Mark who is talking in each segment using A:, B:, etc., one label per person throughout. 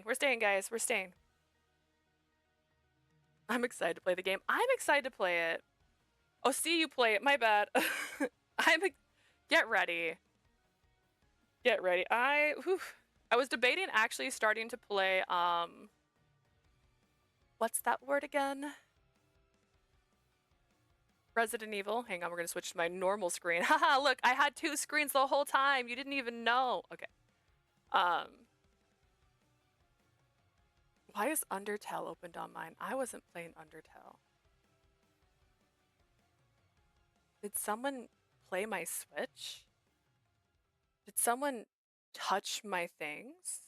A: We're staying, guys. We're staying. I'm excited to play the game. I'm excited to play it. Oh, see you play it. My bad. Get ready. Get ready. I was debating actually starting to play, what's that word again? Resident Evil. Hang on, we're gonna switch to my normal screen. Haha, look, I had two screens the whole time. You didn't even know. Okay. Why is Undertale opened on mine? I wasn't playing Undertale. Did someone play my Switch? Did someone touch my things?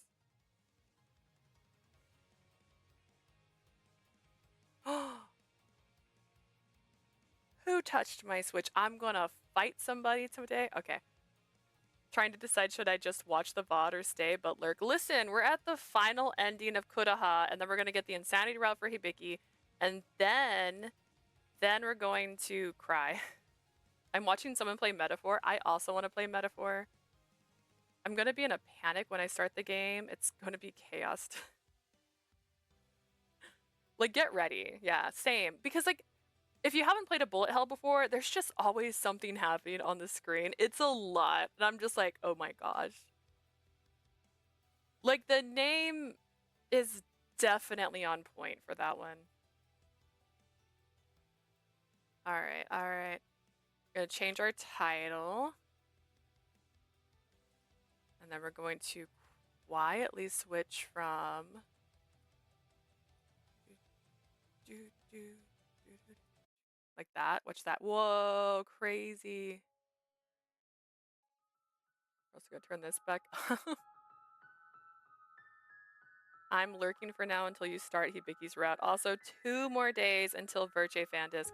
A: Who touched my Switch? I'm gonna fight somebody today. Okay. Trying to decide, should I just watch the VOD or stay but lurk? Listen, we're at the final ending of Kureha, and then we're gonna get the Insanity Route for Hibiki, and then we're going to cry. I'm watching someone play Metaphor. I also want to play Metaphor. I'm gonna be in a panic when I start the game. It's gonna be chaos. Like, get ready. Yeah, same. Because, like, if you haven't played a bullet hell before, there's just always something happening on the screen. It's a lot. And I'm just like, oh my gosh. Like, the name is definitely on point for that one. Alright, alright. Gonna change our title. And then we're going to quietly switch from... like that. Watch that. Whoa, crazy. I'm also gonna turn this back. I'm lurking for now until you start Hibiki's route. Also, 2 more days until Virtue fan disc.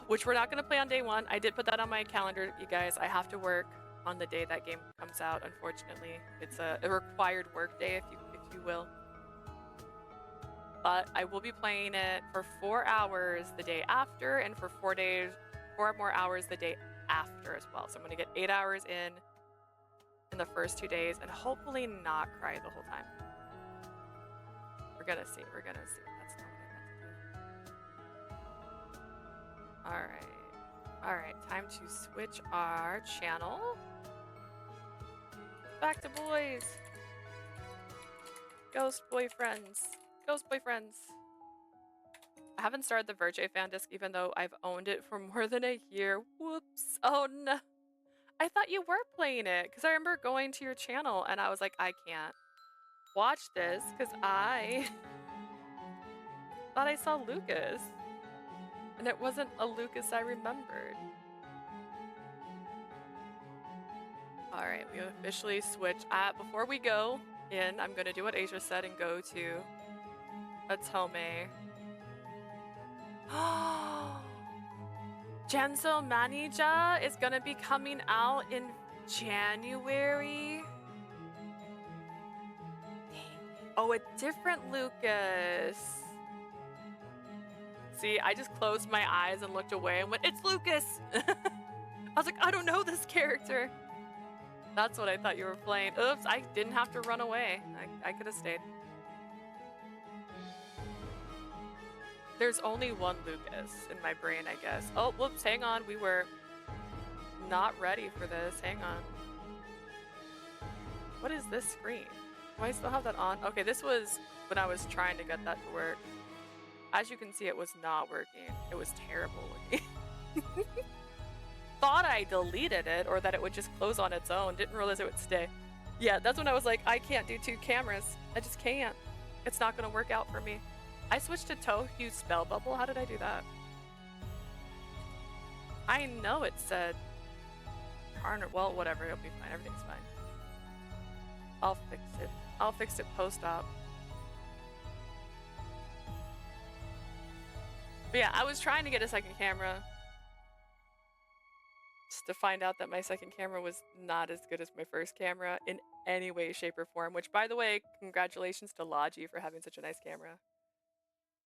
A: Which we're not going to play on day 1. I did put that on my calendar, you guys. I have to work on the day that game comes out, unfortunately. It's a required work day, if you will. But I will be playing it for 4 hours the day after, and for 4 more hours the day after as well. So I'm going to get 8 hours in the first 2 days, and hopefully not cry the whole time. We're gonna see. We're gonna see. That's not what I meant to do. Alright, time to switch our channel. Back to boys. Ghost boyfriends. Ghost boyfriends. I haven't started the Virtue fan disc even though I've owned it for more than a year. Whoops. Oh no. I thought you were playing it because I remember going to your channel and I was like, I can't watch this because I thought I saw Lucas. And it wasn't a Lucas I remembered. Alright, we officially switch. Before we go in, I'm going to do what Asia said and go to Atome. Genso Manija is going to be coming out in January. Oh, a different Lucas. See, I just closed my eyes and looked away and went, it's Lucas! I was like, I don't know this character. That's what I thought you were playing. Oops, I didn't have to run away. I could have stayed. There's only one Lucas in my brain, I guess. Oh, whoops, hang on. We were not ready for this. Hang on. What is this screen? Do I still have that on? Okay, this was when I was trying to get that to work. As you can see, it was not working. It was terrible looking. Thought I deleted it or that it would just close on its own. Didn't realize it would stay. Yeah, that's when I was like, I can't do 2 cameras. I just can't. It's not gonna work out for me. I switched to Tohu Spell Bubble. How did I do that? I know it said Carner. Well, whatever. It'll be fine. Everything's fine. I'll fix it. I'll fix it post-op. But yeah, I was trying to get a second camera. Just to find out that my second camera was not as good as my first camera in any way, shape, or form. Which, by the way, congratulations to Logi for having such a nice camera.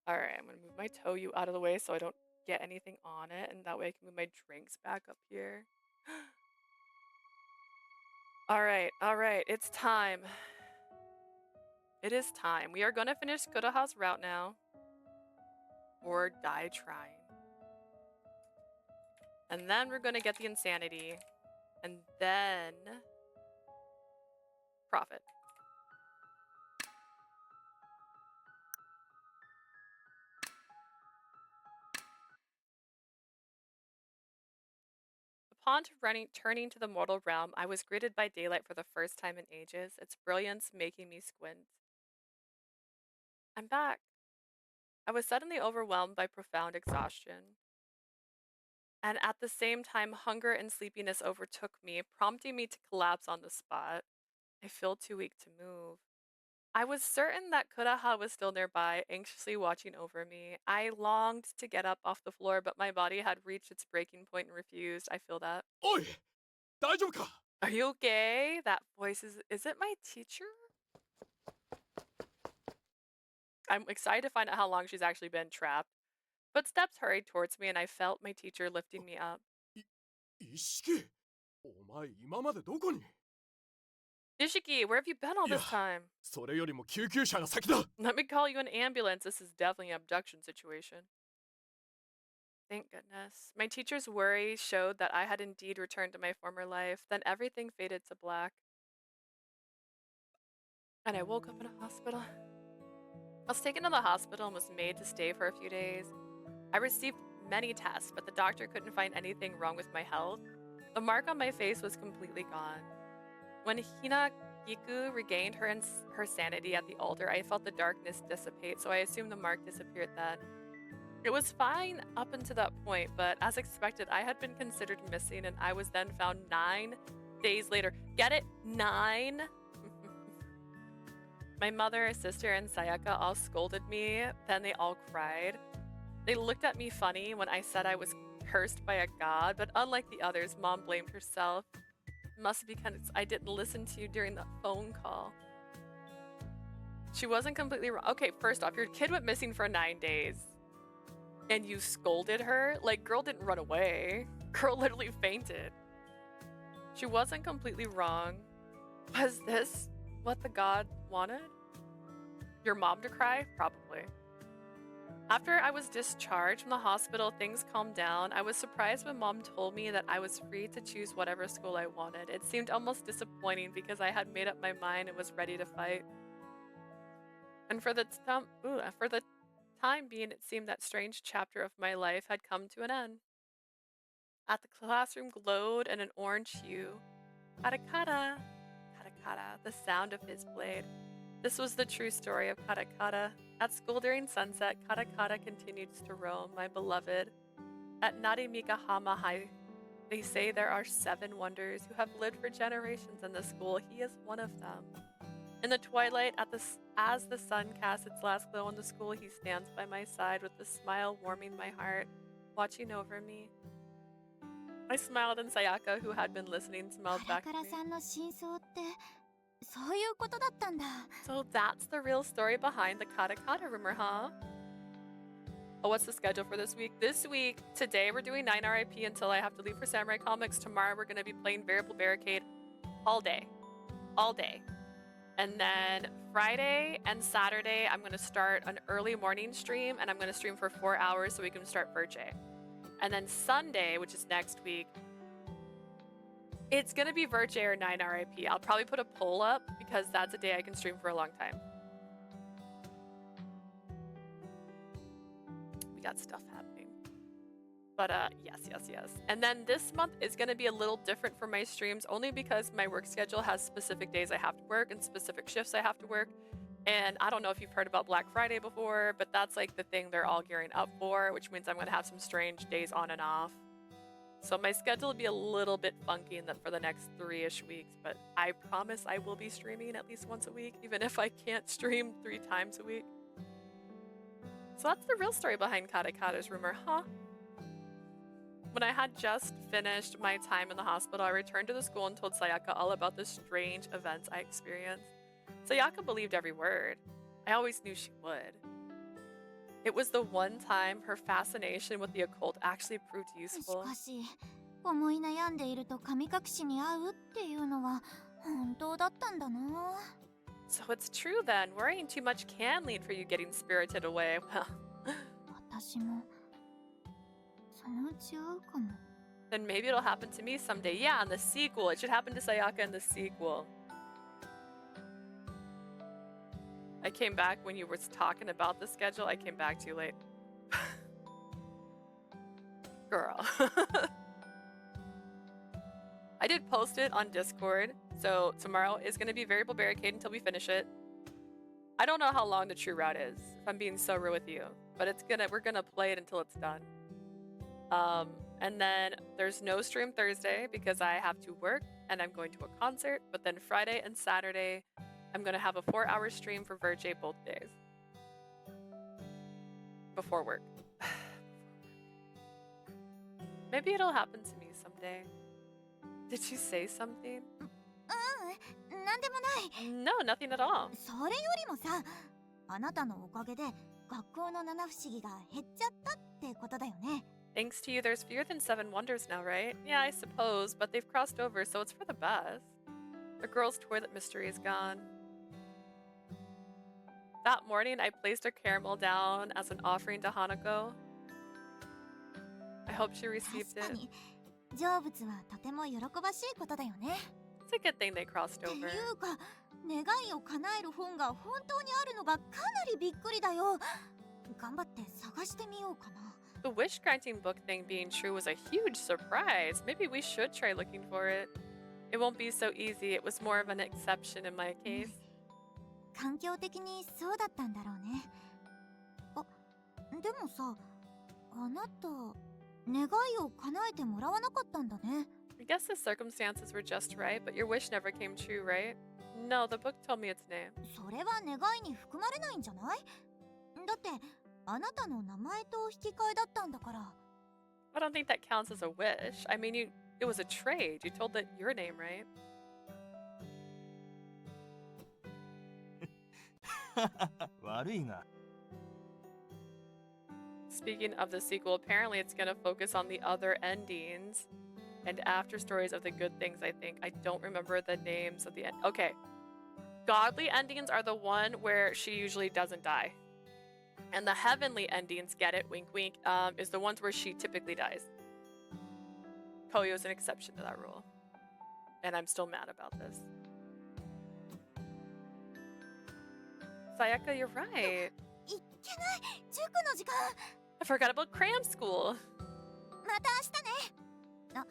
A: Alright, I'm gonna move my Toyu out of the way so I don't get anything on it, and that way I can move my drinks back up here. All right, it's time. It is time. We are gonna finish Kureha's route now. Or die trying. And then we're gonna get the insanity. And then profit. Upon turning to the mortal realm, I was greeted by daylight for the first time in ages, its brilliance making me squint. I'm back. I was suddenly overwhelmed by profound exhaustion. And at the same time, hunger and sleepiness overtook me, prompting me to collapse on the spot. I feel too weak to move. I was certain that Kureha was still nearby, anxiously watching over me. I longed to get up off the floor, but my body had reached its breaking point and refused. I feel that.
B: Oi! 大丈夫か?
A: Are you okay? That voice is it my teacher? I'm excited to find out how long she's actually been trapped. Footsteps hurried towards me and I felt my teacher lifting me up.
B: 一色お前今までどこに?
A: Ishiki, where have you been all
B: いや、
A: this time?
B: それよりも救急車が先だ.
A: Let me call you an ambulance. This is definitely an abduction situation. Thank goodness. My teacher's worry showed that I had indeed returned to my former life. Then everything faded to black. And I woke up in a hospital. I was taken to the hospital and was made to stay for a few days. I received many tests, but the doctor couldn't find anything wrong with my health. The mark on my face was completely gone. When Hinagiku regained her sanity at the altar, I felt the darkness dissipate, so I assumed the mark disappeared then. It was fine up until that point, but as expected, I had been considered missing and I was then found 9 days later. Get it? 9? My mother, sister, and Sayaka all scolded me, then they all cried. They looked at me funny when I said I was cursed by a god, but unlike the others, Mom blamed herself. Must be because I didn't listen to you during that phone call. She wasn't completely wrong. Okay, first off, your kid went missing for 9 days. And you scolded her? Like, girl didn't run away. Girl literally fainted. She wasn't completely wrong. Was this what the god wanted? Your mom to cry? Probably. After I was discharged from the hospital, things calmed down. I was surprised when Mom told me that I was free to choose whatever school I wanted. It seemed almost disappointing because I had made up my mind and was ready to fight. And for the time being, it seemed that strange chapter of my life had come to an end. At the classroom glowed in an orange hue. Katakata, katakata, the sound of his blade. This was the true story of Katakata. At school during sunset, Katakata continues to roam, my beloved. At Narimikahama High, they say there are 7 wonders who have lived for generations in the school. He is one of them. In the twilight, as the sun casts its last glow on the school, he stands by my side with a smile warming my heart, watching over me. I smiled and Sayaka, who had been listening, smiled back at me. So that's the real story behind the Katakata rumor, huh? Oh, what's the schedule for this week? This week, today we're doing 9 R.I.P. until I have to leave for Samurai Comics. Tomorrow we're going to be playing Variable Barricade all day. All day. And then Friday and Saturday, I'm going to start an early morning stream, and I'm going to stream for 4 hours so we can start Virtue. And then Sunday, which is next week, it's going to be Virtue or 9 R.I.P. I'll probably put a poll up because that's a day I can stream for a long time. We got stuff happening. But yes. And then this month is going to be a little different for my streams only because my work schedule has specific days I have to work and specific shifts I have to work. And I don't know if you've heard about Black Friday before, but that's like the thing they're all gearing up for, which means I'm going to have some strange days on and off. So my schedule will be a little bit funky for the next 3-ish weeks, but I promise I will be streaming at least once a week, even if I can't stream 3 times a week. So that's the real story behind Katakata's rumor, huh? When I had just finished my time in the hospital, I returned to the school and told Sayaka all about the strange events I experienced. Sayaka believed every word. I always knew she would. It was the one time her fascination with the occult actually proved useful.
C: 本当だったんだな。
A: So it's true then. Worrying too much can lead for you getting spirited away. Well,
C: 私もそのうち会うかも。
A: then maybe it'll happen to me someday. Yeah, in the sequel. It should happen to Sayaka in the sequel. I came back when you were talking about the schedule. I came back too late. Girl. I did post it on Discord, so tomorrow is going to be Variable Barricade until we finish it. I don't know how long the true route is, if I'm being so real with you, but we're gonna play it until it's done. And then there's no stream Thursday because I have to work and I'm going to a concert, but then Friday and Saturday, I'm gonna have a 4-hour stream for Virgin both days. Before work. Maybe it'll happen to me someday. Did you say something?
C: なんでもない。
A: No, nothing at all.
C: それよりもさ、あなたのおかげで学校の七不思議が減っちゃったってことだよね。
A: Thanks to you, there's fewer than 7 wonders now, right? Yeah, I suppose, but they've crossed over, so it's for the best. The girl's toilet mystery is gone. That morning, I placed a caramel down as an offering to Hanako. I hope she received
C: 確か
A: it.
C: に成仏はとても喜ばしいことだよね。
A: It's a good thing they crossed
C: って
A: over.
C: いうか、願いを叶える本が本当にあるのがかなりびっくりだよ。頑張って探してみようかな。
A: The wish granting book thing being true was a huge surprise. Maybe we should try looking for it. It won't be so easy. It was more of an exception in my case.
C: 環境的にそうだったんだろうね。あ、でもさ、あなた、願いを叶えてもらわなかったんだね。
A: I guess the circumstances were just right, but your wish never came true, right? No, the book told me its name.
C: それは願いに含まれないんじゃない？だってあなたの名前と引き換えだったんだから。
A: I don't think that counts as a wish. I mean, it was a trade. You told that your name, right?
D: 悪いが。
A: Speaking of the sequel, apparently it's going to focus on the other endings and after stories of the good things, I think. I don't remember the names of the end. Okay. Godly endings are the one where she usually doesn't die. And the heavenly endings, get it, wink wink, is the ones where she typically dies. Koyo is an exception to that rule. And I'm still mad about this. Sayaka, you're right.
C: いっけない。塾の時間。
A: I forgot about cram school.
C: また明日ね。あ、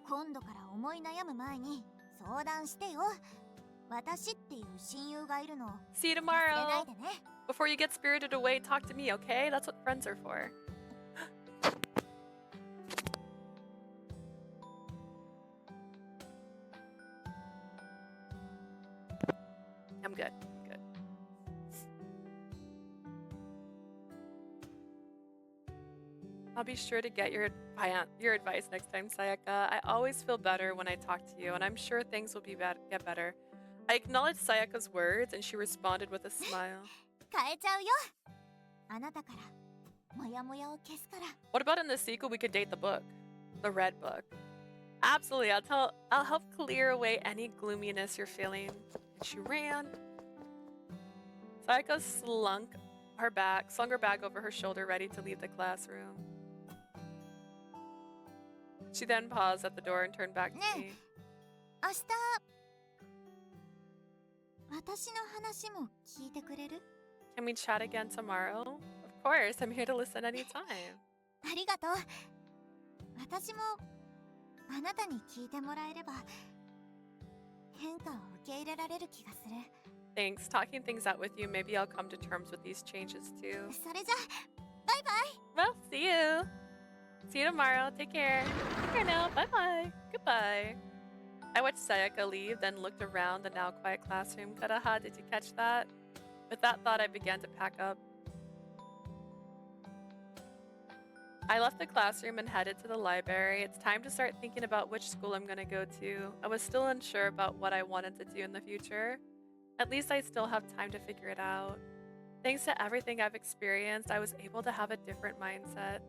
C: 今度から思い悩む前に相談してよ。私っていう親友がいるの。
A: See you
C: 忘れな
A: tomorrow.
C: いでね。
A: Before you get spirited away, talk to me, okay? That's what friends are for. I'm good. I'm good. I'll be sure to get your advice next time, Sayaka. I always feel better when I talk to you, and I'm sure things will get better. I acknowledged Sayaka's words, and she responded with a smile.
C: 変えちゃうよ。あなたからモヤモヤを消すから。
A: What about in the sequel we could date the book? The red book. Absolutely, I'll help clear away any gloominess you're feeling. And she ran. Sayaka slung her bag over her shoulder, ready to leave the classroom. She then paused at the door and turned back to me.
C: 明日私の話も聞いてくれる？
A: Can we chat again tomorrow? Of course, I'm here to listen anytime.
C: ありがとう。私もあなたに聞いてもらえれば変化を受け入れられる気がする。
A: Thanks. Talking things out with you, maybe I'll come to terms with these changes too.
C: それじゃバイバイ。
A: Well, see you. See you tomorrow. Take care. Take care now. Bye bye. Goodbye. I watched Sayaka leave, then looked around the now quiet classroom. Kureha, did you catch that? With that thought, I began to pack up. I left the classroom and headed to the library. It's time to start thinking about which school I'm going to go to. I was still unsure about what I wanted to do in the future. At least I still have time to figure it out. Thanks to everything I've experienced, I was able to have a different mindset.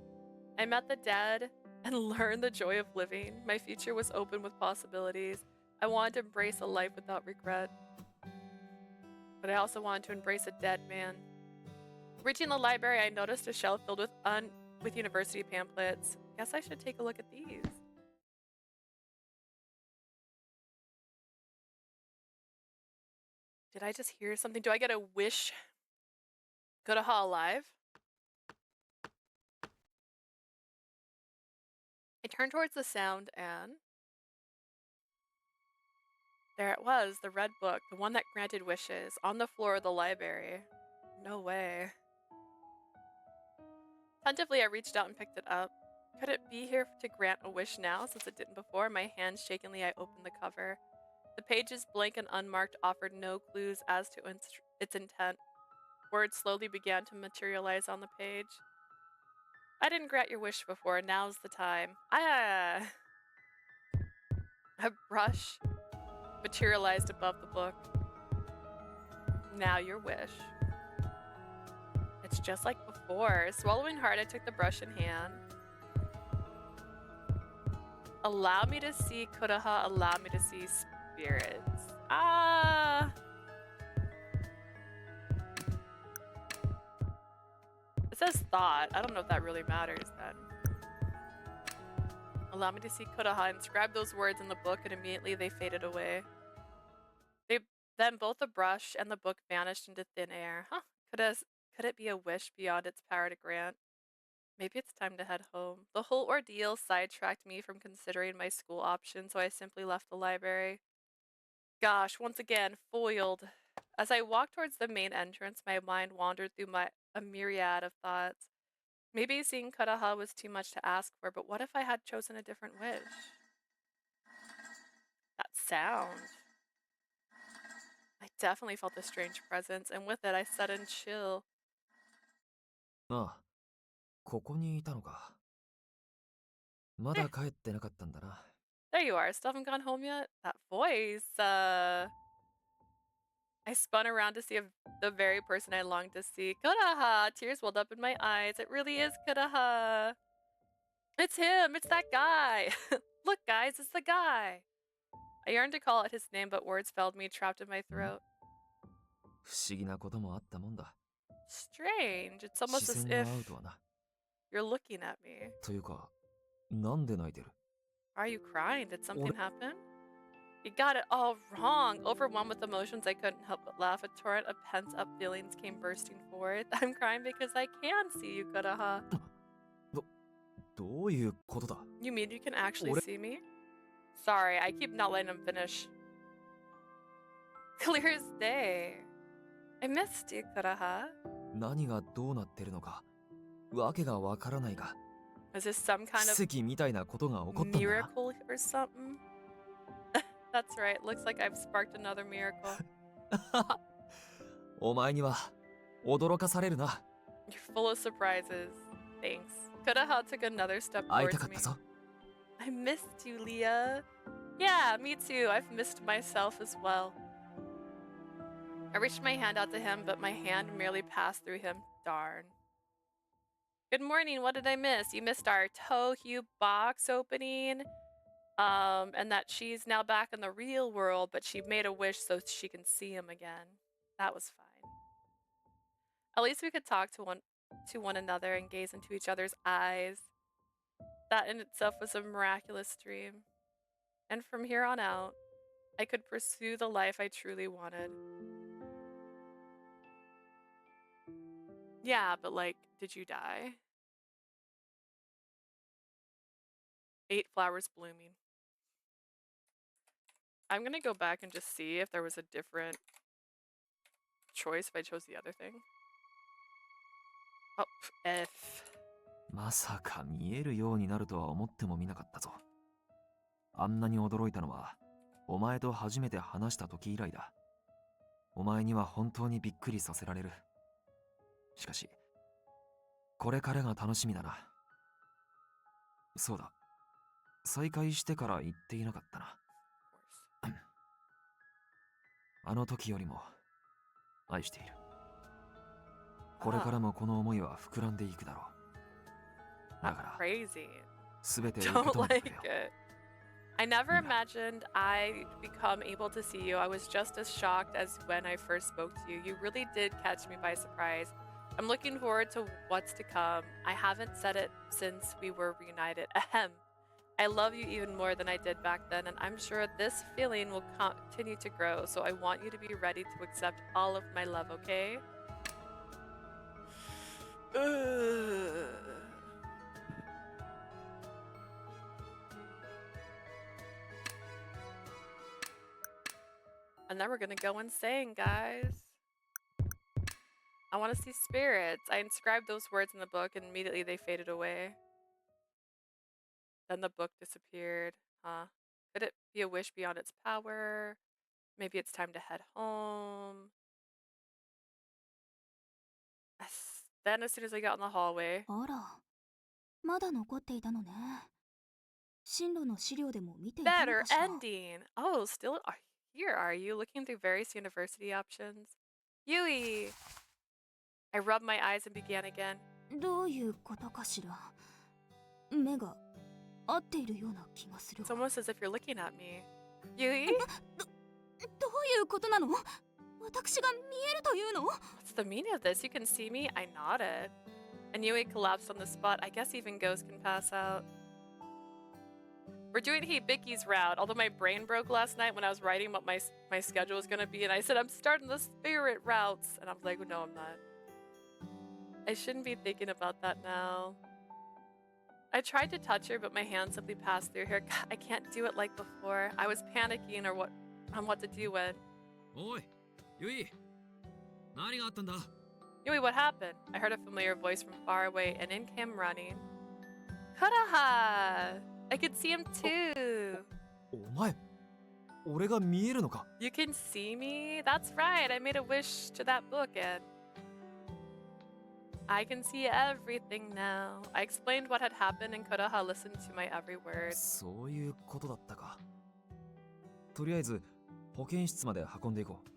A: I met the dead and learned the joy of living. My future was open with possibilities. I wanted to embrace a life without regret. But I also wanted to embrace a dead man. Reaching the library, I noticed a shelf filled with university pamphlets. Guess I should take a look at these. Did I just hear something? Do I get a wish? Kureha alive? I turned towards the sound and there it was, the red book, the one that granted wishes, on the floor of the library. No way. Tentatively, I reached out and picked it up. Could it be here to grant a wish now, since it didn't before? My hands shakingly, I opened the cover. The pages, blank and unmarked, offered no clues as to its intent. Words slowly began to materialize on the page. I didn't grant your wish before, now's the time. A brush materialized above the book. Now your wish. It's just like before. Swallowing hard, I took the brush in hand. Allow me to see Kureha, allow me to see spirits. Ah! It says thought. I don't know if that really matters then. Allow me to see Kureha. Inscribe those words in the book and immediately they faded away. Then both the brush and the book vanished into thin air. Huh. Could it be a wish beyond its power to grant? Maybe it's time to head home. The whole ordeal sidetracked me from considering my school options, so I simply left the library. Gosh, once again, foiled. As I walked towards the main entrance, my mind wandered through a myriad of thoughts. Maybe seeing Kureha was too much to ask for, but what if I had chosen a different wish? That sound. I definitely felt a strange presence, and with it, a sudden chill.
D: ああ、ここにいたのか。ま
A: There,
D: だ帰ってなかったんだな。
A: there you are. Still haven't gone home yet? That voice, I spun around to see the very person I longed to see. Kureha! Tears welled up in my eyes. It really is Kureha. It's him! It's that guy! Look, guys, it's the guy! I yearned to call out his name, but words failed me, trapped in my throat.
D: 不思議なこともあったもんだ。
A: Strange. It's
D: 視
A: almost as
D: 線が
A: if
D: 合うとはな。
A: you're looking at me.
D: というか、なんで泣いてる？
A: Are you crying? Did something happen? You got it all wrong. Overwhelmed with emotions, I couldn't help but laugh. A torrent of pent-up feelings came bursting forth. I'm crying because I can see you, Kureha.
D: どういうことだ？
A: You mean you can actually see me? Sorry, I keep not letting him finish. Clear as day. I missed you, Kureha.
D: 何がどうなってるのか、わけがわからないが。
A: Is this some kind of
D: 奇跡みたいなことが起こったんだな。
A: miracle or something? That's right. Looks like I've sparked another miracle.
D: お前には驚かされるな。
A: You're full of surprises. Thanks. Kureha took another step
D: 会いた
A: towards
D: かっ
A: me.
D: たぞ。
A: I missed you, Leah. Yeah, me too. I've missed myself as well. I reached my hand out to him, but my hand merely passed through him. Darn. Good morning. What did I miss? You missed our Tohu box opening. And that she's now back in the real world, but she made a wish so she can see him again. That was fine. At least we could talk to one another and gaze into each other's eyes. That in itself was a miraculous dream. And from here on out, I could pursue the life I truly wanted. Yeah, but like, did you die? 8 flowers blooming. I'm gonna go back and just see if there was a different choice if I chose the other thing. Oh, F.
D: まさか見えるようになるとは思ってもみなかったぞ。あんなに驚いたのは、お前と初めて話した時以来だ。お前には本当にびっくりさせられる。しかし、これからが楽しみだな。そうだ。再会してから言っていなかったな。あの時よりも愛している。これからもこの思いは膨らんでいくだろう。だから、すべて受け止めてくれよ。
A: I never
D: Yeah.
A: imagined I'd become able to see you. I was just as shocked as when I first spoke to you. You really did catch me by surprise. I'm looking forward to what's to come. I haven't said it since we were reunited. Ahem. I love you even more than I did back then, and I'm sure this feeling will continue to grow, so I want you to be ready to accept all of my love, okay? Ugh. And then we're gonna go insane, guys. I want to see spirits. I inscribed those words in the book, and immediately they faded away. Then the book disappeared. Huh? Could it be a wish beyond its power? Maybe it's time to head home. Then as soon as I got in the hallway,
C: あら、まだ残っていたのね。進路の資料でも見ていたの
A: better
C: かしら。
A: ending. Oh, still here are you looking through various university options? Yui! I rubbed my eyes and began again.
C: どういうことかしら。目が合っているような気がする
A: It's
C: わ。
A: almost as if you're looking at me. Yui?
C: どういうことなの？私が見えるというの？
A: What's the meaning of this? You can see me? I nodded. And Yui collapsed on the spot. I guess even ghosts can pass out. We're doing Hibiki's route, although my brain broke last night when I was writing what my schedule was going to be, and I said, I'm starting the spirit routes. And I was like, no, I'm not. I shouldn't be thinking about that now. I tried to touch her, but my hand simply passed through her. God, I can't do it like before. I was panicking on what to do when.
E: おい、ユイ、何があったんだ？
A: Yui, what happened? I heard a familiar voice from far away, and in came running. Kureha! I could see him too.
D: お前、俺が見えるのか？
A: You can see me? That's right. I made a wish to that book, and I can see everything now. I explained what had happened, and Kureha listened to my every word.
D: そういうことだったか。とりあえず、保健室まで運んでいこう。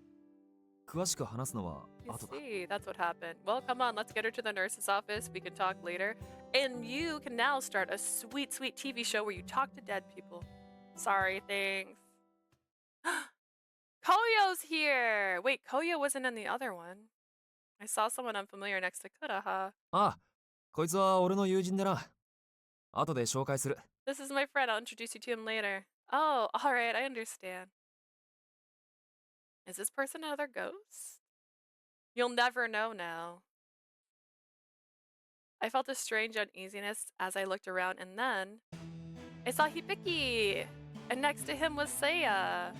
D: 詳しく話すのは
A: You
D: 後だ。
A: see, that's what happened. Well, come on, let's get her to the nurse's office. We can talk later. And you can now start a sweet, sweet TV show where you talk to dead people. Sorry, thanks. Koyo's here! Wait, Koyo wasn't in the other one. I saw someone unfamiliar next to Kureha.
D: ああ、こいつは俺の友人でな。後で紹介する。
A: This is my friend. I'll introduce you to him later. Oh, alright, I understand. Is this person another ghost? You'll never know now. I felt a strange uneasiness as I looked around, and then I saw Hibiki! And next to him was Seiya.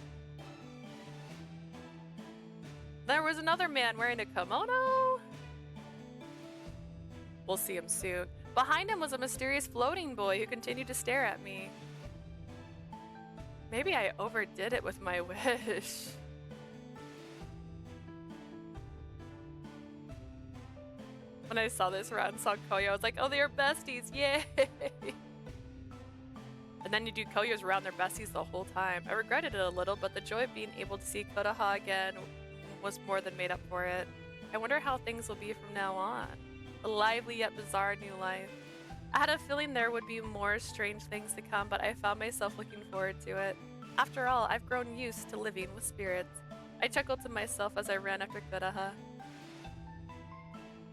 A: There was another man wearing a kimono. We'll see him soon. Behind him was a mysterious floating boy who continued to stare at me. Maybe I overdid it with my wish. When I saw this run, saw Koyo, I was like, oh, they are besties, yay! And then you do Koyo's around their besties the whole time. I regretted it a little, but the joy of being able to see Kureha again was more than made up for it. I wonder how things will be from now on. A lively yet bizarre new life. I had a feeling there would be more strange things to come, but I found myself looking forward to it. After all, I've grown used to living with spirits. I chuckled to myself as I ran after Kureha.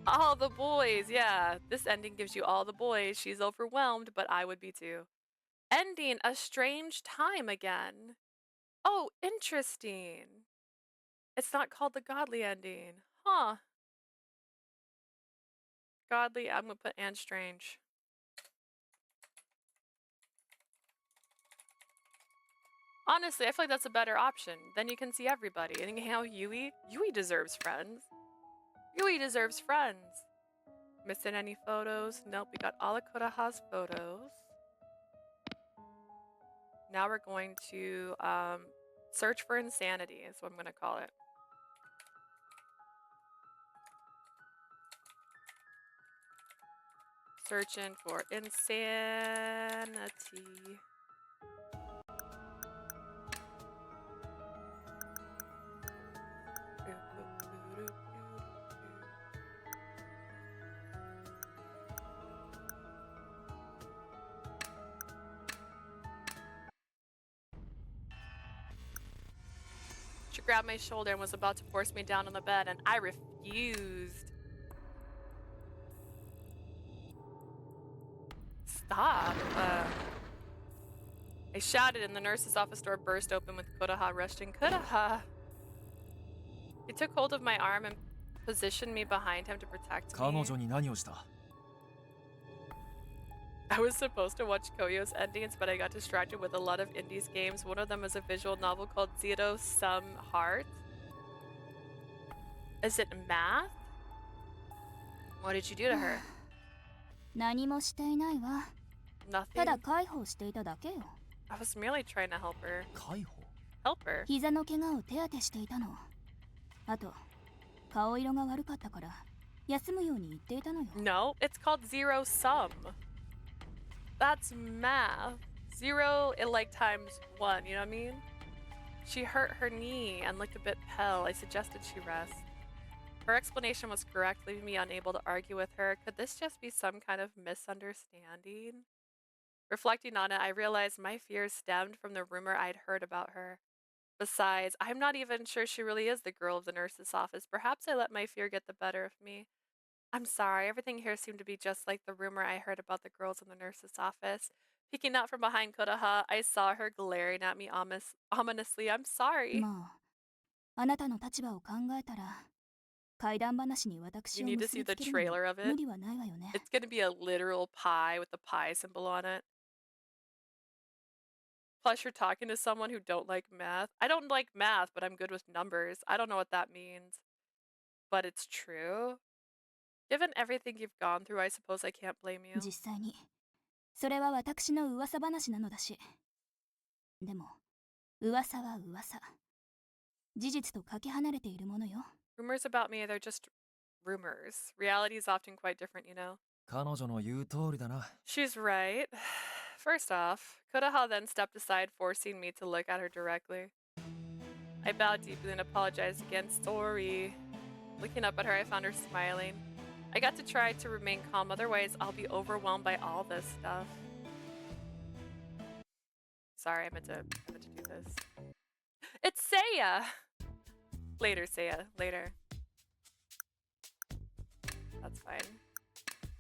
A: All the boys, yeah. This ending gives you all the boys. She's overwhelmed, but I would be too. Ending a strange time again. Oh, interesting. It's not called the godly ending. Huh. Godly, I'm gonna put and strange. Honestly, I feel like that's a better option. Then you can see everybody. And how Yui deserves friends. Yui deserves friends. Missing any photos? Nope, we got all of Kureha's photos. Now we're going to search for insanity is what I'm going to call it. Searching for insanity. grabbed my shoulder and was about to force me down on the bed, and I refused. Stop. I shouted, and the nurse's office door burst open with Kureha rushing. Kureha! He took hold of my arm and positioned me behind him to protect me.
D: 彼女に何をした？
A: I was supposed to watch Koyo's endings, but I got distracted with a lot of indies games. One of them is a visual novel called Zero Sum Heart. Is it math? What did you do to her?
C: 何もしていないわ。
A: Nothing.
C: ただ介抱していただけよ。
A: I was merely trying to help her.
D: 介抱？
A: Help her?
C: 膝の怪我を手当てしていたの。あと、顔色が悪かったから休むように言っていたのよ。
A: No, it's called Zero Sum. That's math. Zero, it like times one, you know what I mean? She hurt her knee and looked a bit pale. I suggested she rest. Her explanation was correct, leaving me unable to argue with her. Could this just be some kind of misunderstanding? Reflecting on it, I realized my fears stemmed from the rumor I'd heard about her. Besides, I'm not even sure she really is the girl of the nurse's office. Perhaps I let my fear get the better of me. I'm sorry, everything here seemed to be just like the rumor I heard about the girls in the nurse's office. Peeking out from behind Kureha, I saw her glaring at me ominously. I'm sorry.
C: まあ、あなたの立場を考えたら、怪談話に私
A: You
C: を
A: need to
C: 結
A: see
C: び
A: the
C: つけるの
A: trailer
C: も
A: of
C: 無
A: it.
C: 理はないわよね。
A: It's gonna be a literal pie with the pie symbol on it. Plus, you're talking to someone who don't like math. I don't like math, but I'm good with numbers. I don't know what that means. But it's true. Given everything you've gone through, I suppose I can't blame you.
C: 実際に、それは私の噂話なのだし。でも、噂は噂。事実とかけ離れているものよ。
A: Rumors about me, they're just rumors. Reality is often quite different, you know?
D: 彼女の言う通りだな。
A: She's right. First off, Kureha then stepped aside, forcing me to look at her directly. I bowed deeply and apologized again. Sorry. Looking up at her, I found her smiling. I got to try to remain calm, otherwise I'll be overwhelmed by all this stuff. Sorry, I meant to do this. It's Seiya! Later, Seiya. Later. That's fine.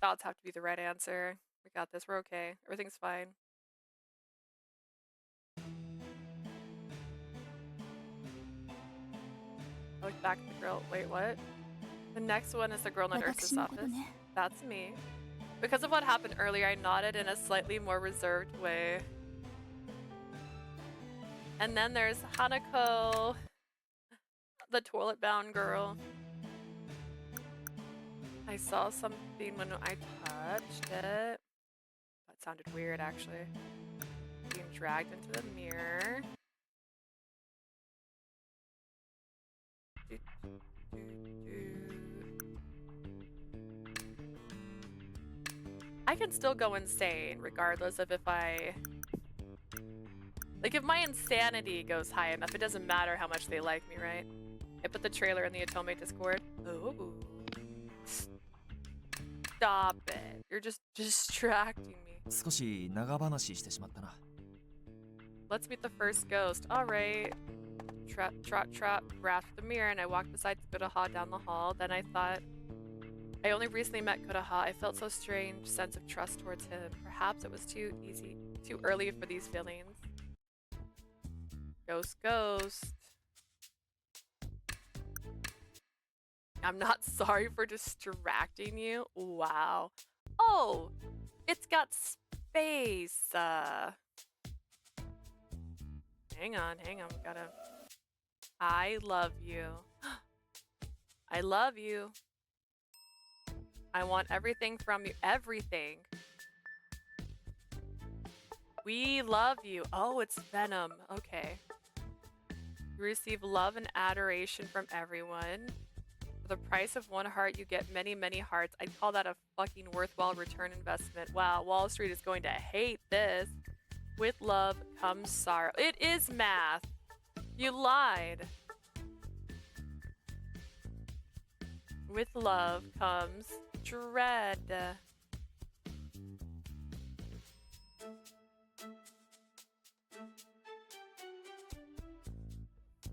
A: Thoughts have to be the right answer. We got this. We're okay. Everything's fine. I look back at the girl. Wait, what? The next one is the girl in the
C: 私
A: nurse's
C: のこと
A: office.
C: ね。
A: That's me. Because of what happened earlier, I nodded in a slightly more reserved way. And then there's Hanako, the toilet-bound girl. I saw something when I touched it. That sounded weird, actually. Being dragged into the mirror. Do, do, do. I can still go insane, regardless of if I... Like, if my insanity goes high enough, it doesn't matter how much they like me, right? I put the trailer in the Otome Discord. Ooh. Stop it. You're just distracting me.
D: 少し長話してしまったな。
A: Let's meet the first ghost. Alright. Trot, trot, trot. Grasped the mirror and I walked beside Kureha down the hall. Then I thought... I only recently met Kureha. I felt so strange sense of trust towards him. Perhaps it was too early for these feelings. Ghost, ghost. I'm not sorry for distracting you. Wow. Oh, it's got space. Hang on. We gotta... I love you. I love you. I want everything from you. Everything. We love you. Oh, it's Venom. Okay. You receive love and adoration from everyone. For the price of one heart, you get many, many hearts. I'd call that a fucking worthwhile return investment. Wow, Wall Street is going to hate this. With love comes sorrow. It is math. You lied. With love comes dread.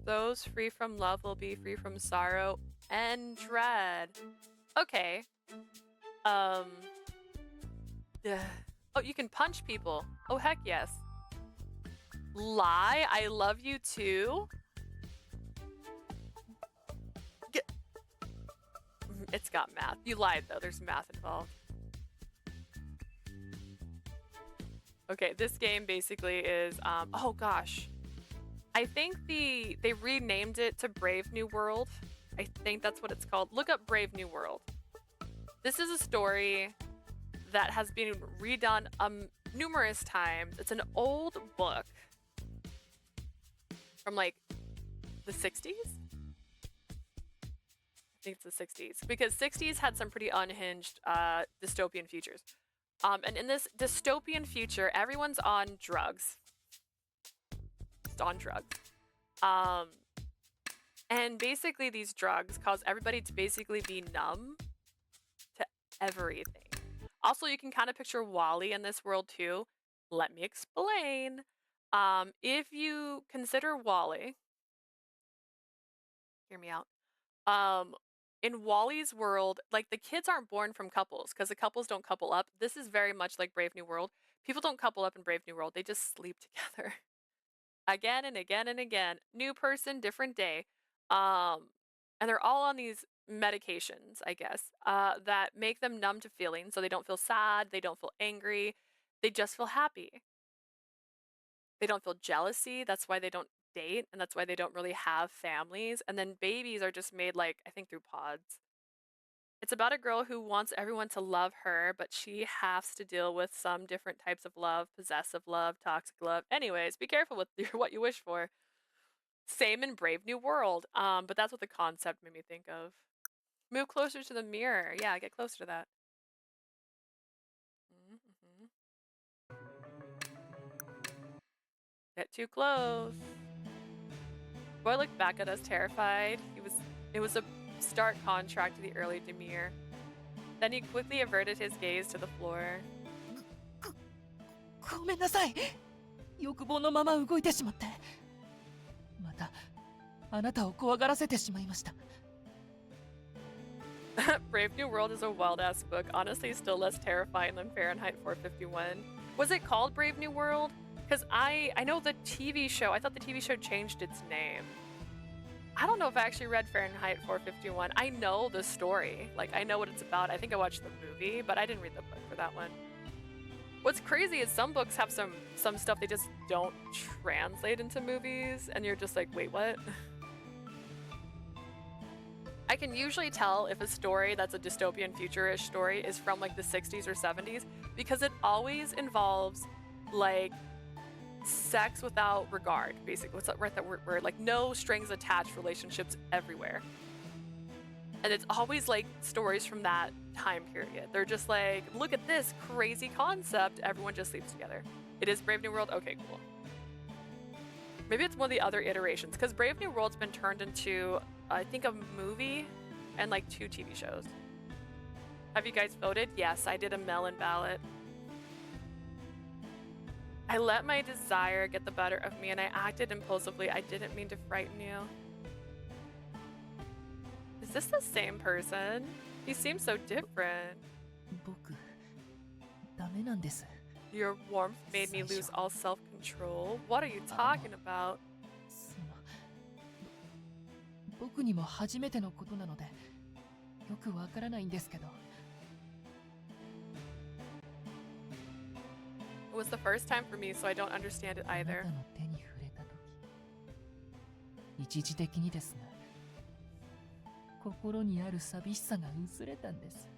A: Those free from love will be free from sorrow and dread. Okay. Yeah. Oh, you can punch people. Oh, heck yes. Lie, I love you too. It's got math. You lied though, there's math involved. Okay, this game basically is, oh gosh. I think they renamed it to Brave New World. I think that's what it's called. Look up Brave New World. This is a story that has been redone numerous times. It's an old book from like the 60s? I think it's the 60s because 60s had some pretty unhinged dystopian futures. And in this dystopian future, everyone's on drugs. Just on drugs. And basically these drugs cause everybody to basically be numb to everything. Also, you can kind of picture WALL-E in this world too. Let me explain. If you consider WALL-E, hear me out. In WALL-E's world, like the kids aren't born from couples because the couples don't couple up. This is very much like Brave New World. People don't couple up in Brave New World. They just sleep together again and again and again. New person, different day. And they're all on these medications, I guess, that make them numb to feelings. So they don't feel sad. They don't feel angry. They just feel happy. They don't feel jealousy. That's why they don't date, and that's why they don't really have families. And then babies are just made, like, I think through pods. It's about a girl who wants everyone to love her, but she has to deal with some different types of love, possessive love, toxic love. Anyways, be careful with what you wish for. Same in Brave New World, but that's what the concept made me think of. Move closer to the mirror. Yeah, get closer to that. Mm-hmm. Get too close. Boy looked back at us terrified. It was a stark contrast to the early Demir. Then he quickly averted his gaze to the floor.
F: ごめんなさい。欲望のまま動いてしまって。またあなたを怖がらせてしまいました。
A: Brave New World is a wild-ass book. Honestly, still less terrifying than Fahrenheit 451. Was it called Brave New World? Because I know the TV show. I thought the TV show changed its name. I don't know if I actually read Fahrenheit 451. I know the story. Like, I know what it's about. I think I watched the movie, but I didn't read the book for that one. What's crazy is some books have some stuff they just don't translate into movies, and you're just like, wait, what? I can usually tell if a story that's a dystopian future-ish story is from like the 60s or 70s because it always involves like sex without regard, basically. What's that right, that word? Like no strings attached relationships everywhere. And it's always like stories from that time period. They're just like, look at this crazy concept. Everyone just sleeps together. It is Brave New World? Okay, cool. Maybe it's one of the other iterations because Brave New World's been turned into, I think, a movie and like 2 TV shows. Have you guys voted? Yes, I did a melon ballot. I let my desire get the better of me and I acted impulsively. I didn't mean to frighten you. Is this the same person? He seems so different.
F: 僕ダメなんです。
A: Your warmth made me lose all self-control. What are you talking about?
F: その僕にも初めてのことなのでよくわからないんですけど。
A: It was the first time for me, so I don't understand it
F: あな
A: either.
F: たの手に触れた時一時的にですが心にある寂しさが薄れたんです。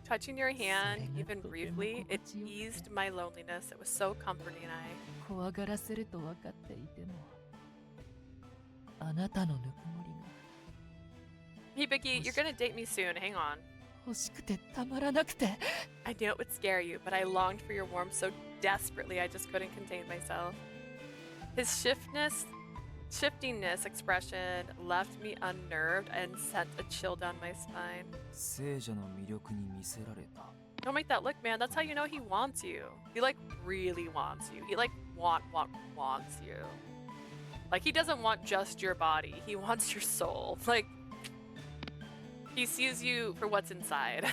A: Touching your hand, even briefly, it eased my loneliness. It was so comforting.
F: 怖がらせると分かっていてもあなたのぬくもりが
A: Hibiki, you're gonna date me soon. Hang on.
F: 欲しくてたまらなくて
A: I knew it would scare you, but I longed for your warmth so desperately I just couldn't contain myself. His shiftiness expression left me unnerved and sent a chill down my spine.
D: 聖者の魅力に魅せられた。
A: Don't make that look, man. That's how you know he wants you. He like really wants you. He like wants you. Like, he doesn't want just your body. He wants your soul. Like, he sees you for what's inside.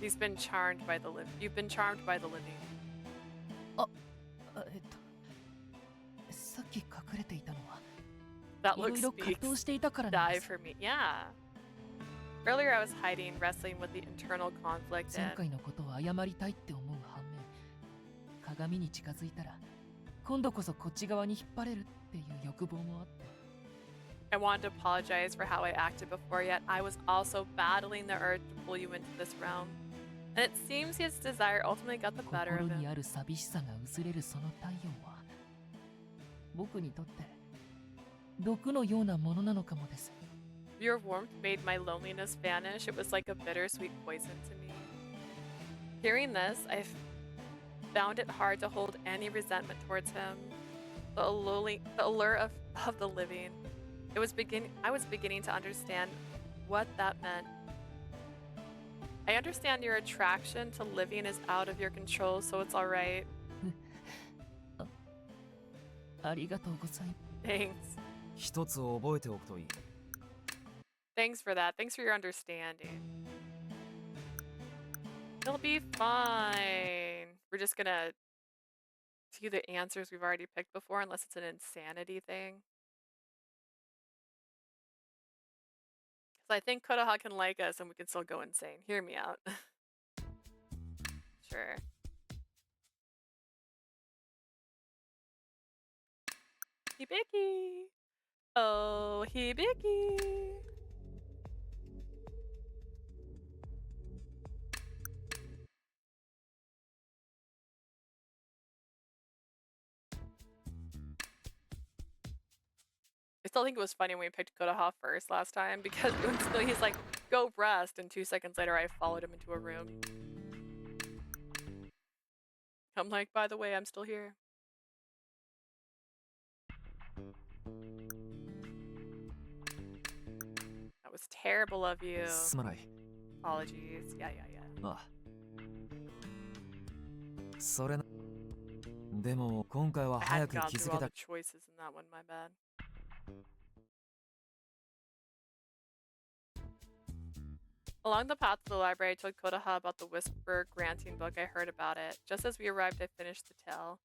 A: He's been charmed by the You've been charmed by the living.
F: さっき隠れていたのは
A: That
F: いろ
A: look
F: いろ葛
A: speaks.
F: 藤していたからなんで
A: Die
F: す。
A: for me. Yeah. Earlier I was hiding, wrestling with the internal conflict
F: 前
A: and
F: 回のことを謝りたいって思う反面、鏡に近づいたら今度こそこっち側に引っ張れるっていう欲望もあって。
A: I wanted to apologize for how I acted before, yet I was also battling the urge to pull you into this realm. And it seems his desire ultimately got the better of
F: 心に
A: him.
F: ある寂しさが薄れるその太陽は僕にとって毒のようなものなのかもです。
A: Your warmth made my loneliness vanish. It was like a bittersweet poison to me. Hearing this, I found it hard to hold any resentment towards him. The allure of the living. I was beginning to understand what that meant. I understand your attraction to living is out of your control, so it's alright.
F: ありがとうございます。
A: Thanks.
D: 一つ覚えておくといい。
A: Thanks for that. Thanks for your understanding. It'll be fine. We're just gonna see the answers we've already picked before, unless it's an insanity thing. Because I think Kureha can like us and we can still go insane. Hear me out. Sure. Hibiki! Oh, Hibiki! I still think it was funny when we picked Kureha first last time because he's like, go rest, and 2 seconds later I followed him into a room. I'm like, by the way, I'm still here. That was terrible of you.
D: すまない。
A: Apologies. Yeah.
D: ああ。それな。でも今回は
A: I
D: 早
A: hadn't
D: く
A: gone
D: 気
A: through
D: づ
A: all
D: け
A: the
D: た。
A: choices in that one, my bad. Along the path to the library, I told Kureha about the Whisper granting book. I heard about it. Just as we arrived, I finished the tale.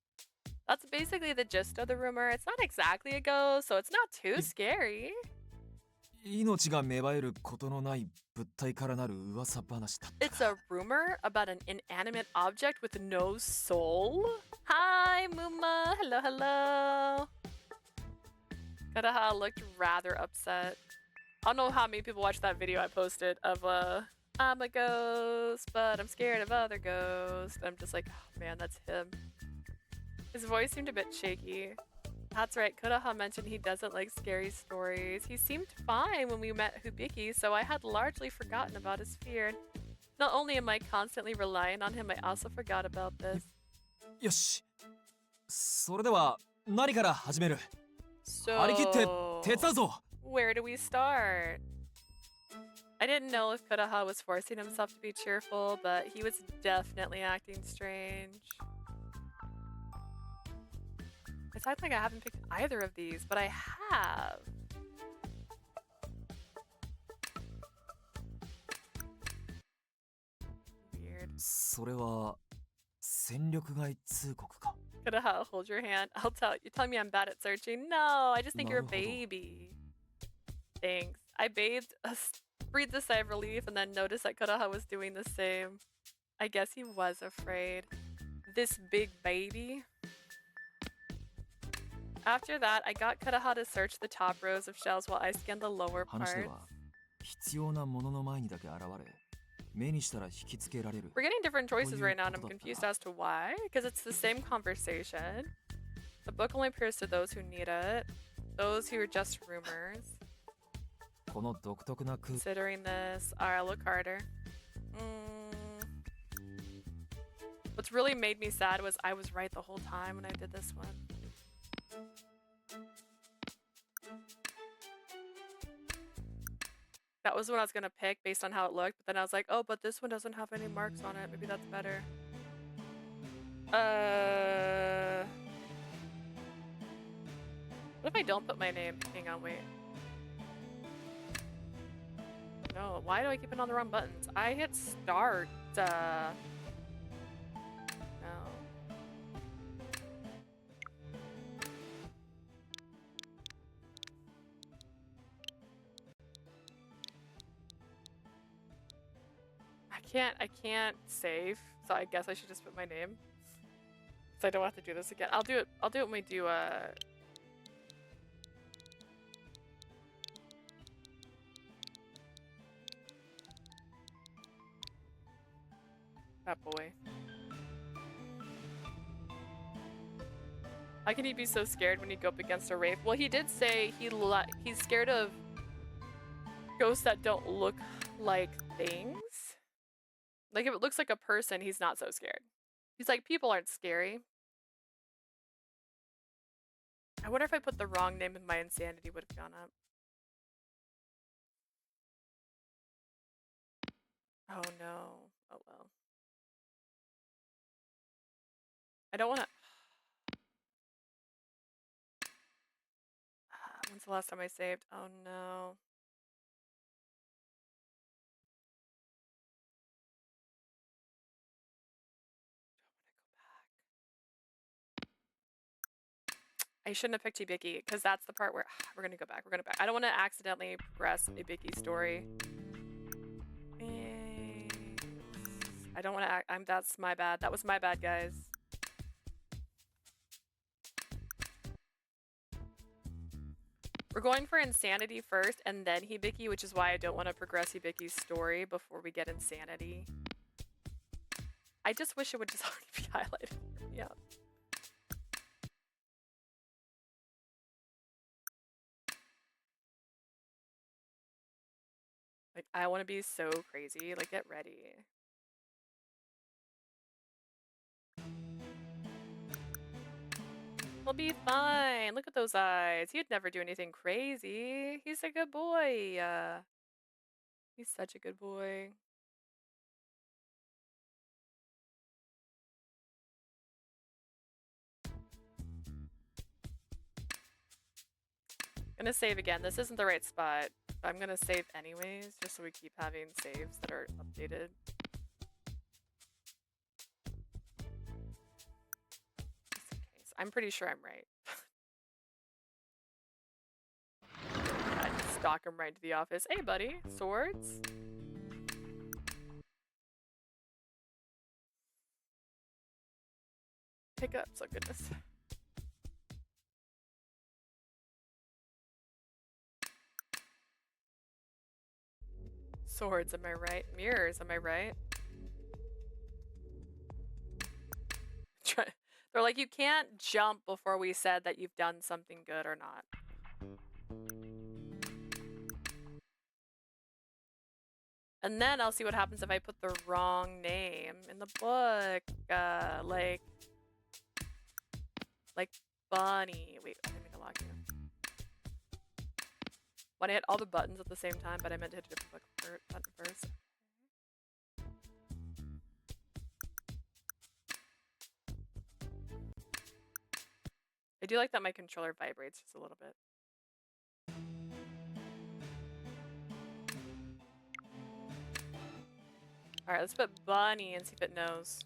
A: That's basically the gist of the rumor. It's not exactly a ghost, so it's not too scary.
D: 命が芽生えることのない物体からなる噂話だった。
A: It's a rumor about an inanimate object with no soul? Hi, Muma. Hello. Kureha looked rather upset. I don't know how many people watched that video I posted of I'm a ghost, but I'm scared of other ghosts. I'm just like, oh man, that's him. His voice seemed a bit shaky. That's right, Kureha mentioned he doesn't like scary stories. He seemed fine when we met Hibiki, so I had largely forgotten about his fear. Not only am I constantly relying on him, I also forgot about this.
D: よし。それでは何から始める？
A: So,
D: 張り切って手伝うぞ。
A: where do we start? I didn't know if Kureha was forcing himself to be cheerful, but he was definitely acting strange. It's not like I haven't picked either of these, but I have. Weird.
D: それは戦力外通告か。
A: Kureha, hold your hand. I'll tell you. You're telling me I'm bad at searching? No, I just think you're a
D: なるほど。
A: baby. Thanks. I breathed a sigh of relief and then noticed that Kureha was doing the same. I guess he was afraid. This big baby. After that, I got Kureha to search the top rows of shelves while I scanned the lower
D: 話で
A: parts.
D: は必要なものの前にだけ現れ、目にしたら引きつけられる。
A: We're getting different choices
D: という
A: right now, and
D: こ
A: I'm
D: とだったな。
A: confused as to why. Because it's the same conversation. The book only appears to those who need it, those who are just rumors.
D: この独特な空
A: Considering this, alright, I'll look harder. What's really made me sad was I was right the whole time when I did this one. That was what I was gonna pick based on how it looked, but then I was like, oh, but this one doesn't have any marks on it. Maybe that's better. What if I don't put my name? Hang on, wait. No, why do I keep it on the wrong buttons? I hit start. No. I can't save, so I guess I should just put my name. So I don't have to do this again. I'll do it when we do that boy. How can he be so scared when you go up against a wraith? Well, he did say he's scared of ghosts that don't look like things. Like if it looks like a person, he's not so scared. He's like, people aren't scary. I wonder if I put the wrong name in my insanity would have gone up. Oh no. Oh well. I don't want to. When's the last time I saved? Oh no. I shouldn't have picked Hibiki because that's the part where we're gonna go back. We're gonna back. I don't want to accidentally progress Hibiki's story. I don't want to act. That's my bad. That was my bad, guys. We're going for insanity first and then Hibiki, which is why I don't want to progress Hibiki's story before we get insanity. I just wish it would just already be highlighted. Yeah. Like, I want to be so crazy. Like, get ready. He'll be fine. Look at those eyes. He'd never do anything crazy. He's a good boy. He's such a good boy. Gonna save again. This isn't the right spot. But I'm gonna save anyways, just so we keep having saves that are updated. Just in case. I'm pretty sure I'm right. I just stalk him right to the office. Hey, buddy. Swords? Pickups. Oh, goodness. Swords, am I right? Mirrors, am I right? They're like, you can't jump before we said that you've done something good or not. And then I'll see what happens if I put the wrong name in the book. Like Bunny. Wait, I didn't mean to lock you. Want to hit all the buttons at the same time, but I meant to hit a different button first. I do like that my controller vibrates just a little bit. Alright, let's put Bunny and see if it knows.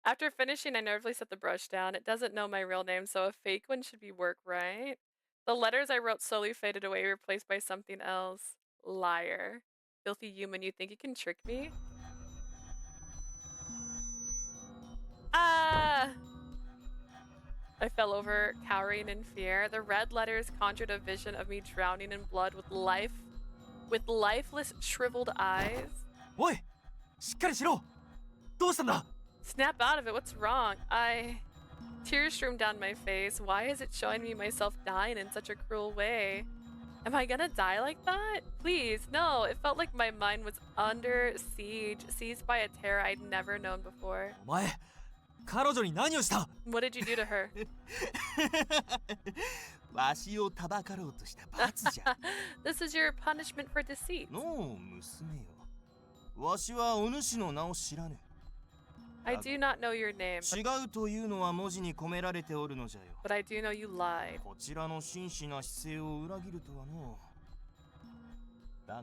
A: After finishing, I nervously set the brush down. It doesn't know my real name, so a fake one should be work, right? The letters I wrote slowly faded away, replaced by something else. Liar. Filthy human, you think you can trick me? Ah! I fell over, cowering in fear. The red letters conjured a vision of me drowning in blood with lifeless, shriveled eyes.
D: おいしっかりしろどうしたんだ
A: Snap out of it, what's wrong? Tears streamed down my face. Why is it showing me myself dying in such a cruel way? Am I gonna die like that? Please, no. It felt like my mind was under siege, seized by a terror I'd never known before.
D: お前
G: 彼女に何をした？
A: What did you do to her?
G: わしをたばかろうとした罰じゃ。
A: This is your punishment for deceit.
G: のう娘よ。わしはお主の名を知らぬ。
A: I do not know your name,
G: 違うというのは文字に込められておるのじゃよ。
A: but I do know you lied.
G: こちらの真摯な姿勢を裏切るとはの。だが、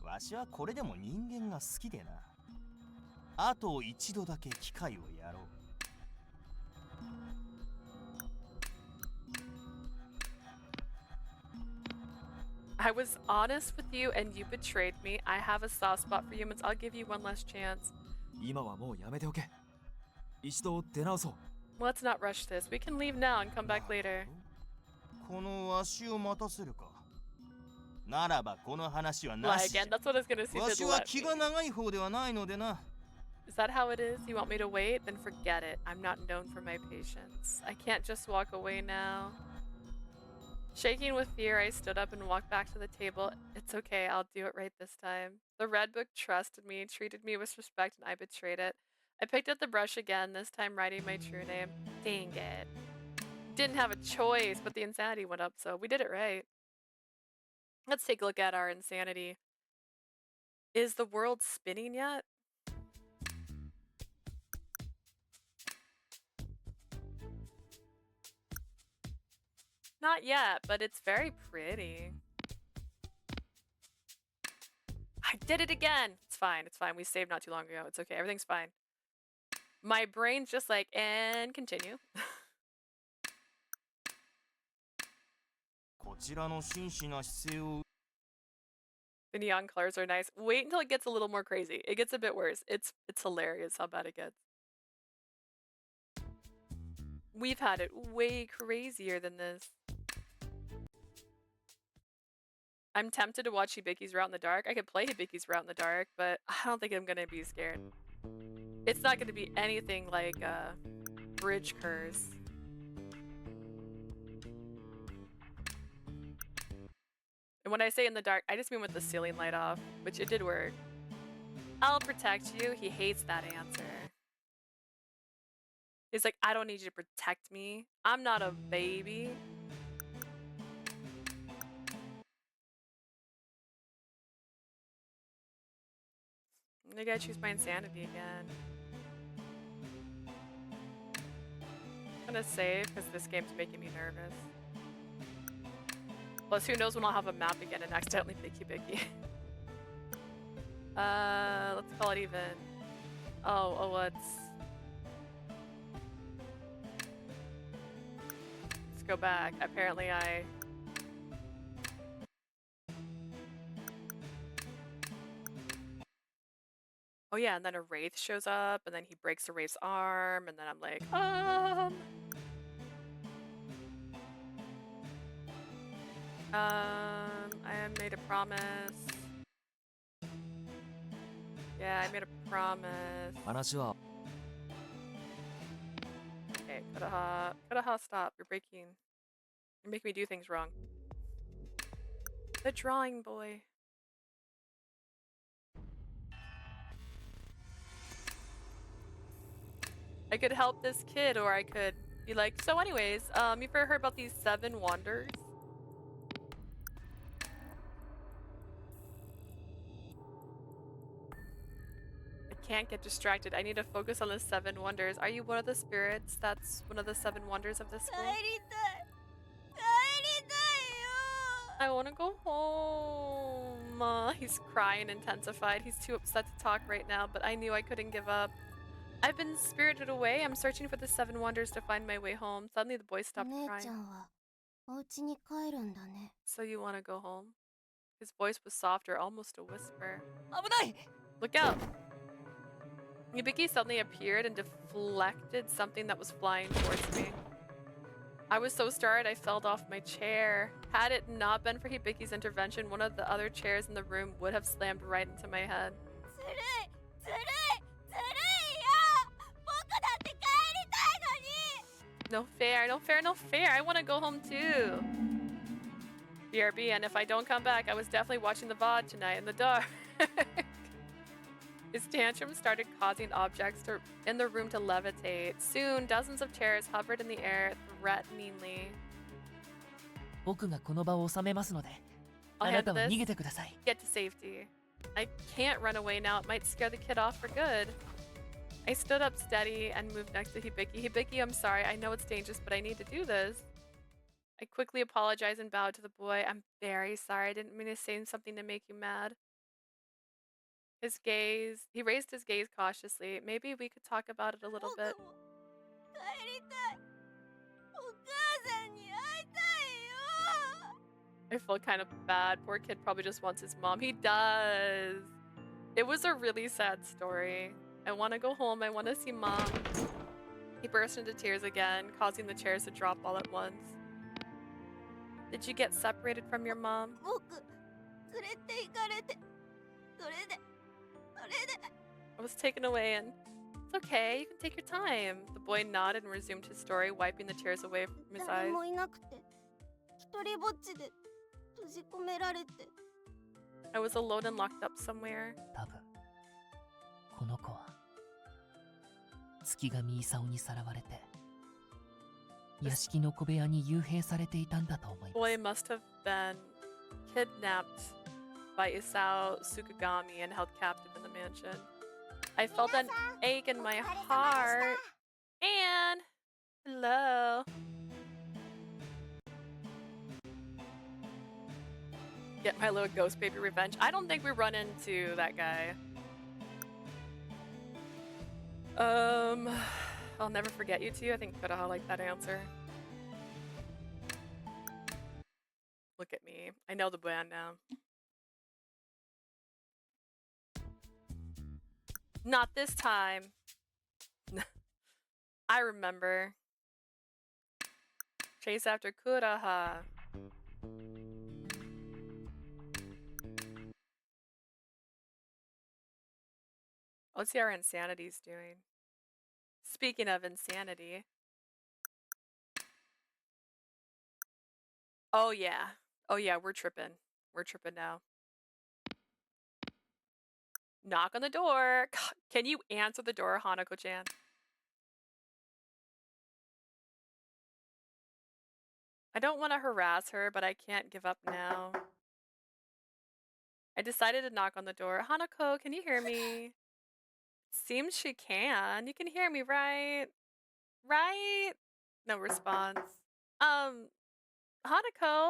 G: わしはこれでも人間が好きでな。あと一度だけ機会をやろう。
A: I was honest with you and you betrayed me. I have a soft spot for humans. I'll give you one last chance.
D: 今はもうやめておけ。一度出直そう。
A: Let's not rush this. We can leave now and come back later.
G: このわしを待たせるか。ならばこの話は
A: Lie
G: なし。
A: again. That's what I was gonna say.
G: わ
A: Said
G: しは
A: let
G: 気
A: me.
G: が長い方ではないのでな。
A: Is that how it is? You want me to wait? Then forget it. I'm not known for my patience. I can't just walk away now. Shaking with fear, I stood up and walked back to the table. It's okay, I'll do it right this time. The Red Book trusted me, treated me with respect, and I betrayed it. I picked up the brush again, this time writing my true name. Dang it. Didn't have a choice, but the insanity went up, so we did it right. Let's take a look at our insanity. Is the world spinning yet? Not yet, but it's very pretty. I did it again! It's fine, it's fine. We saved not too long ago. It's okay, everything's fine. My brain's just like, and continue.
G: こちらの真摯な姿勢を
A: The neon colors are nice. Wait until it gets a little more crazy. It gets a bit worse. It's hilarious how bad it gets. We've had it way crazier than this. I'm tempted to watch Hibiki's Route in the Dark. I could play Hibiki's Route in the Dark, but I don't think I'm gonna be scared. It's not gonna be anything like Bridge Curse. And when I say in the dark, I just mean with the ceiling light off, which it did work. I'll protect you. He hates that answer. He's like, I don't need you to protect me. I'm not a baby. I gotta choose my insanity again. I'm gonna save because this game's making me nervous. Plus, who knows when I'll have a map again and accidentally pick Hibiki. Let's call it even. Oh, let's go back. Apparently Oh yeah, and then a wraith shows up, and then he breaks the wraith's arm, and then I'm like, I made a promise. Yeah, I made a promise.
D: 話は
A: Okay, Kureha, stop. You're making me do things wrong. The drawing boy. I could help this kid, or I could be like, so anyways, you've ever heard about these 7 wonders? I can't get distracted. I need to focus on the 7 wonders. Are you one of the spirits that's one of the 7 wonders of this school? I want to go home. He's crying intensified. He's too upset to talk right now, but I knew I couldn't give up. I've been spirited away. I'm searching for the 7 wonders to find my way home. Suddenly the boy stopped crying. So you want to go home? His voice was softer, almost a whisper. Look out! Hibiki suddenly appeared and deflected something that was flying towards me. I was so startled I fell off my chair. Had it not been for Hibiki's intervention, one of the other chairs in the room would have slammed right into my head. No fair, no fair, no fair. I want to go home too. BRB, and if I don't come back, I was definitely watching the VOD tonight in the dark. His tantrum started causing objects in the room to levitate. Soon, dozens of chairs hovered in the air, threateningly.
F: 僕がこの場を収めますので、
A: I'll
F: あなた
A: handle
F: は
A: this.
F: 逃げてください。
A: Get to safety. I can't run away now. It might scare the kid off for good. I stood up steady and moved next to Hibiki. Hibiki, I'm sorry. I know it's dangerous, but I need to do this. I quickly apologized and bowed to the boy. I'm very sorry. I didn't mean to say something to make you mad. He raised his gaze cautiously. Maybe we could talk about it a little bit.
C: 僕も帰りたい。お母さんに会いたいよ。
A: I feel kind of bad. Poor kid probably just wants his mom. He does. It was a really sad story. I want to go home. I want to see mom. He burst into tears again, causing the chairs to drop all at once. Did you get separated from your mom?
C: 僕連れて行かれて、それで。
A: I was taken away and it's okay, you can take your time. The boy nodded and resumed his story, wiping the tears away from his
C: 誰
A: eyes.
C: もいなくて、一人ぼっちで閉じ込められて。
A: I was alone and locked up somewhere.
F: 多分この子は月神功にさらわれて屋敷の小部屋に幽閉されていたんだと思います。
A: Boy must have been kidnapped by Isao Sukagami and held captive in the mansion. I felt an ache in my heart. And hello. Get my little ghost baby revenge. I don't think we run into that guy. I'll never forget you two. I think Kureha liked that answer. Look at me. I know the band now. Not this time. I remember. Chase after Kureha. Let's see how our insanity's doing. Speaking of insanity. Oh yeah. Oh yeah, we're tripping. We're tripping now. Knock on the door. Can you answer the door, Hanako-chan? I don't want to harass her, but I can't give up now. I decided to knock on the door. Hanako, can you hear me? Seems she can. You can hear me, right? Right? No response. Hanako.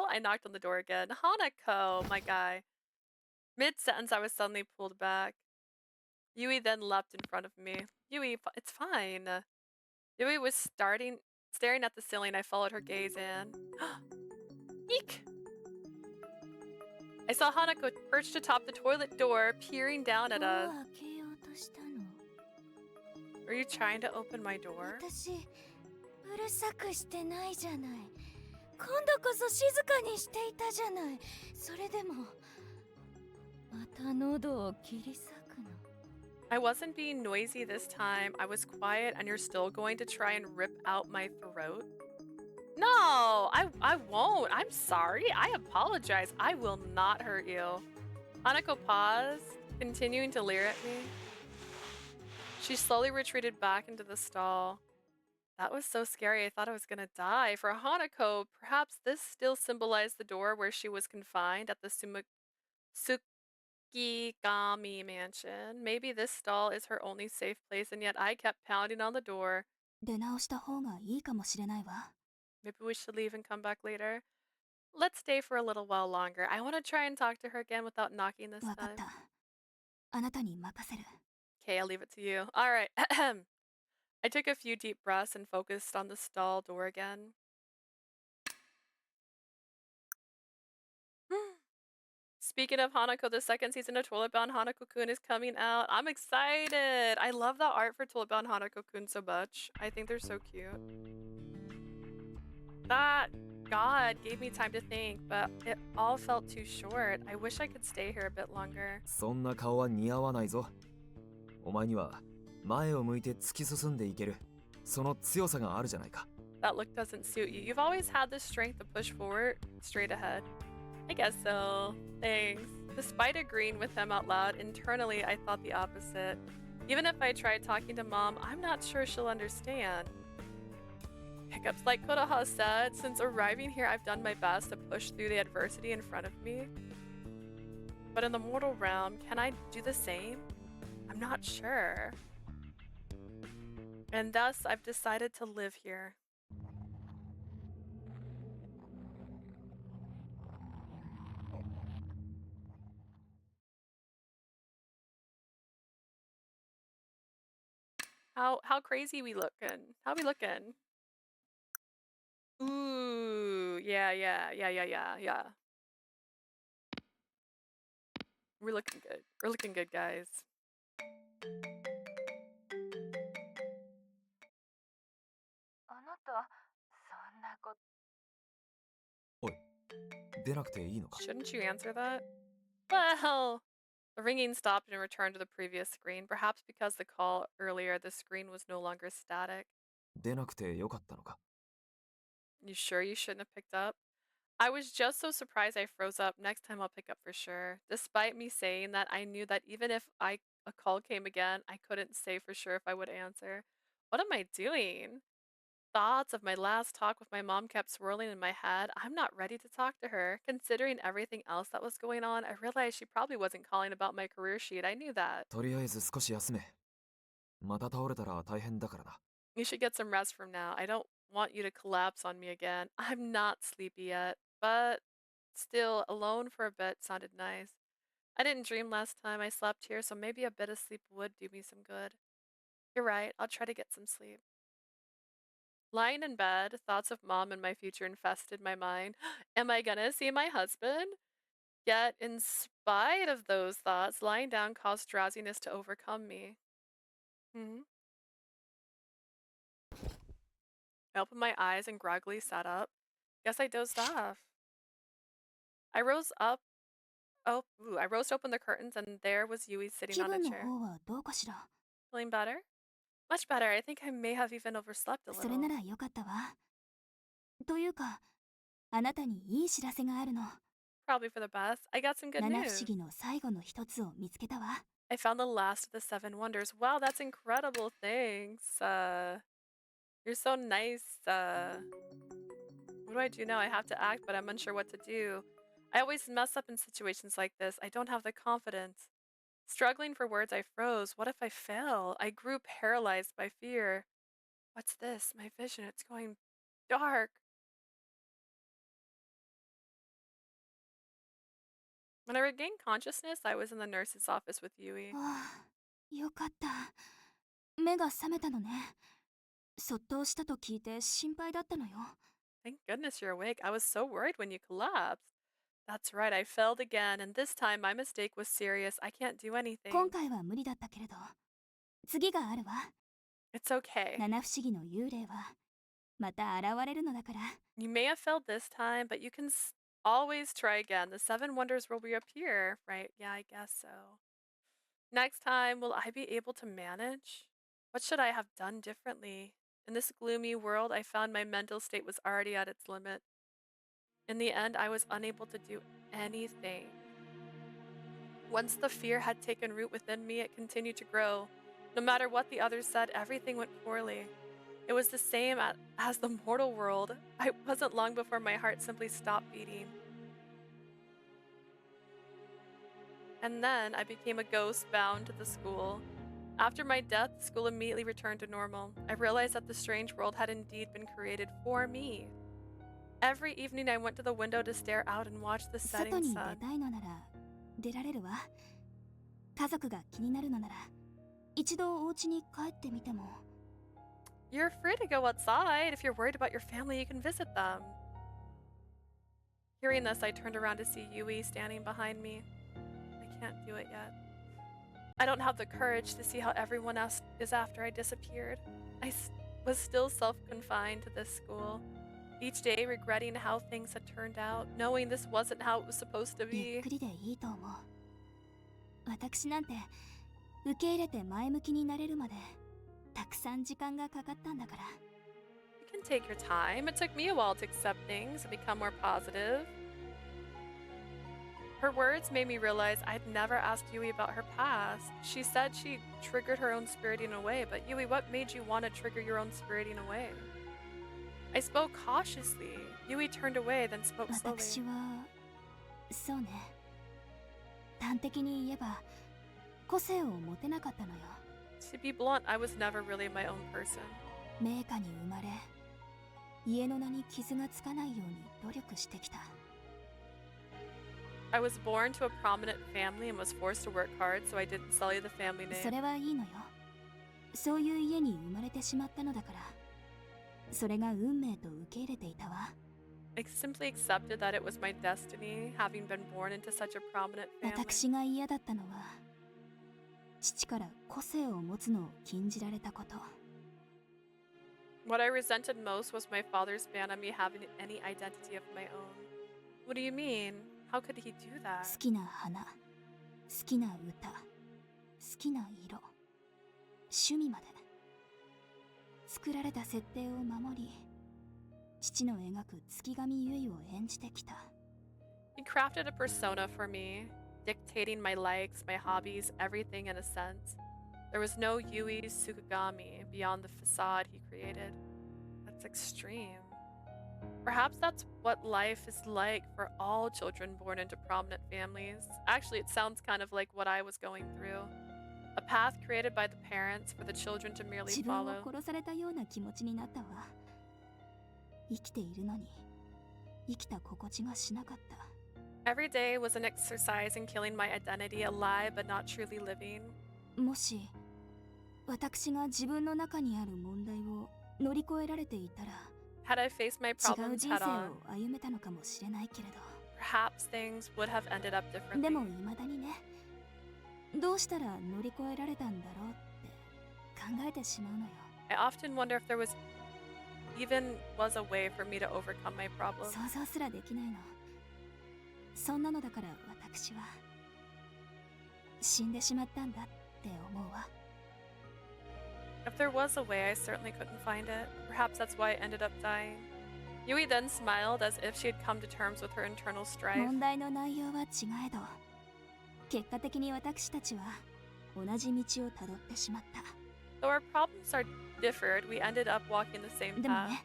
A: I knocked on the door again. Hanako, my guy. Mid-sentence, I was suddenly pulled back. Yui then leapt in front of me. Yui, it's fine. Yui was staring at the ceiling. I followed her gaze and... Eek! I saw Hanako perched atop the toilet door, peering down at us.
C: 開けようとしたの。
A: Are you trying to open my door?
C: 私、うるさくしてないじゃない。今度こそ静かにしていたじゃない。それでも、また喉を切り裂くの。
A: I wasn't being noisy this time. I was quiet and you're still going to try and rip out my throat? No, I won't. I'm sorry. I apologize. I will not hurt you. Hanako paused, continuing to leer at me. She slowly retreated back into the stall. That was so scary. I thought I was gonna die. For Hanako, perhaps this still symbolized the door where she was confined at the Tsukigami mansion. Maybe this stall is her only safe place, and yet I kept pounding on the door.
C: 出直した方がいいかもしれないわ。
A: Maybe we should leave and come back later. Let's stay for a little while longer. I want to try and talk to her again without knocking this
C: わかっ
A: time.
C: た。あなたに任せる。
A: Okay, I'll leave it to you. All right. I took a few deep breaths and focused on the stall door again. Speaking of Hanako, the second season of Toilet Bound Hanako-kun is coming out. I'm excited. I love the art for Toilet Bound Hanako-kun so much. I think they're so cute. That God gave me time to think, but it all felt too short. I wish I could stay here a bit longer.
D: そんな顔は似合わないぞ。お前には前を向いて突き進んでいける。その強さがあるじゃないか。
A: That look doesn't suit you. You've always had the strength to push forward straight ahead. I guess so. Thanks. Despite agreeing with them out loud, internally I thought the opposite. Even if I tried talking to Mom, I'm not sure she'll understand. Hiccups, like Kureha said, since arriving here I've done my best to push through the adversity in front of me. But in the mortal realm, can I do the same? I'm not sure. And thus, I've decided to live here. How crazy we looking? How we looking? Ooh, yeah. We're looking good. We're looking good, guys.
C: あなた、そんなこと。
D: おい、出なくていいのか？
A: Shouldn't you answer that? Well, the ringing stopped and returned to the previous screen. Perhaps because the call earlier, the screen was no longer static.
D: 出なくてよかったのか？
A: You sure you shouldn't have picked up? I was just so surprised I froze up. Next time I'll pick up for sure. Despite me saying that, I knew that even if a call came again, I couldn't say for sure if I would answer. What am I doing? Thoughts of my last talk with my mom kept swirling in my head. I'm not ready to talk to her. Considering everything else that was going on, I realized she probably wasn't calling about my career sheet. I knew that.
D: とりあえず少し休め。また倒れたら大変だからな。
A: You should get some rest from now. I don't want you to collapse on me again. I'm not sleepy yet, but still, alone for a bit sounded nice. I didn't dream last time I slept here, so maybe a bit of sleep would do me some good. You're right, I'll try to get some sleep. Lying in bed, thoughts of Mom and my future infested my mind. Am I gonna see my husband? Yet, in spite of those thoughts, lying down caused drowsiness to overcome me. I opened my eyes and groggily sat up. Guess I dozed off. I rose up. I rose to open the curtains, and there was Yui sitting
C: 気
A: on a
C: 分の
A: chair.
C: 方はどうかしら。
A: Feeling better? Much better. I think I may have even overslept a
C: それな
A: little.
C: らよかったわ。というか、あなたにいい知らせがあるの。
A: Probably for the best. I got some good
C: 七不
A: news.
C: 思議の最後の一つを見つけたわ。
A: I found the last of the seven wonders. Wow, that's incredible. Thanks. You're so nice. What do I do now? I have to act, but I'm unsure what to do. I always mess up in situations like this. I don't have the confidence. Struggling for words, I froze. What if I fail? I grew paralyzed by fear. What's this? My vision, it's going dark. When I regained consciousness, I was in the nurse's office with Yui.
C: ああ、よかった。目が覚めたのね。そっとしたと聞いて心配だったのよ。
A: Thank goodness you're awake. I was so worried when you collapsed. That's right, I failed again, and this time my mistake was serious. I can't do anything.
C: 今回は無理だったけれど、次があるわ。
A: It's okay.
C: 七不思議の幽霊はまた現れるのだから。
A: You may have failed this time, but you can always try again. The seven wonders will reappear, right? Yeah, I guess so. Next time, will I be able to manage? What should I have done differently? In this gloomy world, I found my mental state was already at its limit. In the end, I was unable to do anything. Once the fear had taken root within me, it continued to grow. No matter what the others said, everything went poorly. It was the same as the mortal world. I wasn't long before my heart simply stopped beating. And then I became a ghost bound to the school. After my death, the school immediately returned to normal. I realized that the strange world had indeed been created for me. Every evening I went to the window to stare out and watch the
C: 外
A: setting
C: に出
A: sun.
C: たいのなら出られるわ。家族が気になるのなら一度お家に帰ってみても。
A: You're free to go outside. If you're worried about your family, you can visit them. Hearing this, I turned around to see Yui standing behind me. I can't do it yet. I don't have the courage to see how everyone else is after I disappeared. I was still self-confined to this school. Each day regretting how things had turned out, knowing this wasn't how it was supposed to
C: ゆ
A: be.
C: っくりでいいと思う。私なんて受け入れて前向きになれるまでたくさん時間がかかったんだから。
A: You can take your time. It took me a while to accept things and become more positive. Her words made me realize I'd never asked Yui about her past. She said she triggered her own spiriting away, but Yui, what made you want to trigger your own spiriting away? I spoke cautiously. Yui turned away, then spoke slowly.
C: 私はそうね、端的に言えば個性を持てなかったのよ。
A: To be blunt, I was never really my own person.
C: 名家に生まれ、家の名に傷がつかないように努力してきた。
A: I was born to a prominent family and was forced to work hard, so I didn't sully the family
C: そ
A: name.
C: れはいいのよ。そういう家に生まれてしまったのだから、それが運命と受け入れていたわ。
A: I simply accepted that it was my destiny, having been born into such a prominent family.
C: 私が嫌だったのは、父から個性を持つのを禁じられたこと。
A: What I resented most was my father's ban on me having any identity of my own. What do you mean? How could he do
C: 好
A: that?
C: きな花、好きな歌、好きな色、趣味まで。作られた設定を守り、父の描く月神結衣を演じてきた。
A: He crafted a persona for me, dictating my likes, my hobbies, everything in a sense. There was no Yui Sukagami beyond the facade he created. That's extreme. Perhaps that's what life is like for all children born into prominent families. Actually, it sounds kind of like what I was going through. A path created by the parents for the children to merely
C: 自分を
A: follow.
C: 殺されたような気持ちになったわ。生きているのに、生きた心地がしなかった。
A: Every day was an exercise in killing my identity, alive but not truly living.
C: もし、私が自分の中にある問題を乗り越えられていたら、
A: Had I faced my
C: 違う
A: problems
C: 人
A: head
C: 生
A: on,
C: を歩めたのかもしれないけれど。
A: perhaps things would have ended up
C: で
A: differently.
C: も未だにね、どうしたら乗り越えられたんだろうって考えてしまうのよ。
A: I often wonder if there was even was a way for me to overcome my problems.
C: 想像すらできないの。そんなのだから私は死んでしまったんだって思うわ。
A: If there was a way, I certainly couldn't find it. Perhaps that's why I ended up dying. Yui then smiled as if she had come to terms with her internal strife.
C: 問題の内容は違えど、結果的に私たちは同じ道をたどってしまった。
A: Though our problems are differed, we ended up walking the same
C: でも
A: path.
C: ね、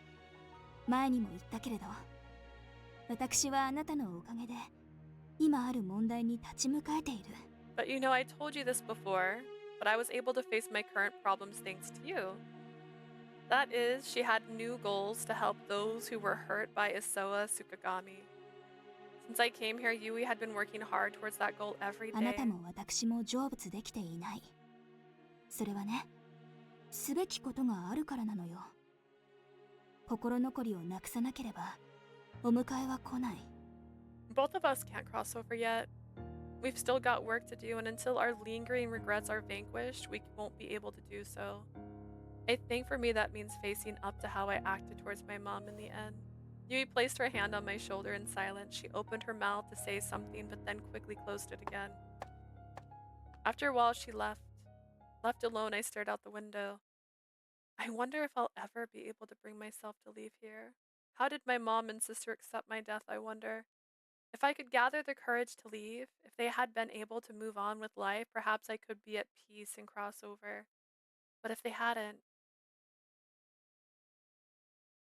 C: 前にも言ったけれど、私はあなたのおかげで今ある問題に立ち向かえている。
A: But you know, I told you this before, but I was able to face my current problems thanks to you. That is, she had new goals to help those who were hurt by Isoa Sukagami. Since I came here, Yui had been working hard towards that goal every
C: あな
A: day.
C: たも私も成仏できていない。それはね、すべきことがあるからなのよ。心残りをなくさなければ、お迎えは来ない。
A: Both of us can't cross over yet. We've still got work to do, and until our lingering regrets are vanquished, we won't be able to do so. I think for me that means facing up to how I acted towards my mom in the end. Yui placed her hand on my shoulder in silence. She opened her mouth to say something, but then quickly closed it again. After a while, she left. Left alone, I stared out the window. I wonder if I'll ever be able to bring myself to leave here. How did my mom and sister accept my death, I wonder? If I could gather the courage to leave, if they had been able to move on with life, perhaps I could be at peace and cross over. But if they hadn't,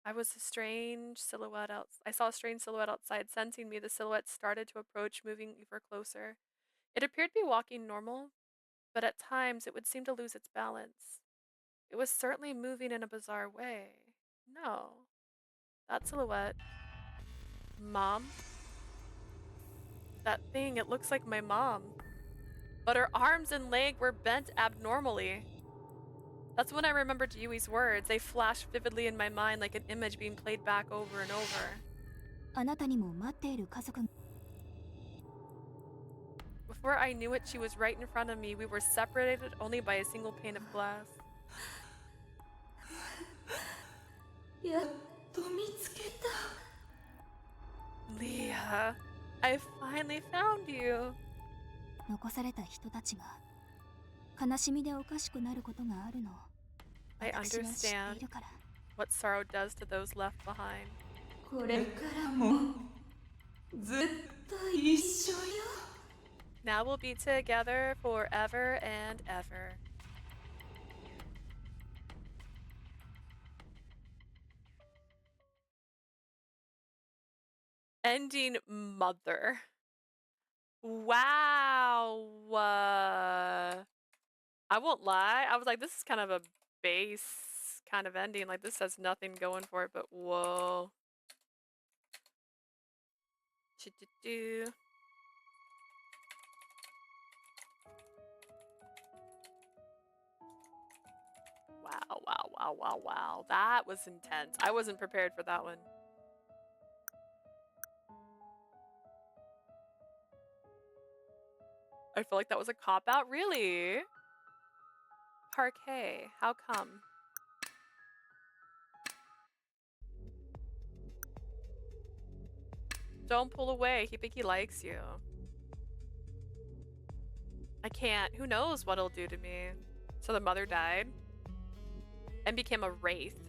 A: I saw a strange silhouette outside. Sensing me, the silhouette started to approach, moving ever closer. It appeared to be walking normal, but at times it would seem to lose its balance. It was certainly moving in a bizarre way. No. That silhouette. Mom? That thing, it looks like my mom. But her arms and leg were bent abnormally. That's when I remembered Yui's words. They flashed vividly in my mind like an image being played back over and over.
C: あなたにも待っている家族が。
A: Before I knew it, she was right in front of me. We were separated only by a single pane of glass.
C: やっと見つけた。
A: Leah, I finally found you.
C: 残された人たちが悲しみでおかしくなることがあるの。
A: I
C: 私は知ってい
A: understand
C: るから。
A: what sorrow does to those left behind.
H: これからもずっ
A: Now we'll be together forever and ever. Ending mother. Wow. I won't lie. I was like, this is kind of a base kind of ending. Like, this has nothing going for it, but whoa. Choo-choo-choo. Wow, wow, wow, wow, wow. That was intense. I wasn't prepared for that one. I feel like that was a cop-out. Really? Parquet. How come? Don't pull away. Hibiki likes you. I can't. Who knows what it'll do to me? So the mother died and became a wraith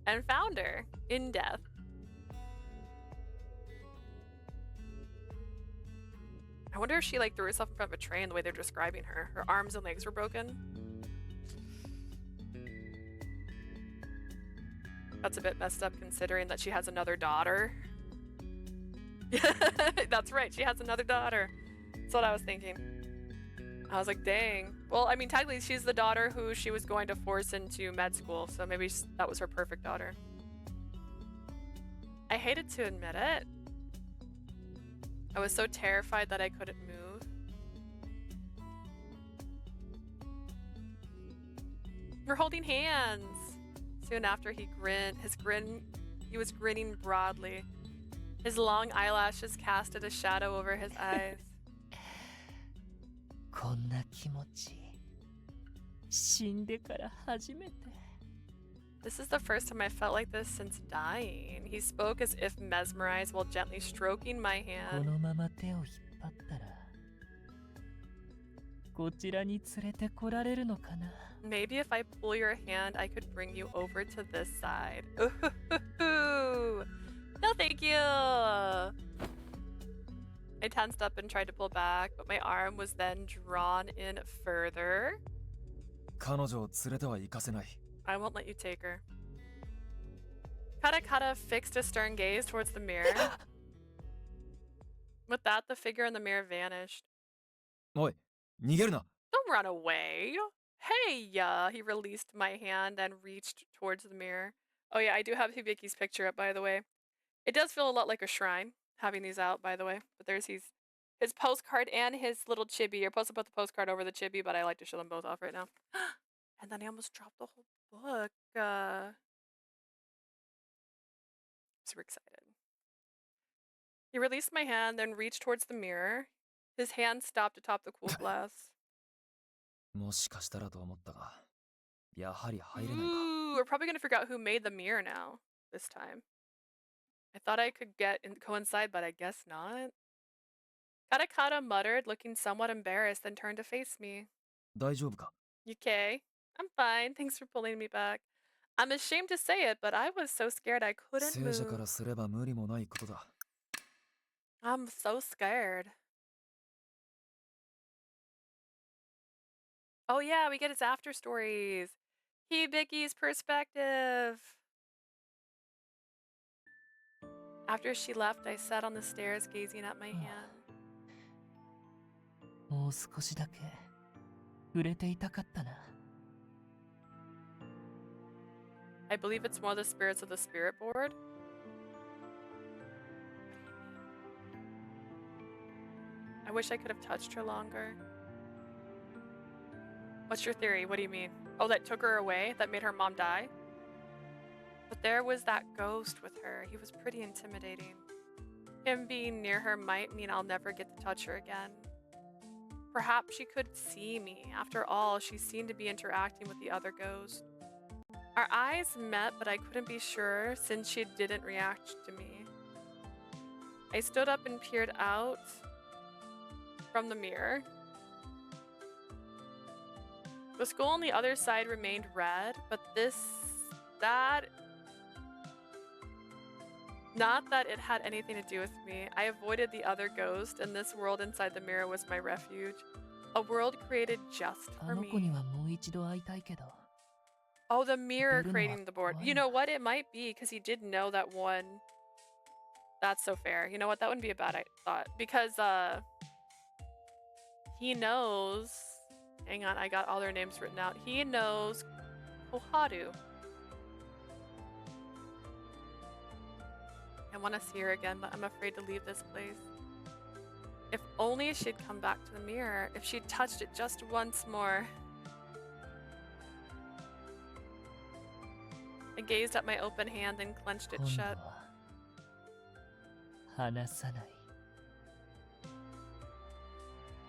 A: and found her in death. I wonder if she like threw herself in front of a train the way they're describing her. Her arms and legs were broken. That's a bit messed up considering that she has another daughter. That's right, she has another daughter. That's what I was thinking. I was like, dang. Well, I mean, technically she's the daughter who she was going to force into med school, so maybe that was her perfect daughter. I hated to admit it. I was so terrified that I couldn't move. We're holding hands. Soon after he was grinning broadly. His long eyelashes casted a shadow over his eyes.
F: こんな気持ち死んでから初めて
A: This is the first time I felt like this since dying. He spoke as if mesmerized while gently stroking my
F: こ
A: hand.
F: のまま手を引っ張ったらこちらに連れてこられるのかな
A: Maybe if I pull your hand, I could bring you over to this side. Ooh. No, thank you. I tensed up and tried to pull back, but my arm was then drawn in further.
D: 彼女を連れては行かせない。
A: I won't let you take her. Kata fixed a stern gaze towards the mirror. With that, the figure in the mirror vanished.
D: おい、逃げるな。
A: Don't run away. Hey, he released my hand and reached towards the mirror. Oh yeah, I do have Hibiki's picture up, by the way. It does feel a lot like a shrine, having these out, by the way. But there's his postcard and his little chibi. You're supposed to put the postcard over the chibi, but I like to show them both off right now. And then I almost dropped the whole book. Super excited. He released my hand, then reached towards the mirror. His hand stopped atop the cool glass.
D: もしかしたらと思ったが、やはり入れないか。
A: Ooh, we're probably gonna figure out who made the mirror now. This time. I thought I could coincide, but I guess not. Katakata muttered, looking somewhat embarrassed, then turned to face me.
D: 大丈夫か?
A: You okay? I'm fine. Thanks for pulling me back. I'm ashamed to say it, but I was so scared I couldn't
D: 聖者か
A: move.
D: らすれば無理もないことだ。
A: I'm so scared. Oh yeah, we get his after stories. Hibiki's perspective. After she left, I sat on the stairs gazing at my hand.
F: もう少しだけ触れていたかったな
A: I believe it's one of the spirits of the spirit board. I wish I could have touched her longer. What's your theory? What do you mean? Oh, that took her away? That made her mom die? But there was that ghost with her. He was pretty intimidating. Him being near her might mean I'll never get to touch her again. Perhaps she could see me. After all, she seemed to be interacting with the other ghost. Our eyes met, but I couldn't be sure since she didn't react to me. I stood up and peered out from the mirror. The skull on the other side remained red, but Not that it had anything to do with me. I avoided the other ghost, and this world inside the mirror was my refuge. A world created just
F: あ
A: for
F: の子に
A: me.
F: はもう一度会いたいけど
A: Oh, the mirror
F: Bruno
A: creating the board. You know what? It might be because he did know that one. That's so fair. You know what? That wouldn't be a bad thought because he knows. Hang on, I got all their names written out. He knows Koharu. I want to see her again, but I'm afraid to leave this place. If only she'd come back to the mirror. If she'd touched it just once more. I gazed at my open hand and clenched it
F: 今度
A: shut.
F: は離さない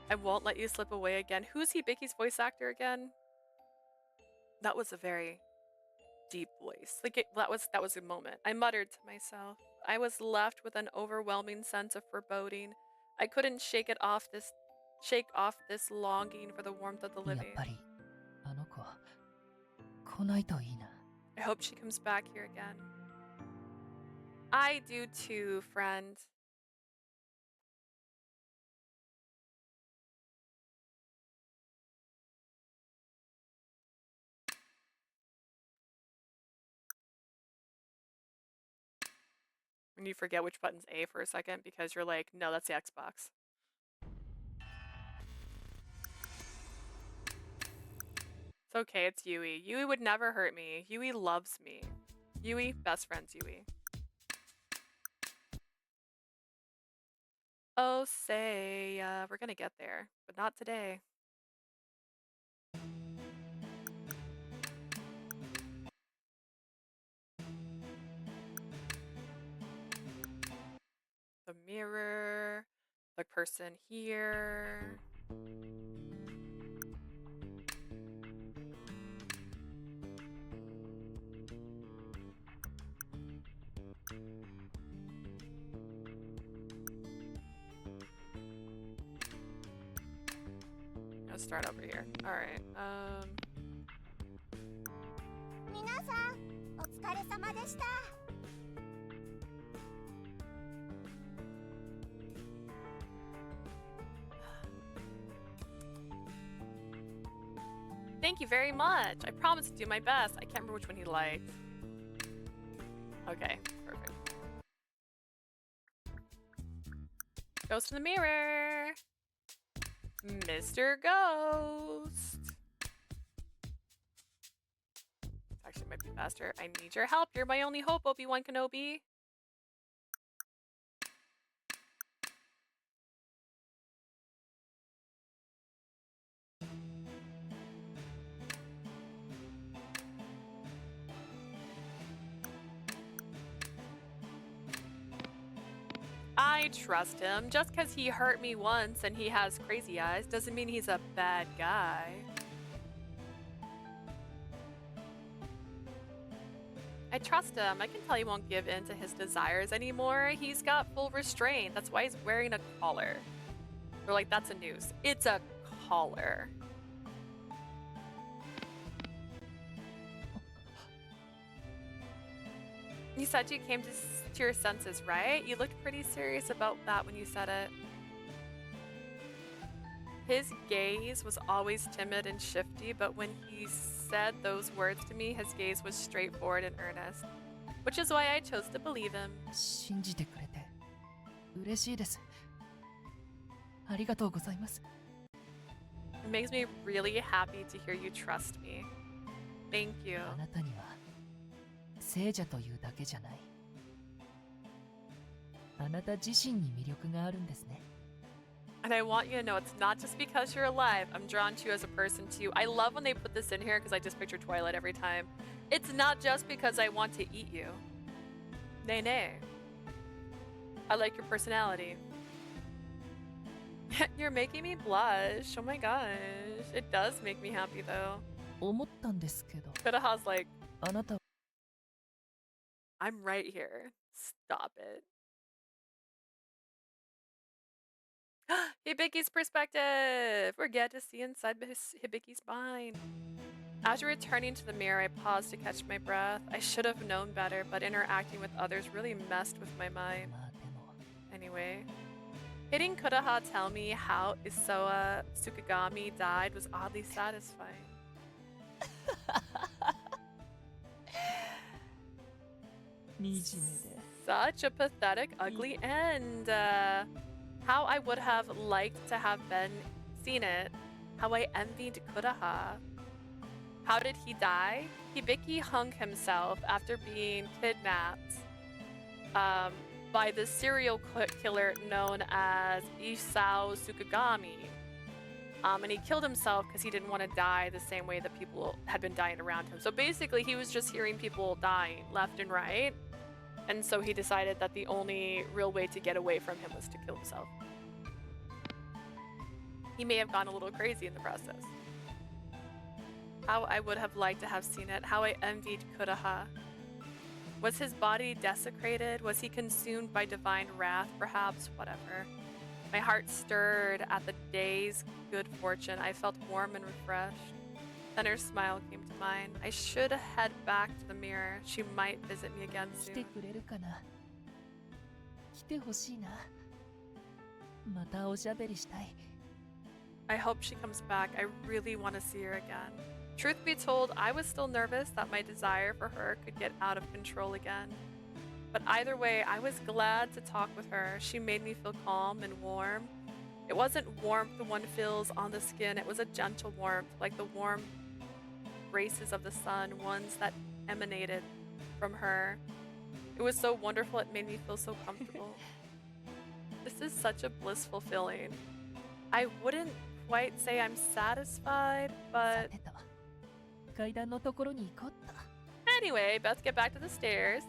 A: I won't let you slip away again. Who's Hibiki's voice actor again? That was a very deep voice. Like that was a moment. I muttered to myself. I was left with an overwhelming sense of foreboding. I couldn't shake off this longing for the warmth of the
F: やっ
A: living.
F: ぱりあの子来ないといいな
A: I hope she comes back here again. I do too, friend. And you forget which button's A for a second because you're like, no, that's the Xbox. It's okay, it's Yui. Yui would never hurt me. Yui loves me. Yui, best friends, Yui. Oh, say, we're gonna get there, but not today. The mirror, the person here. Let's start over here. All right.
C: 皆さんお疲れ様でした
A: Thank you very much. I promise to do my best. I can't remember which one he liked. Okay, perfect. Ghost in the mirror. Mr. Ghost. Actually, might be faster. I need your help. You're my only hope, Obi-Wan Kenobi. I trust him. Just because he hurt me once and he has crazy eyes doesn't mean he's a bad guy. I trust him. I can tell he won't give in to his desires anymore. He's got full restraint. That's why he's wearing a collar. They're like, that's a noose. It's a collar. You said you came to your senses, right? You looked pretty serious about that when you said it. His gaze was always timid and shifty, but when he said those words to me, his gaze was straightforward and earnest. Which is why I chose to believe him.
F: 信じてくれて嬉しいですありがとうございます
A: It makes me really happy to hear you trust me. Thank you.
F: あなたには聖者というだけじゃないあなた自身に魅力があるんですね
A: And I want you to know it's not just because you're alive. I'm drawn to you as a person too. I love when they put this in here because I just picture Twilight every time. It's not just because I want to eat you. Nay, nay. I like your personality. You're making me blush. Oh my gosh. It does make me happy though.
F: 思ったんですけど
A: Kureha's like,
F: あなた
A: I'm right here. Stop it. Hibiki's perspective. We're getting to see inside Hibiki's mind. After returning to the mirror, I paused to catch my breath. I should have known better, but interacting with others really messed with my mind.
F: まあでも
A: Anyway, hitting Kureha tell me how Isoa Tsukigami died was oddly satisfying.
F: 惨めで
A: Such a pathetic, ugly end. How I would have liked to have seen it. How I envied Kureha. How did he die? Hibiki hung himself after being kidnapped by the serial killer known as Isao Tsukigami. And he killed himself because he didn't want to die the same way that people had been dying around him. So basically, he was just hearing people dying left and right. And so he decided that the only real way to get away from him was to kill himself. He may have gone a little crazy in the process. How I would have liked to have seen it. How I envied Kureha. Was his body desecrated? Was he consumed by divine wrath? Perhaps, whatever. My heart stirred at the day's good fortune. I felt warm and refreshed. Then her smile came to mind. I should head back to the mirror. She might visit me again
F: 来て
A: soon.
F: くれるかな来てほしいなまたおしゃべりしたい
A: I hope she comes back. I really want to see her again. Truth be told, I was still nervous that my desire for her could get out of control again. But either way, I was glad to talk with her. She made me feel calm and warm. It wasn't warmth the one feels on the skin, it was a gentle warmth, like the warm races of the sun, ones that emanated from her. It was so wonderful, it made me feel so comfortable. This is such a blissful feeling. I wouldn't quite say I'm satisfied,
F: さ
A: but
F: てと階段のところに行こうっと
A: anyway, let's get back to the stairs.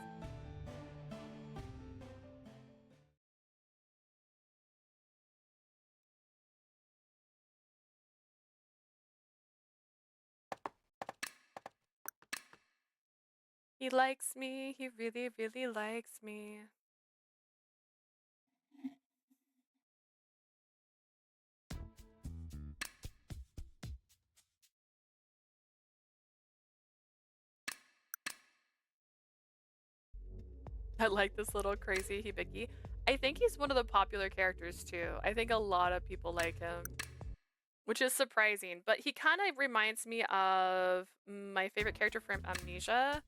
A: He likes me, he really, really likes me. I like this little crazy Hibiki. I think he's one of the popular characters too. I think a lot of people like him, which is surprising. But he kind of reminds me of my favorite character from Amnesia.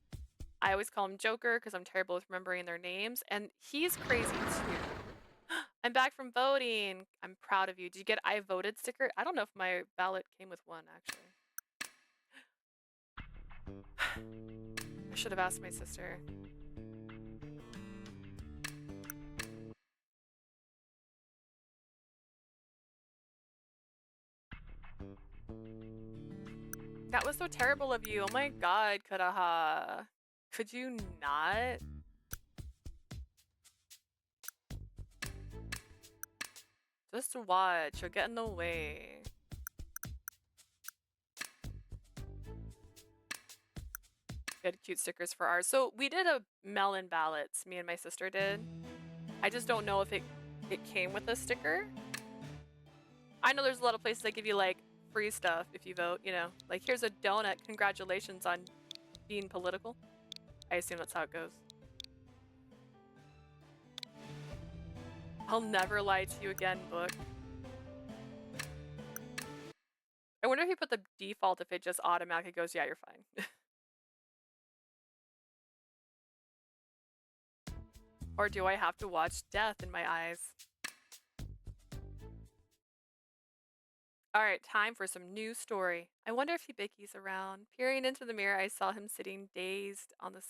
A: I always call him Joker because I'm terrible with remembering their names. And he's crazy too. I'm back from voting. I'm proud of you. Did you get I voted sticker? I don't know if my ballot came with one actually. I should have asked my sister. That was so terrible of you. Oh my god, Kureha. Could you not? Just watch. You'll get in the way. Good cute stickers for ours. So we did a melon ballots. Me and my sister did. I just don't know if it came with a sticker. I know there's a lot of places that give you like free stuff if you vote, you know, like here's a donut, congratulations on being political. I assume that's how it goes. I'll never lie to you again, book. I wonder if you put the default if it just automatically goes, yeah, you're fine. Or do I have to watch death in my eyes? Alright, time for some new story. I wonder if Hibiki's around. Peering into the mirror, I saw him sitting dazed on the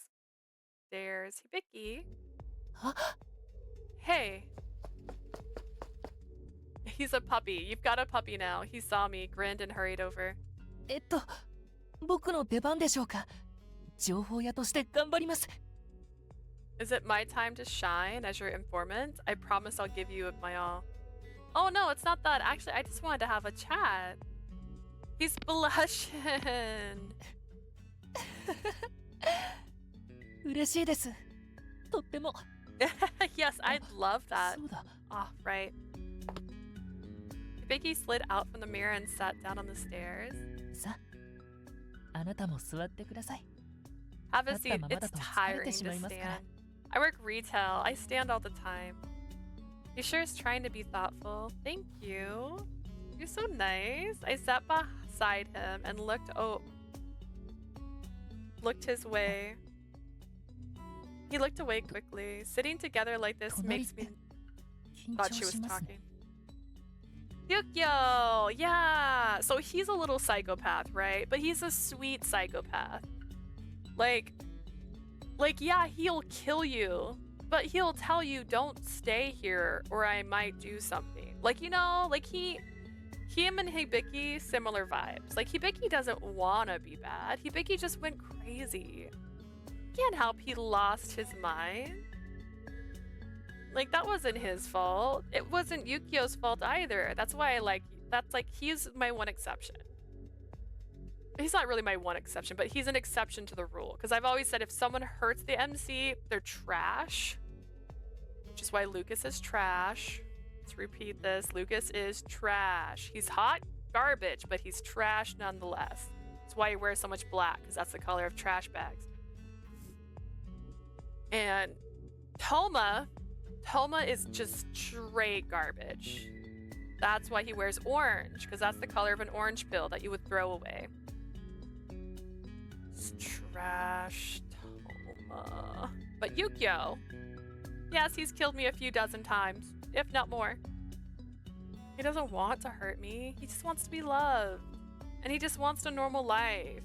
A: stairs. Hibiki?
F: あ
A: Hey. He's a puppy. You've got a puppy now. He saw me, grinned and hurried over.
F: 僕の出番でしょうか情報屋として頑張ります
A: Is it my time to shine as your informant? I promise I'll give you my all. Oh no, it's not that. Actually, I just wanted to have a chat. He's blushing.
F: 嬉しいですとっても
A: Yes, I'd love that.
F: そうだ
A: Ah, right. Hibiki slid out from the mirror and sat down on the stairs.
F: さあなたも座ってください。
A: Have a
F: 立った
A: seat.
F: ままだ
A: It's
F: と疲れ
A: tiring
F: てし
A: to
F: まいますから。
A: stand. I work retail. I stand all the time. He sure is trying to be thoughtful. Thank you. You're so nice. I sat beside him and looked his way. He looked away quickly. Sitting together like this makes me
F: 緊
A: thought
F: 張
A: she was
F: しますね。
A: talking. Yukio! Yeah! So he's a little psychopath, right? But he's a sweet psychopath. Like, yeah, he'll kill you, but he'll tell you, don't stay here or I might do something. Like, you know, like him and Hibiki, similar vibes. Like, Hibiki doesn't want to be bad. Hibiki just went crazy. Can't help he lost his mind. Like, that wasn't his fault. It wasn't Yukio's fault either. That's why he's my one exception. He's not really my one exception, but he's an exception to the rule. Because I've always said if someone hurts the MC, they're trash. Which is why Lucas is trash. Let's repeat this. Lucas is trash. He's hot garbage, but he's trash nonetheless. That's why he wears so much black, because that's the color of trash bags. And Toma is just straight garbage. That's why he wears orange, because that's the color of an orange pill that you would throw away. It's trash Toma. But Yukio, yes, he's killed me a few dozen times, if not more. He doesn't want to hurt me. He just wants to be loved. And he just wants a normal life.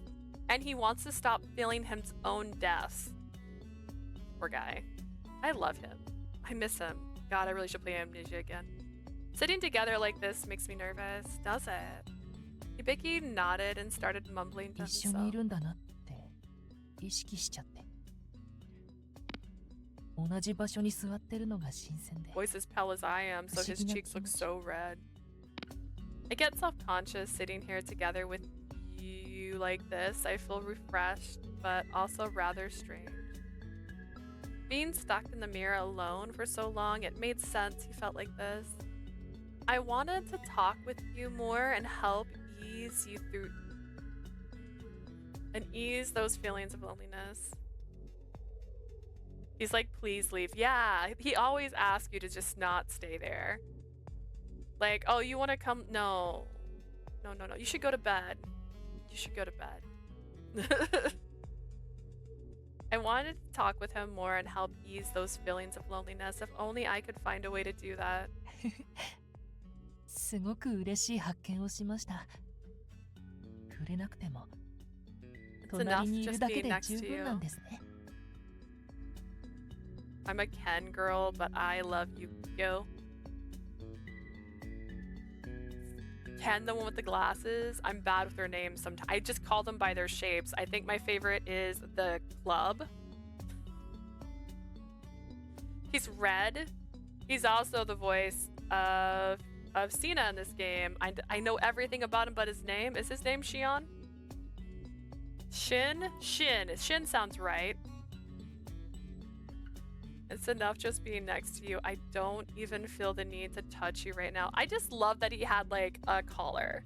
A: And he wants to stop feeling his own death. Poor guy. I love him. I miss him. God, I really should play Amnesia again. Sitting together like this makes me nervous, does it? Hibiki nodded and started mumbling to
F: 一緒にい
A: himself.
F: るんだなって意識しちゃって。同じ場所に座ってるのが新鮮で。
A: Voice as pale as I am, so his cheeks look so red. I get self-conscious sitting here together with you like this. I feel refreshed, but also rather strange. Being stuck in the mirror alone for so long, it made sense he felt like this. I wanted to talk with you more and help ease you through and ease those feelings of loneliness. He's like, please leave. Yeah, he always asks you to just not stay there. Like, oh, you want to come? No. No. You should go to bed. You should go to bed. I wanted to talk with him more and help ease those feelings of loneliness. If only I could find a way to do that.
F: すごく嬉しい発見をしました。触れなくても
A: It's enough
F: 隣にい
A: to
F: る
A: just
F: だ
A: be
F: けで
A: next
F: 十
A: to
F: 分
A: you.
F: なんですね。
A: I'm a Ken girl, but I love Yukio. Ken, the one with the glasses. I'm bad with their names sometimes. I just call them by their shapes. I think my favorite is the club. He's red. He's also the voice of Sina in this game. I know everything about him but his name. Is his name Shion? Shin? Shin sounds right. It's enough just being next to you. I don't even feel the need to touch you right now. I just love that he had like a collar.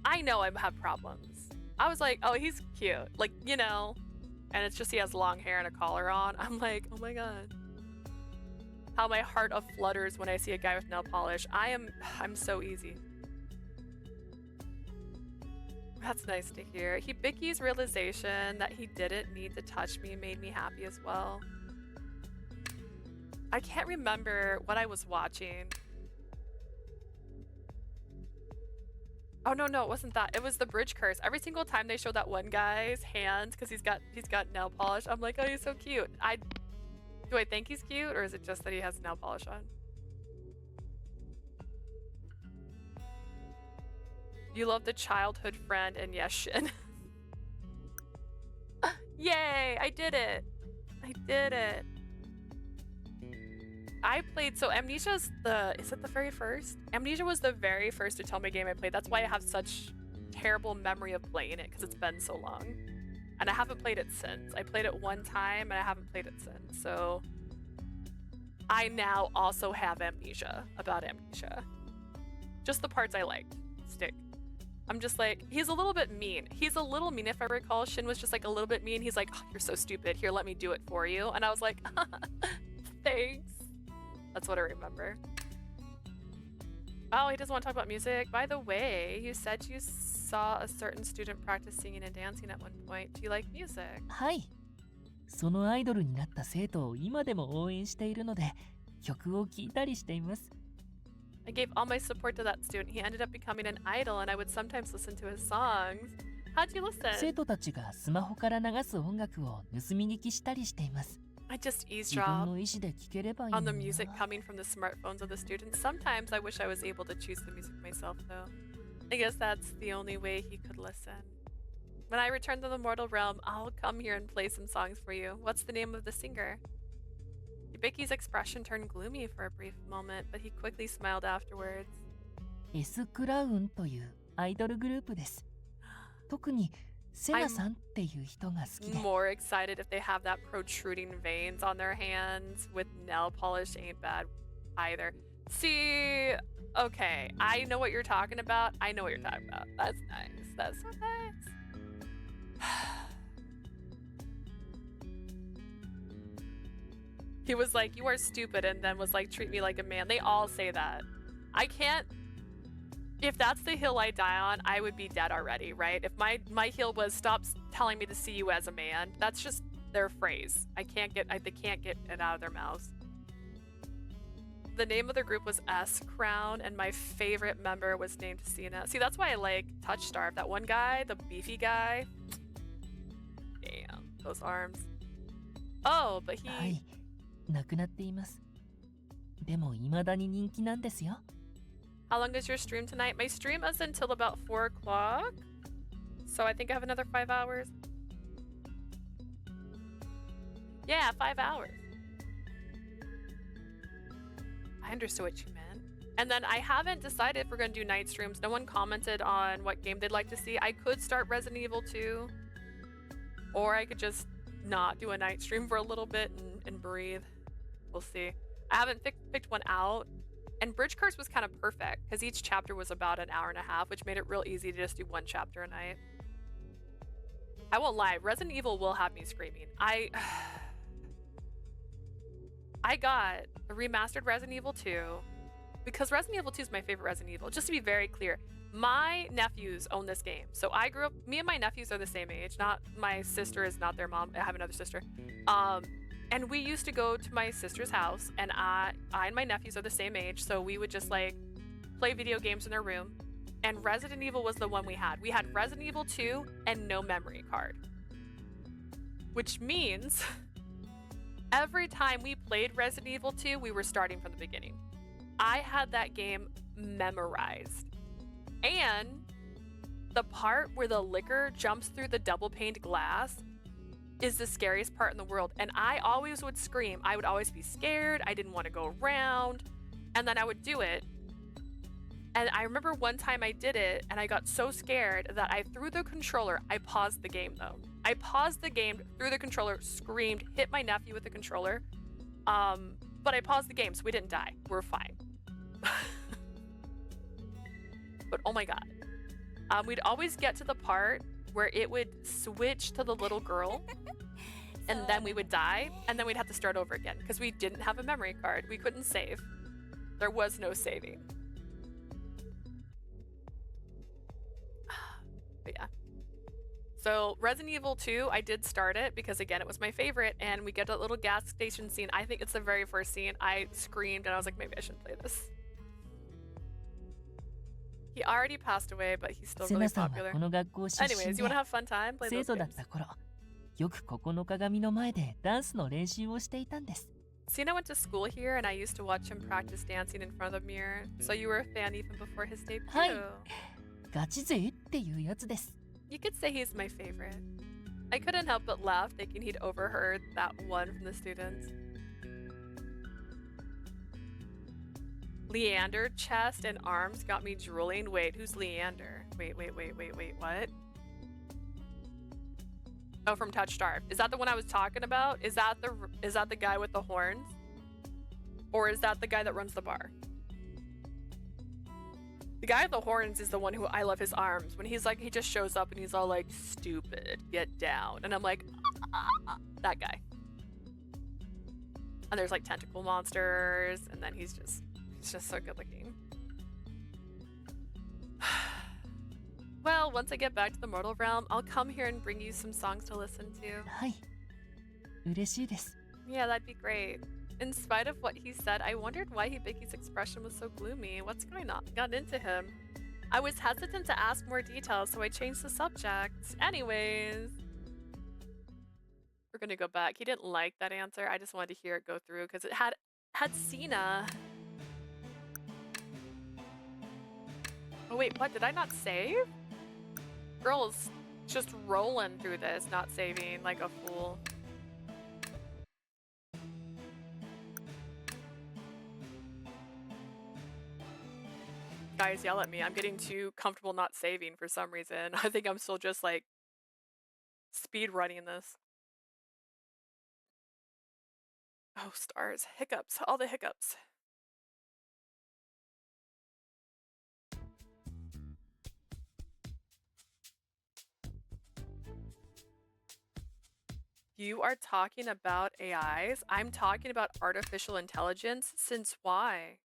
A: I know I have problems. I was like, oh, he's cute. Like, you know, and it's just he has long hair and a collar on. I'm like, oh my god. How my heart flutters when I see a guy with nail polish. I'm so easy. That's nice to hear. Hibiki's realization that he didn't need to touch me made me happy as well. I can't remember what I was watching. Oh no, it wasn't that. It was the bridge curse. Every single time they show that one guy's hands because he's got nail polish, I'm like, oh, he's so cute. Do I think he's cute or is it just that he has nail polish on? You love the childhood friend and yes, Shin. Yay, I did it. I played, so Amnesia's is it the very first? Amnesia was the very first Otome game I played. That's why I have such terrible memory of playing it, because it's been so long. And I haven't played it since. I played it one time and I haven't played it since. So I now also have amnesia about Amnesia. Just the parts I liked stick. I'm just like, he's a little bit mean. He's a little mean. If I recall, Shin was just like a little bit mean. He's like, oh, you're so stupid. Here, let me do it for you. And I was like, thanks. That's what I remember. Oh, he doesn't want to talk about music. By the way, you said you saw a certain student practice singing and dancing at one point. Do you like music?
F: はい。そのアイドルになった生徒を今でも応援しているので、曲を聴いたりしています。
A: I gave all my support to that student. He ended up becoming an idol, and I would sometimes listen to his songs. How'd you listen?
F: 生徒たちがスマホから流す音楽を盗み聞きしたりしています。
A: I just
F: 自分
A: eavesdrop
F: の意思で聴ければいいの
A: on
F: に
A: the
F: な
A: music coming from the smartphones of the students. Sometimes I wish I was able to choose the music myself, though. I guess that's the only way he could listen. When I return to the mortal realm, I'll come here and play some songs for you. What's the name of the singer? Hibiki's expression turned gloomy for a brief moment, but he quickly smiled afterwards.
F: S クラウンというアイドルグループです。特にセナさんっていう人が好きで。
A: More excited if they have that protruding veins on their hands with nail polish ain't bad either. See, okay, I know what you're talking about. I know what you're talking about. That's nice. That's so nice. He was like, you are stupid, and then was like, treat me like a man. They all say that. I can't. If that's the hill I die on, I would be dead already, right? If my hill was stop telling me to see you as a man, that's just their phrase. They can't get it out of their mouths. The name of the group was S Crown, and my favorite member was named Cena. See, that's why I like Touch Starve. That one guy, the beefy guy. Damn, those arms. Oh, but he...
F: はい、亡くなっています。でも未だに人気なんですよ。
A: How long is your stream tonight? My stream is until about 4 o'clock. So I think I have another 5 hours. Yeah, 5 hours. I understood what you meant. And then I haven't decided if we're going to do night streams. No one commented on what game they'd like to see. I could start Resident Evil 2. Or I could just not do a night stream for a little bit and breathe. We'll see. I haven't picked one out. And Bridge Cars was kind of perfect because each chapter was about an hour and a half, which made it real easy to just do one chapter a night. I won't lie, Resident Evil will have me screaming. I got a remastered Resident Evil 2 because Resident Evil 2 is my favorite Resident Evil. Just to be very clear, my nephews own this game. So I grew up, me and my nephews are the same age. Not my sister is not their mom. I have another sister. And we used to go to my sister's house, and I and my nephews are the same age, so we would just like play video games in their room. And Resident Evil was the one we had. We had Resident Evil 2 and no memory card. Which means every time we played Resident Evil 2, we were starting from the beginning. I had that game memorized. And the part where the liquor jumps through the double-paned glass is the scariest part in the world. And I always would scream. I would always be scared. I didn't want to go around. And then I would do it. And I remember one time I did it and I got so scared that I threw the controller. I paused the game though. I paused the game, threw the controller, screamed, hit my nephew with the controller. But I paused the game so we didn't die. We're fine. But oh my God. We'd always get to the part where it would switch to the little girl and then we would die and then we'd have to start over again because we didn't have a memory card. We couldn't save. There was no saving. But yeah. So Resident Evil 2, I did start it because again, it was my favorite, and we get that little gas station scene. I think it's the very first scene. I screamed and I was like, maybe I shouldn't play this. He already passed away, but he's still really popular. Anyways, you want to have fun time? Play those games.
F: よく9日紙の前でダンスの練習をしていたんです。
A: Cena went to school here, and I used to watch him practice dancing in front of the mirror. So you were a fan even before his debut.
F: はい。ガチ勢っていうやつです。
A: You could say he's my favorite. I couldn't help but laugh, thinking he'd overheard that one from the students. Leander, chest and arms got me drooling. Wait, who's Leander? Wait, what? Oh, from Touch Starve. Is that the one I was talking about? Is that the guy with the horns? Or is that the guy that runs the bar? The guy with the horns is the one who I love his arms. When he's like, he just shows up and he's all like, stupid, get down. And I'm like, that guy. And there's like tentacle monsters, and then he's just so good looking. Well, once I get back to the mortal realm, I'll come here and bring you some songs to listen to.
F: はい。嬉しいです。
A: Yeah, that'd be great. In spite of what he said, I wondered why Hibiki's expression was so gloomy. What's going on? Got into him. I was hesitant to ask more details, so I changed the subject. Anyways. We're gonna go back. He didn't like that answer. I just wanted to hear it go through because it had Cena. Oh wait, what? Did I not save? Girl's just rolling through this, not saving like a fool. Guys, yell at me. I'm getting too comfortable not saving for some reason. I think I'm still just like speed running this. Oh, stars. Hiccups. All the hiccups. You are talking about AIs? I'm talking about artificial intelligence? Since why?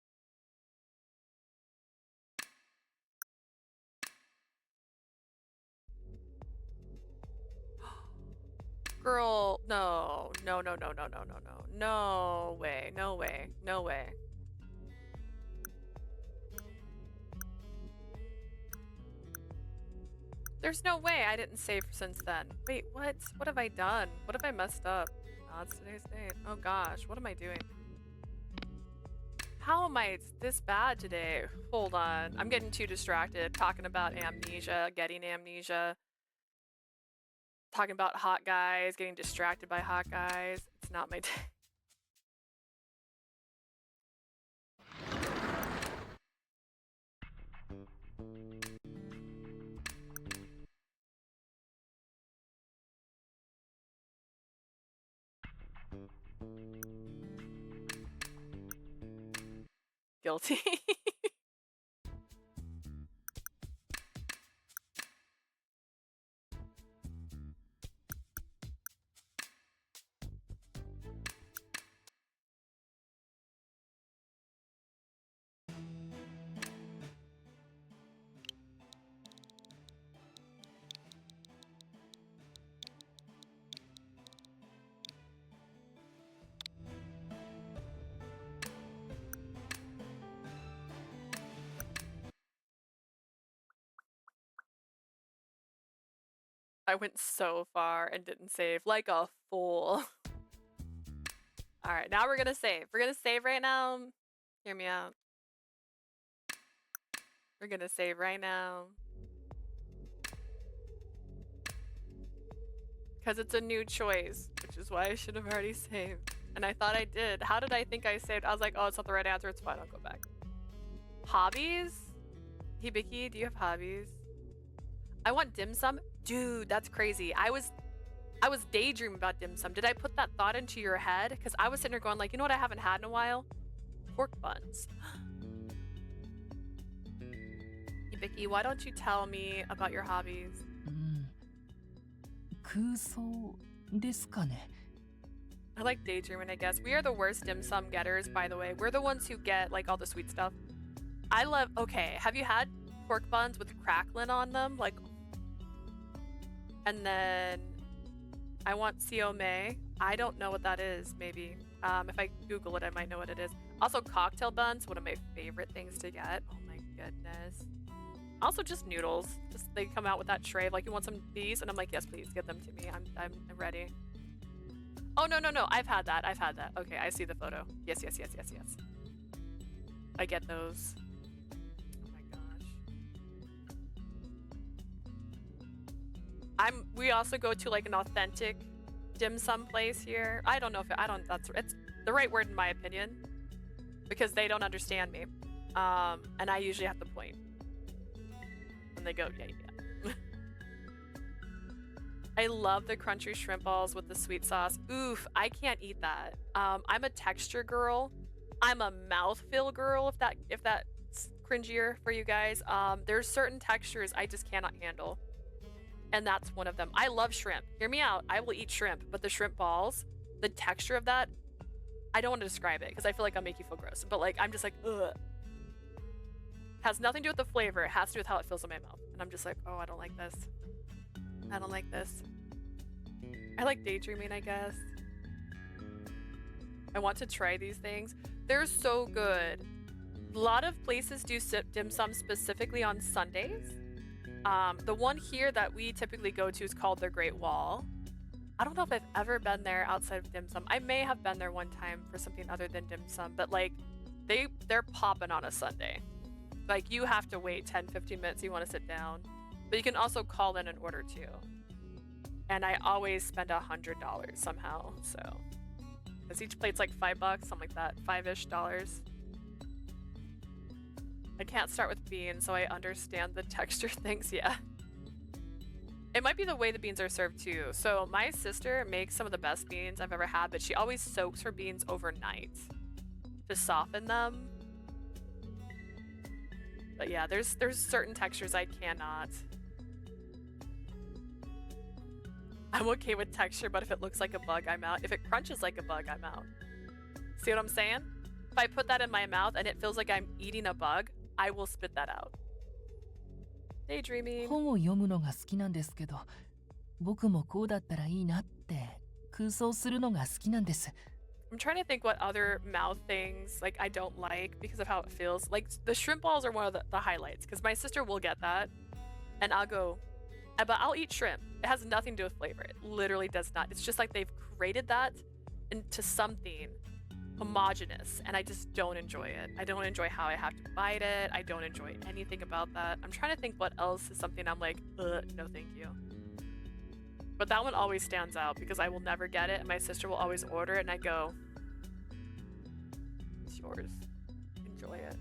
A: Girl, no. No, no, no, no, no, no, no. No way. No way. No way. There's no way I didn't save since then. Wait, what? What have I done? What have I messed up? Oh, it's today's date. Oh gosh, what am I doing? How am I this bad today? Hold on. I'm getting too distracted talking about amnesia, getting amnesia. Talking about hot guys, getting distracted by hot guys. It's not my day. Guilty. I went so far and didn't save like a fool. Alright, now we're gonna save. We're gonna save right now. Hear me out. We're gonna save right now. Because it's a new choice, which is why I should have already saved. And I thought I did. How did I think I saved? I was like, oh, it's not the right answer. It's fine. I'll go back. Hobbies? Hibiki, do you have hobbies? I want dim sum? Dude, that's crazy. I was daydreaming about dim sum. Did I put that thought into your head? Because I was sitting there going like, you know what I haven't had in a while? Pork buns. Hibiki, why don't you tell me about your hobbies?
F: 空想ですかね。
A: I like daydreaming, I guess. We are the worst dim sum getters, by the way. We're the ones who get like all the sweet stuff. I love, okay, have you had pork buns with crackling on them? Like, and then I want siomai. I don't know what that is, maybe. If I Google it, I might know what it is. Also, cocktail buns, one of my favorite things to get. Oh my goodness. Also, just noodles. Just they come out with that tray of like, you want some of these? And I'm like, yes, please, give them to me. I'm ready. Oh, no, no, no. I've had that. I've had that. Okay, I see the photo. Yes, yes, yes, yes, yes. I get those. Oh my gosh. We also go to like an authentic dim sum place here. I don't know if it's the right word in my opinion, because they don't understand me. And I usually have to point. And they go, yeah, yeah. I love the crunchy shrimp balls with the sweet sauce. Oof, I can't eat that. I'm a texture girl. I'm a mouthfeel girl, if that cringier for you guys. There's certain textures I just cannot handle. And that's one of them. I love shrimp. Hear me out. I will eat shrimp, but the shrimp balls, the texture of that, I don't want to describe it because I feel like I'll make you feel gross. But like, I'm just like, ugh. Has nothing to do with the flavor. It has to do with how it feels in my mouth. And I'm just like, oh, I don't like this. I don't like this. I like daydreaming, I guess. I want to try these things. They're so good. A lot of places do dim sum specifically on Sundays. The one here that we typically go to is called the Great Wall. I don't know if I've ever been there outside of dim sum. I may have been there one time for something other than dim sum, but like they're popping on a Sunday. Like you have to wait 10-15 minutes if you want to sit down. But you can also call in an order too. And I always spend $100 somehow, so. Because each plate's like $5, something like that, $5-ish. I can't start with beans, so I understand the texture things, yeah. It might be the way the beans are served too. So my sister makes some of the best beans I've ever had, but she always soaks her beans overnight to soften them. But yeah, there's certain textures I cannot. I'm okay with texture, but if it looks like a bug, I'm out. If it crunches like a bug, I'm out. See what I'm saying? If I put that in my mouth and it feels like I'm eating a bug, I will spit that out. Daydreaming.
F: 本を読むのが好きなんですけど、僕もこうだったらいいなって空想するのが好きなんです。
A: I'm trying to think what other mouth things like I don't like because of how it feels. Like the shrimp balls are one of the highlights because my sister will get that and I'll go, but I'll eat shrimp. It has nothing to do with flavor. It literally does not. It's just like they've created that into something homogenous and I just don't enjoy it. I don't enjoy how I have to bite it. I don't enjoy anything about that. I'm trying to think what else is something I'm like, no thank you. But that one always stands out because I will never get it and my sister will always order it and I go, it's yours. Enjoy it.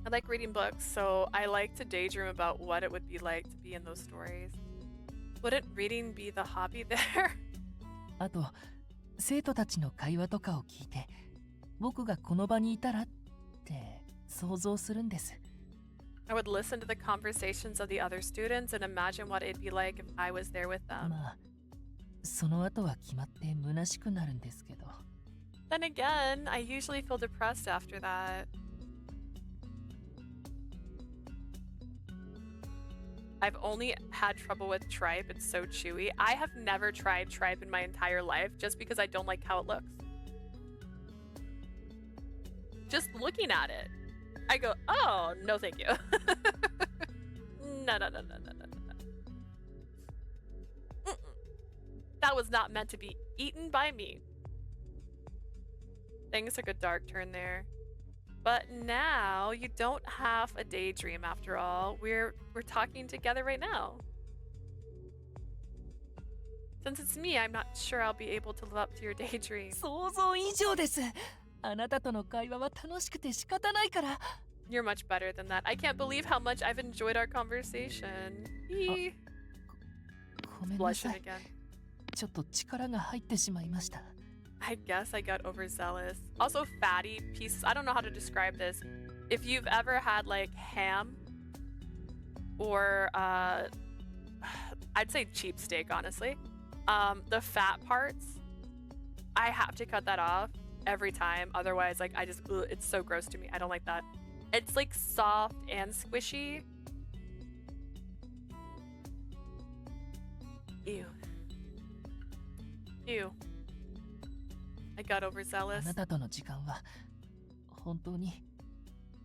A: I like reading books, so I like to daydream about what it would be like to be in those stories. Wouldn't reading be the hobby there?
F: あと、生徒たちの会話とかを聞いて、僕がこの場にいたらって想像するんです。
A: I would listen to the conversations of the other students and imagine what it'd be like if I was there with them.
F: まあ、その後は決まって虚しくなるんですけど。
A: Then again, I usually feel depressed after that. I've only had trouble with tripe. It's so chewy. I have never tried tripe in my entire life just because I don't like how it looks. Just looking at it, I go, oh, no thank you. No. That was not meant to be eaten by me. Things took a dark turn there. But now you don't have a daydream after all. We're talking together right now. Since it's me, I'm not sure I'll be able to live up to your daydream.
F: 想像以上です。あなたとの会話は楽しくて仕方ないから。
A: You're much better than that. I can't believe how much I've enjoyed our conversation.
F: ごめんなさ
A: Blushing
F: い。
A: again.
F: ちょっと力が入ってしまいました。
A: I guess I got overzealous. Also fatty pieces. I don't know how to describe this. If you've ever had like ham or I'd say cheap steak, honestly. The fat parts, I have to cut that off every time. Otherwise, like I just, it's so gross to me. I don't like that. It's like soft and squishy. Ew. I got
F: あ
A: overzealous.
F: なたとの時間は本当に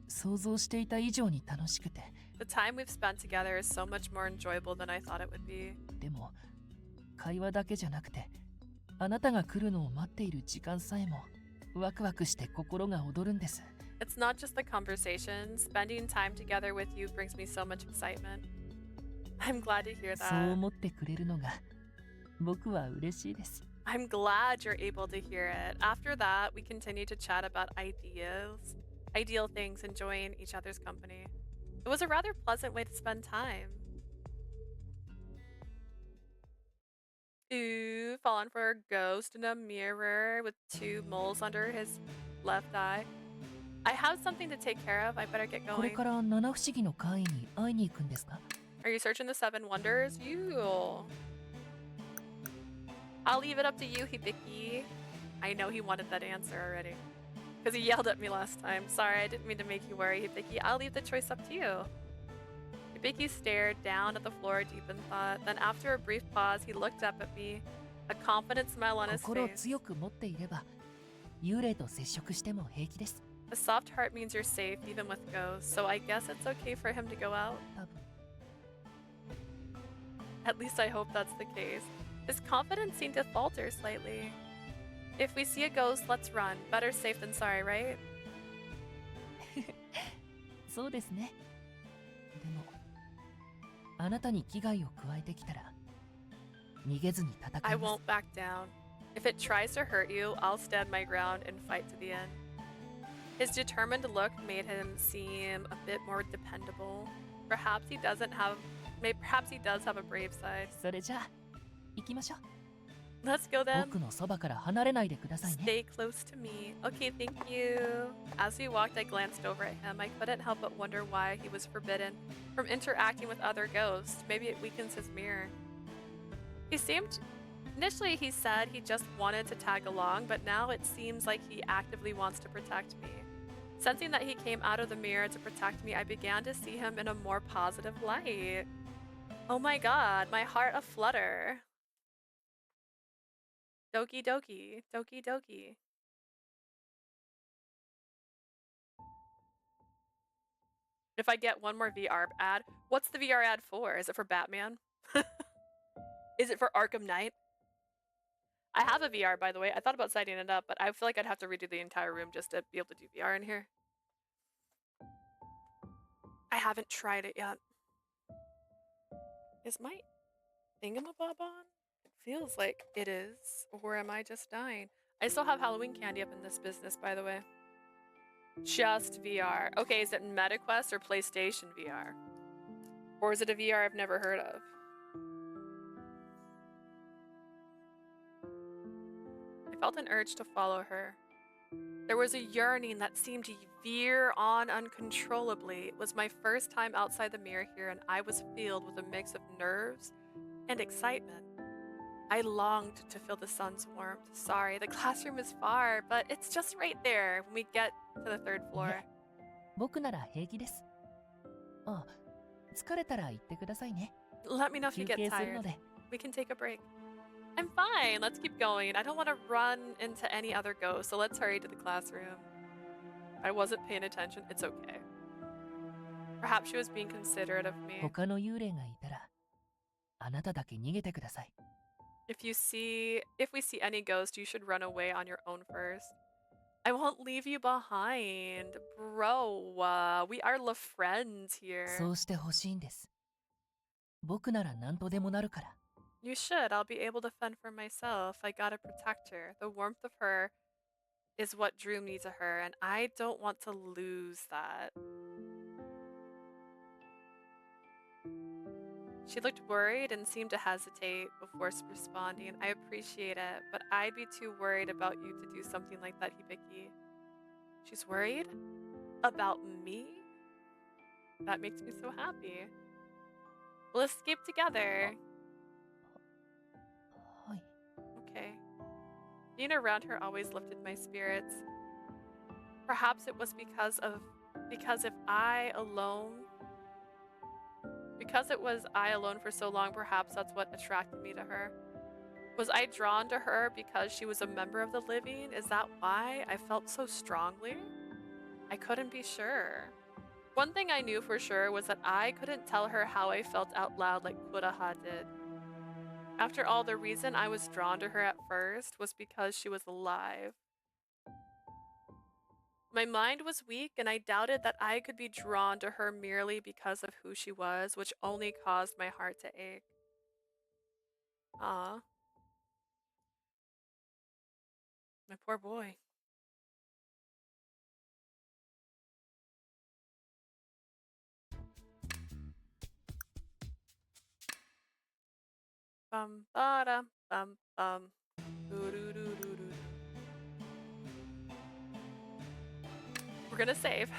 F: 想像していた以上に楽しくて。
A: The time we've spent together is so much more enjoyable than I thought it would be.
F: でも会話だけじゃなくて、あなたが来るのを待っている時間さえもワクワクして心が躍るんです。
A: It's not just the conversation. Spending time together with you brings me so much excitement. I'm glad to hear
F: そう
A: that.
F: 思ってくれるのが僕は嬉しいです。
A: I'm glad you're able to hear it. After that, we continued to chat about ideal things, enjoying each other's company. It was a rather pleasant way to spend time. Ooh, fallen for a ghost in a mirror with 2 moles under his left eye. I have something to take care of. I better get
F: これ
A: going.
F: から七不思議の会員に会いに行くんですか？
A: Are you searching the seven wonders? You. I'll leave it up to you, Hibiki. I know he wanted that answer already. Because he yelled at me last time. Sorry, I didn't mean to make you worry, Hibiki. I'll leave the choice up to you. Hibiki stared down at the floor deep in thought. Then after a brief pause, he looked up at me, a confident smile on his
F: 心を
A: face.
F: 強く持っていれば幽霊と接触しても平気です。
A: A soft heart means you're safe, even with ghosts, so I guess it's okay for him to go out.
F: 多分
A: At least I hope that's the case. His confidence seemed to falter slightly. If we see a ghost, let's run. Better safe than sorry, right?
F: そうですね。でもあなたに危害を加えてきたら逃げずに戦
A: I
F: います。
A: won't back down. If it tries to hurt you, I'll stand my ground and fight to the end. His determined look made him seem a bit more dependable. Perhaps he does have a brave side.
F: それじゃあ行きましょう。
A: Let's go then.
F: 僕のそばから離れないでくださいね。
A: Stay close to me. Okay, thank you. As we walked, I glanced over at him. I couldn't help but wonder why he was forbidden from interacting with other ghosts. Maybe it weakens his mirror. Initially, he said he just wanted to tag along, but now it seems like he actively wants to protect me. Sensing that he came out of the mirror to protect me, I began to see him in a more positive light. Oh my god, my heart aflutter. Doki doki, doki doki. If I get one more VR ad, what's the VR ad for? Is it for Batman? Is it for Arkham Knight? I have a VR, by the way. I thought about setting it up, but I feel like I'd have to redo the entire room just to be able to do VR in here. I haven't tried it yet. Is my thingamabob on? It feels like it is. Or am I just dying? I still have Halloween candy up in this business, by the way. Just VR. Okay, is it MetaQuest or PlayStation VR? Or is it a VR I've never heard of? I felt an urge to follow her. There was a yearning that seemed to veer on uncontrollably. It was my first time outside the mirror here, and I was filled with a mix of nerves and excitement. I longed to feel the sun's warmth. Sorry, the classroom is far, but it's just right there when we get to the third floor.
F: 僕なら平気です。あ、疲れたら言ってくださいね。
A: Let me know if you
F: 休
A: get
F: 憩するの
A: tired.
F: で。
A: We can take a break. I'm fine. Let's keep going. I don't want to run into any other ghosts, so let's hurry to the classroom. I wasn't paying attention. It's okay. Perhaps she was being considerate of me.
F: 他の幽霊がいたらあなただけ逃げてください。
A: If we see any ghost, you should run away on your own first. I won't leave you behind. Bro, we are la friends here.
F: そうしてほしいんです。僕なら何とでもなるから。
A: You should. I'll be able to fend for myself. I gotta protect her. The warmth of her is what drew me to her, and I don't want to lose that. She looked worried and seemed to hesitate before responding. I appreciate it, but I'd be too worried about you to do something like that, Hibiki. She's worried? About me? That makes me so happy. We'll escape together.
F: はい。
A: Okay. Being around her always lifted my spirits. Perhaps it was because it was I alone for so long, perhaps that's what attracted me to her. Was I drawn to her because she was a member of the living? Is that why I felt so strongly? I couldn't be sure. One thing I knew for sure was that I couldn't tell her how I felt out loud like Kureha did. After all, the reason I was drawn to her at first was because she was alive. My mind was weak, and I doubted that I could be drawn to her merely because of who she was, which only caused my heart to ache. Ah, my poor boy. Bum ba da bum bum. Doo-doo-doo-doo-doo. We're gonna save.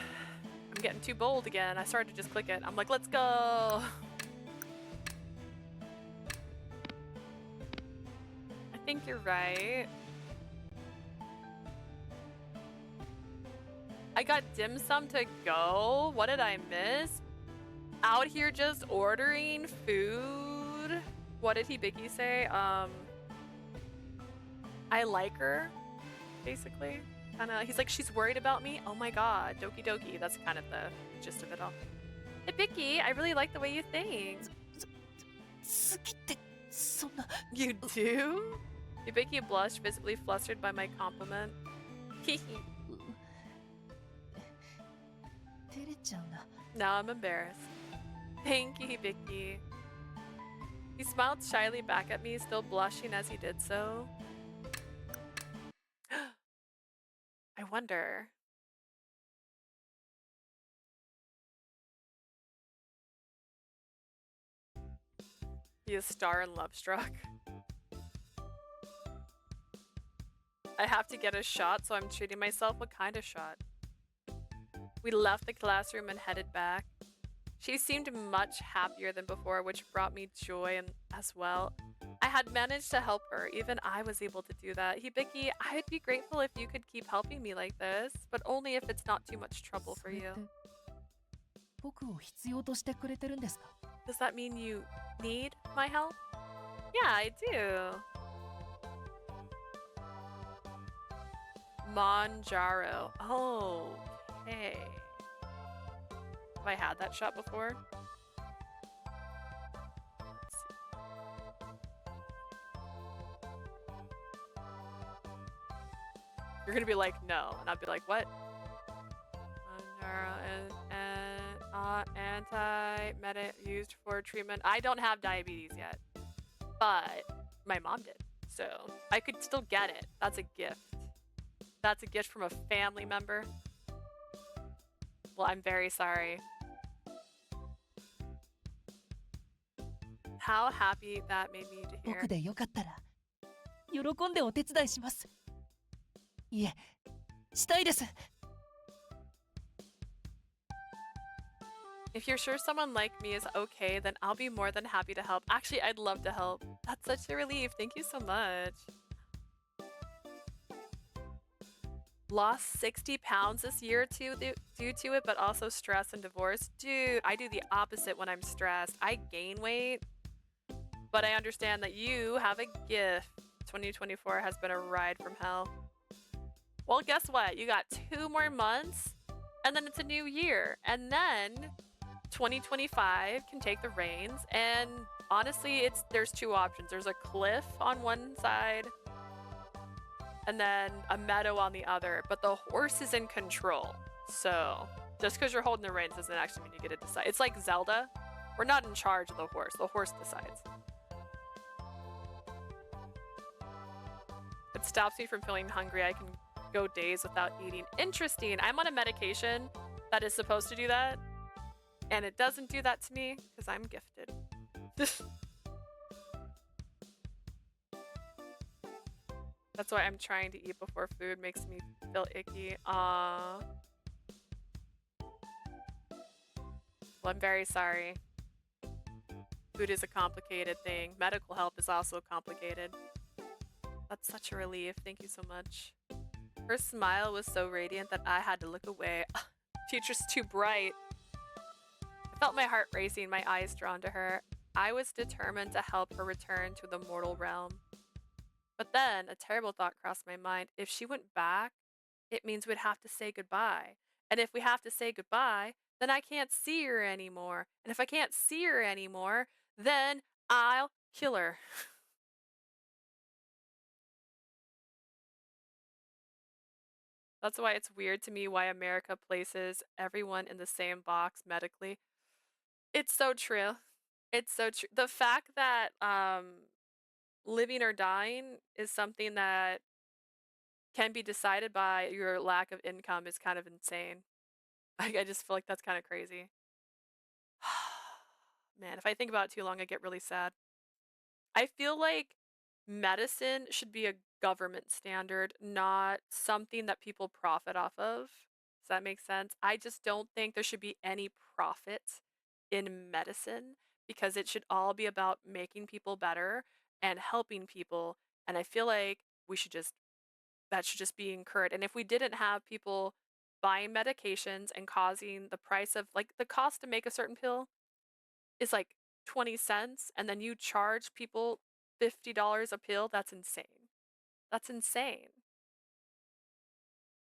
A: I'm getting too bold again. I started to just click it. I'm like, let's go. I think you're right. I got dim sum to go. What did I miss? Out here just ordering food. What did Hibiki say? I like her, basically. Kinda, he's like, she's worried about me. Oh my god, doki doki. That's kind of the gist of it all. Hibiki, I really like the way you think.
F: 好きってそんな
A: You do? Hibiki blushed, visibly flustered by my compliment. Hehe.
F: 照れちゃうな
A: Now I'm embarrassed. Thank you, Hibiki. He smiled shyly back at me, still blushing as he did so. I wonder. He is star and love struck. I have to get a shot, so I'm treating myself. What kind of shot? We left the classroom and headed back. She seemed much happier than before, which brought me joy as well. I had managed to help her. Even I was able to do that. Hibiki, I'd be grateful if you could keep helping me like this, but only if it's not too much trouble
F: そ
A: for
F: れっ
A: you.
F: て僕を必要としてくれてるんですか
A: Does that mean you need my help? Yeah, I do. Monjaro. Oh, okay. Have I had that shot before? Let's see. You're gonna be like, no. And I'd be like, what? Monjaro and anti-medic used for treatment. I don't have diabetes yet, but my mom did. So I could still get it. That's a gift. That's a gift from a family member. Well, I'm very sorry. How happy that made me to hear.
F: 僕でよかったら喜んでお手伝いしますいえしたいです
A: If you're sure someone like me is okay, then I'll be more than happy to help. Actually, I'd love to help. That's such a relief. Thank you so much. Lost 60 pounds this year due to it, but also stress and divorce. Dude, I do the opposite when I'm stressed. I gain weight, but I understand that you have a gift. 2024 has been a ride from hell. Well, guess what? You got 2 more months, and then it's a new year. And then 2025 can take the reins, and honestly, there's 2 options. There's a cliff on one side, and then a meadow on the other, but the horse is in control. So just because you're holding the reins doesn't actually mean you get to decide. It's like Zelda. We're not in charge of the horse decides. It stops me from feeling hungry. I can go days without eating. Interesting. I'm on a medication that is supposed to do that, and it doesn't do that to me because I'm gifted. That's why I'm trying to eat before food makes me feel icky. Well, I'm very sorry. Food is a complicated thing. Medical help is also complicated. That's such a relief. Thank you so much. Her smile was so radiant that I had to look away. Future's too bright. I felt my heart racing, my eyes drawn to her. I was determined to help her return to the mortal realm. But then a terrible thought crossed my mind. If she went back, it means we'd have to say goodbye. And if we have to say goodbye, then I can't see her anymore. And if I can't see her anymore, then I'll kill her. That's why it's weird to me why America places everyone in the same box medically. It's so true. It's so true. The fact that living or dying is something that can be decided by your lack of income is kind of insane. I just feel like that's kind of crazy. Man, if I think about it too long, I get really sad. I feel like medicine should be a government standard, not something that people profit off of. that make sense? I just don't think there should be any profit in medicine because it should all be about making people better and helping people. And I feel like we should just that should just be encouraged. And if we didn't have people buying medications and causing the price of like the cost to make a certain pill is like 20 cents and then you charge people $50 a pill, that's insane. That's insane.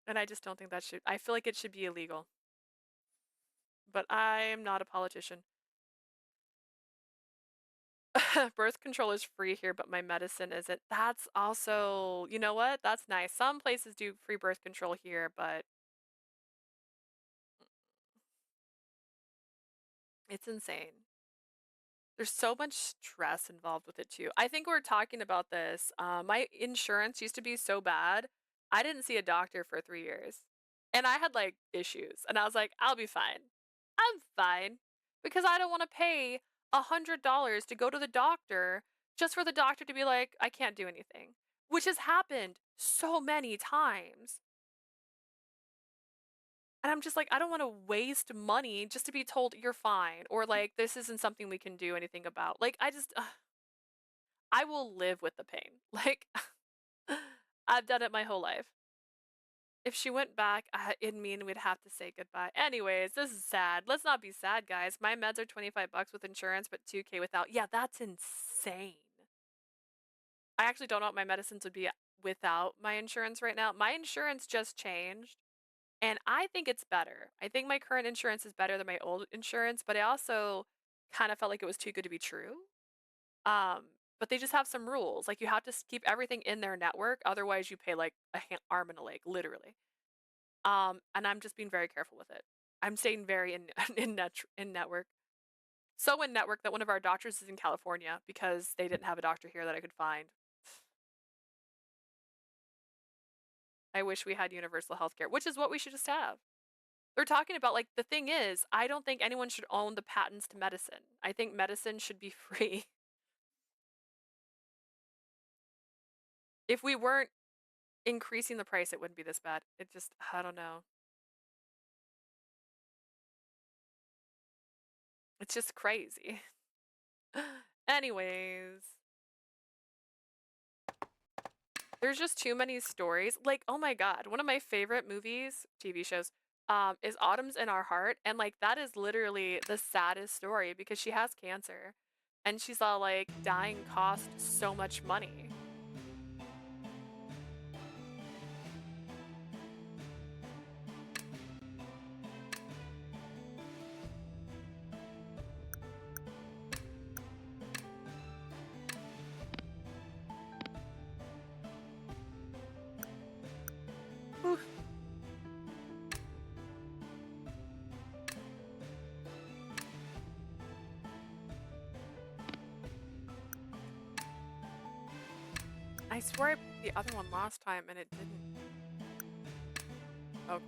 A: And I just don't think that should I feel like it should be illegal. But I am not a politician. Birth control is free here, but my medicine isn't. That's also, you know what? That's nice. Some places do free birth control here, but it's insane. There's so much stress involved with it too. I think we're talking about this. My insurance used to be so bad. I didn't see a doctor for 3 years. And I had like issues. And I was like, I'll be fine. I'm fine. Because I don't want to pay $100 to go to the doctor just for the doctor to be like, I can't do anything. Which has happened so many times. And I'm just like, I don't want to waste money just to be told you're fine or like this isn't something we can do anything about. Like I will live with the pain. Like I've done it my whole life. If she went back, it'd mean we'd have to say goodbye. Anyways, this is sad. Let's not be sad, guys. My meds are $25 with insurance, but $2K without. Yeah, that's insane. I actually don't know what my medicines would be without my insurance right now. My insurance just changed. And I think it's better. I think my current insurance is better than my old insurance, but I also kind of felt like it was too good to be true. But they just have some rules. Like you have to keep everything in their network, otherwise you pay like arm and a leg, literally. And I'm just being very careful with it. I'm staying very in in network. So in network that one of our doctors is in California because they didn't have a doctor here that I could find. I wish we had universal health care, which is what we should just have. They're talking about like the thing is, I don't think anyone should own the patents to medicine. I think medicine should be free. If we weren't increasing the price, it wouldn't be this bad. It just I don't know. It's just crazy. Anyways, there's just too many stories. Like, oh my god, one of my favorite movies, TV shows, is Autumn's in Our Heart, and like that is literally the saddest story because she has cancer, and she's all like, dying cost so much money. Whew. I swear I picked the other one last time and it didn't. Okay.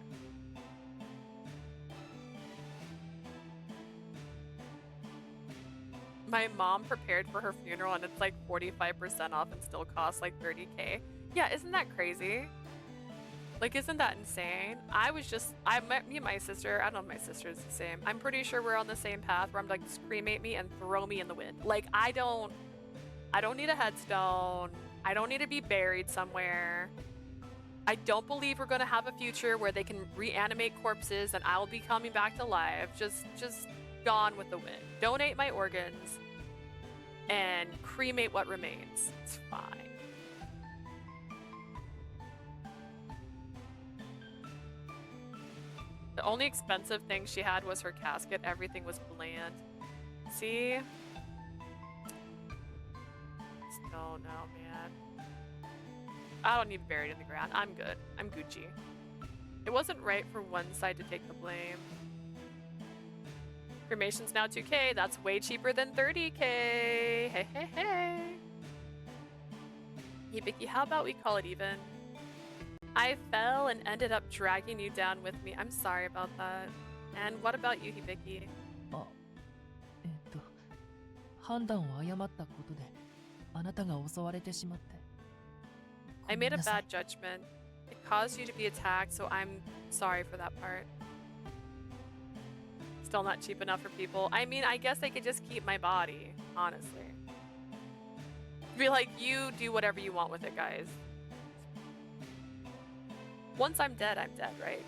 A: My mom prepared for her funeral and it's like 45% off and still costs like 30K. Yeah, isn't that crazy? Like, isn't that insane? Me and my sister, I don't know if my sister is the same. I'm pretty sure we're on the same path where I'm like, just cremate me and throw me in the wind. Like, I don't need a headstone. I don't need to be buried somewhere. I don't believe we're gonna have a future where they can reanimate corpses and I will be coming back to life. Just gone with the wind. Donate my organs and cremate what remains. It's fine. The only expensive thing she had was her casket. Everything was bland. See? Oh no, man. I don't need to be buried in the ground. I'm good. I'm Gucci. It wasn't right for one side to take the blame. Cremation's now 2K. That's way cheaper than 30K. Hey, hey, hey. Hibiki, how about we call it even? I fell and ended up dragging you down with me. I'm sorry about that. And what about you, Hibiki?
F: 判断を誤ったことであなたが襲われてしまって。
A: I made a bad judgment. It caused you to be attacked, so I'm sorry for that part. Still not cheap enough for people. I mean, I guess I could just keep my body, honestly. Be like, you do whatever you want with it, guys. Once I'm dead, right?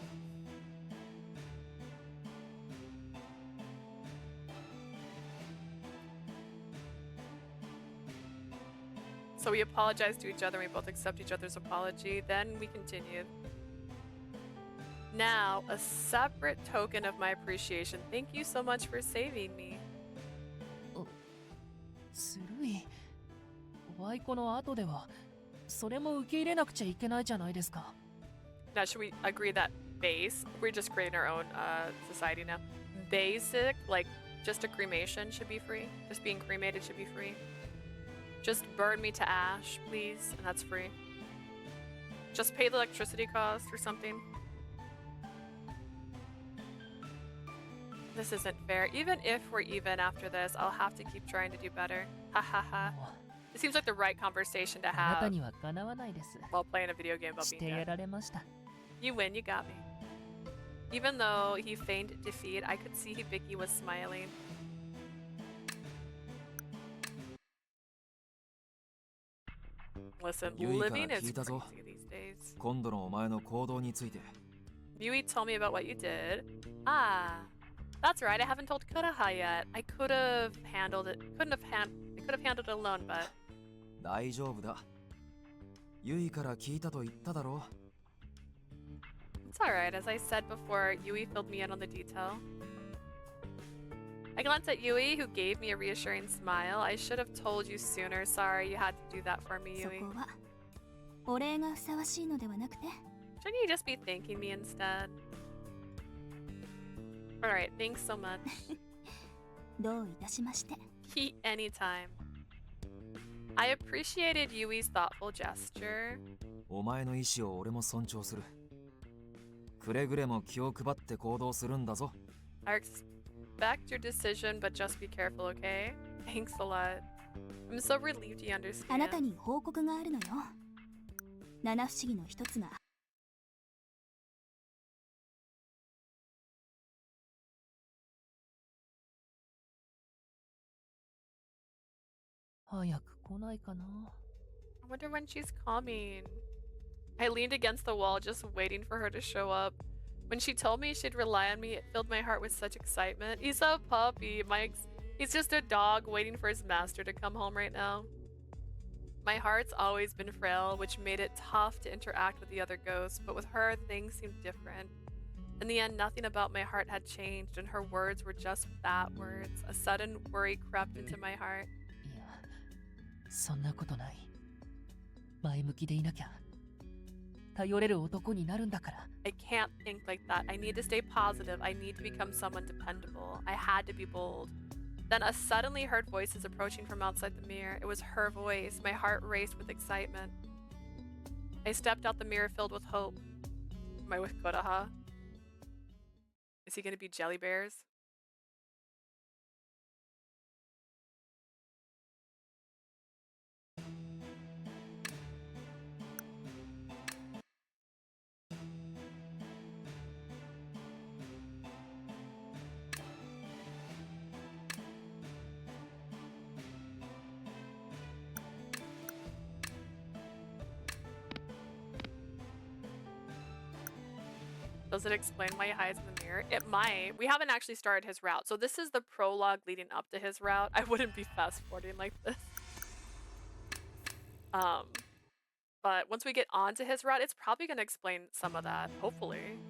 A: So we apologized to each other, and we both accept each other's apology. Then we continued. Now, a separate token of my appreciation. Thank you so much for saving me.
F: ずるい。ワイコの後では、それも受け入れなくちゃいけないじゃないですか。
A: Now, should we agree that base? We're just creating our own society now. Basic, like just a cremation should be free. Just being cremated should be free. Just burn me to ash, please, and that's free. Just pay the electricity cost or something. This isn't fair. Even if we're even after this, I'll have to keep trying to do better. Ha ha ha. It seems like the right conversation to
F: あなた
A: have
F: にはかなわないです。
A: while playing a video game about
F: し
A: being
F: てや
A: dead.
F: られました。
A: You win, you got me. Even though he feigned defeat, I could see Hibiki was smiling. Listen,
D: ユイから
A: living is
D: 聞いたぞ。
A: crazy these days.
D: 今度のお前の行動について。
A: Yui told me about what you did. Ah, that's right. I haven't told Kureha yet. I could have handled it. I could have handled it alone, but
D: 大丈夫だ。ユイから聞いたと言っただろ
A: it's alright. As I said before, Yui filled me in on the detail. I glanced at Yui, who gave me a reassuring smile. I should have told you sooner. Sorry you had to do that for me,
C: そ
A: Yui.
C: こはお礼がふさわしいのではなくて
A: Shouldn't you just be thanking me instead? Alright, thanks so much.
C: どういたしまして
A: Anytime. I appreciated Yui's thoughtful gesture.
D: お前の意思を俺も尊重する。くれぐれも気を配って行動するんだぞ。
A: I respect your decision, but just be careful, okay? Thanks a lot. I'm so relieved you
C: あなた
A: understand.
C: に報告があるのよ七不思議の一つが
F: 早く来ないかな。
A: I wonder when she's coming. I leaned against the wall, just waiting for her to show up. When she told me she'd rely on me, it filled my heart with such excitement. He's a puppy. He's just a dog waiting for his master to come home right now. My heart's always been frail, which made it tough to interact with the other ghosts, but with her, things seemed different. In the end, nothing about my heart had changed, and her words were just that words. A sudden worry crept into my heart.
F: いや、そんなことない。前向きでいなきゃ。頼れる男になるんだから。
A: I can't think like that. I need to stay positive. I need to become someone dependable. I had to be bold. Then a suddenly heard voices approaching from outside the mirror. It was her voice. My heart raced with excitement. I stepped out the mirror filled with hope. Am I with Kureha? Is he gonna be jelly bears? Does it explain why he hides in the mirror? It might. We haven't actually started his route. So this is the prologue leading up to his route. I wouldn't be fast forwarding like this. But once we get onto his route, it's probably going to explain some of that, hopefully.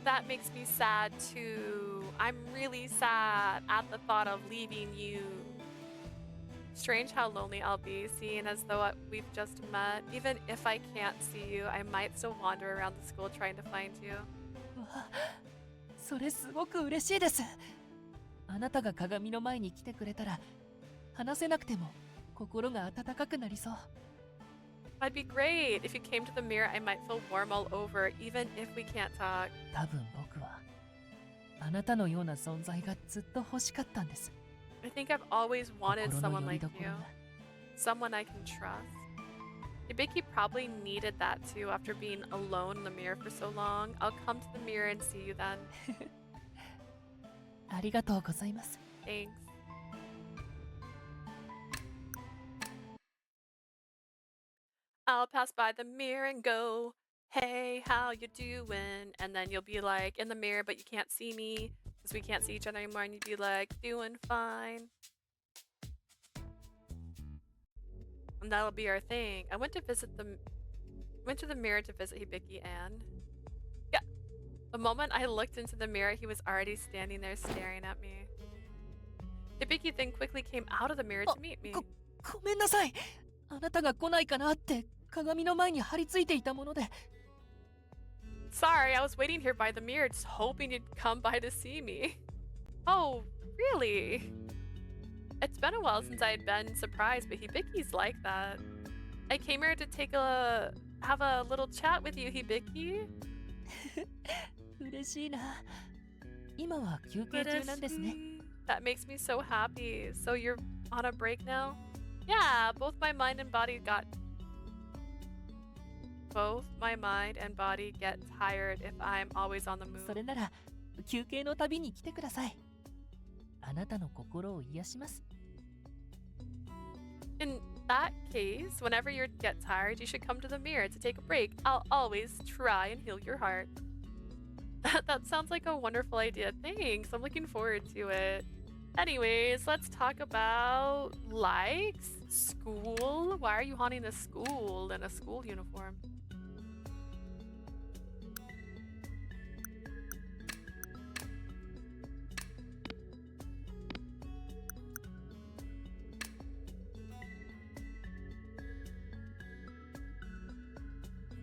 A: That makes me sad too. I'm really sad at the thought of leaving you. Strange how lonely I'll be, seeing as though we've just met. Even if I can't see you, I might still wander around the school trying to find you.
F: わ、それすごく嬉しいです。あなたが鏡の前に来てくれたら、話せなくても心が温かくなりそう。
A: I'd be great. If you came to the mirror, I might feel warm all over, even if we can't talk.
F: 多分僕はあなたのような存在がずっと欲しかったんです。
A: I think I've always wanted
F: 心の
A: someone
F: 拠り
A: like
F: 所
A: you.
F: が
A: Someone I can trust. Hibiki probably needed that too after being alone in the mirror for so long. I'll come to the mirror and see you then.
F: ありがとうございます。
A: Thanks. I'll pass by the mirror and go, hey, how you doing? And then you'll be like in the mirror, but you can't see me because we can't see each other anymore. And you'd be like, doing fine. And that'll be our thing. I went to the mirror to visit Hibiki, and yeah, the moment I looked into the mirror, he was already standing there staring at me. Hibiki then quickly came out of the mirror to meet me.
F: ごめんなさい。あなたが来ないかなって鏡の前に張り付いていたもので。
A: Sorry, I was waiting here by the mirror, just hoping you'd come by to see me. Oh, really? It's been a while since I had been surprised, but Hibiki's like that. I came here to have a little chat with you, Hibiki.
F: 嬉しいな。今は休憩中なんですね。
A: That makes me so happy. So you're on a break now? Yeah, both my mind and body get tired if I'm always on the move.
F: それなら休憩のたびに来てください。あなたの心を癒します。
A: In that case, whenever you get tired, you should come to the mirror to take a break. I'll always try and heal your heart. That sounds like a wonderful idea. Thanks. I'm looking forward to it. Anyways, let's talk about likes. School. Why are you haunting a school in a school uniform?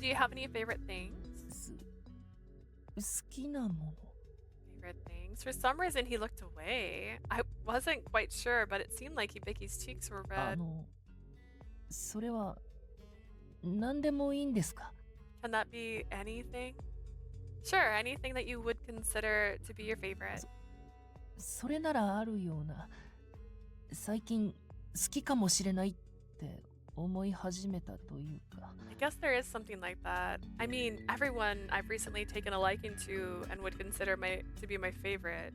A: Do you have any favorite things?
F: 好きなもの。
A: Favorite things? For some reason, he looked away. I wasn't quite sure, but it seemed like Hibiki's cheeks were
F: あ
A: red.
F: の、それは何でもいいんですか？
A: Can that be anything? Sure, anything that you would consider to be your favorite.
F: それならあるような。最近好きかもしれないって思い始めたというか。
A: I guess there is something like that. I mean, everyone I've recently taken a liking to and would consider to be my favorite.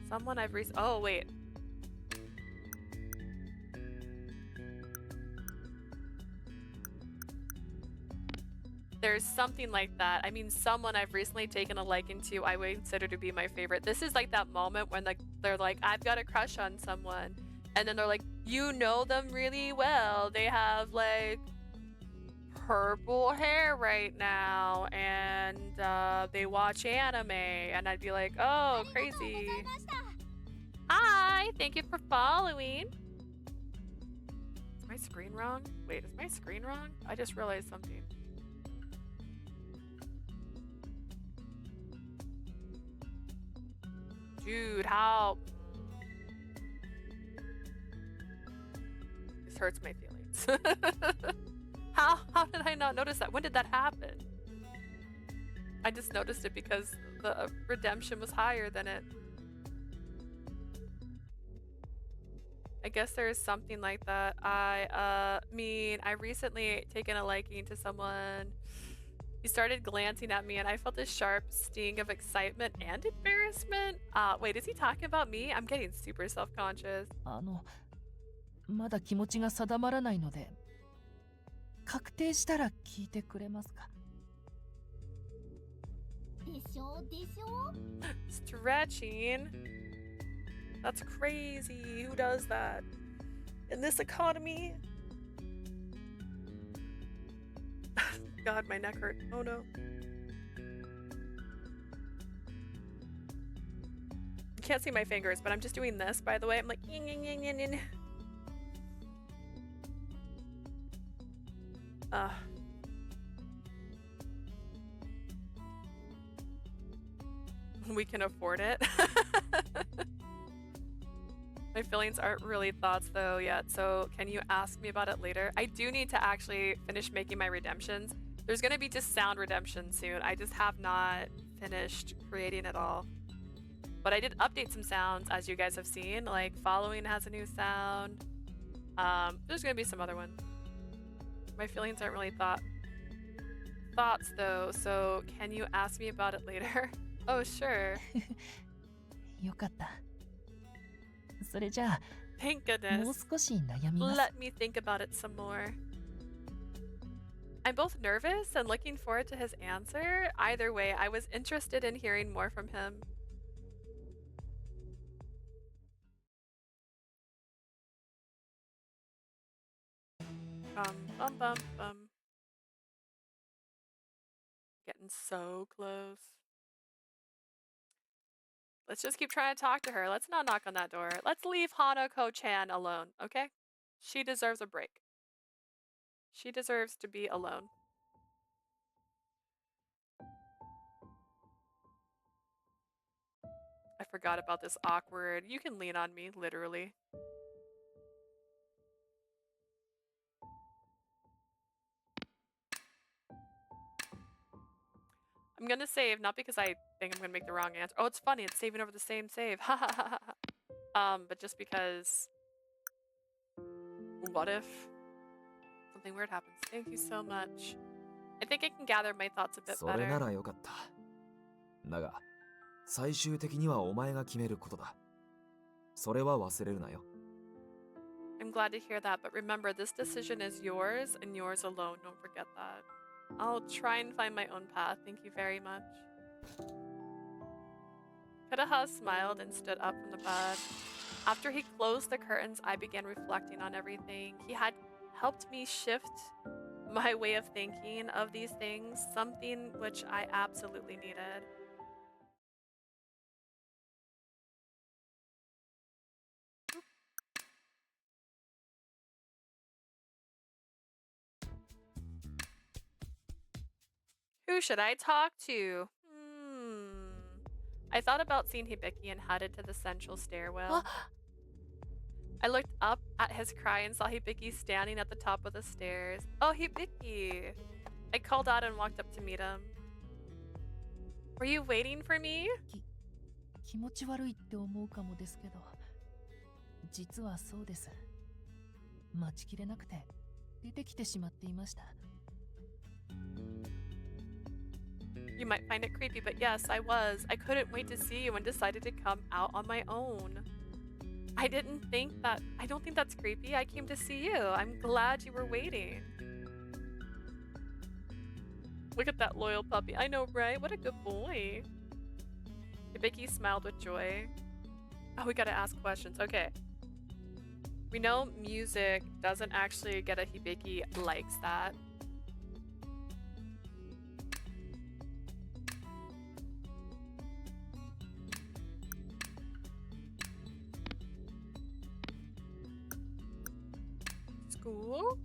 A: Someone I've oh wait. There's something like that. I mean, someone I've recently taken a liking to, I would consider to be my favorite. This is like that moment when they're like, I've got a crush on someone. And then they're like, you know them really well. They have like purple hair right now. And they watch anime. And I'd be like, oh, crazy. Hi, thank you for following. Is my screen wrong? Wait, is my screen wrong? I just realized something. Dude, how? This hurts my feelings. How did I not notice that? When did that happen? I just noticed it because the redemption was higher than it. I guess there is something like that. I mean, I recently taken a liking to someone. He started glancing at me and I felt a sharp sting of excitement and embarrassment. Wait, is he talking about me? I'm getting super self-conscious.
F: まだ気持ちが定まらないので、確定したら聞いてくれますか？
C: でしょでしょ
A: Stretching? That's crazy. Who does that? In this economy? God, my neck hurt. Oh no. You can't see my fingers, but I'm just doing this, by the way. I'm like, yin, yin, yin, yin, yin. We can afford it. My feelings aren't really thoughts though yet, so can you ask me about it later? I do need to actually finish making my redemptions. There's gonna be just sound redemption soon. I just have not finished creating it all. But I did update some sounds, as you guys have seen. Like, following has a new sound. There's gonna be some other ones. My feelings aren't really thoughts though, so can you ask me about it later? Oh, sure.
F: よかった。それじゃ
A: Thank
F: あ、もう
A: goodness.
F: 少し悩みます。
A: Let me think about it some more. I'm both nervous and looking forward to his answer. Either way, I was interested in hearing more from him. Bum bum bum. Getting so close. Let's just keep trying to talk to her. Let's not knock on that door. Let's leave Hanako-chan alone, okay? She deserves a break. She deserves to be alone. I forgot about this awkward. You can lean on me, literally. I'm gonna save, not because I think I'm gonna make the wrong answer. Oh, it's funny, it's saving over the same save. But just because... What if something weird happens? Thank you so much. I think I can gather my thoughts a bit
D: それな
A: better.
D: らよかった。だが、最終的にはお前が決めることだ。それは忘れるなよ。
A: I'm glad to hear that, but remember, this decision is yours and yours alone. Don't forget that. I'll try and find my own path. Thank you very much. Kureha smiled and stood up from the bed. After he closed the curtains, I began reflecting on everything. He had helped me shift my way of thinking of these things, something which I absolutely needed. Who should I talk to? I thought about seeing Hibiki and headed to the central stairwell. I looked up at his cry and saw Hibiki standing at the top of the stairs. Oh, Hibiki! I called out and walked up to meet him. Were you waiting for me?
F: 気持ち悪いって思うかもですけど、実はそうです。待ちきれなくて出てきてしまっていました。
A: You might find it creepy, but yes, I was. I couldn't wait to see you and decided to come out on my own. I don't think that's creepy. I came to see you. I'm glad you were waiting. Look at that loyal puppy. I know, right? What a good boy. Hibiki smiled with joy. Oh, we gotta ask questions. Okay. We know music doesn't actually get a Hibiki likes that. School?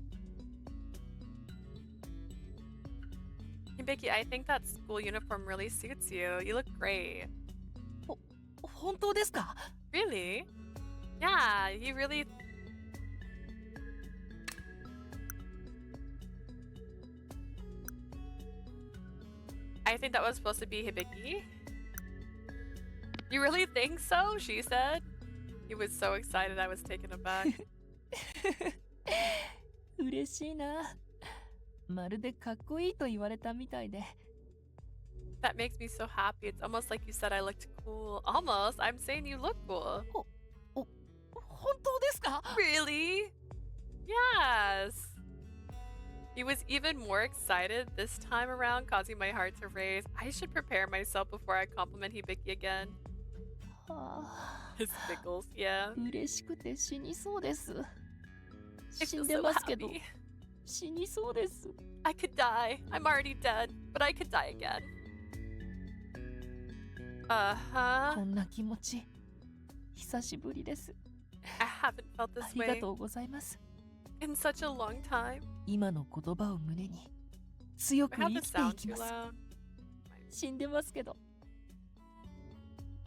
A: Hibiki, I think that school uniform really suits you. You look great.
F: 本当ですか?
A: Really? Yeah, you really... I think that was supposed to be Hibiki. You really think so? She said. He was so excited I was taken aback.
F: 嬉しいな。まるでかっこいいと言われたみたいで。
A: That makes me so happy. It's almost like you said I looked cool. Almost. I'm saying you look cool.
F: 本当ですか?
A: Really? Yes. He was even more excited this time around, causing my heart to race. I should prepare myself before I compliment Hibiki again.
F: はあ、
A: His pickles, yeah.
F: 嬉しくて死にそうです。
A: I
F: 死
A: feel
F: んで
A: so
F: ますけど、
A: happy.
F: 死にそうです。
A: I could die. I'm already dead, but I could die again.
F: こんな気持ち、久しぶりです。
A: I haven't felt
F: あ
A: this
F: りが
A: way
F: とうございます。
A: in such a long time.
F: 今の言葉を胸に、強く
A: I have
F: 生
A: the
F: きてい
A: sound
F: き
A: too
F: ます。
A: loud.
F: 死んでますけど。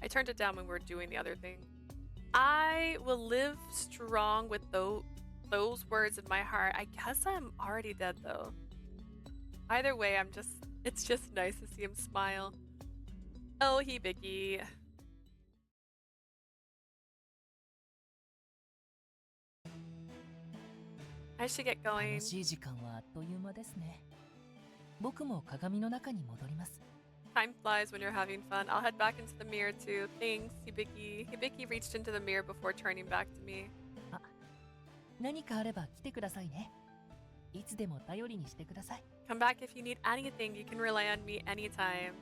A: I turned it down when we were doing the other thing. I will live strong with those words in my heart. I guess I'm already dead though. Either way, it's just nice to see him smile. Oh, Hibiki. I should get going.
F: 楽しい時間はあっという間ですね。僕も鏡の中に戻ります。
A: Time flies when you're having fun. I'll head back into the mirror too. Thanks, Hibiki. Hibiki reached into the mirror before turning back to me.
F: 何かあれば来てくださいね。いつでも頼りにしてください。
A: Come back if you need anything. You can rely on me anytime.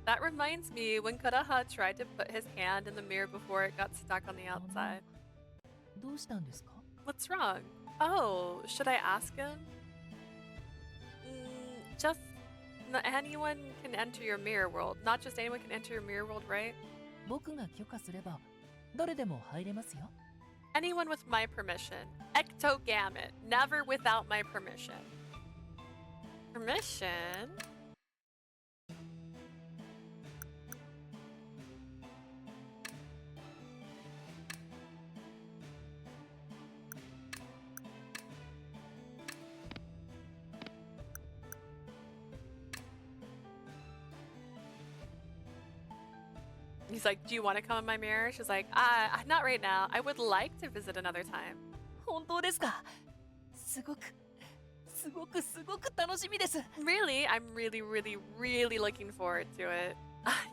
A: That reminds me, when Kureha tried to put his hand in the mirror before it got stuck on the outside.
F: どうしたんですか？
A: What's wrong? Oh, should I ask him? Just anyone can enter your mirror world. Not just anyone can enter your mirror world, right?
F: 僕が許可すれば誰でも入れますよ。
A: Anyone with my permission. Ectogamut. Never without my permission. Permission? He's like, do you want to come in my mirror? She's like, not right now. I would like to visit another time.
F: 本当ですか？すごく楽しみです。
A: Really? I'm really looking forward to it.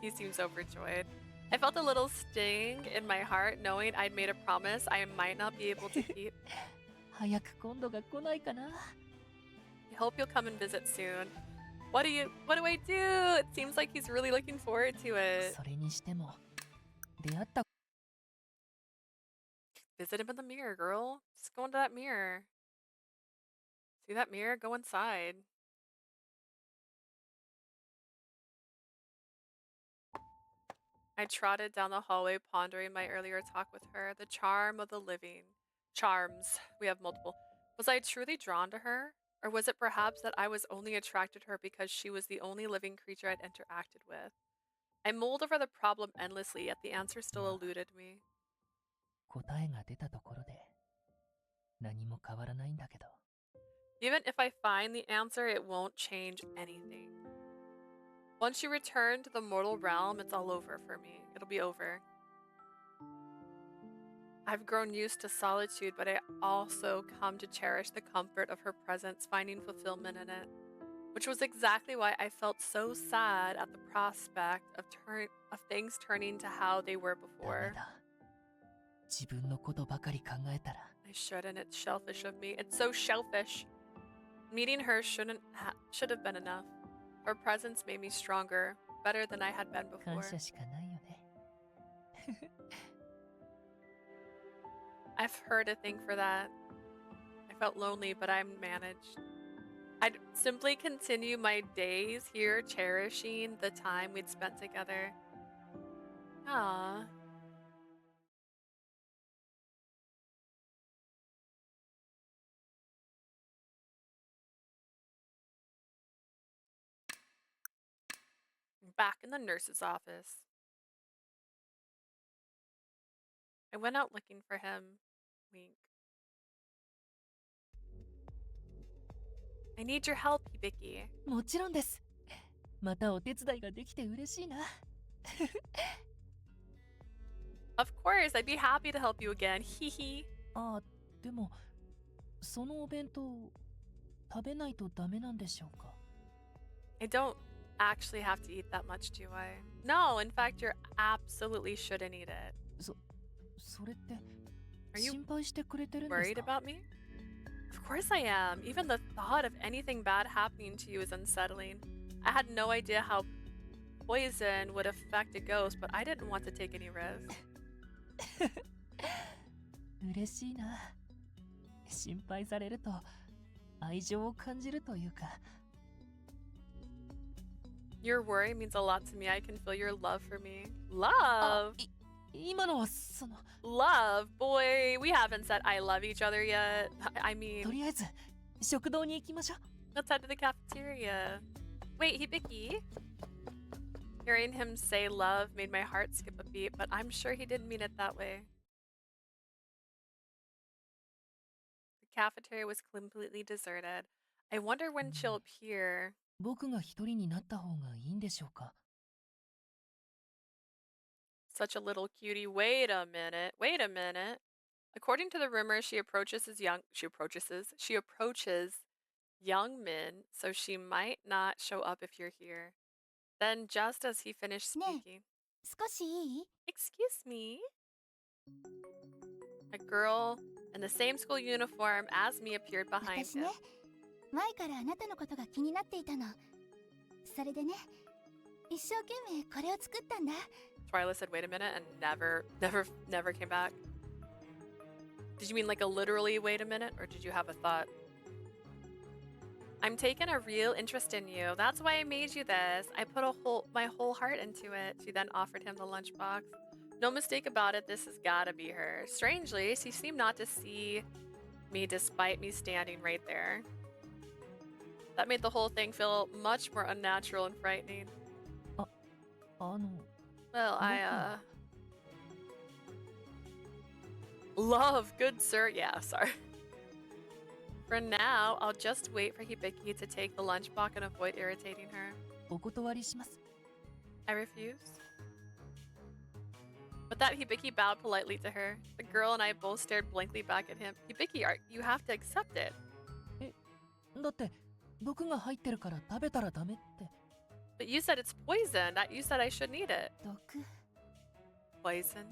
A: He seems overjoyed. I felt a little sting in my heart knowing I'd made a promise I might not be able to keep.
F: 早く今度が来ないかな。
A: I hope you'll come and visit soon. What do I do? It seems like he's really looking forward to it.
F: それにしても出会った
A: Visit him in the mirror, girl. Just go into that mirror. See that mirror? Go inside. I trotted down the hallway, pondering my earlier talk with her. The charm of the living. Charms. We have multiple. Was I truly drawn to her? Or was it perhaps that I was only attracted to her because she was the only living creature I'd interacted with? I mulled over the problem endlessly, yet the answer still eluded me.
F: 答えが出たところで何も変わらないんだけど。
A: Even if I find the answer, it won't change anything. Once you return to the mortal realm, it's all over for me. It'll be over. I've grown used to solitude, but I also come to cherish the comfort of her presence, finding fulfillment in it. Which was exactly why I felt so sad at the prospect of things turning to how they were
F: ダメ
A: before.
F: だ。自分のことばかり考えたら
A: I shouldn't. It's shellfish of me. It's so shellfish. Meeting her should have been enough. Her presence made me stronger, better than I had been
F: 感
A: before.
F: 謝しかないよね。
A: I've heard a thing for that. I felt lonely, but I managed. I'd simply continue my days here, cherishing the time we'd spent together. Ah. Back in the nurse's office. I went out looking for him. Wink. I need your help, Hibiki.
F: もちろんです。またお手伝いができて嬉しいな。
A: Of course, I'd be happy to help you again. Hehe.
F: あ、でもそのお弁当食べないとダメなんでしょうか？
A: I don't actually have to eat that much, do I? No, in fact, you absolutely shouldn't eat it.
F: それって
A: Are you
F: 心配してくれてるんです
A: worried
F: か？
A: about me? Of course I am. Even the thought of anything bad happening to you is unsettling. I had no idea how poison would affect a ghost, but I didn't want to take any risks.
F: 嬉しいな。心配されると愛情を感じるというか。
A: Your worry means a lot to me. I can feel your love for me.
F: あ、
A: Love?
F: 今のはその
A: Love? Boy, we haven't said I love each other yet. I
F: と
A: mean,
F: りあえず食堂に行きましょう。
A: let's head to the cafeteria. Wait, Hibiki? Hearing him say love made my heart skip a beat, but I'm sure he didn't mean it that way. The cafeteria was completely deserted. I wonder when she'll appear.
F: 僕が一人になった方がいいんでしょうか？
A: Such a little cutie. Wait a minute. Wait a minute. According to the rumor, she approaches young men, so she might not show up if you're here. Then, just as he finished
C: ね
A: speaking,
C: え少しいい
A: excuse me, a girl in the same school uniform as me appeared behind
C: 私ね
A: him.
C: 前からあなたのことが気になっていたのそれでね一生懸命これを作ったんだ
A: Twyla said, "Wait a minute," and never came back. Did you mean like a literally wait a minute, or did you have a thought? I'm taking a real interest in you. That's why I made you this. I put my whole heart into it. She then offered him the lunchbox. No mistake about it, this has gotta be her. Strangely, she seemed not to see me despite me standing right there. That made the whole thing feel much more unnatural and frightening.
F: あの
A: Well,
F: 僕
A: I love, good sir. Yeah, sorry. For now, I'll just wait for Hibiki to take the lunchbox and avoid irritating her.
F: お断りします
A: I refuse. With that, Hibiki bowed politely to her. The girl and I both stared blankly back at him. Hibiki, you have to accept it.
F: だって毒が入ってるから食べたらダメって
A: But you said it's poison. You said I shouldn't eat it.
C: 毒
A: Poisoned?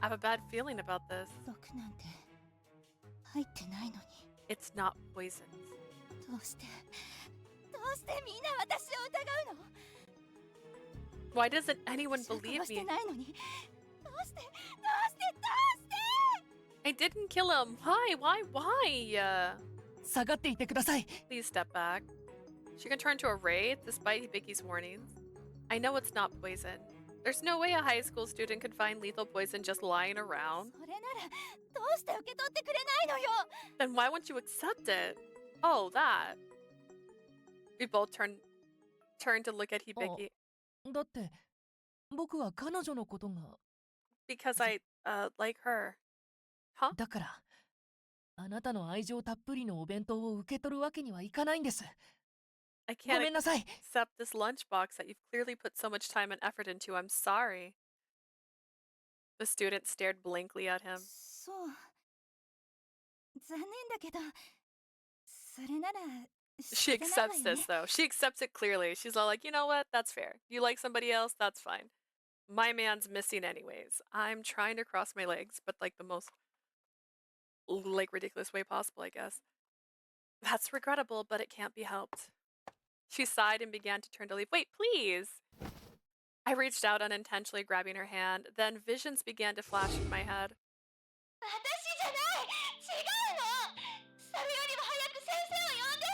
A: I have a bad feeling about this.
C: 毒なんて入ってないのに
A: It's not poisoned.
C: どうしてみんな私を疑うの
A: Why doesn't anyone
C: 私は
A: believe
C: 殺して
A: me?
C: ないのにどうして
A: I didn't kill him. Why?
F: 下がっていてください
A: Please step back. She can turn to a wraith despite Hibiki's warnings. I know it's not poison. There's no way a high school student could find lethal poison just lying around.
C: それならどうして受け取ってくれないのよ
A: Then why won't you accept it? Oh, that. We both turned to look at Hibiki
F: だって僕は彼女のことが
A: because I like her. Huh?
F: だからあなたの愛情たっぷりのお弁当を受け取るわけにはいかないんです
A: I
F: ご
A: can't
F: めんなさい
A: accept this lunchbox that you've clearly put so much time and effort into. I'm sorry. The student stared blankly at him.
C: そう残念だけどそれなら
A: She
C: 仕方ないわ
A: accepts
C: よね
A: this though. She accepts it clearly. She's all like, you know what? That's fair. You like somebody else? That's fine. My man's missing anyways. I'm trying to cross my legs, but like the most like ridiculous way possible, I guess. That's regrettable, but it can't be helped. She sighed and began to turn to leave. Wait, please! I reached out unintentionally, grabbing her hand. Then visions began to flash in my head.
C: 私じゃない違うのそれよりも早く先生を呼んで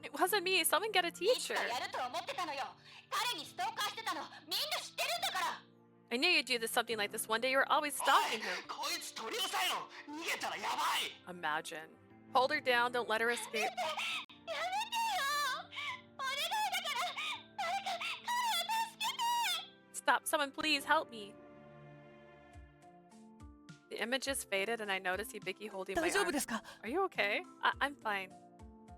A: It wasn't me. Someone get a
C: いつ
A: teacher.
C: かやると思ってたのよ彼にストーカーしてたのみんな知ってるんだから
A: I knew you'd do something like this one day. You were always stalking him.
G: こいつ取り押さえろ逃げたらやばい
A: Imagine. Hold her down. Don't let her escape.
C: やめてよお願いだから誰か彼を助けて
A: Stop. Someone please help me. The images faded and I noticed Hibiki holding my
F: 大丈夫
A: arm.
F: ですか
A: Are you okay? I'm fine.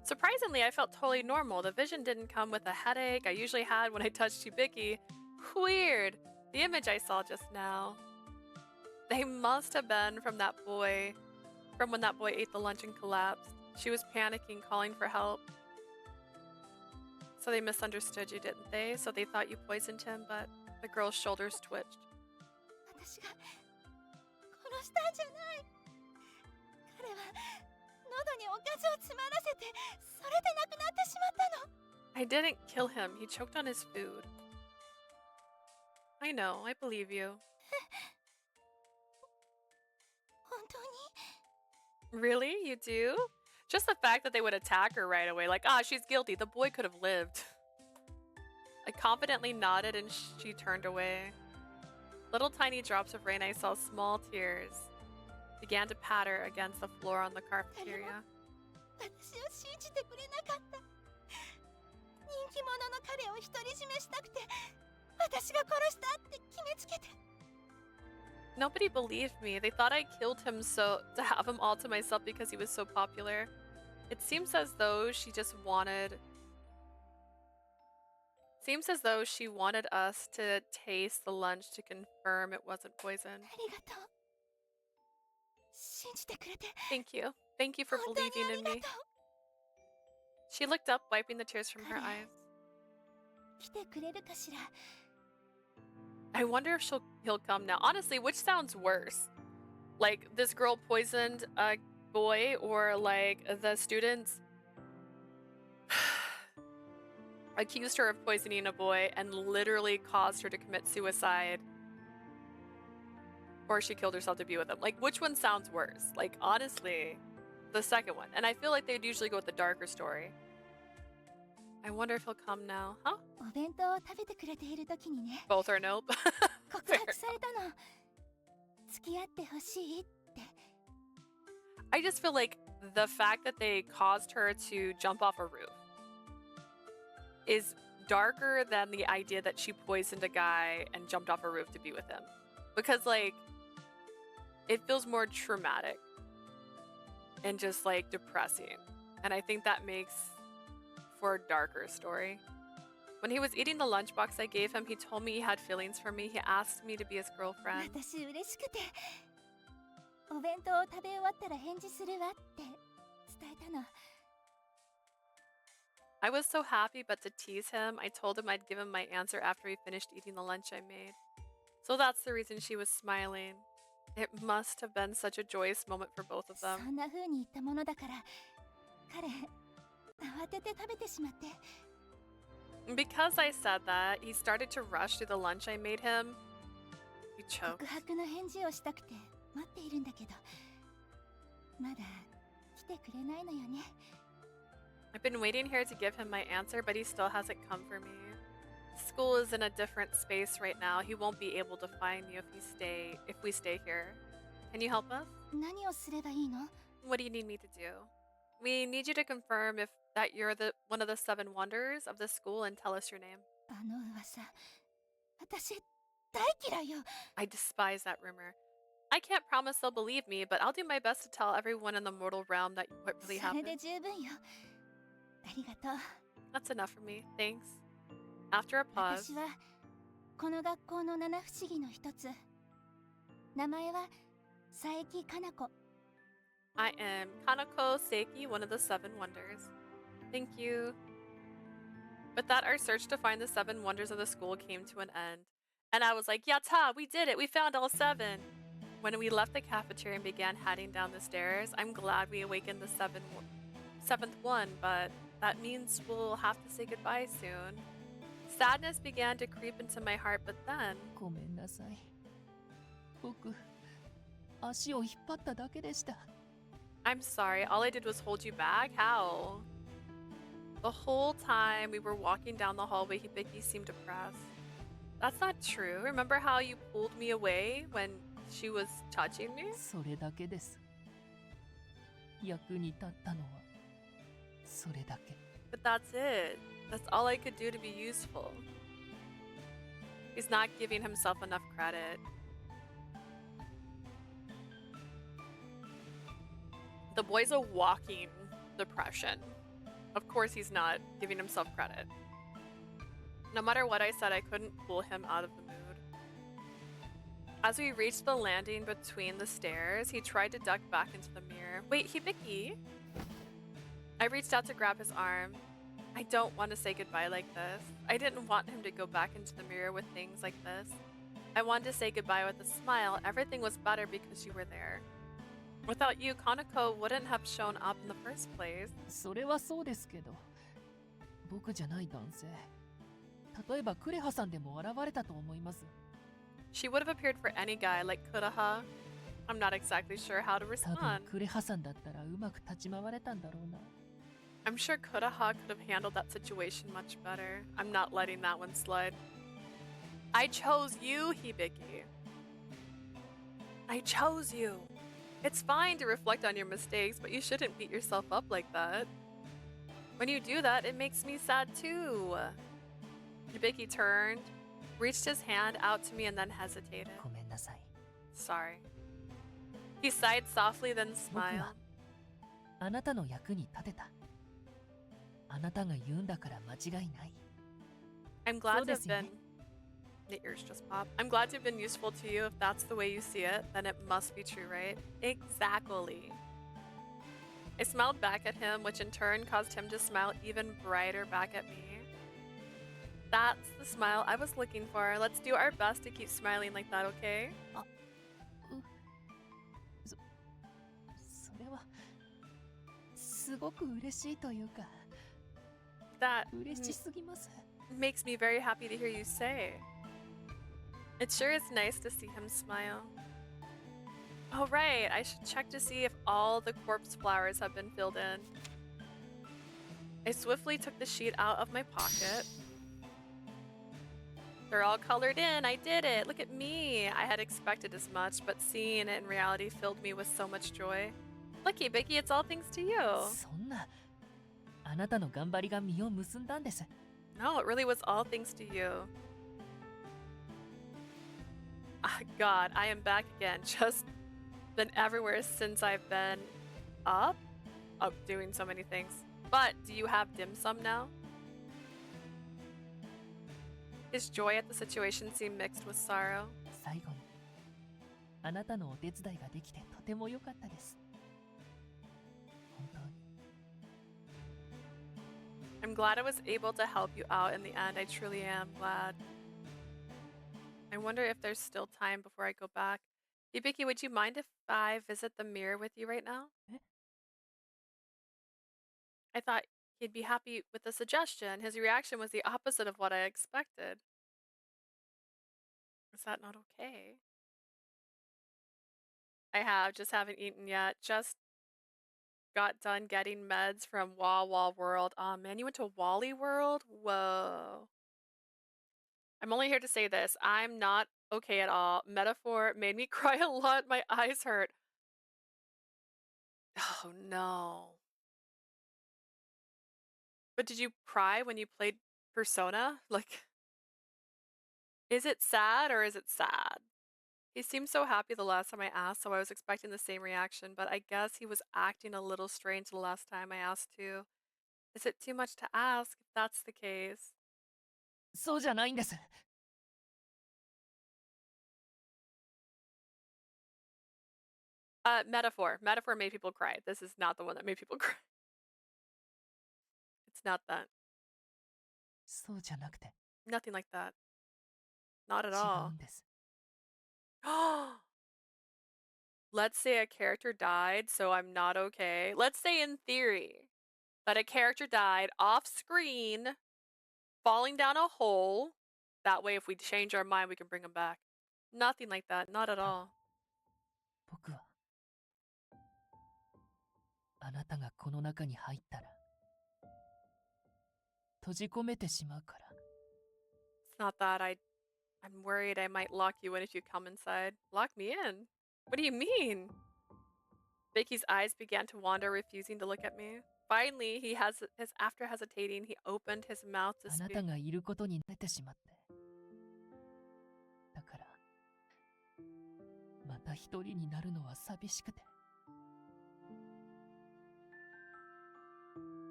A: Surprisingly, I felt totally normal. The vision didn't come with a headache I usually had when I touched Hibiki. Weird. The image I saw just now. They must have been from when that boy ate the lunch and collapsed. She was panicking, calling for help. So they misunderstood you, didn't they? So they thought you poisoned him, but the girl's shoulders twitched.
C: 私が殺したんじゃない彼は喉におかずを詰まらせてそれで亡くなってしまったの
A: I didn't kill him. He choked on his food. I know. I believe you.
C: 本当に
A: Really? You do? Just the fact that they would attack her right away, like, she's guilty. The boy could have lived. I confidently nodded and she turned away. Little tiny drops of rain, I saw small tears, began to patter against the floor on the cafeteria.
C: 私を信じてくれなかった人気者の彼を独り占めしたくて私が殺したって決めつけて
A: Nobody believed me. They thought I killed him to have him all to myself because he was so popular. It seems as though she wanted us to taste the lunch to confirm it wasn't poison.
C: ありがとう信じてくれて
A: Thank you. Thank you for
C: 本当に
A: believing
C: あ
A: in
C: りが
A: me.
C: とう。
A: She looked up, wiping the tears from her eyes.
C: 来てくれるかしら。
A: I wonder if he'll come now. Honestly, which sounds worse? Like this girl poisoned a boy, or like the students accused her of poisoning a boy and literally caused her to commit suicide, or she killed herself to be with him. Like, which one sounds worse? Like, honestly, the second one. And I feel like they'd usually go with the darker story. I wonder if he'll come now. Huh?
C: お弁当を食べてくれている時にね、
A: Both are nope.
C: 告
A: Fair.
C: 白されたの。付き合ってほしいって。
A: I just feel like the fact that they caused her to jump off a roof is darker than the idea that she poisoned a guy and jumped off a roof to be with him. Because, like, it feels more traumatic and just, like, depressing. And I think that makes for a darker story. When he was eating the lunchbox I gave him, he told me he had feelings for me. He asked me to be his girlfriend.
C: 私嬉しくて、お弁当を食べ終わったら返事するわって伝えたの。
A: I was so happy, but to tease him, I told him I'd give him my answer after he finished eating the lunch I made. So that's the reason she was smiling. It must have been such a joyous moment for both of
C: そ
A: them.
C: んな風に言ったものだから、彼、慌てて食べてしまって。
A: Because I said that, he started to rush through the lunch I made him. He choked.
C: 告白の返事をしたくて待っているんだけど、まだ来てくれないのよね。
A: I've been waiting here to give him my answer, but he still hasn't come for me. School is in a different space right now. He won't be able to find you if we stay here. Can you help us?
C: 何をすればいいの？
A: What do you need me to do? We need you to confirm that you're one of the 7 wonders of the school and tell us your name.
C: あの噂、私大嫌いよ。
A: I despise that rumor. I can't promise they'll believe me, but I'll do my best to tell everyone in the mortal realm that what really
C: それ
A: happened.
C: で十分よ。ありがとう。
A: That's enough for me. Thanks. After a pause,
C: 私はこの学校の七不思議の一つ。名前は佐伯かな子。
A: I am Kanako Seiki, one of the 7 wonders. Thank you. With that, our search to find the 7 wonders of the school came to an end. And I was like, Yatta, we did it! We found all 7! When we left the cafeteria and began heading down the stairs, I'm glad we awakened the 7th one, but that means we'll have to say goodbye soon. Sadness began to creep into my heart, but then...
F: ごめんなさい。僕、足を引っ張っただけでした。
A: I'm sorry, all I did was hold you back? How? The whole time we were walking down the hallway, Hibiki seemed depressed. That's not true. Remember how you pulled me away when she was touching me?
F: それだけです。役に立ったのは、それだけ。
A: But that's it. That's all I could do to be useful. He's not giving himself enough credit. The boy's a walking depression. Of course he's not giving himself credit. No matter what I said, I couldn't pull him out of the mood. As we reached the landing between the stairs, he tried to duck back into the mirror. Wait, Hibiki? I reached out to grab his arm. I don't want to say goodbye like this. I didn't want him to go back into the mirror with things like this. I wanted to say goodbye with a smile. Everything was better because you were there. Without you, Kanako wouldn't have shown up in the first place.
F: それはそうですけど、僕じゃない男性。例えばクレハさんでも現れたと思います。
A: She would have appeared for any guy like Kureha. I'm not exactly sure how to
F: 多分
A: respond.
F: クレハさんだったらうまく立ち回れたんだろうな。
A: I'm sure Kureha could have handled that situation much better. I'm not letting that one slide. I chose you, Hibiki. I chose you. It's fine to reflect on your mistakes, but you shouldn't beat yourself up like that. When you do that, it makes me sad too. Hibiki turned, reached his hand out to me, and then hesitated.
F: ごめんなさい。
A: Sorry. He sighed softly, then
F: 僕
A: smiled.
F: はあなたの役に立てた。あなたが言うんだから間違いない。
A: I'm glad to have
F: そうですよ
A: been.
F: ね。
A: The ears just pop. I'm glad to have been useful to you. If that's the way you see it, then it must be true, right? Exactly. I smiled back at him, which in turn caused him to smile even brighter back at me. That's the smile I was looking for. Let's do our best to keep smiling like that, okay?
F: それはすごく嬉しいというか
A: That
F: 嬉しすぎます
A: makes me very happy to hear you say. It sure is nice to see him smile. Oh right, I should check to see if all the corpse flowers have been filled in. I swiftly took the sheet out of my pocket. They're all colored in, I did it, look at me. I had expected as much, but seeing it in reality filled me with so much joy. Look, Hibiki, it's all thanks to you.
F: そんなあなたの頑張りが実を結んだんです
A: No, it really was all thanks to you. Ah, God, I am back again. Just been everywhere since I've been up doing so many things. But do you have dim sum now? His joy at the situation seemed mixed with sorrow.
F: 最後にあなたのお手伝いができてとても良かったです本当に
A: I'm glad I was able to help you out in the end. I truly am glad. I wonder if there's still time before I go back. Hibiki, would you mind if I visit the mirror with you right now?
F: Eh?
A: I thought he'd be happy with the suggestion. His reaction was the opposite of what I expected. Is that not okay? I just haven't eaten yet. Just got done getting meds from Wah World. Oh man, you went to Wally World? Whoa. I'm only here to say this. I'm not okay at all. Metaphor made me cry a lot. My eyes hurt. Oh no. But did you cry when you played Persona? Like, is it sad or is it sad? He seemed so happy the last time I asked, so I was expecting the same reaction, but I guess he was acting a little strange the last time I asked too. Is it too much to ask if that's the case?
F: そうじゃないんです
A: Metaphor. Metaphor made people cry. This is not the one that made people cry. It's not that.
F: そうじゃなくて
A: Nothing like that. Not at
F: 違う
A: all.
F: んです
A: Let's say a character died, so I'm not okay. Let's say in theory that a character died off screen, falling down a hole. That way, if we change our mind, we can bring him back. Nothing like that. Not at all.
F: 僕はあなたがこの中に入ったら閉じ込めてしまうから
A: It's not that. I'm worried I might lock you in if you come inside. Lock me in? What do you mean? Vicky's eyes began to wander, refusing to look at me. Finally, after hesitating, he opened his mouth to
F: あな
A: speak.
F: たがいることに慣れてしまってだからまた一人になるのは寂しくて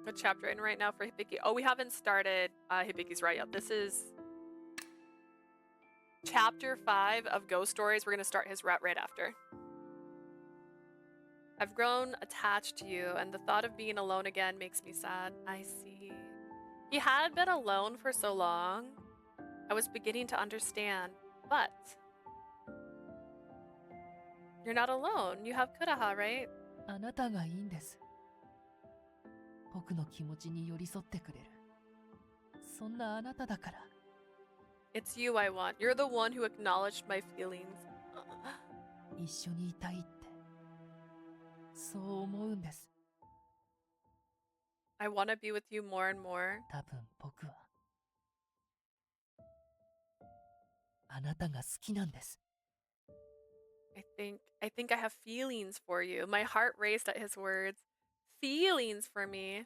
A: What chapter in right now for Hibiki? Oh, we haven't started Hibiki's right yet. This is chapter 5 of Ghost Stories. We're going to start his rep right after. I've grown attached to you, and the thought of being alone again makes me sad. I see. He had been alone for so long. I was beginning to understand, but you're not alone. You have Kureha, right?
F: あなたがいいんです僕の気持ちに寄り添ってくれるそんなあなただから
A: It's you I want. You're the one who acknowledged my feelings.
F: 一緒にいたいってそう思うんです
A: I want to be with you more and more.
F: 多分僕はあなたが好きなんです
A: I think I have feelings for you. My heart raced at his words. Feelings for me.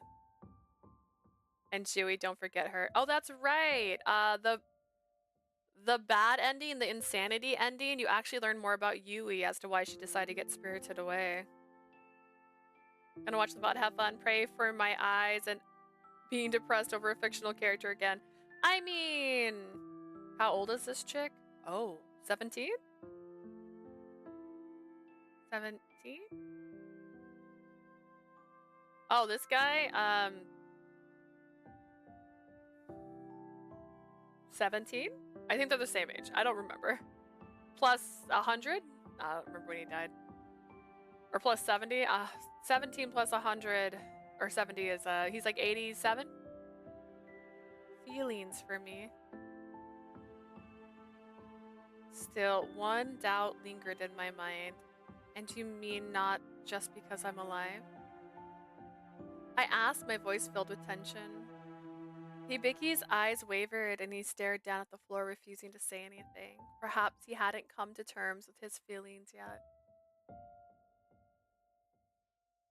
A: And Chewie, don't forget her. Oh, that's right. The bad ending, the insanity ending, you actually learn more about Yui as to why she decided to get spirited away. Gonna watch the VOD, have fun, pray for my eyes, and being depressed over a fictional character again. I mean, How old is this chick? Oh, 17? 17? Oh, this guy, 17? I think they're the same age. I don't remember. Plus 100? I don't remember when he died. Or plus 70? 17 plus 100 or 70 is, he's like 87? Feelings for me. Still, one doubt lingered in my mind. And you mean not just because I'm alive? I asked, my voice filled with tension. Hibiki's eyes wavered and he stared down at the floor, refusing to say anything. Perhaps he hadn't come to terms with his feelings yet.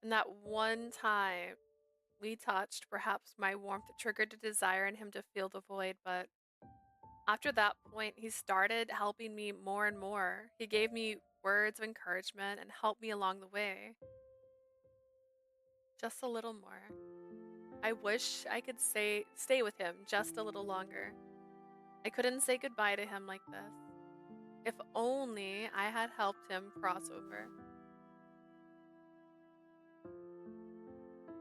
A: And that one time we touched, perhaps my warmth triggered a desire in him to feel the void, but after that point, he started helping me more and more. He gave me words of encouragement and helped me along the way. Just a little more. I wish I could stay with him just a little longer. I couldn't say goodbye to him like this. If only I had helped him cross over.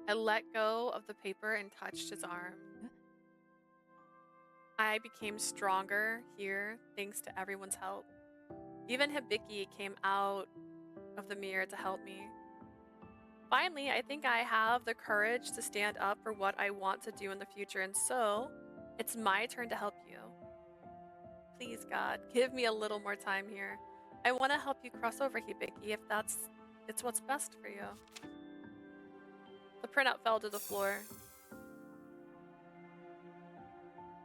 A: I let go of the paper and touched his arm. I became stronger here thanks to everyone's help. Even Hibiki came out of the mirror to help me. Finally, I think I have the courage to stand up for what I want to do in the future, and so it's my turn to help you. Please, God, give me a little more time here. I want to help you cross over, Hibiki, if it's what's best for you. The printout fell to the floor.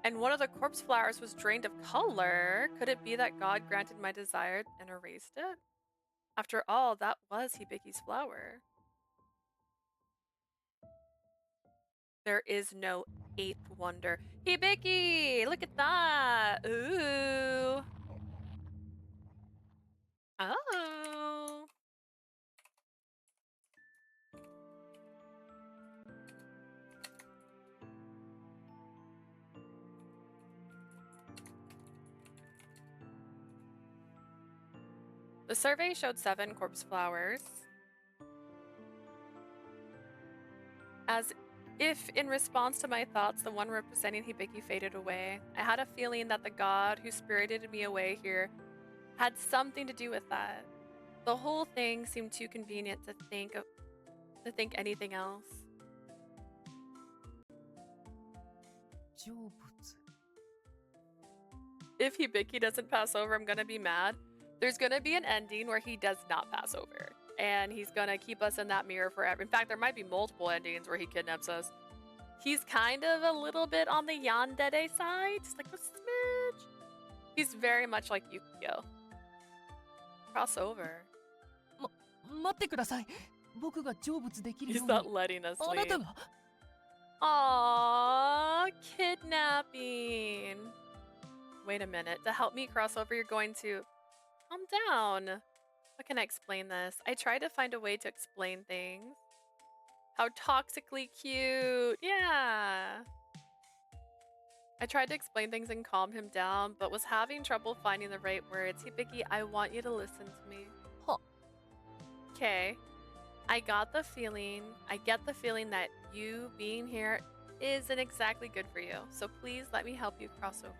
A: And one of the corpse flowers was drained of color. Could it be that God granted my desire and erased it? After all, that was Hibiki's flower. There is no eighth wonder. Hibiki! Look at that! Ooh! Oh! The survey showed 7 corpse flowers. As if in response to my thoughts, the one representing Hibiki faded away. I had a feeling that the god who spirited me away here had something to do with that. The whole thing seemed too convenient to think anything else. If Hibiki doesn't pass over, I'm gonna be mad. There's gonna be an ending where he does not pass over. And he's gonna keep us in that mirror forever. In fact, there might be multiple endings where he kidnaps us. He's kind of a little bit on the yandere side. Just like a smidge. He's very much like Yukio. Cross over.
F: 待ってください。僕が成仏できる
A: He's
F: よう
A: not
F: に。
A: letting us
F: あなた
A: leave.
F: が
A: Aww, kidnapping. Wait a minute. To help me cross over, you're going to... Calm down. How can I explain this? I try to find a way to explain things. How toxically cute. Yeah. I tried to explain things and calm him down, but was having trouble finding the right words. Hibiki, I want you to listen to me.
F: Huh.
A: Okay. I get the feeling that you being here isn't exactly good for you. So please let me help you cross over.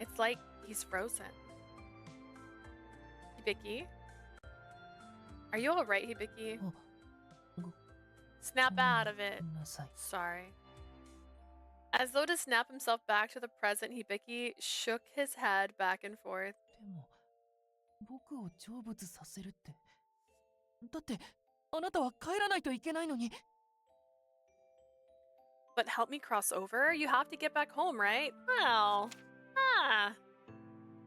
A: It's like he's frozen. Hibiki? Are you alright, Hibiki? Snap out of it.
F: なさい。
A: Sorry. As though to snap himself back to the present, Hibiki shook his head back and forth.
F: でも僕を成仏させるって。だってあなたは帰らないといけないのに。
A: But help me cross over? You have to get back home, right? Well,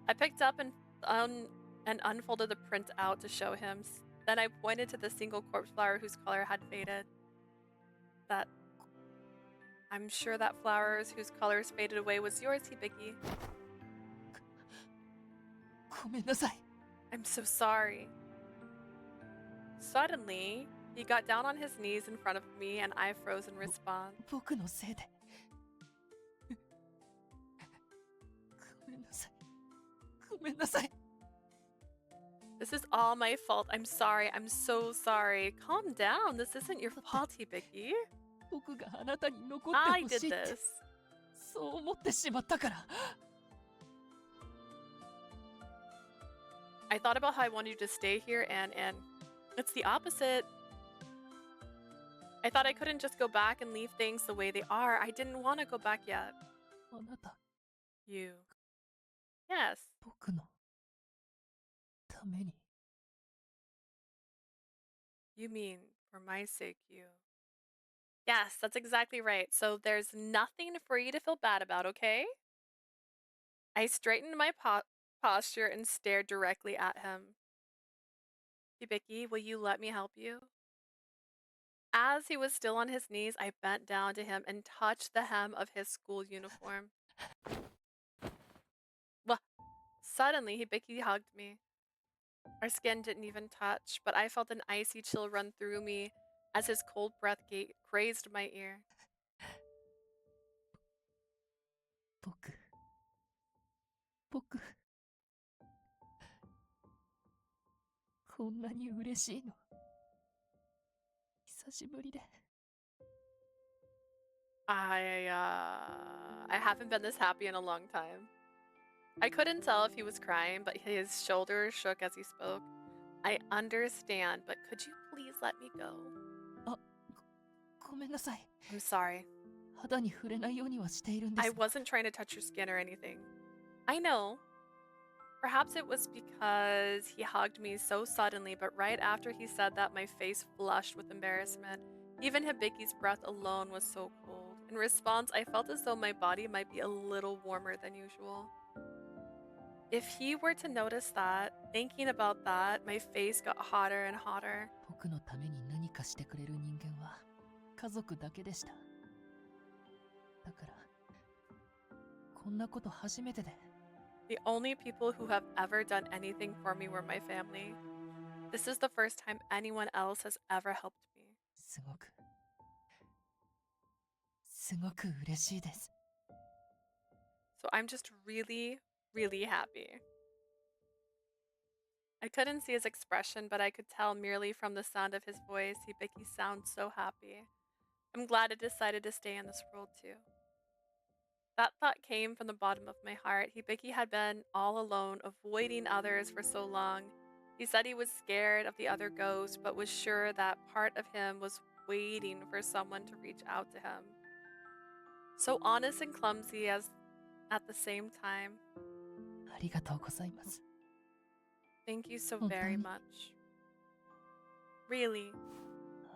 A: I picked up and unfolded the print out to show him. Then I pointed to the single corpse flower whose color had faded. I'm sure that flowers whose colors faded away was yours, Hibiki.
F: ごめんなさい。
A: I'm so sorry. Suddenly, he got down on his knees in front of me and I froze in response.
F: 僕のせいで。めんなさい。
A: This is all my fault. I'm sorry. I'm so sorry. Calm down. This isn't your fault, Hibiki.
F: 僕があなたに残って
A: I
F: ほし
A: did
F: いって
A: this.
F: そう思ってしまったから。
A: I thought about how I wanted you to stay here, and it's the opposite. I thought I couldn't just go back and leave things the way they are. I didn't want to go back yet.
F: あなた、
A: You. Yes.
F: 僕のために。
A: You mean for my sake, you. Yes, that's exactly right. So there's nothing for you to feel bad about, okay? I straightened my posture and stared directly at him. Hibiki, will you let me help you? As he was still on his knees, I bent down to him and touched the hem of his school uniform. Well, suddenly, Hibiki hugged me. Our skin didn't even touch, but I felt an icy chill run through me as his cold breath grazed my ear.
F: 僕、こんなに嬉しいの。久しぶりで。
A: I haven't been this happy in a long time. I couldn't tell if he was crying, but his shoulders shook as he spoke. I understand, but could you please let me go?
F: ごめんなさい。
A: I'm sorry.
F: 肌に触れないようにはしているんで
A: I
F: す。
A: wasn't trying to touch your skin or anything. I know. Perhaps it was because he hugged me so suddenly, but right after he said that, my face flushed with embarrassment. Even Hibiki's breath alone was so cold. In response, I felt as though my body might be a little warmer than usual. If he were to notice that, thinking about that, my face got hotter and hotter.
F: 僕のために何かしてくれる人間は家族だけでした。だから、こんなこと初めてで。
A: The only people who have ever done anything for me were my family. This is the first time anyone else has ever helped me.
F: すごく嬉しいです。
A: So I'm just really, really happy. I couldn't see his expression, but I could tell merely from the sound of his voice, Hibiki sounds so happy. I'm glad I decided to stay in this world too. That thought came from the bottom of my heart. Hibiki had been all alone, avoiding others for so long. He said he was scared of the other ghosts, but was sure that part of him was waiting for someone to reach out to him. So honest and clumsy as at the same time.
F: ありがとうございます。
A: Thank you so
F: 本当に。
A: very much. Really.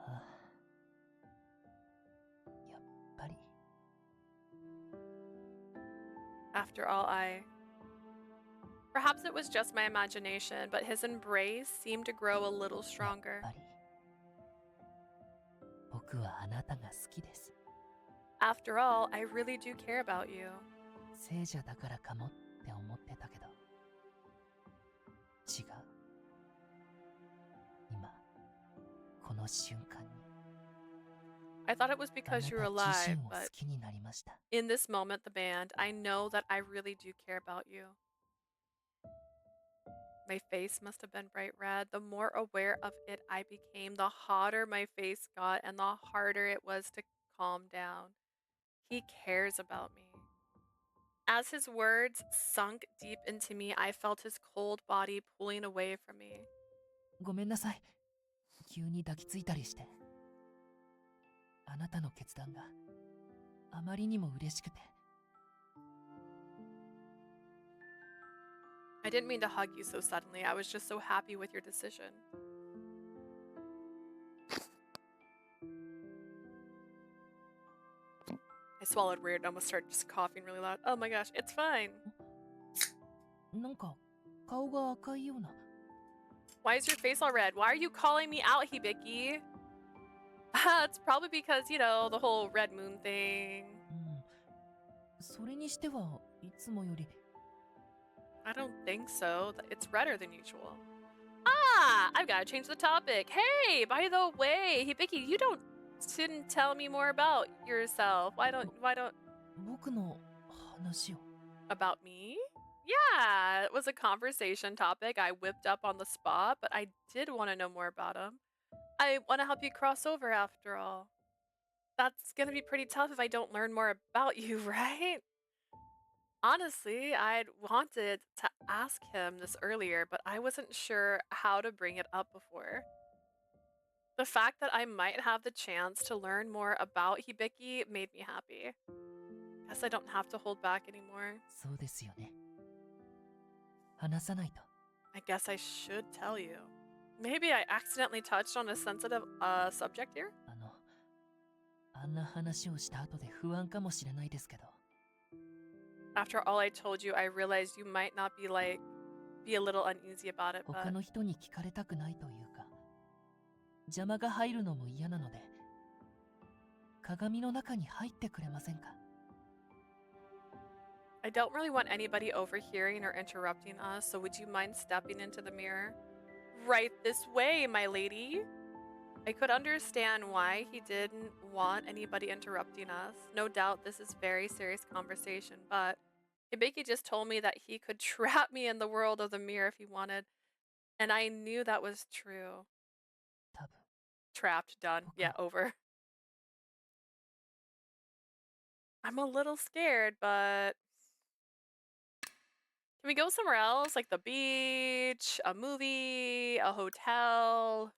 F: ああ、やっぱり。
A: After all, Perhaps it was just my imagination, but his embrace seemed to grow a little
F: やっ
A: stronger.
F: ぱり。僕はあなたが好きです。
A: After all, I really do care about you.
F: 聖者だからかもって思ってたけど。違う。今、この瞬間に。
A: I thought it was
F: あな
A: because
F: た
A: you were
F: 自
A: alive,
F: 身を好
A: but
F: きになりました。
A: in this moment, the band, I know that I really do care about you. My face must have been bright red. The more aware of it I became, the hotter my face got and the harder it was to calm down. He cares about me. As his words sunk deep into me, I felt his cold body pulling away from me.
F: ごめんなさい。急に抱きついたりして。あなたの決断があまりにも嬉しくて。
A: I didn't mean to hug you so suddenly. I was just so happy with your decision. I swallowed weird and almost started just coughing really loud. Oh my gosh, it's fine.
F: なんか顔が赤いような。
A: Why is your face all red? Why are you calling me out, Hibiki? It's probably because, you know, the whole red moon thing.
F: それにしてはいつもより。
A: I don't think so. It's redder than usual. Ah, I've got to change the topic. Hey, by the way, Hibiki, you didn't tell me more about yourself. Why don't
F: 僕の話を。
A: about me? Yeah, it was a conversation topic I whipped up on the spot, but I did want to know more about him. I want to help you cross over after all. That's gonna be pretty tough if I don't learn more about you, right? Honestly, I'd wanted to ask him this earlier, but I wasn't sure how to bring it up before. The fact that I might have the chance to learn more about Hibiki made me happy. Guess I don't have to hold back anymore.
F: そうですよね。話さないと。
A: I guess I should tell you. Maybe I accidentally touched on a sensitive subject here?
F: あんな話をした後で不安かもしれないですけど。
A: After all I told you, I realized you might not be a little uneasy about it,
F: 他
A: but
F: の人に聞かれたくないというか、邪魔が入るのも嫌なので、鏡の中に入ってくれませんか？
A: I don't really want anybody overhearing or interrupting us, so would you mind stepping into the mirror? Right this way, my lady. I could understand why he didn't want anybody interrupting us. No doubt this is very serious conversation, but Hibiki just told me that he could trap me in the world of the mirror if he wanted, and I knew that was true.
F: 多分。
A: Trapped, done. Yeah, over. I'm a little scared, but can we go somewhere else? Like the beach, a movie, a hotel?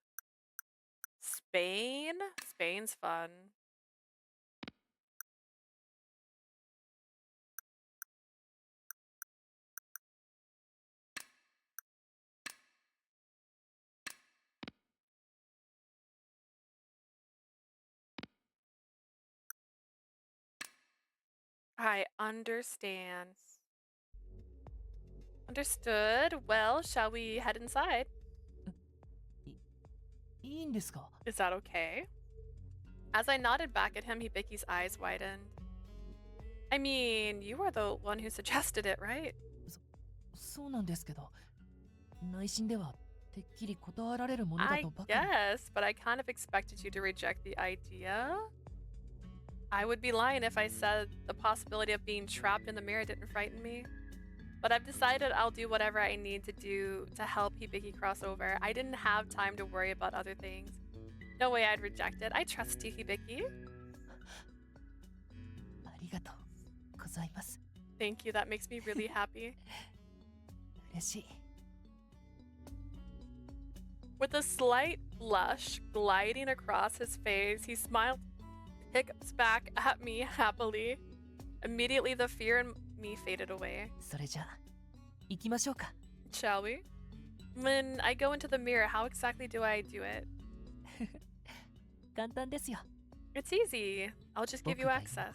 A: Spain? Spain's fun. I understand. Understood. Well, shall we head inside?
F: いいんですか？
A: Is that okay? As I nodded back at him, Hibiki's eyes widened. I mean, you were the one who suggested it, right?
F: そうなんですけど、内心ではてっきり断られるものだ
A: I
F: とばかり。
A: guess, but I kind of expected you to reject the idea. I would be lying if I said the possibility of being trapped in the mirror didn't frighten me. But I've decided I'll do whatever I need to do to help Hibiki cross over. I didn't have time to worry about other things. No way I'd reject it. I trust you, Hibiki.
F: ありがとうございます。
A: Thank you. That makes me really happy.
F: 嬉しい。
A: With a slight blush gliding across his face, he smiled, hiccups back at me happily. Immediately, the fear in me faded away.
F: それじゃあ、行きましょうか。
A: Shall we? When I go into the mirror, how exactly do I do it?
F: 簡単ですよ。
A: It's easy. I'll just give you access.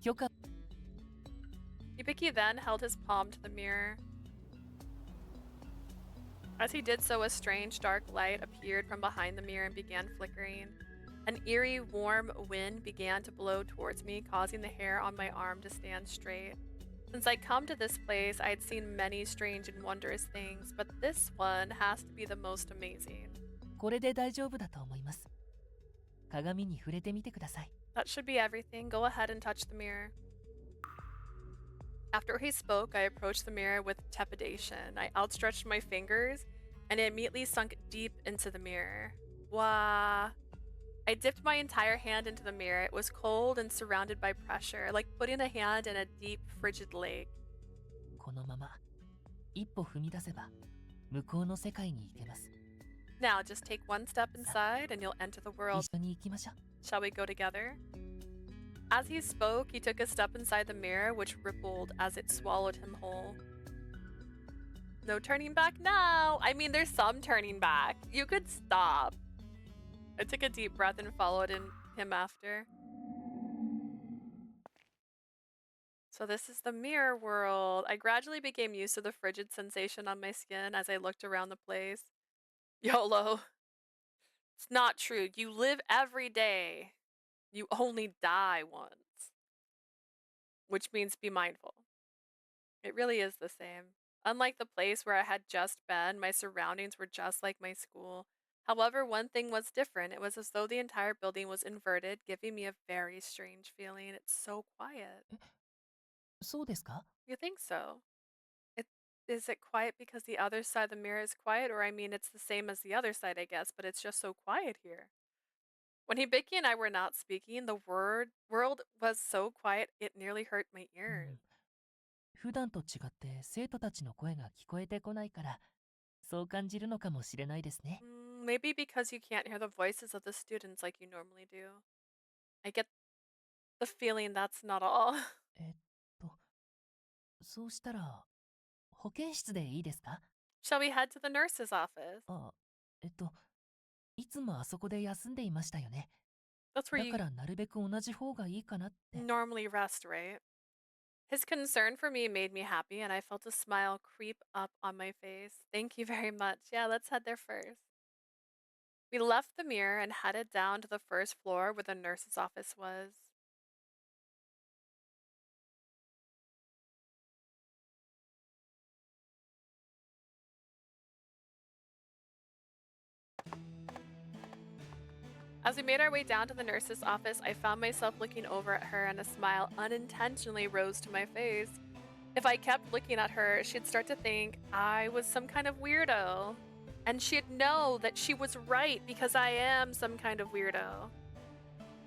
F: 許可。
A: Hibiki then held his palm to the mirror. As he did so, a strange dark light appeared from behind the mirror and began flickering. An eerie, warm wind began to blow towards me, causing the hair on my arm to stand straight. Since I'd come to this place, I had seen many strange and wondrous things, but this one has to be the most amazing.
F: これで大丈夫だと思います。鏡に触れてみてください。
A: That should be everything. Go ahead and touch the mirror. After he spoke, I approached the mirror with trepidation. I outstretched my fingers, and it immediately sunk deep into the mirror. Wah! I dipped my entire hand into the mirror. It was cold and surrounded by pressure, like putting a hand in a deep, frigid lake.
F: このまま一歩踏み出せば向こうの世界に行けます。
A: Now, just take one step inside, and you'll enter the world.
F: 一緒に行きましょう。
A: Shall we go together? As he spoke, he took a step inside the mirror, which rippled as it swallowed him whole. No turning back now! I mean, there's some turning back. You could stop. I took a deep breath and followed him after. So this is the mirror world. I gradually became used to the frigid sensation on my skin as I looked around the place. YOLO. It's not true. You live every day. You only die once. Which means be mindful. It really is the same. Unlike the place where I had just been, my surroundings were just like my school. However, one thing was different. It was as though the entire building was inverted, giving me a very strange feeling. It's so quiet.
F: そうですか？
A: You think so? Is it quiet because the other side of the mirror is quiet? Or I mean, it's the same as the other side, I guess, but it's just so quiet here. When Hibiki and I were not speaking, the world was so quiet it nearly hurt my
F: う
A: ears.
F: ん。普段と違って生徒たちの声が聞こえてこないから、そう感じるのかもしれないですね。
A: Maybe because you can't hear the voices of the students like you normally do. I get the feeling that's not all.
F: えっと、そうしたら、保健室でいいですか？
A: Shall we head to the nurse's office?
F: あ、えっと、いつもあそこで休んでいましたよね。
A: That's where
F: だか
A: you
F: らなるべく同じ方がいいかなって。
A: normally rest, right? His concern for me made me happy, and I felt a smile creep up on my face. Thank you very much. Yeah, let's head there first. We left the mirror and headed down to the first floor where the nurse's office was. As we made our way down to the nurse's office, I found myself looking over at her, and a smile unintentionally rose to my face. If I kept looking at her, she'd start to think I was some kind of weirdo. And she'd know that she was right because I am some kind of weirdo.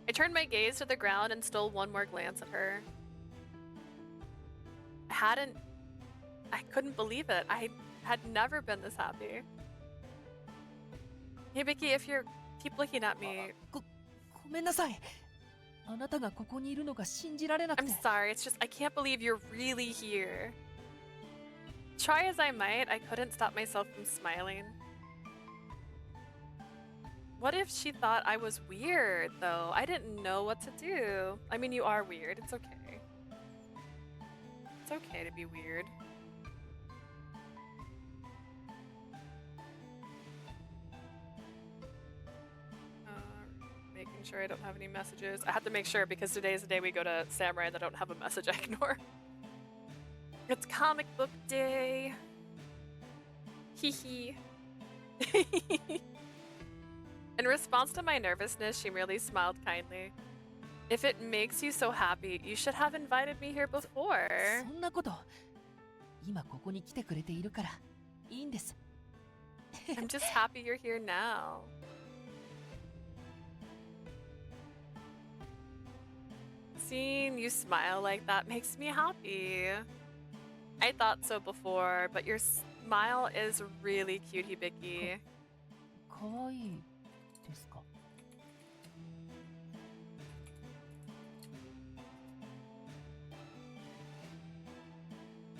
A: I turned my gaze to the ground and stole one more glance at her. I hadn't, I couldn't believe it. I had never been this happy. Hibiki, if you keep looking at me,
F: ごめんなさい。あなたがここにいるのが信じられなく
A: I'm
F: て。
A: sorry. It's just, I can't believe you're really here. Try as I might, I couldn't stop myself from smiling. What if she thought I was weird, though? I didn't know what to do. I mean, you are weird. It's okay. It's okay to be weird. Making sure I don't have any messages. I have to make sure because today is the day we go to Samurai and I don't have a message I ignore. It's comic book day. Hee hee. In response to my nervousness, she merely smiled kindly. If it makes you so happy, you should have invited me here before.
F: そんなこと。今ここに来てくれているからいいんです。
A: I'm just happy you're here now. Seeing you smile like that makes me happy. I thought so before, but your smile is really cute, Hibiki.
F: かわいいですか？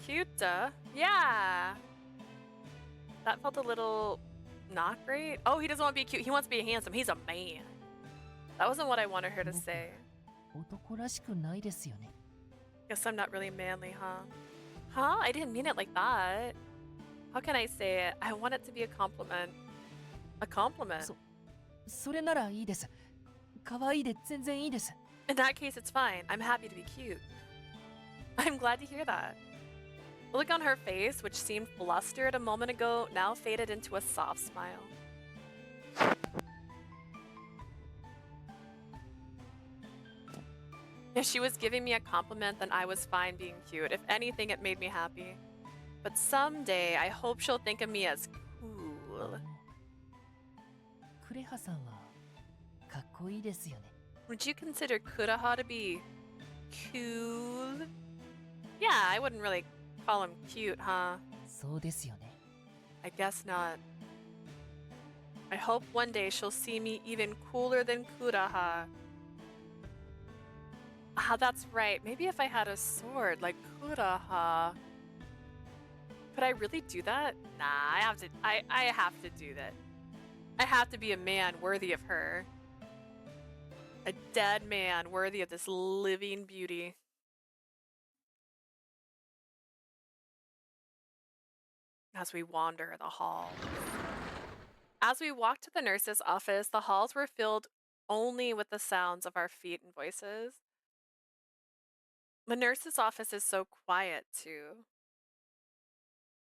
A: Cute, yeah. That felt a little not great. Oh, he doesn't want to be cute. He wants to be handsome. He's a man. That wasn't what I wanted her to say.
F: 男らしくないですよね。
A: Guess I'm not really manly, huh? Huh? I didn't mean it like that. How can I say it? I want it to be a compliment. A compliment.
F: それならいいです。かわいいで全然いいです。
A: In that case, it's fine. I'm happy to be cute. I'm glad to hear that. The look on her face, which seemed flustered a moment ago, now faded into a soft smile. If she was giving me a compliment, then I was fine being cute. If anything, it made me happy. But someday, I hope she'll think of me as cool.
F: クレハさんはかっこいいですよね。
A: Would you consider Kureha to be cool? Yeah, I wouldn't really call him cute, huh?
F: そうですよね。
A: I guess not. I hope one day she'll see me even cooler than Kureha. Ah, that's right. Maybe if I had a sword like Kureha. Could I really do that? Nah, I have to do that. I have to be a man worthy of her. A dead man worthy of this living beauty. As we wander the halls. As we walked to the nurse's office, the halls were filled only with the sounds of our feet and voices. The nurse's office is so quiet, too.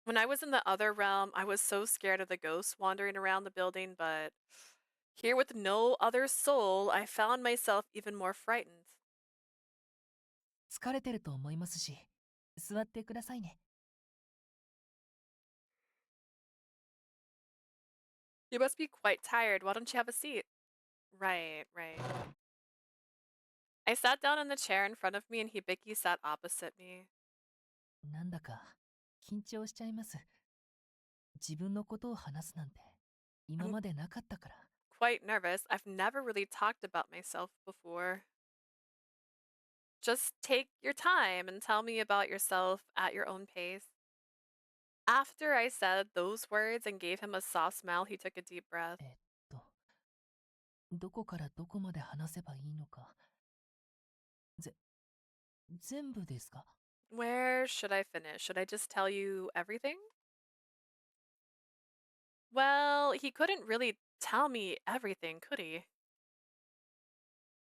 A: When I was in the other realm, I was so scared of the ghosts wandering around the building, but here with no other soul, I found myself even more frightened.
F: 疲れてると思いますし、座ってくださいね。
A: You must be quite tired. Why don't you have a seat? Right, right. I sat down in the chair in front of me and Hibiki sat opposite me.
F: なんだか緊張しちゃいます。自分のことを話すなんて今
A: I'm
F: までなかったから。
A: quite nervous. I've never really talked about myself before. Just take your time and tell me about yourself at your own pace. After I said those words and gave him a soft smile, he took a deep breath.
F: と、どこからどこまで話せばいいのか。全部ですか？
A: Where should I finish? Should I just tell you everything? Well, he couldn't really tell me everything, could he?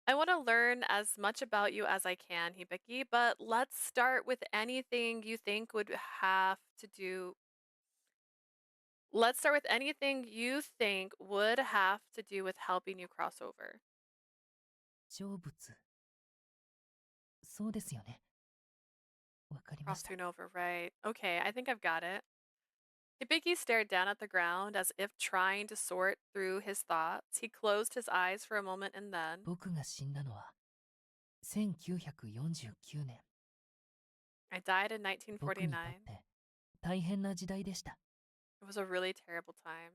A: I want to learn as much about you as I can, Hibiki, but let's start with anything you think would have to do. Let's start with anything you think would have to do with helping you cross over.
F: 成仏。そうですよね。わかりました。
A: Crossing over, right. Okay, I think I've got it. Hibiki stared down at the ground as if trying to sort through his thoughts. He closed his eyes for a moment and then,
F: 僕が死んだのは1949年。
A: I died in
F: 僕にとっ
A: 1949.
F: て大変な時代でした。
A: It was a really terrible time.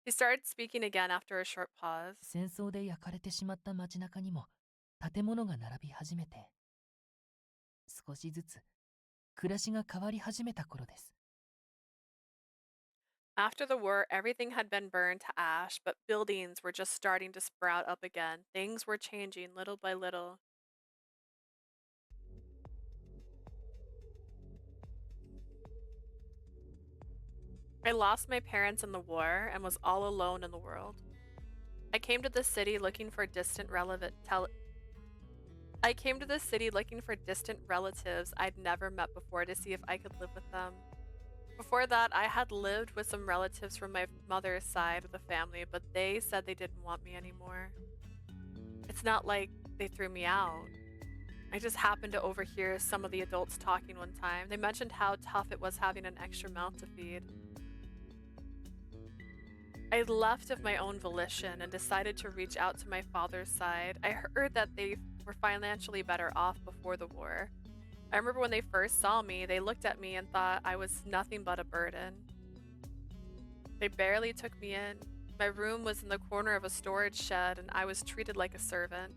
A: He started speaking again after a short pause.
F: 戦争で焼かれてしまった街中にも建物が並び始めて、少しずつ暮らしが変わり始めた頃です。
A: After the war, everything had been burned to ash, but buildings were just starting to sprout up again. Things were changing little by little. I lost my parents in the war and was all alone in the world. I came to the city looking for distant I came to the city looking for distant relatives I'd never met before to see if I could live with them. Before that, I had lived with some relatives from my mother's side of the family, but they said they didn't want me anymore. It's not like they threw me out. I just happened to overhear some of the adults talking one time. They mentioned how tough it was having an extra mouth to feed. I left of my own volition and decided to reach out to my father's side. I heard that they were financially better off before the war. I remember when they first saw me, they looked at me and thought I was nothing but a burden. They barely took me in. My room was in the corner of a storage shed and I was treated like a servant.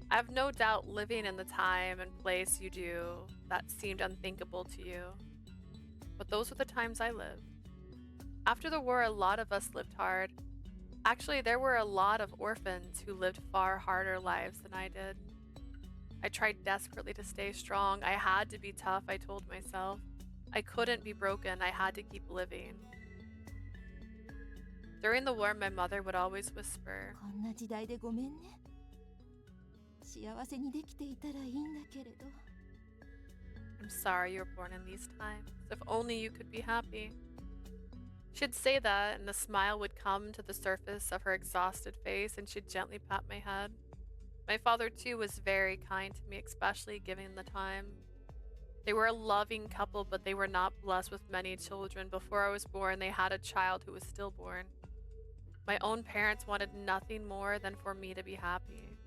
A: I have no doubt living in the time and place you do, that seemed unthinkable to you. But those were the times I lived. After the war, a lot of us lived hard. Actually, there were a lot of orphans who lived far harder lives than I did. I tried desperately to stay strong. I had to be tough, I told myself. I couldn't be broken. I had to keep living. During the war, my mother would always whisper,
C: こんな時代でごめんね。幸せにできていたらいいんだけれど。
A: I'm sorry you were born in these times. If only you could be happy. She'd say that, and a smile would come to the surface of her exhausted face, and she'd gently pat my head. My father, too, was very kind to me, especially given the time. They were a loving couple, but they were not blessed with many children. Before I was born, they had a child who was stillborn. My own parents wanted nothing more than for me to be happy.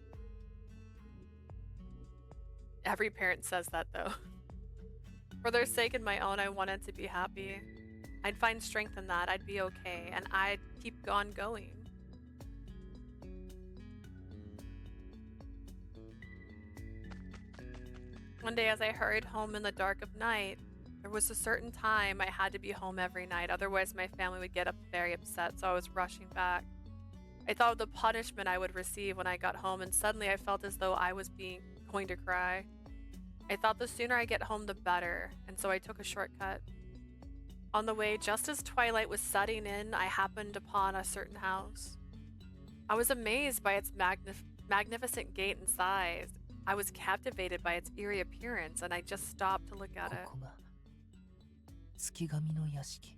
A: Every parent says that, though. For their sake and my own, I wanted to be happy. I'd find strength in that. I'd be okay, and I'd keep on going. One day, as I hurried home in the dark of night, there was a certain time I had to be home every night, otherwise my family would get up very upset, so I was rushing back. I thought of the punishment I would receive when I got home, and suddenly I felt as though I was going to cry. I thought the sooner I get home, the better, and so I took a shortcut. On the way, just as twilight was setting in, I happened upon a certain house. I was amazed by its magnificent gate and size. I was captivated by its eerie appearance, and I just stopped to look at
F: こ
A: it.
F: こが月神の屋敷。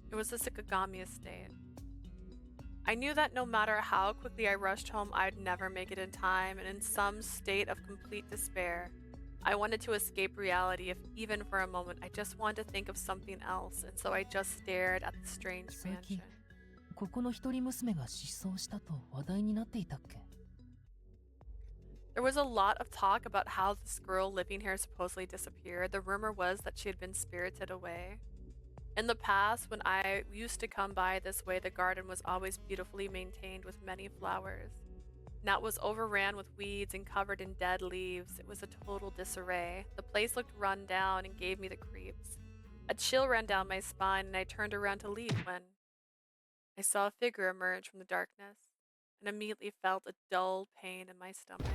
A: It was the Sakagami estate. I knew that no matter how quickly I rushed home, I'd never make it in time, and in some state of complete despair, I wanted to escape reality, if even for a moment. I just wanted to think of something else, and so I just stared at the strange
F: 最近
A: mansion.
F: ここの一人娘が失踪したと話題になっていたっけ？
A: There was a lot of talk about how this girl living here supposedly disappeared. The rumor was that she had been spirited away. In the past, when I used to come by this way, the garden was always beautifully maintained with many flowers. Now it was overran with weeds and covered in dead leaves. It was a total disarray. The place looked run down and gave me the creeps. A chill ran down my spine, and I turned around to leave when I saw a figure emerge from the darkness and immediately felt a dull pain in my stomach.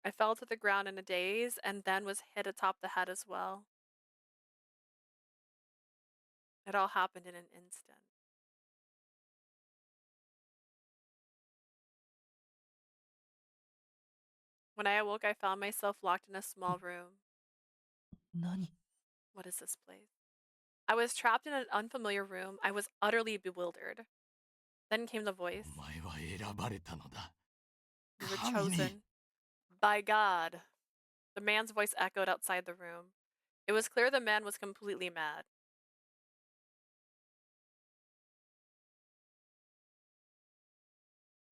A: I fell to the ground in a daze and then was hit atop the head as well. It all happened in an instant. When I awoke, I found myself locked in a small room.
F: 何？
A: What is this place? I was trapped in an unfamiliar room. I was utterly bewildered. Then came the voice.
B: お前は選ばれたのだ。
A: You were
B: 神に
A: chosen by God. The man's voice echoed outside the room. It was clear the man was completely mad.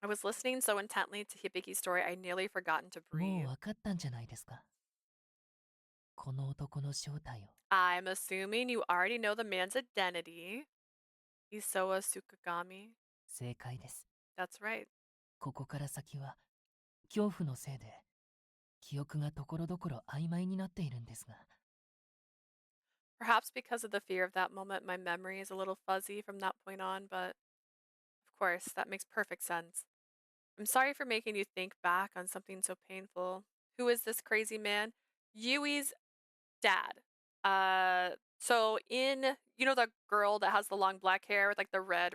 A: I was listening so intently to Hibiki's story, I nearly forgotten to
F: も
A: breathe.
F: う分かったんじゃないですか。この男の正体を。
A: I'm assuming you already know the man's identity. Isoa Sukagami.
F: 正解です。
A: That's right.
F: ここから先は恐怖のせいで記憶がところどころ曖昧になっているんですが。
A: Perhaps because of the fear of that moment, my memory is a little fuzzy from that point on, but of course, that makes perfect sense. I'm sorry for making you think back on something so painful. Who is this crazy man? Yui's dad. So in the girl that has the long black hair with like the red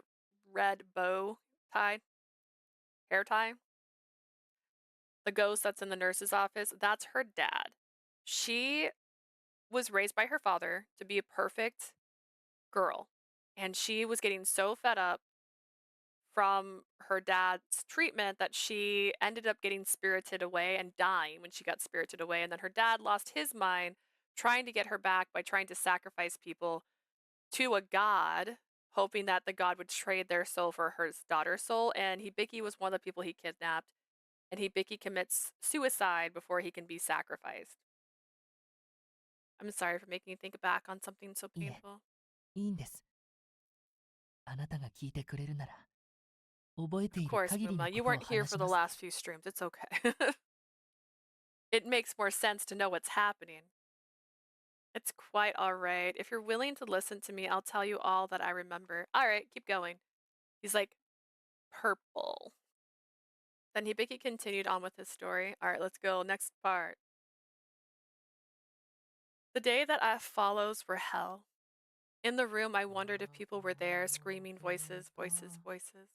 A: bow tie, hair tie? The ghost that's in the nurse's office, that's her dad. She was raised by her father to be a perfect girl. And she was getting so fed up from her dad's treatment that she ended up getting spirited away and dying when she got spirited away. And then her dad lost his mind trying to get her back by trying to sacrifice people to a god, hoping that the god would trade their soul for her daughter's soul. And Hibiki was one of the people he kidnapped. And Hibiki commits suicide before he can be sacrificed. I'm sorry for making you think back on something so
F: Yeah.
A: painful.
F: いいんです。あなたが聞いてくれるなら覚えて
A: Of
F: いる
A: course,
F: 限りの
A: Muma,
F: こ
A: you
F: とを
A: weren't here
F: 話
A: for
F: し
A: the
F: ます。
A: last few streams. It's okay. It makes more sense to know what's happening. It's quite alright. If you're willing to listen to me, I'll tell you all that I remember. Alright, keep going. He's like, purple. Then Hibiki continued on with his story. Alright, let's go. Next part. The day that follows were hell. In the room, I wondered if people were there, screaming voices, voices, voices.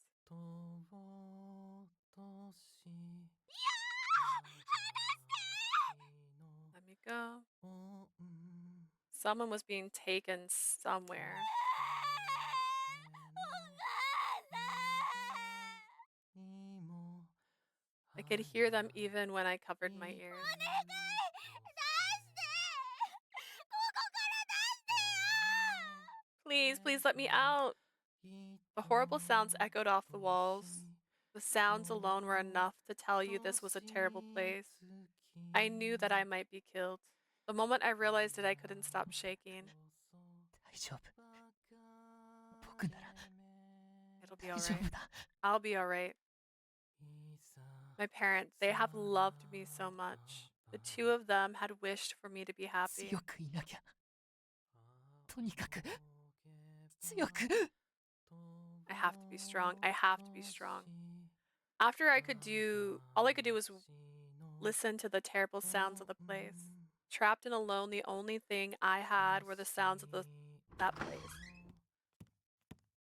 A: Let me go. Someone was being taken somewhere. I could hear them even when I covered my ears. Please, please let me out. The horrible sounds echoed off the walls. The sounds alone were enough to tell you this was a terrible place. I knew that I might be killed. The moment I realized it, I couldn't stop shaking.
F: 大丈夫。僕なら
A: It'll be
F: 大丈
A: alright.
F: 夫だ。
A: I'll be alright. My parents, they have loved me so much. The two of them had wished for me to be happy.
F: 強くいなきゃ。とにかく強く。
A: I have to be strong. I have to be strong. After all I could do was listen to the terrible sounds of the place. Trapped and alone, the only thing I had were the sounds of that place.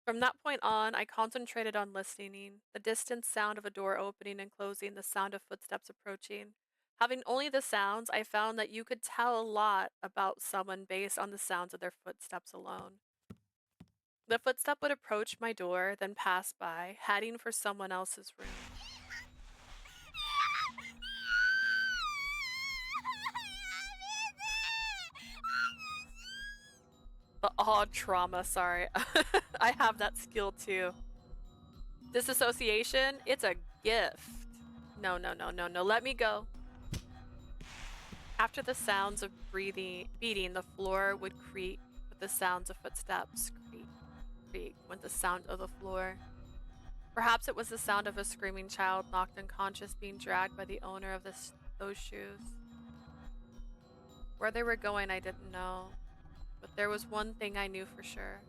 A: From that point on, I concentrated on listening. The distant sound of a door opening and closing, the sound of footsteps approaching. Having only the sounds, I found that you could tell a lot about someone based on the sounds of their footsteps alone. The footstep would approach my door, then pass by, heading for someone else's room. The odd trauma, sorry. I have that skill too. Disassociation, it's a gift. No, no, no, no, no, let me go. After the sounds of beating, the floor would creak with the sounds of footsteps. Creak, creak, went the sound of the floor. Perhaps it was the sound of a screaming child knocked unconscious being dragged by the owner of those shoes. Where they were going, I didn't know. But there was one thing I knew for sure.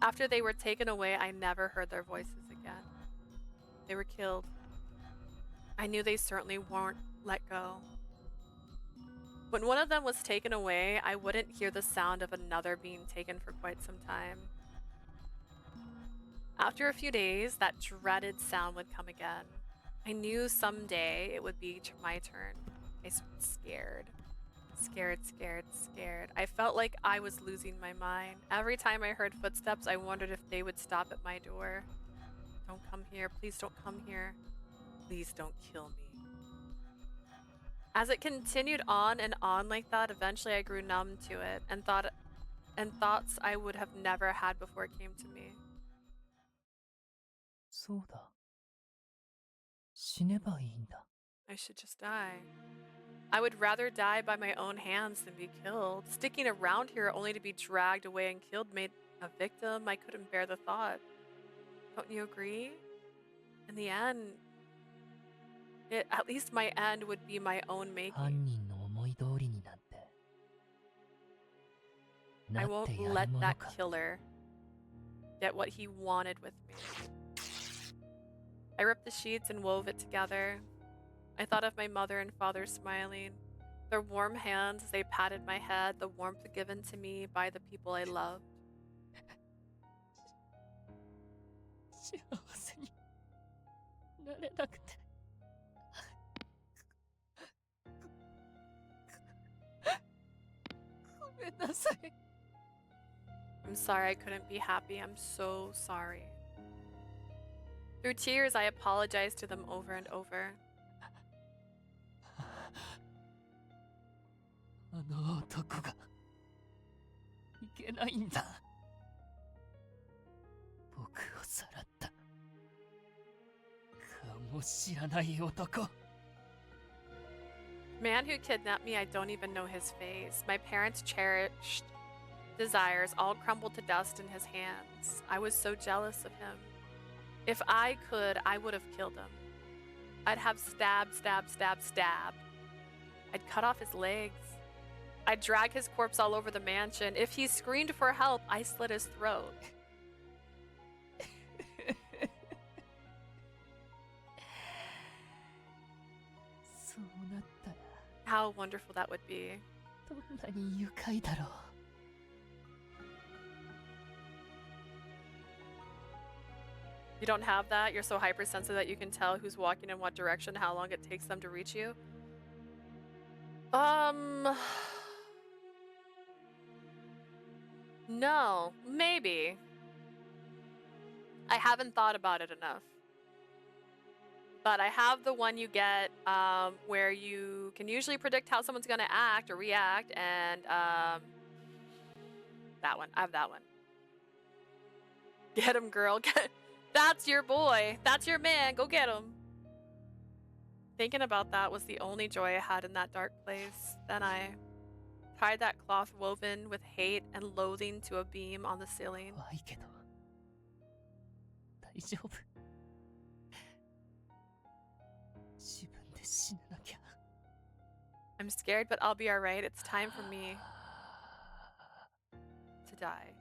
A: After they were taken away, I never heard their voices again. They were killed. I knew they certainly weren't let go. When one of them was taken away, I wouldn't hear the sound of another being taken for quite some time. After a few days, that dreaded sound would come again. I knew someday it would be my turn. I was scared. Scared, scared, scared. I felt like I was losing my mind. Every time I heard footsteps, I wondered if they would stop at my door. Don't come here. Please don't come here. Please don't kill me. As it continued on and on like that, eventually I grew numb to it and thoughts I would have never had before came to me.
F: そうだ。死ねばいいんだ。
A: I should just die. I would rather die by my own hands than be killed. Sticking around here only to be dragged away and killed made a victim. I couldn't bear the thought. Don't you agree? In the end, at least my end would be my own
F: 犯
A: making.
F: 人の思い通りになんて。
A: I
F: なって
A: won't
F: やる
A: let
F: も
A: that
F: のか。
A: killer get what he wanted with me. I ripped the sheets and wove it together. I thought of my mother and father smiling, their warm hands as they patted my head, the warmth given to me by the people I loved.
F: 幸せになれなくて。ごめんなさい。
A: I'm sorry I couldn't be happy. I'm so sorry. Through tears, I apologized to them over and over.
F: あの男がいけないんだ。僕をさらったかもしれない男。
A: Man who kidnapped me, I don't even know his face. My parents' cherished desires all crumbled to dust in his hands. I was so jealous of him. If I could, I would have killed him. I'd have stabbed, stabbed, stabbed, stabbed. I'd cut off his legs. I'd drag his corpse all over the mansion. If he screamed for help, I slit his throat. How wonderful that would be.
F: どんなに愉快だろう。
A: You don't have that? You're so hypersensitive that you can tell who's walking in what direction, how long it takes them to reach you? No, maybe. I haven't thought about it enough. But I have the one you get where you can usually predict how someone's going to act or react, and that one. I have that one. Get him, girl. That's your boy. That's your man. Go get him. Thinking about that was the only joy I had in that dark place. Then I tied that cloth woven with hate and loathing to a beam on the ceiling.
F: 怖いけど大丈夫。自分で死ななきゃ。
A: I'm scared, but I'll be alright. It's time for me to die.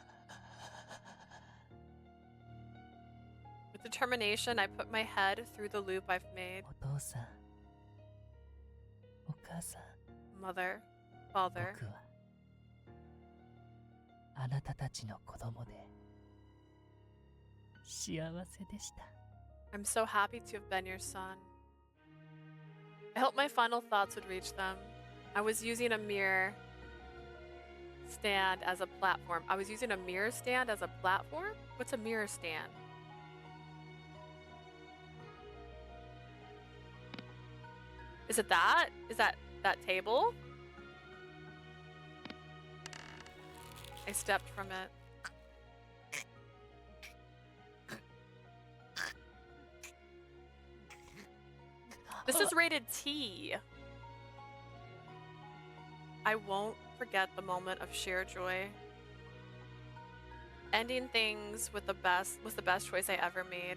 A: With determination, I put my head through the loop I've made.
F: お父さん、お母さん、
A: Mother, father,
F: 僕はあなたたちの子供で幸せでした。
A: I'm so happy to have been your son. I hope my final thoughts would reach them. I was using a mirror stand as a platform. I was using a mirror stand as a platform? What's a mirror stand? Is it that? Is that table? I stepped from it. This is rated T. I won't forget the moment of sheer joy. Ending things with the best was the best choice I ever made.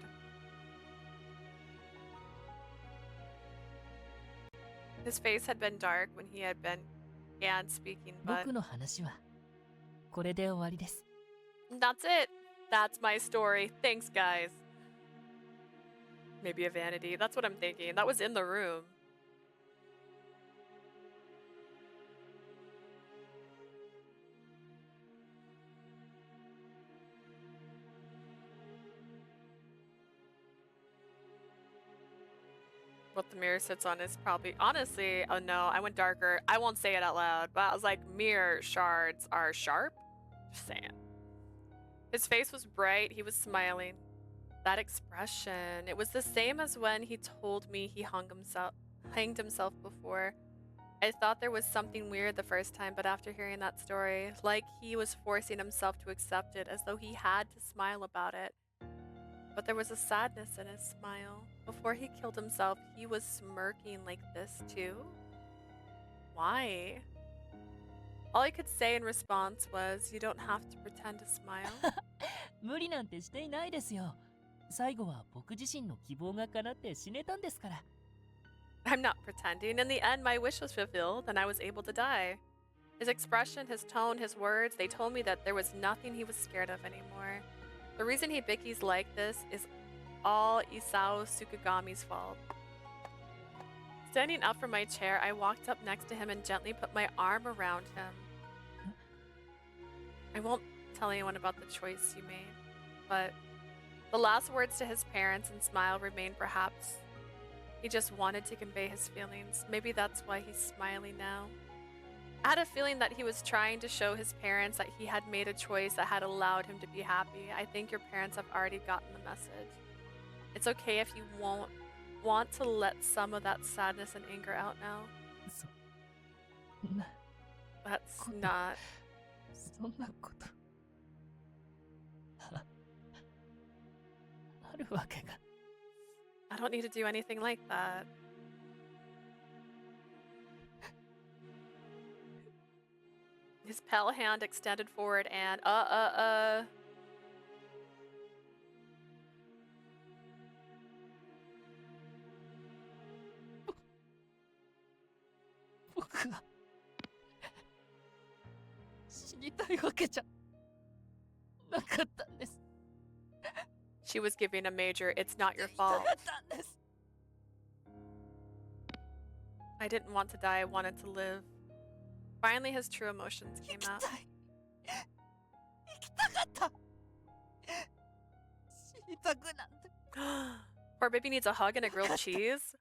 A: His face had been dark when he had began speaking, but
F: 僕の話はこれで終わりです。
A: that's it. That's my story. Thanks, guys. Maybe a vanity. That's what I'm thinking. That was in the room. What the mirror sits on is probably, honestly, oh no, I went darker. I won't say it out loud, but I was like, mirror shards are sharp? Just saying. His face was bright. He was smiling. That expression, it was the same as when he told me he hanged himself before. I thought there was something weird the first time, but after hearing that story, like he was forcing himself to accept it as though he had to smile about it. But there was a sadness in his smile. Before he killed himself, he was smirking like this too. Why? All I could say in response was, you don't have to pretend to smile.
F: 無理なんてしていないですよ。最後は僕自身の希望が叶って死ねたんですから。
A: I'm not pretending. In the end, my wish was fulfilled and I was able to die. His expression, his tone, his words, they told me that there was nothing he was scared of anymore. The reason Hibiki's like this is all Isao Tsukigami's fault. Standing up from my chair, I walked up next to him and gently put my arm around him. I won't tell anyone about the choice you made, but the last words to his parents and smile remain. Perhaps he just wanted to convey his feelings. Maybe that's why he's smiling now. I had a feeling that he was trying to show his parents that he had made a choice that had allowed him to be happy. I think your parents have already gotten the message. It's okay if you won't want to let some of that sadness and anger out now.
F: そんな
A: That's not.
F: そんなことあるわけが。
A: I don't need to do anything like that. His pale hand extended forward and
F: 僕は死にたいわけじゃなかったんです。
A: She was giving a major, it's not your
F: 死にた
A: fault.
F: かったんです。
A: I didn't want to die, I wanted to live. Finally, his true emotions
F: 生
A: came
F: き
A: out.
F: たい。生きたかった。死にたくなんて。
A: Poor baby needs a hug and a grilled cheese.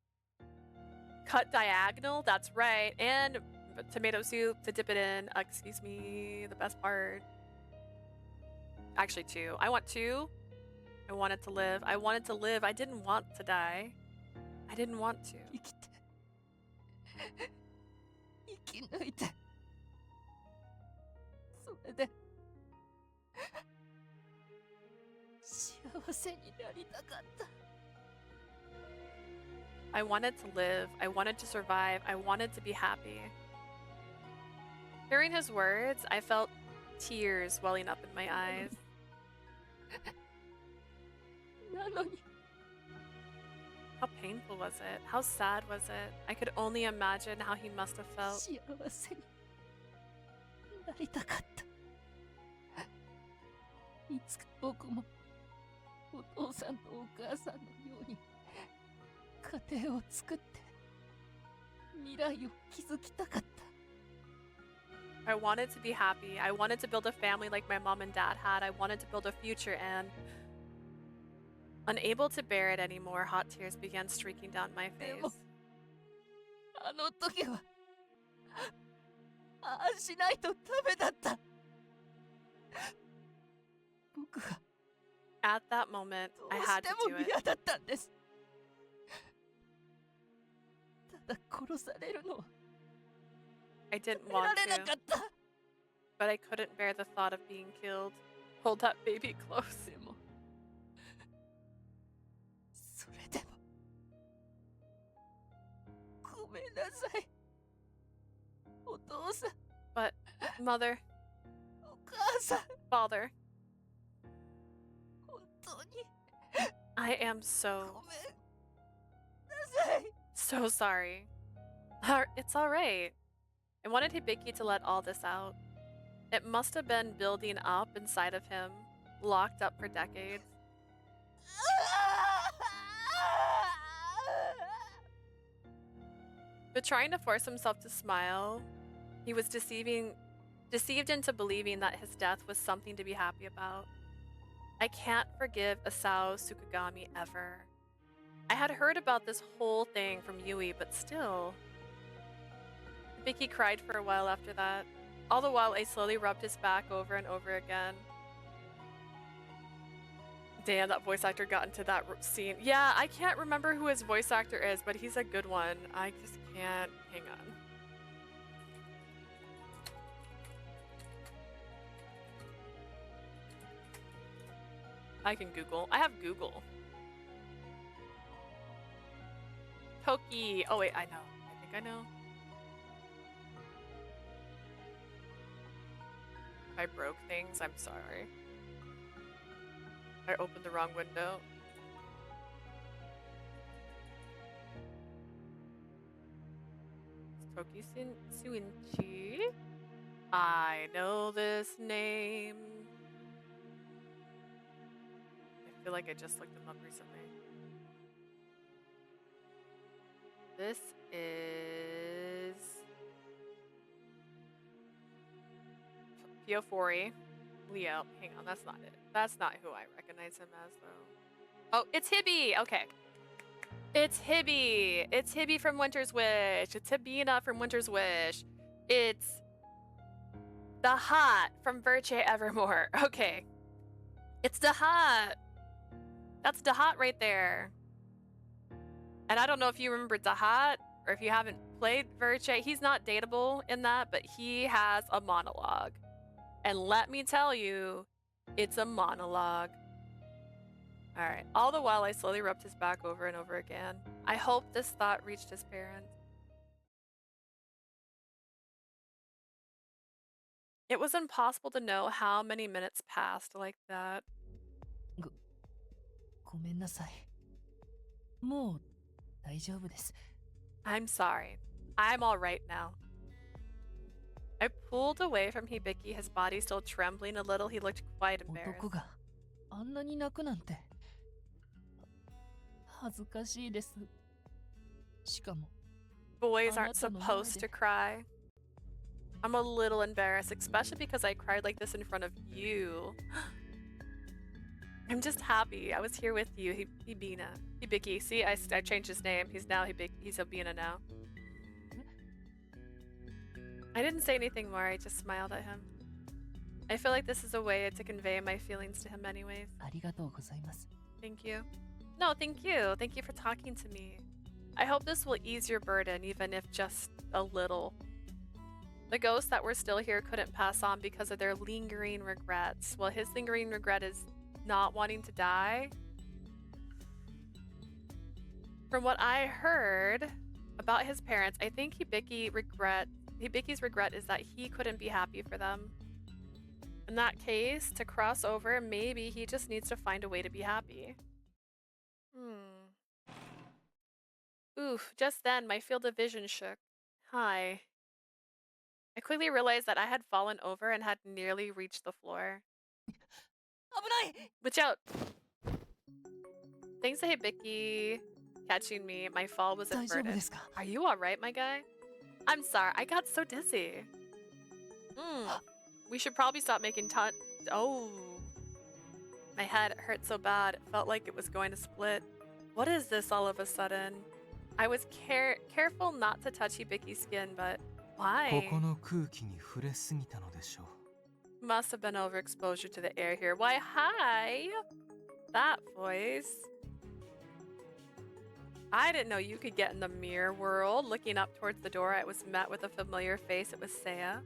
A: Cut diagonal, that's right. And tomato soup to dip it in. Excuse me, the best part. Actually, two. I want two. I wanted to live. I wanted to live. I didn't want to die. I didn't want to.
F: 生きて。生き抜いて。それで。幸せになりたかった。
A: I wanted to live. I wanted to survive. I wanted to be happy. Hearing his words, I felt tears welling up in my eyes.
F: なのに。
A: How painful was it? How sad was it? I could only imagine how he must have felt.
F: 幸せになりたかった。いつか僕もお父さんとお母さんのように家庭を作って未来を築きたかった。
A: I wanted to be happy. I wanted to build a family like my mom and dad had. I wanted to build a future and unable to bear it anymore, hot tears began streaking down my
F: で
A: face.
F: もあの時はああしないとダメだった。僕は
A: At that moment,
F: ど
A: I
F: う
A: had
F: して
A: to
F: も
A: do it.
F: 嫌だったんです。ただ殺されるのは
A: I didn't
F: 耐えら
A: want
F: れなか
A: to.
F: った。
A: but I couldn't bear the thought of being killed. Hold that baby close.
F: でもそれでもごめんなさいお父さん
A: But, Mother,
F: お母さん
A: Father,
F: 本当に
A: I am
F: ご
A: so,
F: めんなさい
A: so sorry. It's alright. I wanted Hibiki to let all this out. It must have been building up inside of him, locked up for decades. But trying to force himself to smile, he was deceived into believing that his death was something to be happy about. I can't forgive Asao Sukagami ever. I had heard about this whole thing from Yui, but still. Hibiki cried for a while after that. All the while, I slowly rubbed his back over and over again. Damn, that voice actor got into that scene. Yeah, I can't remember who his voice actor is, but he's a good one. I just can't. Hang on. I can Google. I have Google. Toki. Oh, wait, I know. I think I know. If I broke things, I'm sorry. I opened the wrong window. Toki Suinchi. I know this name. I feel like I just looked him up recently. This is Piofori. Leo. Hang on, that's not it. That's not who I recognize him as, though. Oh, it's Hibby! Okay. It's Hibby! It's Hibby from Winter's Wish. It's Hibina from Winter's Wish. It's the Hot from Verce Evermore. Okay. It's the Hot. That's the Hot right there. And I don't know if you remember Dahat or if you haven't played Verce. He's not dateable in that, but he has a monologue. And let me tell you, it's a monologue. Alright, all the while I slowly rubbed his back over and over again. I hope this thought reached his parents. It was impossible to know how many minutes passed like that.
F: ごめんなさいもう大丈夫です
A: I'm sorry. I'm alright now. I pulled away from Hibiki, his body still trembling a little. He looked quite
F: 男
A: embarrassed.
F: があんなに泣くなんて恥ずかしいですしかも
A: Boys aren't supposed to cry. I'm a little embarrassed, especially because I cried like this in front of you. I'm just happy I was here with you, Hibina. Hibiki. See, I changed his name. He's now Hibiki. He's Hibina now. I didn't say anything more. I just smiled at him. I feel like this is a way to convey my feelings to him anyways.
F: ありがとうございます
A: Thank you. No, thank you. Thank you for talking to me. I hope this will ease your burden, even if just a little. The ghosts that were still here couldn't pass on because of their lingering regrets. Well, his lingering regret is not wanting to die. From what I heard about his parents, I think Hibiki's regret is that he couldn't be happy for them. In that case, to cross over, maybe he just needs to find a way to be happy. Oof, just then my field of vision shook. Hi. I quickly realized that I had fallen over and had nearly reached the floor.
F: 危ない
A: Watch out! Thanks to Hibiki catching me, my fall was
F: 大丈夫
A: averted.
F: ですか
A: Are you alright, my guy? I'm sorry, I got so dizzy. We should probably stop making Oh. My head hurt so bad, it felt like it was going to split. What is this all of a sudden? I was careful not to touch Hibiki's skin, but
G: こ
A: why?
G: この空気に触れすぎたのでしょう
A: Must have been overexposure to the air here. Why, hi! That voice. I didn't know you could get in the mirror world. Looking up towards the door, I was met with a familiar face. It was Seiya.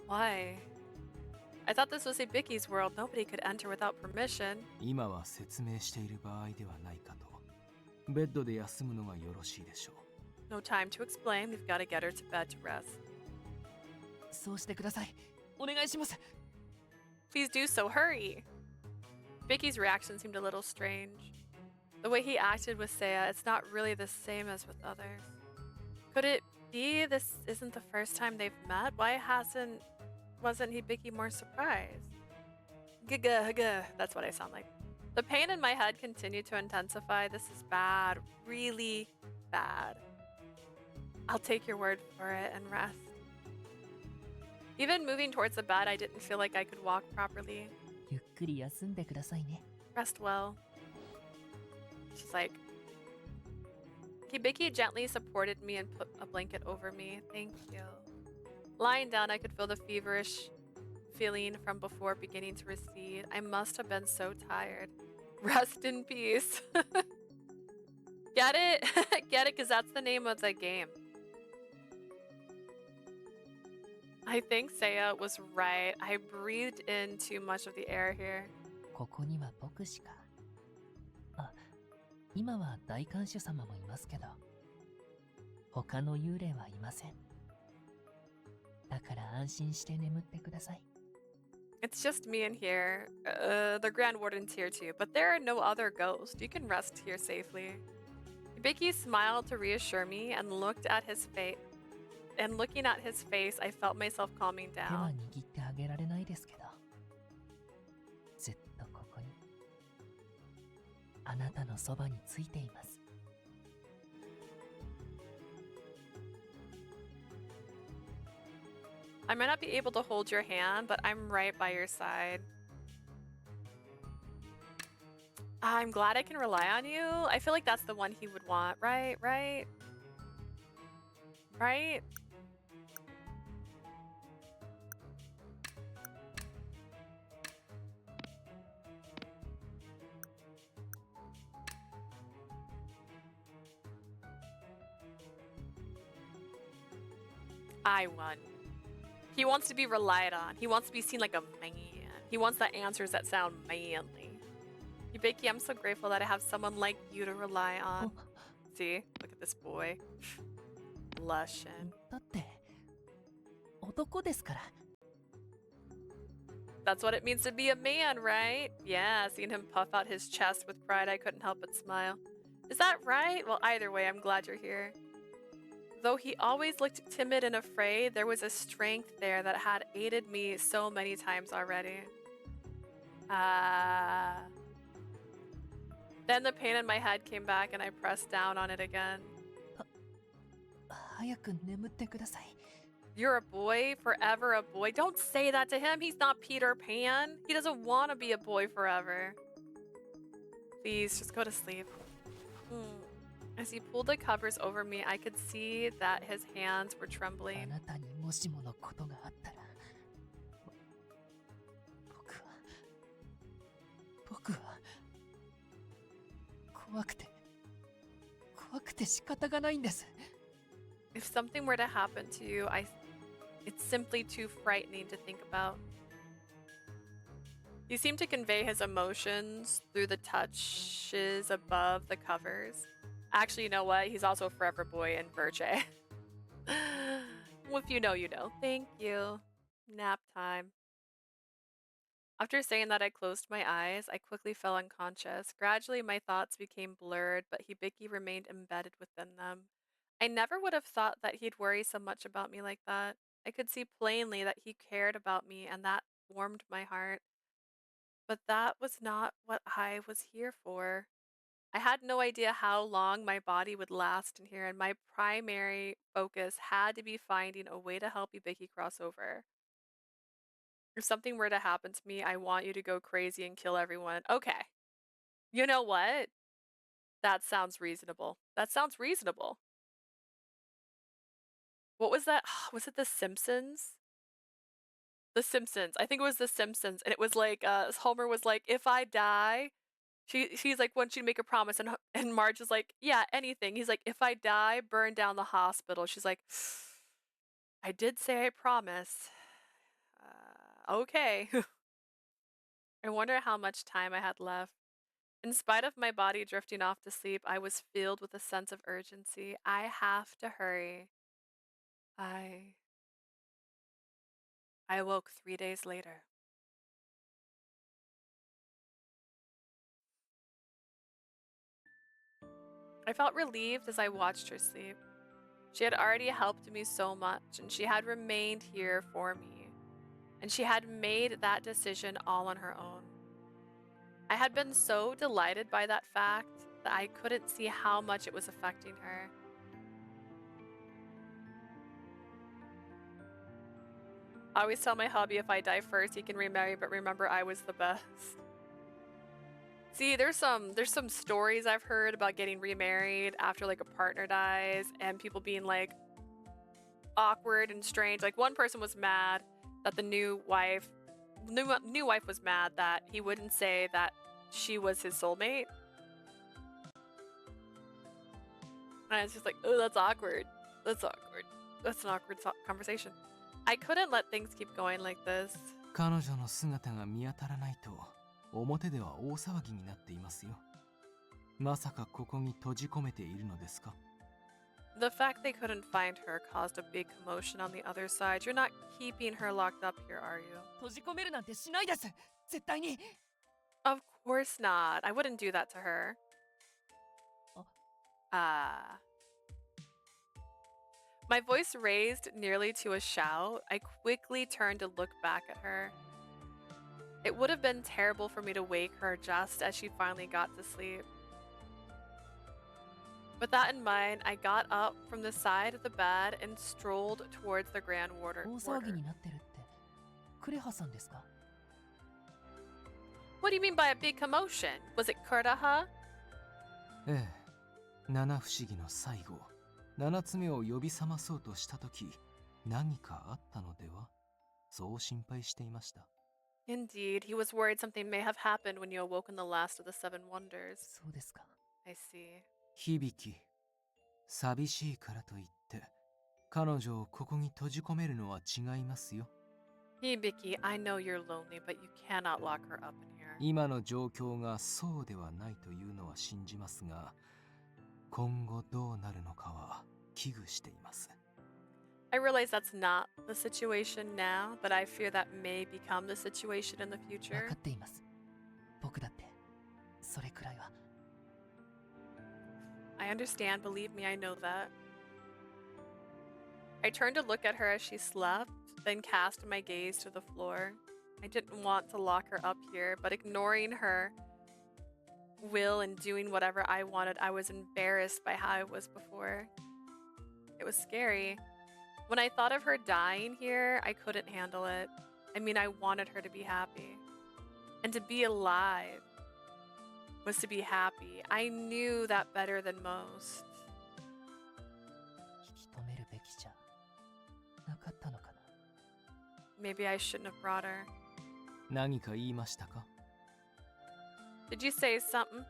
A: Why? I thought this was Hibiki's world. Nobody could enter without permission.
G: 今は説明している場合ではないかと。ベッドで休むのがよろしいでしょう。
A: No time to explain. We've got to get her to bed to rest.
F: そうしてください。お願いします。
A: Please do so. Hurry. Vicky's reaction seemed a little strange. The way he acted with Seiya, it's not really the same as with others. Could it be this isn't the first time they've met? Why wasn't Hibiki more surprised? Giga. That's what I sound like. The pain in my head continued to intensify. This is bad. Really bad. I'll take your word for it and rest. Even moving towards the bed, I didn't feel like I could walk properly.
F: ゆっくり休んでくださいね。
A: Rest well. She's like, Hibiki gently supported me and put a blanket over me. Thank you. Lying down, I could feel the feverish feeling from before beginning to recede. I must have been so tired. Rest in peace. Get it? Get it? Because that's the name of the game. I think Seiya was right. I breathed in too much of the air here.
F: ここには僕しか。あ、今は大看守様もいますけど、他の幽霊はいません。だから安心して眠ってください。
A: It's just me in here. The Grand Warden's here too, but there are no other ghosts. You can rest here safely. Hibiki smiled to reassure me and looked at his face. And looking at his face, I felt myself calming
F: 手は
A: down.
F: 握ってあげられないですけど、ずっとここに、あなたのそばについています。
A: I might not be able to hold your hand, but I'm right by your side. I'm glad I can rely on you. I feel like that's the one he would want, right? Right? Right? I won. He wants to be relied on. He wants to be seen like a man. He wants the answers that sound manly. Hibiki, I'm so grateful that I have someone like you to rely on. See? Look at this boy. Blushing.
F: だって、男ですから。
A: That's what it means to be a man, right? Yeah, seeing him puff out his chest with pride, I couldn't help but smile. Is that right? Well, either way, I'm glad you're here. Though he always looked timid and afraid, there was a strength there that had aided me so many times already. Then the pain in my head came back and I pressed down on it again.
F: 早く眠ってください。
A: You're a boy, forever a boy. Don't say that to him. He's not Peter Pan. He doesn't want to be a boy forever. Please, just go to sleep. As he pulled the covers over me, I could see that his hands were
F: あ
A: trembling.
F: なたにもしものことがあったら、僕は怖くて仕方がないんです。
A: If something were to happen to you, it's simply too frightening to think about. He seemed to convey his emotions through the touches above the covers. Actually, you know what? He's also a forever boy in Virtue. Well, if you know, you know. Thank you. Nap time. After saying that, I closed my eyes. I quickly fell unconscious. Gradually, my thoughts became blurred, but Hibiki remained embedded within them. I never would have thought that he'd worry so much about me like that. I could see plainly that he cared about me, and that warmed my heart. But that was not what I was here for. I had no idea how long my body would last in here, and my primary focus had to be finding a way to help Hibiki cross over. If something were to happen to me, I want you to go crazy and kill everyone. Okay. You know what? That sounds reasonable. That sounds reasonable. What was that? Was it The Simpsons? The Simpsons. I think it was The Simpsons. And it was like, Homer was like, if I die, she's like, wants you to make a promise. And Marge is like, yeah, anything. He's like, if I die, burn down the hospital. She's like, I did say I promise. Okay. I wonder how much time I had left. In spite of my body drifting off to sleep, I was filled with a sense of urgency. I have to hurry. I I woke 3 days later. I felt relieved as I watched her sleep. She had already helped me so much, and she had remained here for me. And she had made that decision all on her own. I had been so delighted by that fact that I couldn't see how much it was affecting her. I always tell my hubby if I die first, he can remarry, but remember I was the best. See, there's some stories I've heard about getting remarried after like a partner dies and people being like awkward and strange. Like one person was mad that the new wife was mad that he wouldn't say that she was his soulmate. And it's just like, oh, that's awkward. That's awkward. That's an awkward conversation. I couldn't let things keep going like this.
G: 彼女の姿が見当たらないと表では大騒ぎになっていますよ。まさかここに閉じ込めているのですか？
A: The fact they couldn't find her caused a big commotion on the other side. You're not keeping her locked up here, are you?
F: 閉じ込めるなんてしないです。絶対に。
A: Of course not. I wouldn't do that to her. Ah. My voice raised nearly to a shout. I quickly turned to look back at her. It would have been terrible for me to wake her just as she finally got to sleep. With that in mind, I got up from the side of the bed and strolled towards the Grand Warder.
F: 大騒ぎになってるって、クレハさんですか？
A: What do you mean by a big commotion? Was it Kureha?
G: ええ、七不思議の最後、七つ目を呼び覚まそうとしたとき、何かあったのでは？そう心配していました。
A: Indeed, he was worried something may have happened when you awoke in the last of the seven wonders.
F: そうですか。
A: I see.
G: 響、寂しいからといって、彼女をここに閉じ込めるのは違いますよ。
A: Hibiki, I know you're lonely, but you cannot lock her up in here.
G: 今の状況がそうではないというのは信じますが、今後どうなるのかは危惧しています。
A: I realize that's not the situation now, but I fear that may become the situation in the
F: わ
A: future.
F: かっています。僕だって、それくらいは。
A: I understand, believe me, I know that. I turned to look at her as she slept, then cast my gaze to the floor. I didn't want to lock her up here, but ignoring her will and doing whatever I wanted, I was embarrassed by how I was before. It was scary. When I thought of her dying here, I couldn't handle it. I mean, I wanted her to be happy. And to be alive was to be happy. I knew that better than most.
F: 引き止めるべきじゃなかったのかな。
A: Maybe I shouldn't have brought her.
G: 何か言いましたか？
A: Did you say something?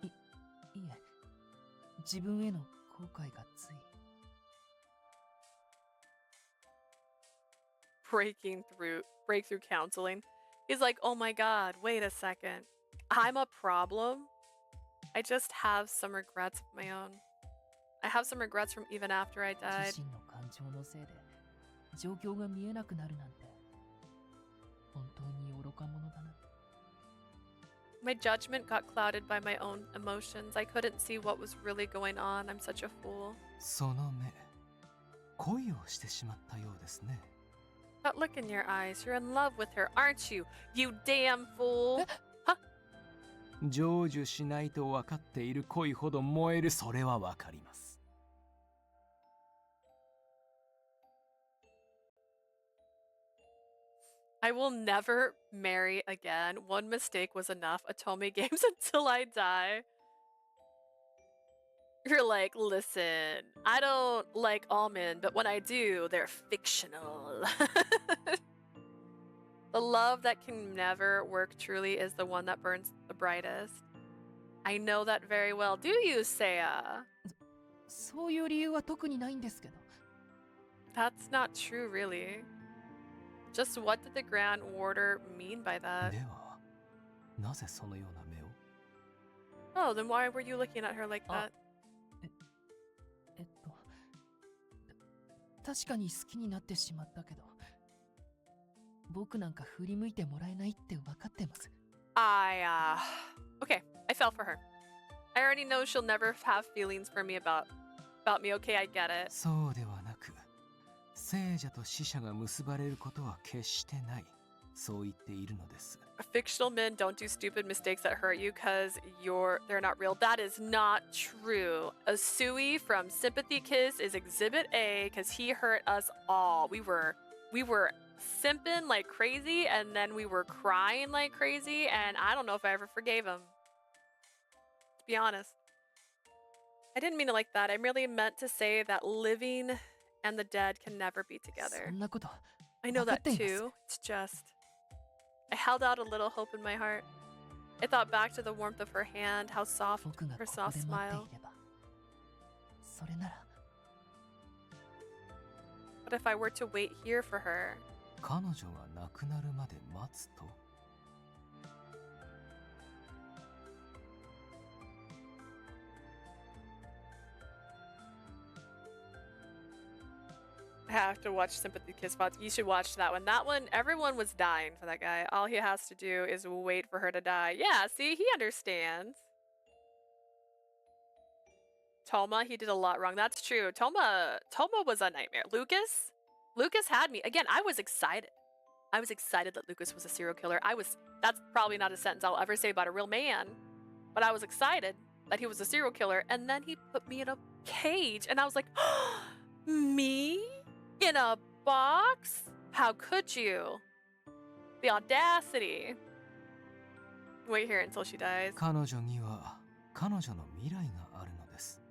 F: いえ、自分への後悔がつい。
A: Breakthrough counseling. He's like, oh my god, wait a second. I'm a problem? I just have some regrets of my own. I have some regrets from even after I died.
F: 自身の感情のせいで状況が見えなくなるなんて本当に愚か者だな。
A: My judgment got clouded by my own emotions. I couldn't see what was really going on. I'm such a fool.
G: その目、恋をしてしまったようですね。
A: That look in your eyes. You're in love with her, aren't you? You damn fool.
G: 成就しないと分かっている恋ほど燃える、それは分かります。
A: I will never marry again. One mistake was enough. Atome games until I die. You're like, listen, I don't like almond, but when I do, they're fictional. The love that can never work truly is the one that burns the brightest. I know that very well. Do you, Seiya?
F: そういう理由は特にないんですけど。
A: That's not true, really. Just what did the Grand Warder mean by that?
H: ではなぜそのような目を
A: Oh, then why were you looking at her like that?
F: 確かに好きになってしまったけど、僕なんか振り向いてもらえないって分かってます。
A: Okay, I fell for her. I already know she'll never have feelings for me about me. Okay, I get it.
H: そうではなく、聖者と死者が結ばれることは決してない。そう言っているのです。
A: Fictional men don't do stupid mistakes that hurt you because they're not real. That is not true. Asui from Sympathy Kiss is Exhibit A because he hurt us all. We were simping like crazy, and then we were crying like crazy, and I don't know if I ever forgave him. To be honest. I didn't mean it like that. I merely meant to say that living and the dead can never be together.
F: そんなこと
A: I know
F: 分か
A: that
F: っています。
A: too. It's just I held out a little hope in my heart. I thought back to the warmth of her hand, how soft
F: 僕が
A: her
F: ここ
A: soft
F: で待って
A: smile.
F: いれば、それなら
A: But if I were to wait here for her,
H: 彼女が亡くなるまで待つと
A: I have to watch Sympathy Kiss spots. You should watch that one. That one, everyone was dying for that guy. All he has to do is wait for her to die. Yeah, see, he understands. Toma, he did a lot wrong. That's true. Toma was a nightmare. Lucas had me. Again, I was excited. I was excited that Lucas was a serial killer. That's probably not a sentence I'll ever say about a real man, but I was excited that he was a serial killer. And then he put me in a cage and I was like, me? In a box? How could you? The audacity. Wait here until she dies.
H: 彼女には彼女の未来があるのです。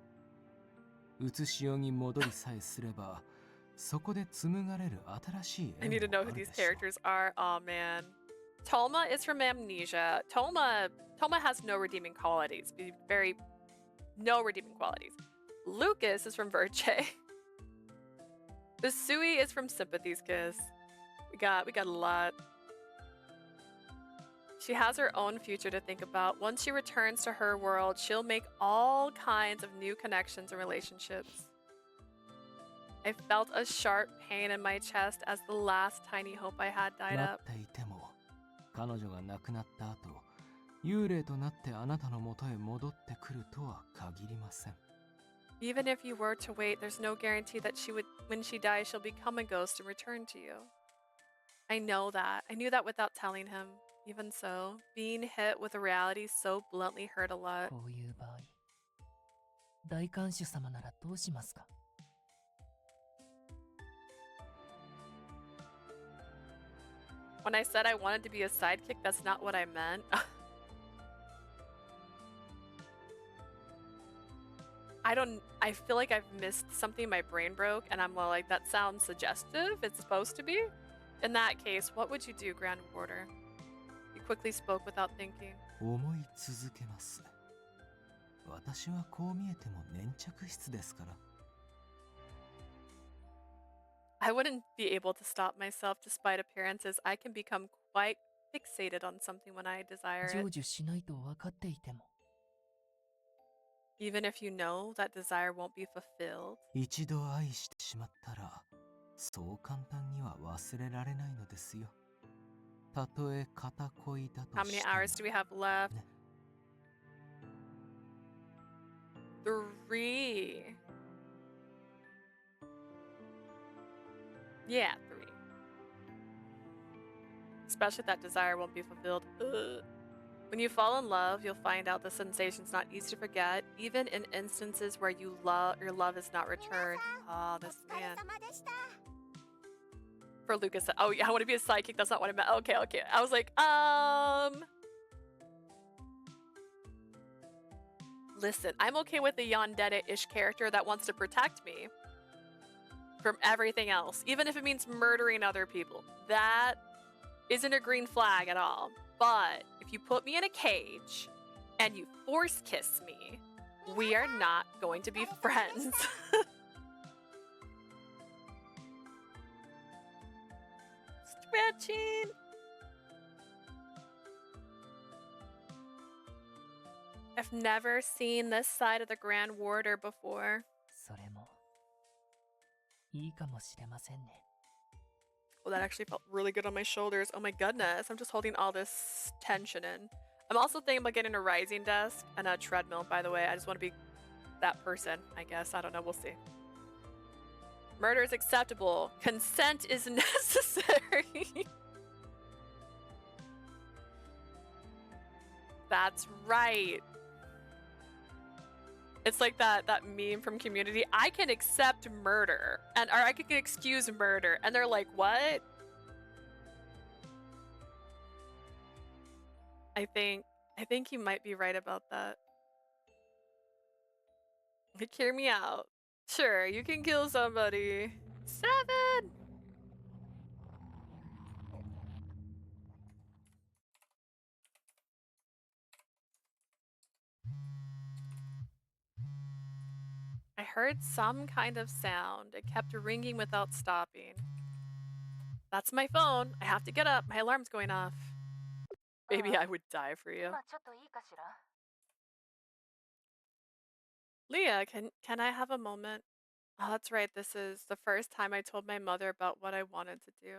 H: 写しように戻りさえすれば、そこで紡がれる新しい
A: I
H: 縁
A: need to
H: も
A: know
H: あ
A: who
H: るで
A: these
H: しょう。
A: characters are. Oh man. Toma is from Amnesia. Toma has no redeeming qualities. No redeeming qualities. Lucas is from Verche. The Sui is from Sympathy's Kiss. We got a lot. She has her own future to think about. Once she returns to her world, she'll make all kinds of new connections and relationships. I felt a sharp pain in my chest as the last tiny hope I had died
H: 待
A: up.
H: っていても、彼女が亡くなった後、幽霊となってあなたの元へ戻ってくるとは限りません。
A: Even if you were to wait, there's no guarantee that when she dies, she'll become a ghost and return to you. I know that. I knew that without telling him. Even so, being hit with a reality so bluntly hurt a lot.
F: こういう場合、大看守様ならどうしますか？
A: When I said I wanted to be a sidekick, that's not what I meant. I feel like I've missed something, my brain broke, and I'm like, that sounds suggestive, it's supposed to be? In that case, what would you do, Grand Warder? He quickly spoke without thinking.
H: 思い続けます。私はこう見えても粘着質ですから。
A: I wouldn't be able to stop myself despite appearances. I can become quite fixated on something when I desire
F: 成
A: it.
F: 就しないと分かっていても、
A: Even if you know that desire won't be fulfilled.
H: 一度愛してしまったら、そう簡単には忘れられないのですよ。たとえ片恋だと
A: How many
H: しても
A: hours do we have left?
H: ね。
A: 3. Yeah, 3. Especially if that desire won't be fulfilled. Ugh. When you fall in love, you'll find out the sensation's not easy to forget, even in instances where your love is not returned. Oh, this man. For Lucas, oh yeah, I want to be a sidekick. That's not what I meant. Okay. I was like, Listen, I'm okay with a yandere-ish character that wants to protect me from everything else, even if it means murdering other people. That isn't a green flag at all. But if you put me in a cage and you force kiss me, we are not going to be friends. watching. I've never seen this side of the Grand Warder before.
F: それもいいかもしれませんね。
A: Well, that actually felt really good on my shoulders. Oh my goodness, I'm just holding all this tension in. I'm also thinking about getting a rising desk and a treadmill, by the way. I just want to be that person, I guess. I don't know, we'll see. Murder is acceptable. Consent is necessary. That's right. It's like that meme from Community. I can accept murder, or I can excuse murder, and they're like, what? I think he might be right about that. Like, hear me out. Sure, you can kill somebody. 7! I heard some kind of sound. It kept ringing without stopping. That's my phone. I have to get up. My alarm's going off. Baby, I would die for you.
C: 今ちょっといいかしら
A: Leah, can I have a moment? Oh, that's right. This is the first time I told my mother about what I wanted to do.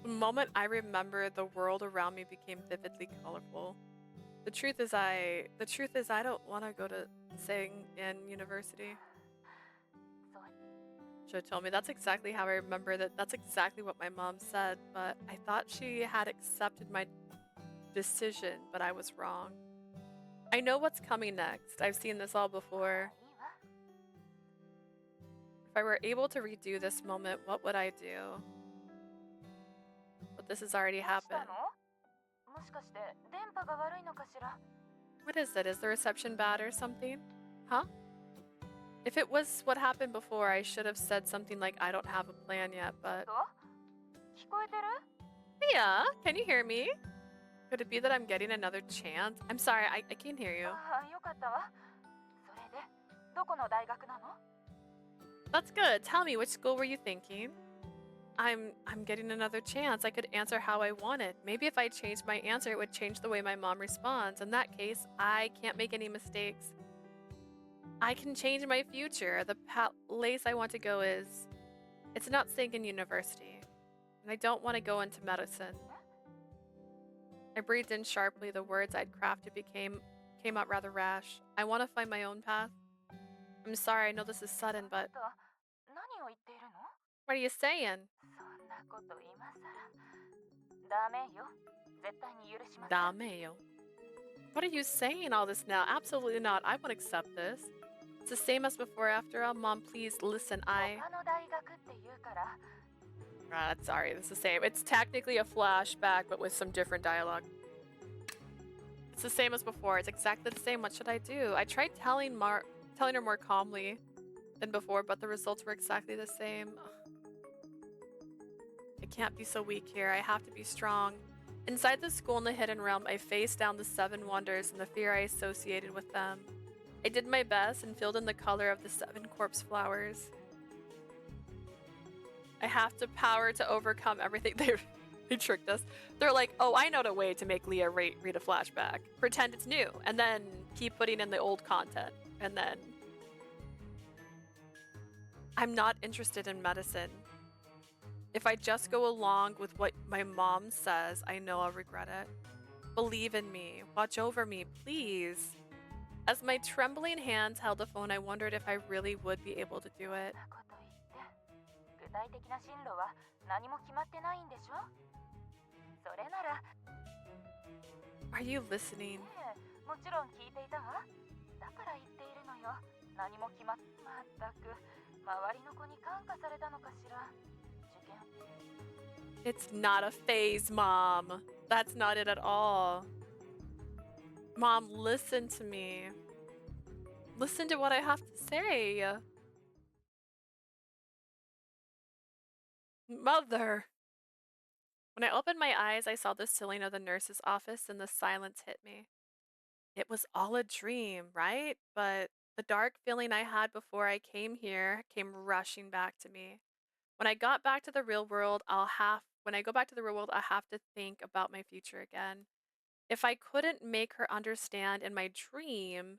A: The moment I remembered, the world around me became vividly colorful. The truth is I don't want to go to sing in university.
C: そう
A: Should have told me. That's exactly how I remember that. That's exactly what my mom said, but I thought she had accepted my decision, but I was wrong. I know what's coming next. I've seen this all before.
C: いいわ
A: If I were able to redo this moment, what would I do? But this has already
C: どうした
A: happened.
C: のもしかして電波が悪いのかしら
A: What is it? Is the reception bad or something? Huh? If it was what happened before, I should have said something like, I don't have a plan yet, but...
C: と聞こえてる
A: Mia, can you hear me? Could it be that I'm getting another chance? I'm sorry, I can't hear you.
C: ああよかったわそれでどこの大学なの
A: That's good. Tell me, which school were you thinking? I'm getting another chance. I could answer how I wanted. Maybe if I changed my answer, it would change the way my mom responds. In that case, I can't make any mistakes. I can change my future. The place I want to go is... It's not Sinkin University. And I don't want to go into medicine. I breathed in sharply. The words I'd crafted came out rather rash. I want to find my own path. I'm sorry, I know this is sudden, but
C: と何を言っているの
A: what are you saying?
C: そんなこと今さらダメよ絶対に許しません
A: Dameo. What are you saying all this now? Absolutely not. I won't accept this. It's the same as before after all. Mom, please listen.
C: 他の大学って言うから
A: Sorry, it's the same. It's technically a flashback, but with some different dialogue. It's the same as before. It's exactly the same. What should I do? I tried telling her more calmly than before, but the results were exactly the same. I can't be so weak here. I have to be strong. Inside the school in the Hidden Realm, I faced down the 7 wonders and the fear I associated with them. I did my best and filled in the color of the 7 corpse flowers. I have the power to overcome everything. They tricked us. They're like, oh, I know the way to make Leah read a flashback. Pretend it's new, and then keep putting in the old content. And then... I'm not interested in medicine. If I just go along with what my mom says, I know I'll regret it. Believe in me. Watch over me, please. As my trembling hands held the phone, I wondered if I really would be able to do it.
C: そんなこと言って具体的な進路は何も決まってないんでしょそれなら
A: Are you listening?
C: ねえもちろん聞いていたわだから言っているのよ何も決まっまったく周りの子に感化されたのかしら受験
A: It's not a phase, Mom. That's not it at all. Mom, listen to me. Listen to what I have to say. Mother. When I opened my eyes, I saw the ceiling of the nurse's office and the silence hit me. It was all a dream, right? But the dark feeling I had before I came here came rushing back to me. When I got back to the real world, when I go back to the real world, I have to think about my future again. If I couldn't make her understand in my dream,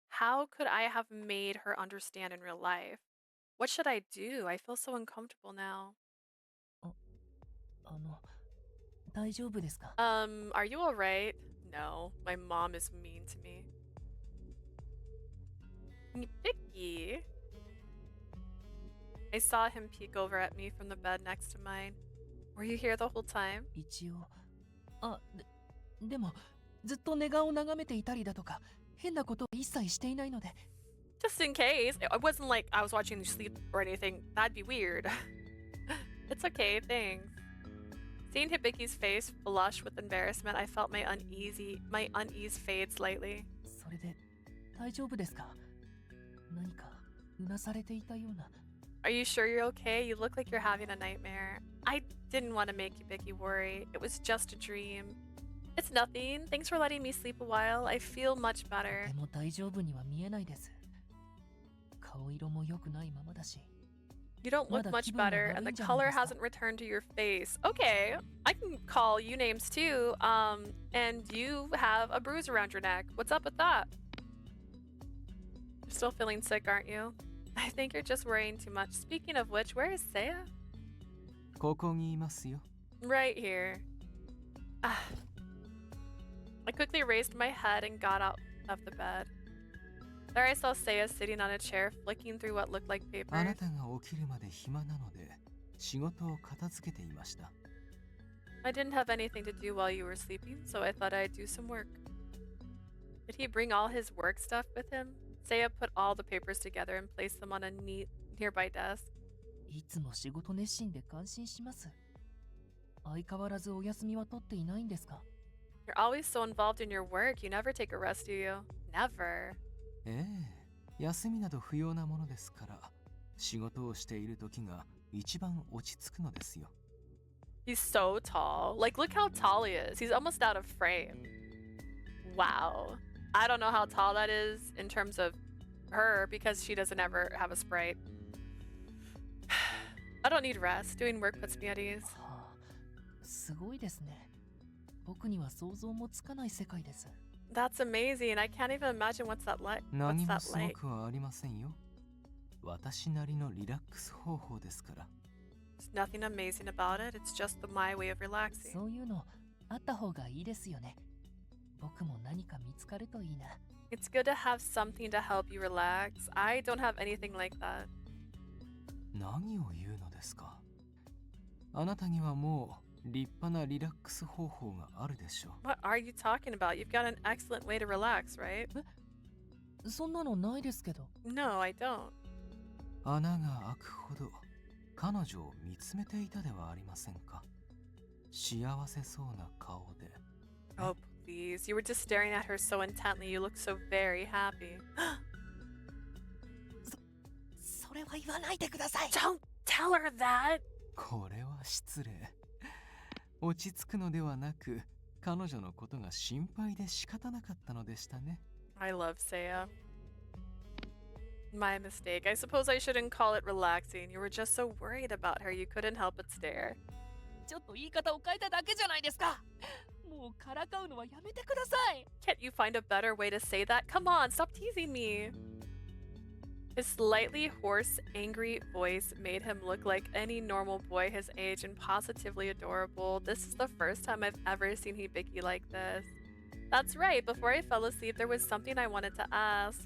A: how could I have made her understand in real life? What should I do? I feel so uncomfortable now.
F: あの、大丈夫ですか？
A: Are you alright? No, my mom is mean to me. Hibiki. I saw him peek over at me from the bed next to mine. Were you here the whole time?
F: 一応。でも、ずっと寝顔を眺めていたりだとか、変なことを一切していないので。
A: Just in case. It wasn't like I was watching you sleep or anything. That'd be weird. It's okay, thanks. Seeing Hibiki's face flush with embarrassment, I felt my unease fade slightly.
F: それで、大丈夫ですか？何か、うなされていたような。
A: Are you sure you're okay? You look like you're having a nightmare. I didn't want to make Hibiki worry. It was just a dream. It's nothing. Thanks for letting me sleep a while. I feel much better.
F: でも大丈夫には見えないです。顔色も良くないままだし。
A: You don't look much better, and the color hasn't returned to your face. Okay, I can call you names too. And you have a bruise around your neck. What's up with that? You're still feeling sick, aren't you? I think you're just worrying too much. Speaking of which, where is Seiya?
H: ここにいますよ。
A: Right here. I quickly raised my head and got out of the bed. There I saw Seiya sitting on a chair, flicking through what looked like
H: あな
A: papers.
H: たが起きるまで暇なので、仕事を片付けていました。
A: I didn't have anything to do while you were sleeping, so I thought I'd do some work. Did he bring all his work stuff with him? Seiya put all the papers together and placed them on a neat nearby desk.
F: いつも仕事熱心で感心します。相変わらずお休みは取っていないんですか？
A: You're always so involved in your work, you never take a rest, do you? Never.
H: ええ、休みなど不要なものですから、仕事をしている時が一番落ち着くのですよ。
A: He's so tall. Like, look how tall he is. He's almost out of frame. Wow. I don't know how tall that is in terms of her because she doesn't ever have a sprite. I don't need rest. Doing work puts me at ease.
F: はあ、すごいですね。僕には想像もつかない世界です。
A: That's amazing. I can't even imagine what's that like.
H: 何
A: What's
H: も
A: that
H: すご
A: like?
H: くはありませんよ。私なりのリラックス方法ですから。
A: There's nothing amazing about it. It's just my way of relaxing.
F: そういうのあった方がいいですよね。僕も何か見つかるといいな。
A: It's good to have something to help you relax. I don't have anything like that.
H: 何を言うのですか。あなたにはもう立派なリラックス方法があるでしょう。
A: What are you talking about? You've got an excellent way to relax, right?
F: そんなのないですけど。
A: No, I don't.
H: 穴が開くほど彼女を見つめていたではありませんか。幸せそうな顔で。
A: Oh, please. You were just staring at her so intently. You look so very happy.
F: それは言わないでください。
A: Don't tell her that.
H: これは失礼。落ち着くのではなく、彼女のことが心配で仕方なかったのでしたね。
A: I love Seiya. My mistake. I suppose I shouldn't call it relaxing. You were just so worried about her you couldn't help but stare.
F: ちょっと言い方を変えただけじゃないですか。もうからかうのはやめてください。
A: Can't you find a better way to say that? Come on, stop teasing me. His slightly hoarse, angry voice made him look like any normal boy his age and positively adorable. This is the first time I've ever seen Hibiki like this. That's right, before I fell asleep, there was something I wanted to ask.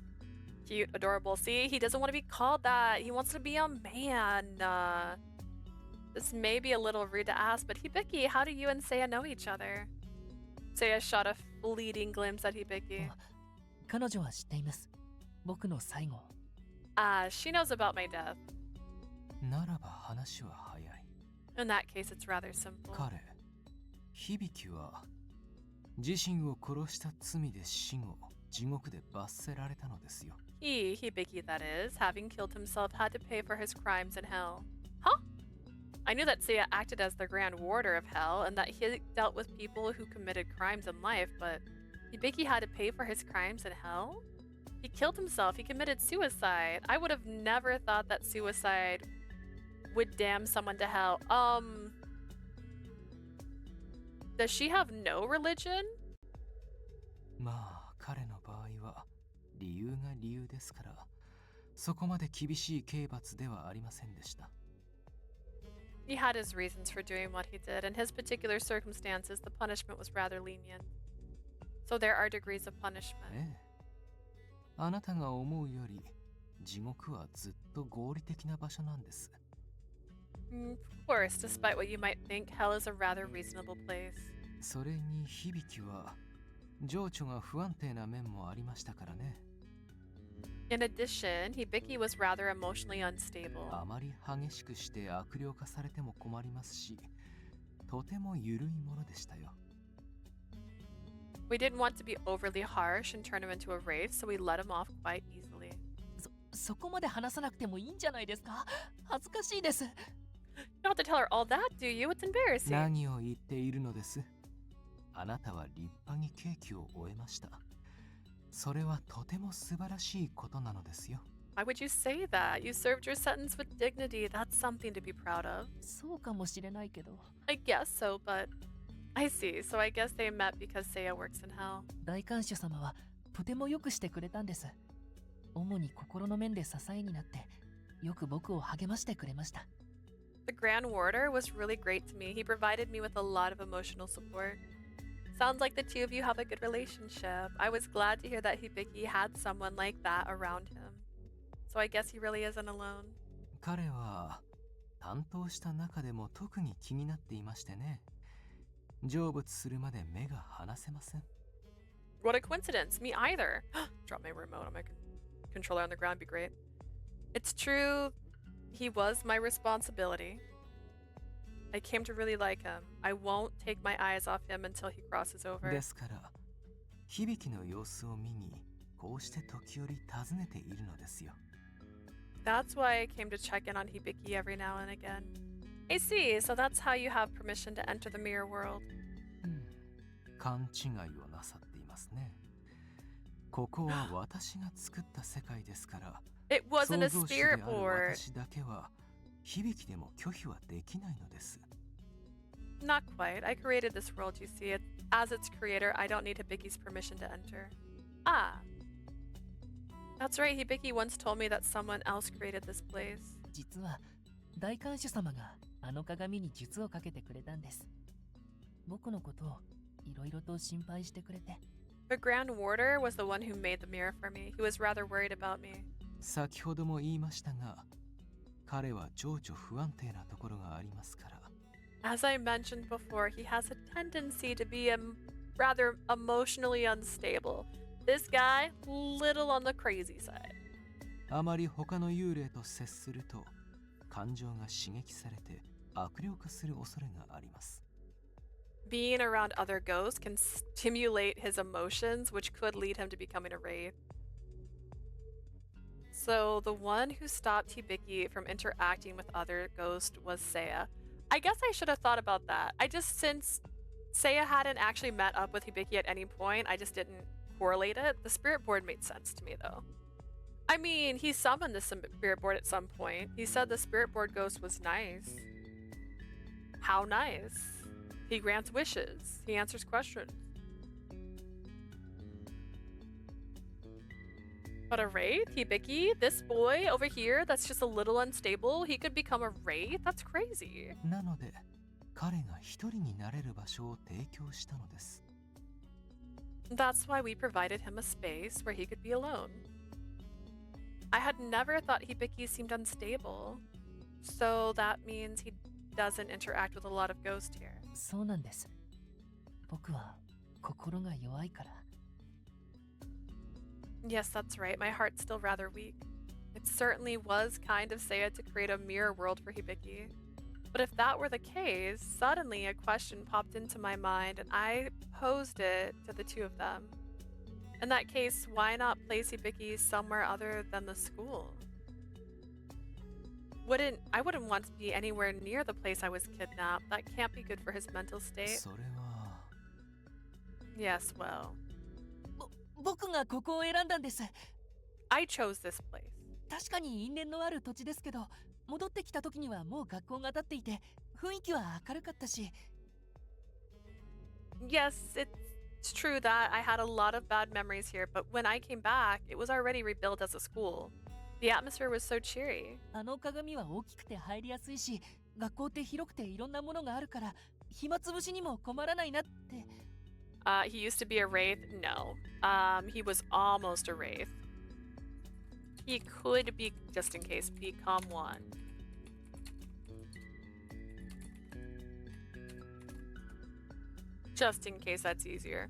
A: Cute, adorable. See, he doesn't want to be called that. He wants to be a man. This may be a little rude to ask, but Hibiki, how do you and Seiya know each other? Seiya shot a fleeting glimpse at Hibiki.
F: 彼女は知っています。僕の最後。
A: Ah, she knows about my death.
H: ならば話は早い。
A: In that case, it's rather simple.
H: 彼、響は自身を殺した罪で死後、地獄で罰せられたのですよ。
A: Hibiki, that is, having killed himself, had to pay for his crimes in hell. Huh? I knew that Seiya acted as the Grand Warder of Hell and that he dealt with people who committed crimes in life, but Hibiki had to pay for his crimes in hell? He killed himself. He committed suicide. I would have never thought that suicide would damn someone to hell. Does she have no religion?
H: まあ彼の場合は理由が理由ですから、そこまで厳しい刑罰ではありませんでした。
A: He had his reasons for doing what he did. In his particular circumstances, the punishment was rather lenient. So there are degrees of punishment.
H: ええ、あなたが思うより地獄はずっと合理的な場所なんです。
A: Of course, despite what you might think, hell is a rather reasonable place.
H: それに響は情緒が不安定な面もありましたからね。
A: In addition, Hibiki was rather emotionally unstable.
H: あまり激しくして悪霊化されても困りますし、とても緩いものでしたよ。
A: We didn't want to be overly harsh and turn him into a wraith, so we let him off quite easily.
F: そこまで話さなくてもいいんじゃないですか？恥ずかしいです。
A: You don't have to tell her all that, do you? It's embarrassing.
H: 何を言っているのです？あなたは立派に刑期を終えました。それはとても素晴らしいことなのですよ。
A: Why would you say that? You served your sentence with dignity. That's something to be proud of.
F: そうかもしれないけど。
A: I guess so, but I see. So I guess they met because Seiya works in hell.
F: 大看守様はとてもよくしてくれたんです。主に心の面で支えになって、よく僕を励ましてくれました。
A: The Grand Warder was really great to me. He provided me with a lot of emotional support. Sounds like the two of you have a good relationship. I was glad to hear that Hibiki had someone like that around him. So I guess he really isn't alone.
H: 彼は担当した中でも特に気になっていましてね。成仏するまで目が離せません。
A: What a coincidence. Me either. Drop my remote on my controller on the ground. Be great. It's true. He was my responsibility. I came to really like him. I won't take my eyes off him until he crosses over.
H: ですから、響の様子を見に、こうして時折訪ねているのですよ。
A: That's why I came to check in on Hibiki every now and again. I see, so that's how you have permission to enter the mirror world.
H: 勘違いをなさっていますね。ここは私が作った世界ですから、
A: It wasn't a
H: 創造主であ
A: spirit
H: る
A: board.
H: 私だけは、響でも拒否はできないのです。
A: Not quite. I created this world, you see. As its creator, I don't need Hibiki's permission to enter. Ah. That's right, Hibiki once told me that someone else created this place.
F: 実は大看守様があの鏡に術をかけてくれたんです。僕のことをいろいろと心配してくれて。
A: The Grand Warder was the one who made the mirror for me. He was rather worried about me.
H: 先ほども言いましたが、彼は情緒不安定なところがありますから。
A: As I mentioned before, he has a tendency to be rather emotionally unstable. This guy, little on the crazy side.
H: あまり他の幽霊と接すると、感情が刺激されて悪霊化する恐れがあります。
A: Being around other ghosts can stimulate his emotions, which could lead him to becoming a wraith. So the one who stopped Hibiki from interacting with other ghosts was Seiya. I guess I should have thought about that. Since Seiya hadn't actually met up with Hibiki at any point, I just didn't correlate it. The spirit board made sense to me though. I mean, he summoned the spirit board at some point. He said the spirit board ghost was nice. How nice? He grants wishes. He answers questions. But a wraith? Hibiki? This boy over here that's just a little unstable? He could become a wraith? That's crazy.
H: なので、彼が一人になれる場所を提供したのです。
A: That's why we provided him a space where he could be alone. I had never thought Hibiki seemed unstable. So that means he doesn't interact with a lot of ghosts here.
F: そうなんです。僕は心が弱いから。
A: Yes, that's right. My heart's still rather weak. It certainly was kind of Seiya to create a mirror world for Hibiki. But if that were the case, suddenly a question popped into my mind and I posed it to the two of them. In that case, why not place Hibiki somewhere other than the school? I wouldn't want to be anywhere near the place I was kidnapped. That can't be good for his mental state.
H: それは。
A: Yes, well.
F: 僕がここを選んだんです。
A: I chose this place.
F: 確かに因縁のある土地ですけど、戻ってきた時にはもう学校が経っていて、雰囲気は明るかったし。
A: Yes, it's true that I had a lot of bad memories here, but when I came back, it was already rebuilt as a school. The atmosphere was so cheery.
F: あの鏡は大きくて入りやすいし、学校って広くていろんなものがあるから、暇つぶしにも困らないなって。
A: He used to be a wraith? No. He was almost a wraith. He could be, just in case, become one. Just in case that's easier.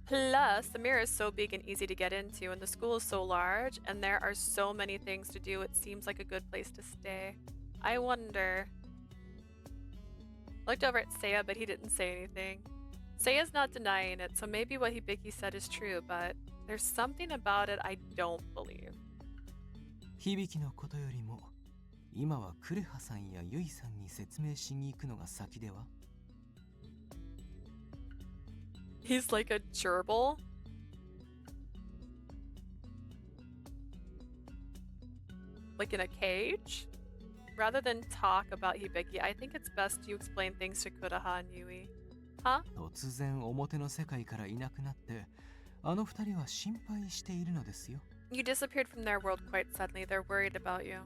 A: Plus, the mirror is so big and easy to get into, and the school is so large, and there are so many things to do, it seems like a good place to stay. I wonder... Looked over at Seiya, but he didn't say anything. Seiya's not denying it, so maybe what Hibiki said is true, but there's something about it I don't believe.
H: 響のことよりも、今はクレハさんやユイさんに説明しに行くのが先では？
A: He's like a gerbil. Like in a cage? Rather than talk about Hibiki, I think it's best you explain things to Kureha and Yui. Huh?
H: 突然表の世界からいなくなって、あの二人は心配しているのですよ。
A: You disappeared from their world quite suddenly. They're worried about you.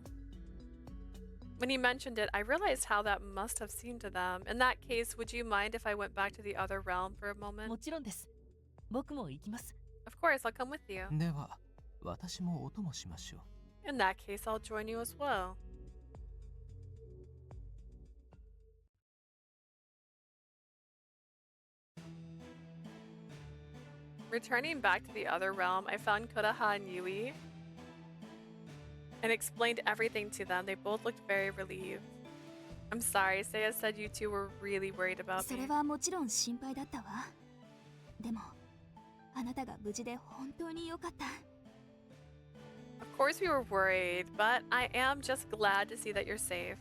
A: When you mentioned it, I realized how that must have seemed to them. In that case, would you mind if I went back to the other realm for a moment?
F: もちろんです。僕も行きます。
A: Of course, I'll come with you.
H: では、私もお供しましょう。
A: In that case, I'll join you as well. Returning back to the other realm, I found Kureha and Yui and explained everything to them. They both looked very relieved. I'm sorry, Seiya said you two were really worried about
C: そ
A: me.
C: れはもちろん心配だったわ。でも、あなたが無事で本当に良かった。
A: Of course we were worried, but I am just glad to see that you're safe.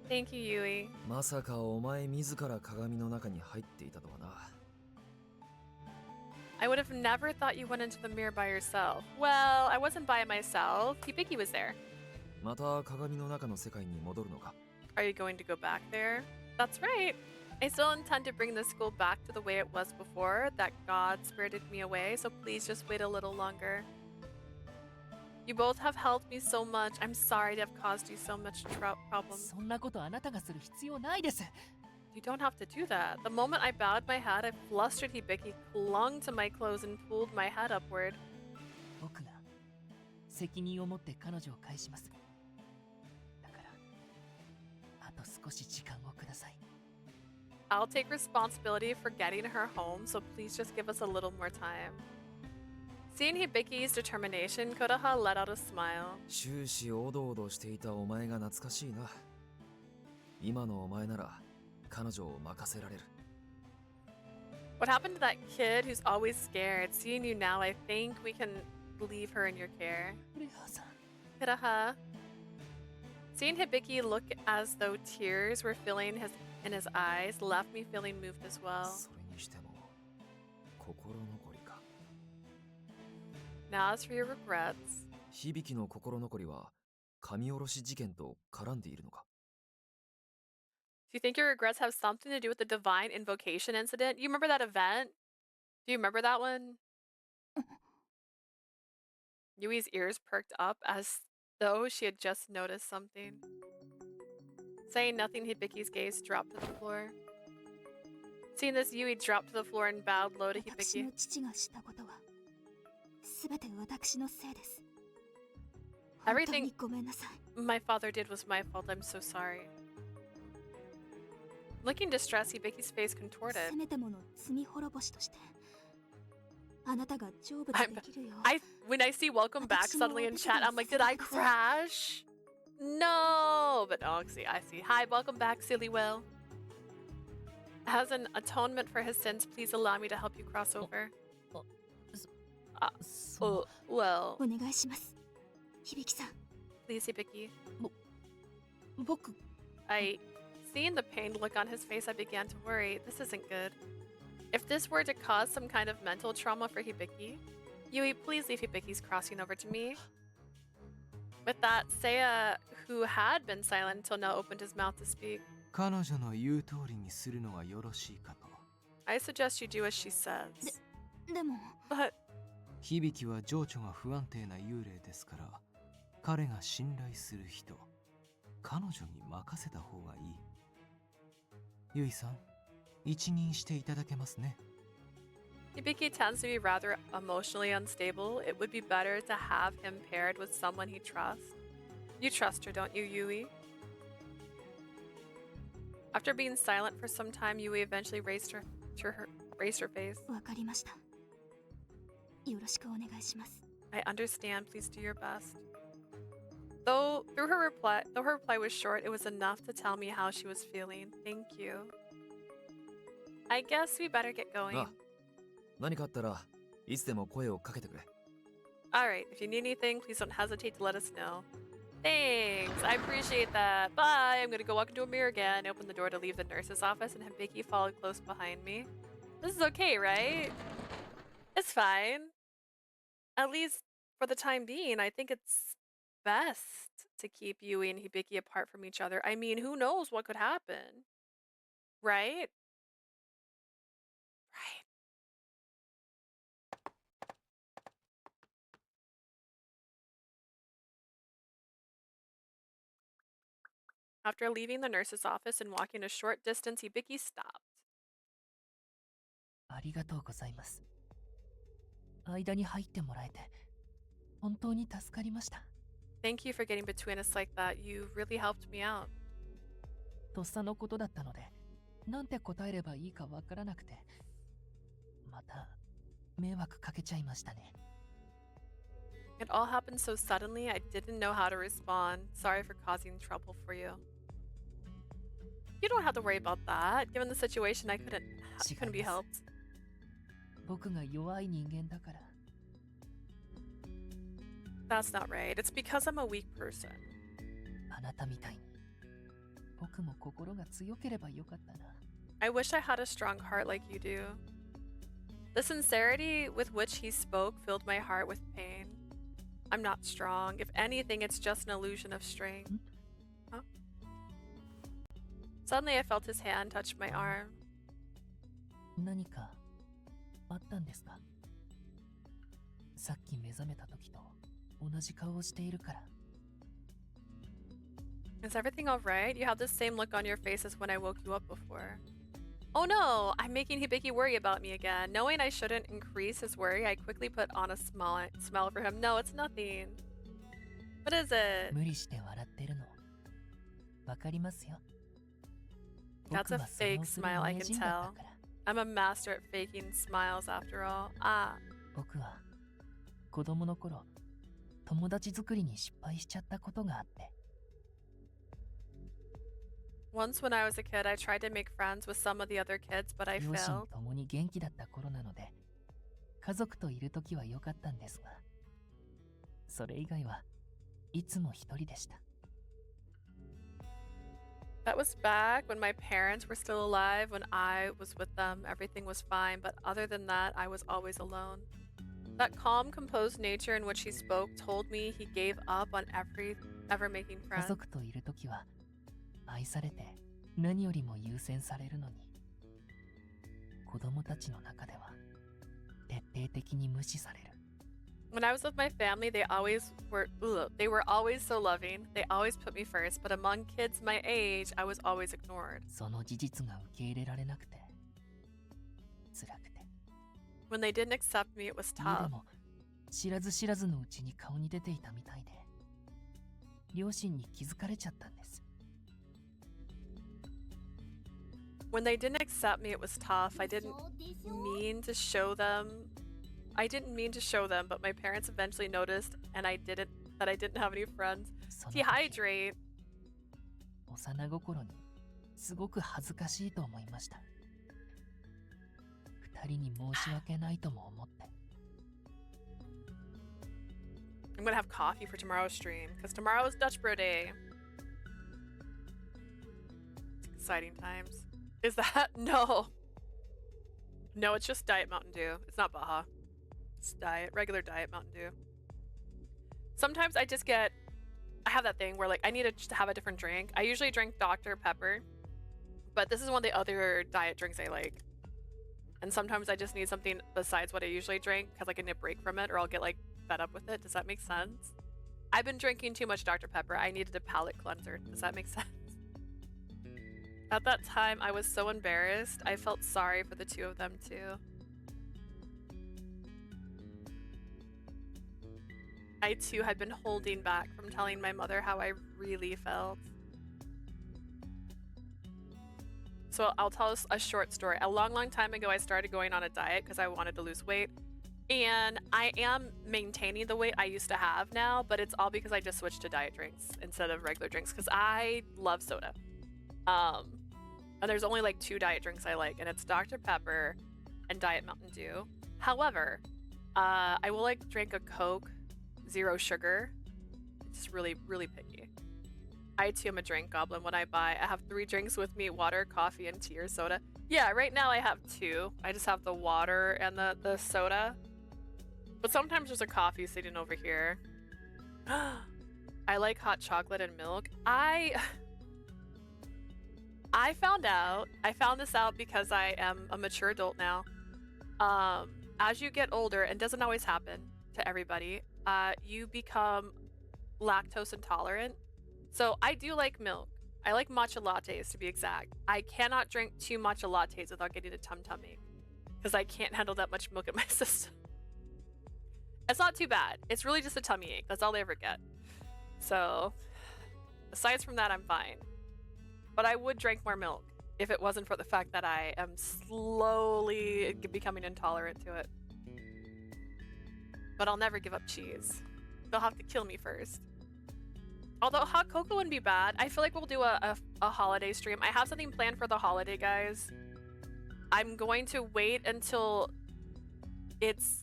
A: Thank you, Yui.
D: まさかお前自ら鏡の中に入っていたとはな。
A: I would have never thought you went into the mirror by yourself. Well, I wasn't by myself. Hibiki was there.
D: また鏡の中の世界に戻るのか？
A: Are you going to go back there? That's right. I still intend to bring the school back to the way it was before that God spirited me away, so please just wait a little longer. You both have helped me so much. I'm sorry to have caused you so much problems.
F: そんなことあなたがする必要ないです。
A: You don't have to do that. The moment I bowed my head, a flustered Hibiki clung to my clothes and pulled my head upward.
F: 僕が責任を持って彼女を返します。だから、あと少し時間をください。
A: I'll take responsibility for getting her home, so please just give us a little more time. Seeing Hibiki's determination, Kureha let out a smile.
D: 終始おどおどしていたお前が懐かしいな。今のお前なら彼女を任せられる。
A: What happened to that kid who's always scared? Seeing you now, I think we can leave her in your care.
F: クレハさん。
A: Kureha. Seeing Hibiki look as though tears were filling in his eyes left me feeling moved as well.
D: それにしても心残りか。
A: Now as for your regrets.
D: 響の心残りは神下ろし事件と絡んでいるのか？
A: Do you think your regrets have something to do with the divine invocation incident? You remember that event? Do you remember that one? Yui's ears perked up as though she had just noticed something. Saying nothing, Hibiki's gaze dropped to the floor. Seeing this, Yui dropped to the floor and bowed low to
C: 私
A: Hibiki.
C: の父がしたことは、すべて私のせいです。本当にごめんなさい。
A: My father did was my fault. I'm so sorry. Looking distressed, Hibiki's face contorted.
C: せめてもの罪滅ぼしとして、あなたが成仏できるよ。
A: When I see welcome back suddenly in chat, I'm like, did I crash? No, but oh, I see. Hi, welcome back, silly Will. As an atonement for his sins, please allow me to help you cross over.
F: そう
A: Well,
C: お願いします。響さん。
A: please, Hibiki.
F: 僕、
A: Seeing the pained look on his face, I began to worry. This isn't good. If this were to cause some kind of mental trauma for Hibiki, Yui, please leave Hibiki's crossing over to me. With that, Seiya, who had been silent until now, opened his mouth to speak.
H: 彼女の言う通りにするのがよろしいかと。
A: I suggest you do as she says.
C: でも
A: But
H: 響は情緒が不安定な幽霊ですから、彼が信頼する人、彼女に任せた方がいい。ゆいさん、一任していただけますね。
A: Hibiki tends to be rather emotionally unstable. It would be better to have him paired with someone he trusts. You trust her, don't you, Yui? After being silent for some time, Yui eventually raised her face.
C: わかりました。よろしくお願いします。
A: I understand. Please do your best. Though her reply was short, it was enough to tell me how she was feeling. Thank you. I guess we better get going.
D: あ、何かあったらいつでも声をかけてくれ。
A: Alright, if you need anything, please don't hesitate to let us know. Thanks, I appreciate that. Bye, I'm gonna go walk into a mirror again. I opened the door to leave the nurse's office and Hibiki followed close behind me. This is okay, right? It's fine. At least for the time being, I think it's best to keep Yui and Hibiki apart from each other. I mean, who knows what could happen? Right? Right. After leaving the nurse's office and walking a short distance, Hibiki stopped.
F: ありがとうございます。間に入ってもらえて、本当に助かりました。
A: Thank you for getting between us like that. You really helped me out.
F: とっさのことだったので、なんて答えればいいかわからなくて、また迷惑かけちゃいましたね。
A: It all happened so suddenly, I didn't know how to respond. Sorry for causing trouble for you. You don't have to worry about that. Given the situation, I couldn't be helped.
F: 僕が弱い人間だから。
A: That's not right. It's because I'm a weak person.
F: あなたみたいに。僕も心が強ければよかったな。
A: I wish I had a strong heart like you do. The sincerity with which he spoke filled my heart with pain. I'm not strong. If anything, it's just an illusion of strength. Huh? Suddenly, I felt his hand touch my arm.
F: 何かあったんですか？さっき目覚めた時と同じ顔をしているから。
A: Is everything alright? You have the same look on your face as when I woke you up before. Oh no! I'm making Hibiki worry about me again. Knowing I shouldn't increase his worry, I quickly put on a smile for him. No, it's nothing. What is it?
F: 無理して笑ってるの。わかりますよ。
A: That's a fake smile, I can tell. I'm a master at faking smiles after all. Ah.
F: 僕は子供の頃、友達作りに失敗しちゃったことがあって。
A: Once when I was a kid, I tried to make friends with some of the other kids, but I
F: 両親
A: failed.
F: ともに元気だった頃なので、家族といる時は良かったんですが、それ以外はいつも一人でした。
A: That was back when my parents were still alive. When I was with them, everything was fine, but other than that, I was always alone. That calm, composed nature in which he spoke told me he gave up on ever making
F: 家
A: friends.
F: 族といる時は愛されて何よりも優先されるのに、子供たちの中では徹底的に無視される。
A: When I was with my family, they were always so loving. They always put me first, but among kids my age, I was always ignored.
F: その事実が受け入れられなくて辛くて。
A: When they didn't accept me, it was
F: 家で
A: tough.
F: も知らず知らずのうちに顔に出ていたみたいで、両親に気づかれちゃったんです。
A: When they didn't accept me, it was tough. I didn't mean to show them, but my parents eventually noticed that I didn't have any friends.
F: その時
A: Dehydrate.
F: 幼心にすごく恥ずかしいと思いました。二人に申し訳ないとも思って。
A: I'm gonna have coffee for tomorrow's stream because tomorrow is Dutch Bro Day. Exciting times. Is that? No. No, it's just Diet Mountain Dew. It's not Baja. It's regular Diet Mountain Dew. Sometimes I just get I have that thing where like I need to just have a different drink. I usually drink Dr. Pepper, but this is one of the other diet drinks I like. And sometimes I just need something besides what I usually drink because like I need a break from it or I'll get like fed up with it. Does that make sense? I've been drinking too much Dr. Pepper. I needed a palate cleanser. Does that make sense? At that time, I was so embarrassed. I felt sorry for the two of them too. I too had been holding back from telling my mother how I really felt. So I'll tell us a short story. A long time ago, I started going on a diet because I wanted to lose weight. And I am maintaining the weight I used to have now, but it's all because I just switched to diet drinks instead of regular drinks because I love soda. And there's only like 2 diet drinks I like, and it's Dr. Pepper and Diet Mountain Dew. However, I will like drink a Coke, 0 sugar. It's really picky. I too am a drink goblin. When I buy, I have 3 drinks with me: water, coffee, and tea or soda. Yeah, right now I have 2. I just have the water and the soda. But sometimes there's a coffee sitting over here. I like hot chocolate and milk. I found this out because I am a mature adult now. As you get older, and doesn't always happen to everybody, you become lactose intolerant. So I do like milk. I like matcha lattes to be exact. I cannot drink 2 matcha lattes without getting a tum-tummy because I can't handle that much milk in my system. It's not too bad. It's really just a tummy ache. That's all I ever get. So aside from that, I'm fine. But I would drink more milk if it wasn't for the fact that I am slowly becoming intolerant to it. But I'll never give up cheese. They'll have to kill me first. Although hot cocoa wouldn't be bad. I feel like we'll do a holiday stream. I have something planned for the holiday, guys. I'm going to wait until it's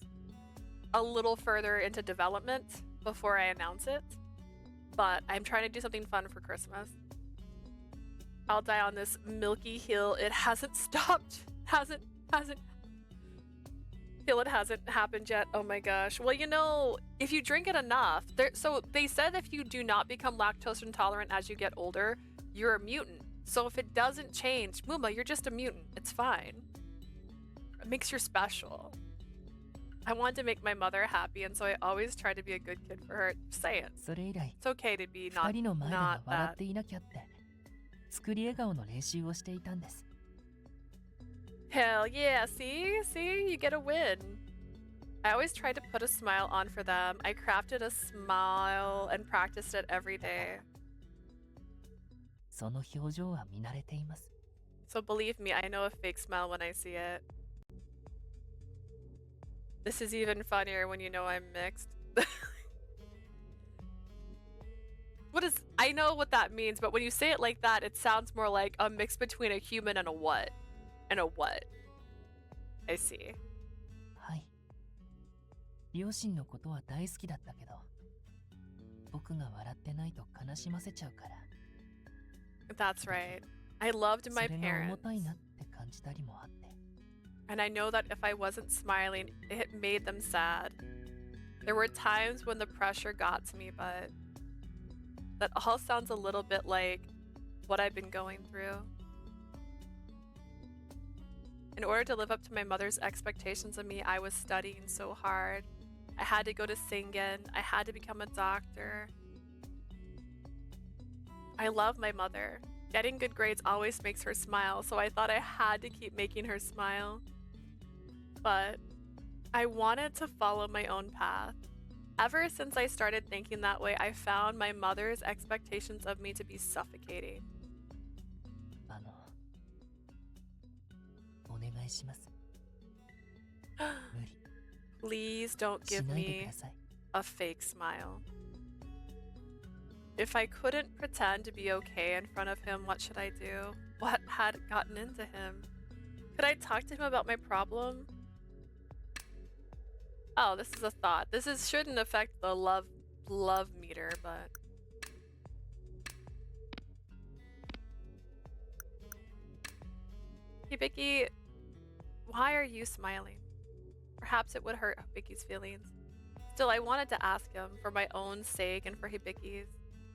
A: a little further into development before I announce it. But I'm trying to do something fun for Christmas. I'll die on this milky hill. It hasn't stopped. Hasn't it hasn't happened yet. Oh my gosh. Well, you know, if you drink it enough, so they said if you do not become lactose intolerant as you get older, you're a mutant. So if it doesn't change, Muma, you're just a mutant. It's fine. It makes you special. I wanted to make my mother happy, and so I always try to be a good kid for her. Just saying.
F: それ以来、
A: It's okay to be
F: 2人の前では
A: not
F: 笑っ
A: that.
F: ていなきゃって、作り笑顔の練習をしていたんです。
A: Hell yeah, see, you get a win. I always tried to put a smile on for them. I crafted a smile and practiced it every day.
F: その表情は見慣れています。
A: So believe me, I know a fake smile when I see it. This is even funnier when you know I'm mixed. I know what that means, but when you say it like that, it sounds more like a mix between a human and a what? And a what? I see.
F: はい。両親のことは大好きだったけど、僕が笑ってないと悲しませちゃうから。
A: That's right. I loved my
F: それが重
A: parents.
F: たいなって感じたりもあって。
A: And I know that if I wasn't smiling, it made them sad. There were times when the pressure got to me, but that all sounds a little bit like what I've been going through. In order to live up to my mother's expectations of me, I was studying so hard. I had to go to Singen. I had to become a doctor. I love my mother. Getting good grades always makes her smile, so I thought I had to keep making her smile. But I wanted to follow my own path. Ever since I started thinking that way, I found my mother's expectations of me to be suffocating.
F: お願いします。無理
A: Please don't
F: し
A: give
F: ないでく
A: me
F: ださい。
A: a fake smile. If I couldn't pretend to be okay in front of him, what should I do? What had gotten into him? Could I talk to him about my problem? Oh, this is a thought. Shouldn't affect the love meter, but Hibiki, why are you smiling? Perhaps it would hurt Hibiki's feelings. Still, I wanted to ask him for my own sake and for Hibiki's.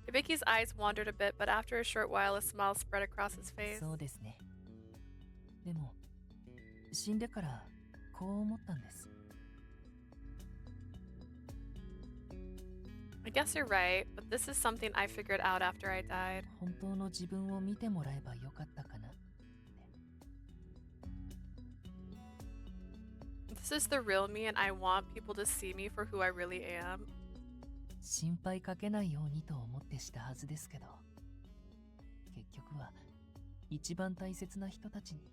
A: Hibiki's eyes wandered a bit, but after a short while, a smile spread across his face.
F: そうですね。でも、死んでからこう思ったんです。
A: I guess you're right, but this is something I figured out after I died.
F: 本当の自分を見てもらえばよかったかな。
A: This is the real me, and I want people to see me for who I really am.
F: 心配かけないようにと思ってしたはずですけど、結局は一番大切な人たちに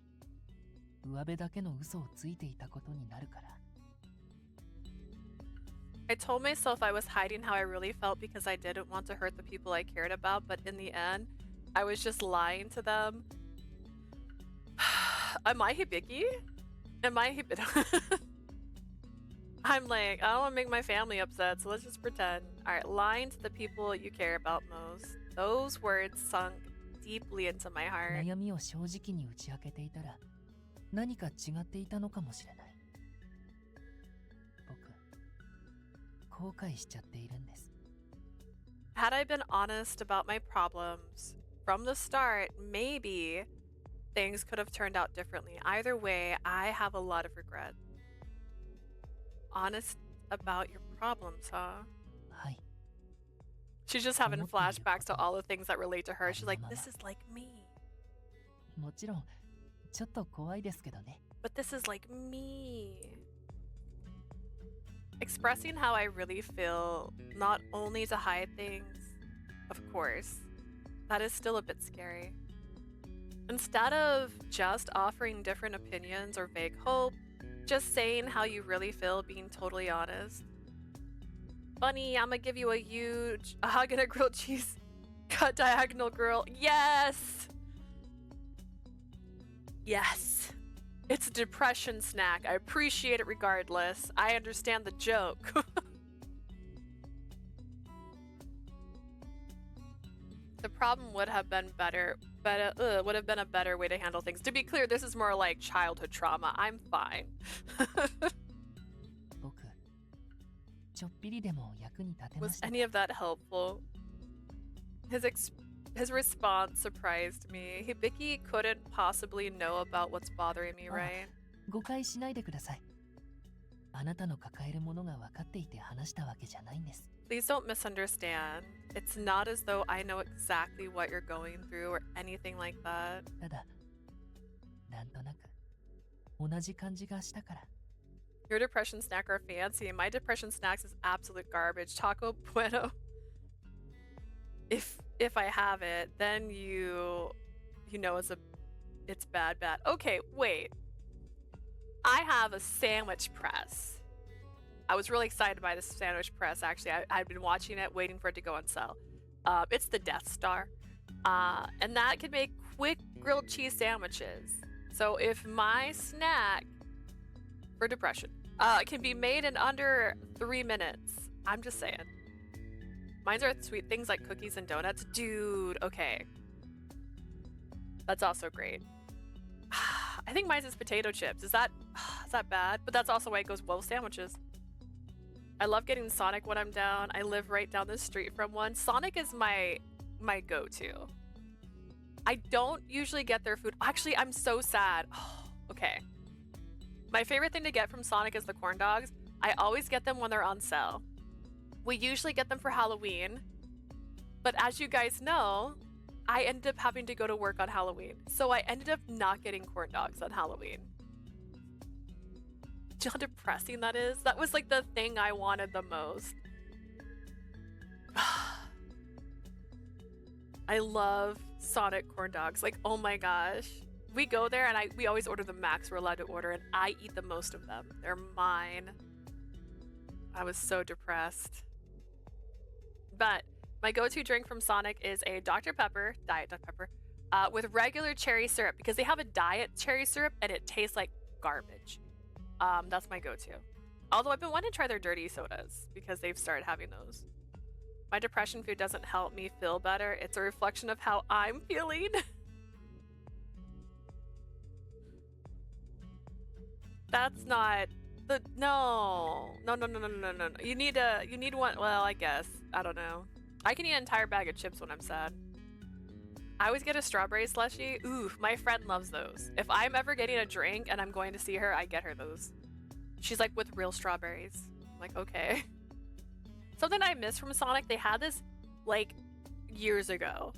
F: 上辺だけの嘘をついていたことになるから。
A: I told myself I was hiding how I really felt because I didn't want to hurt the people I cared about, but in the end, I was just lying to them. Am I Hibiki? Am I Hibiki? I'm like, I don't want to make my family upset, so let's just pretend. Alright, lying to the people you care about most. Those words sunk deeply into my heart.
F: 悩みを正直に打ち明けていたら何か違っていたのかもしれない。僕、後悔しちゃっているんです。
A: Had I been honest about my problems from the start, maybe things could have turned out differently. Either way, I have a lot of regret. Honest about your problems, huh?
F: はい。
A: She's just having flashbacks to all the things that relate to her. She's like, this is like me.
F: もちろん、ちょっと怖いですけどね。
A: But this is like me. Expressing how I really feel, not only to hide things, of course, that is still a bit scary. Instead of just offering different opinions or vague hope, just saying how you really feel, being totally honest. Bunny, I'm gonna give you a huge hug and a grilled cheese cut diagonal girl. Yes! Yes. It's a depression snack. I appreciate it regardless. I understand the joke. The problem would have been would have been a better way to handle things. To be clear, this is more like childhood trauma. I'm fine.
F: 僕、ちょっぴりでも役に立てま
A: Was
F: した。
A: any of that helpful? His response surprised me. Hibiki couldn't possibly know about what's bothering me, right?
F: 誤解しないでください。あなたの抱えるものが分かっていて話したわけじゃないんです。
A: Please don't misunderstand. It's not as though I know exactly what you're going through or anything like that.
F: ただ、なんとなく同じ感じがしたから。
A: Your depression snack are fancy. My depression snacks is absolute garbage. Taco bueno. If I have it, then you know it's bad. Okay, wait. I have a sandwich press. I was really excited by this sandwich press, actually. I'd been watching it, waiting for it to go on sale. It's the Death Star. And that can make quick grilled cheese sandwiches. So if my snack for depression can be made in under 3 minutes, I'm just saying. Mine are sweet things like cookies and donuts. Dude, okay. That's also great. I think mine is potato chips. Is that bad? But that's also why it goes well with sandwiches. I love getting Sonic when I'm down. I live right down the street from one. Sonic is my go-to. I don't usually get their food. Actually, I'm so sad. Okay. My favorite thing to get from Sonic is the corn dogs. I always get them when they're on sale. We usually get them for Halloween. But as you guys know, I ended up having to go to work on Halloween. So I ended up not getting corn dogs on Halloween. Do you know how depressing that is? That was like the thing I wanted the most. I love Sonic corn dogs. Like, oh my gosh. We go there and we always order the max we're allowed to order, and I eat the most of them. They're mine. I was so depressed. But my go-to drink from Sonic is a Dr. Pepper, Diet Dr. Pepper, with regular cherry syrup, because they have a diet cherry syrup and it tastes like garbage. That's my go-to. Although I've been wanting to try their dirty sodas because they've started having those. My depression food doesn't help me feel better. It's a reflection of how I'm feeling. That's not the no. You need one. Well, I guess I don't know. I can eat an entire bag of chips when I'm sad. I always get a strawberry slushie. Ooh, my friend loves those. If I'm ever getting a drink and I'm going to see her, I get her those. She's like, with real strawberries. I'm like, okay. Something I miss from Sonic, they had this like years ago.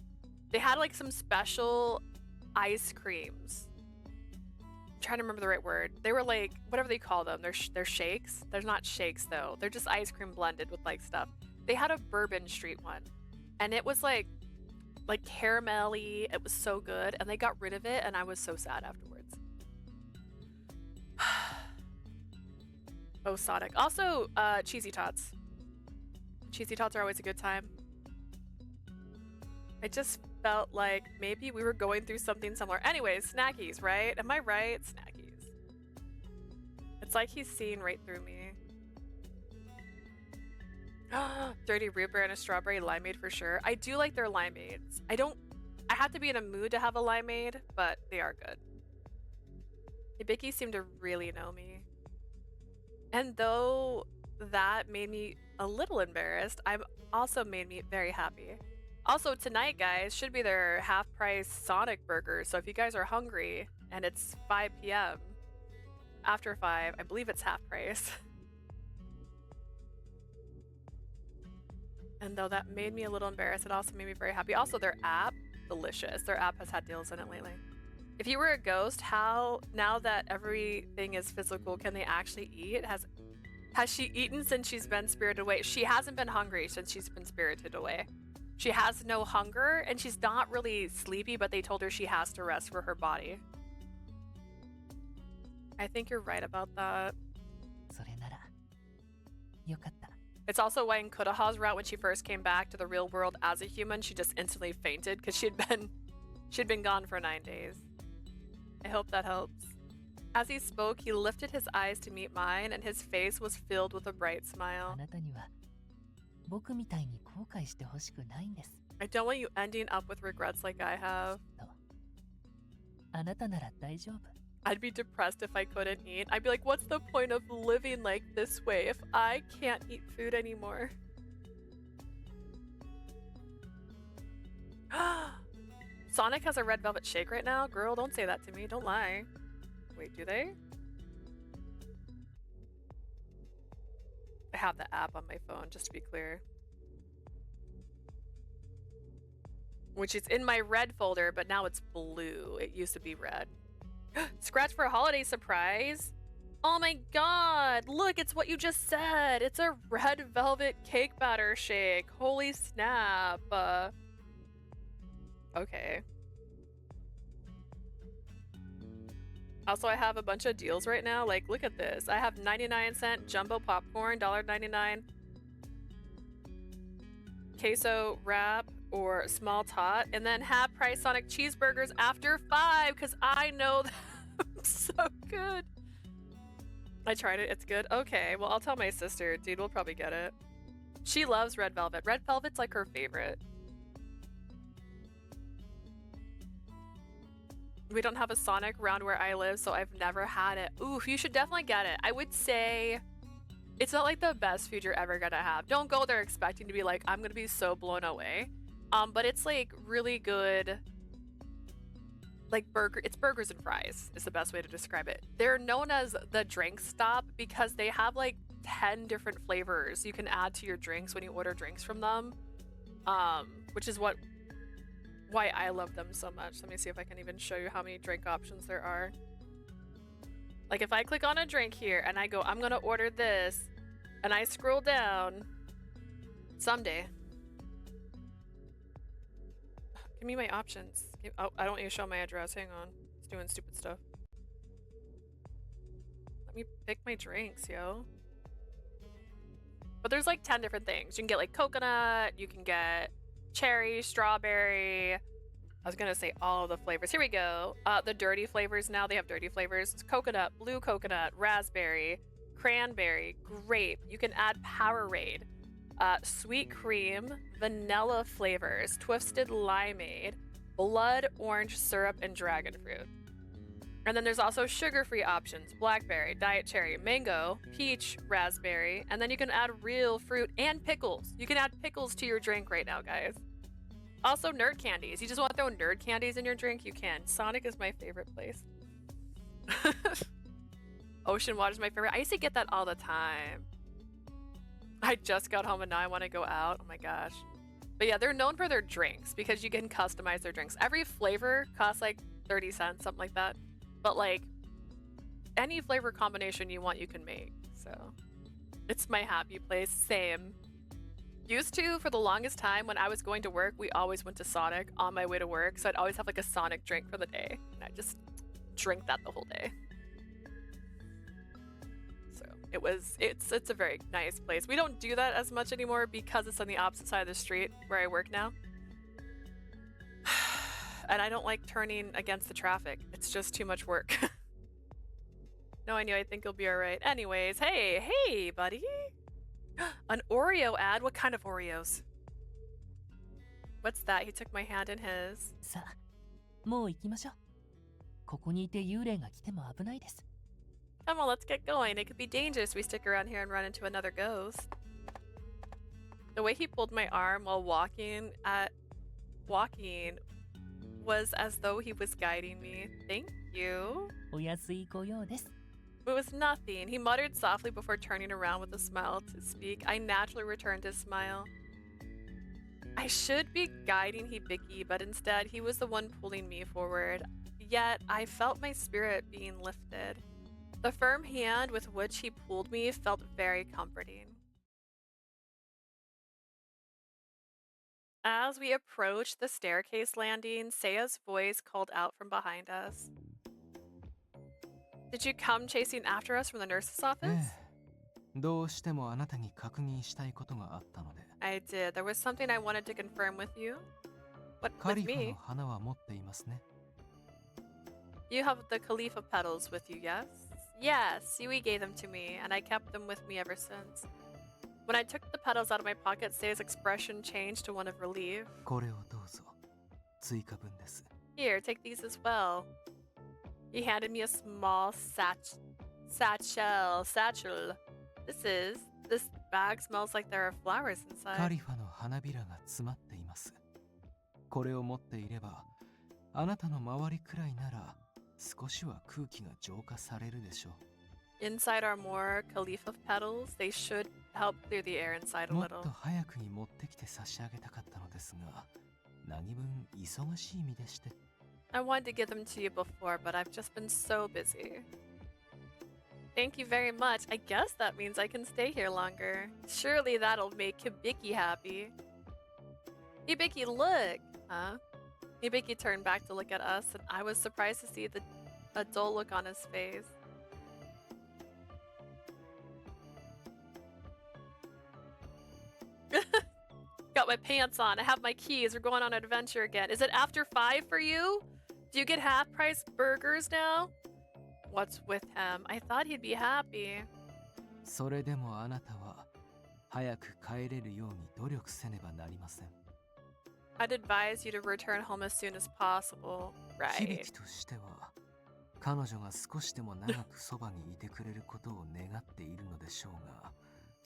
A: They had like some special ice creams. I'm trying to remember the right word. They were like, whatever they call them. They're shakes. They're not shakes though. They're just ice cream blended with like stuff. They had a Bourbon Street one. And it was like caramelly. It was so good. And they got rid of it and I was so sad afterwards. Oh, Sonic. Also, Cheesy Tots. Cheesy Tots are always a good time. I just felt like maybe we were going through something similar. Anyways, snackies, right? Am I right? Snackies. It's like he's seeing right through me. Dirty root beer and a strawberry limeade for sure. I do like their limeades. I have to be in a mood to have a limeade, but they are good. Hibiki seemed to really know me. And though that made me a little embarrassed, I'm also made me very happy. Also tonight, guys, should be their half-price Sonic burgers. So if you guys are hungry and it's 5 p.m. after 5, I believe it's half price. And though that made me a little embarrassed, it also made me very happy. Also, their app, delicious. Their app has had deals in it lately. If you were a ghost, how, now that everything is physical, can they actually eat? Has she eaten since she's been spirited away? She hasn't been hungry since she's been spirited away. She has no hunger, and she's not really sleepy, but they told her she has to rest for her body. I think you're right about that. It's also why in Kureha's route, when she first came back to the real world as a human, she just instantly fainted because she'd been gone for 9 days. I hope that helps. As he spoke, he lifted his eyes to meet mine, and his face was filled with a bright smile. I don't want you ending up with regrets like I have. I'd be depressed if I couldn't eat. I'd be like, what's the point of living like this way if I can't eat food anymore? Sonic has a red velvet shake right now? Girl, don't say that to me. Don't lie. Wait, do they? I have the app on my phone, just to be clear. Which is in my red folder, but now it's blue. It used to be red. Scratch for a holiday surprise? Oh my god! Look, it's what you just said! It's a red velvet cake batter shake. Holy snap. Okay. Also, I have a bunch of deals right now. Like, look at this. I have 99-cent jumbo popcorn, $1.99 queso wrap or small tot, and then half price Sonic cheeseburgers after 5 because I know them so good. I tried it. It's good. Okay, well, I'll tell my sister. Dude, we'll probably get it. She loves red velvet. Red velvet's like her favorite. We don't have a Sonic around where I live, so I've never had it. Oof, you should definitely get it. I would say it's not like the best food you're ever gonna have. Don't go there expecting to be like, I'm gonna be so blown away. But it's like really good, like it's burgers and fries is the best way to describe it. They're known as the drink stop because they have like 10 different flavors you can add to your drinks when you order drinks from them. Which is why I love them so much. Let me see if I can even show you how many drink options there are. Like if I click on a drink here and I go, I'm gonna order this, and I scroll down, someday. Give me my options. Oh, I don't need to show my address. Hang on. It's doing stupid stuff. Let me pick my drinks, yo. But there's like 10 different things. You can get like coconut, you can get cherry, strawberry. I was gonna say all of the flavors. Here we go. The dirty flavors now. They have dirty flavors. It's coconut, blue coconut, raspberry, cranberry, grape. You can add Powerade. Sweet cream, vanilla flavors, twisted limeade, blood orange syrup, and dragon fruit. And then there's also sugar-free options: blackberry, diet cherry, mango, peach, raspberry, and then you can add real fruit and pickles. You can add pickles to your drink right now, guys. Also, nerd candies. You just want to throw nerd candies in your drink? You can. Sonic is my favorite place. Ocean water is my favorite. I used to get that all the time. I just got home and now I want to go out. Oh my gosh. But yeah, they're known for their drinks because you can customize their drinks. Every flavor costs like 30 cents, something like that. But like any flavor combination you want, you can make. So it's my happy place. Same. Used to, for the longest time when I was going to work, we always went to Sonic on my way to work. So I'd always have like a Sonic drink for the day. And I just drink that the whole day. So it's a very nice place. We don't do that as much anymore because it's on the opposite side of the street where I work now. And I don't like turning against the traffic. It's just too much work. No, I knew. I think it'll be alright. Anyways, hey, buddy. An Oreo ad? What kind of Oreos? What's that? He took my hand in his.
F: さあ、もう行きましょう。ここにいて幽霊が来ても危ないです。
A: Come on, let's get going. It could be dangerous if we stick around here and run into another ghost. The way he pulled my arm while walking was as though he was guiding me. Thank you.
F: お安いご用です。
A: It was nothing. He muttered softly before turning around with a smile to speak. I naturally returned his smile. I should be guiding Hibiki, but instead he was the one pulling me forward. Yet I felt my spirit being lifted. The firm hand with which he pulled me felt very comforting. As we approached the staircase landing, Seiya's voice called out from behind us. Did you come chasing after us from the nurse's office?
H: どうしてもあなたに確認したいことがあったので。
A: I did. There was something I wanted to confirm with you. What
H: カ
A: with
H: リファの
A: me?
H: 花は持っていますね。
A: You have the Khalifa petals with you, yes? Yes, Yui gave them to me, and I kept them with me ever since. When I took the petals out of my pocket, Seiya's expression changed to one of relief.
H: これをどうぞ。追加分です。
A: Here, take these as well. He handed me a small satchel. This bag smells like there are flowers
H: カ
A: inside.
H: リファの花びらが詰まっています。これを持っていれば、あなたの周りくらいなら少しは空気が浄化されるでしょ
A: Inside are more Khalifa petals. They should help clear the air inside
H: う。
A: a
H: もっ
A: little.
H: と早くに持ってきて差し上げたかったのですが、何分忙しい身でして。
A: I wanted to give them to you before, but I've just been so busy. Thank you very much. I guess that means I can stay here longer. Surely that'll make Hibiki happy. Hibiki, look! Huh? Hibiki turned back to look at us, and I was surprised to see a dull look on his face. Got my pants on. I have my keys. We're going on an adventure again. Is it after 5 for you? Do you get half-price burgers now? What's with him? I thought he'd be happy.
H: それでもあなたは早く帰れるように努力せねばなりません。
A: I'd advise you to return home as soon as possible.
H: 響
A: Right.
H: きとしては、彼女が少しでも長くそばにいてくれることを願っているのでしょうが、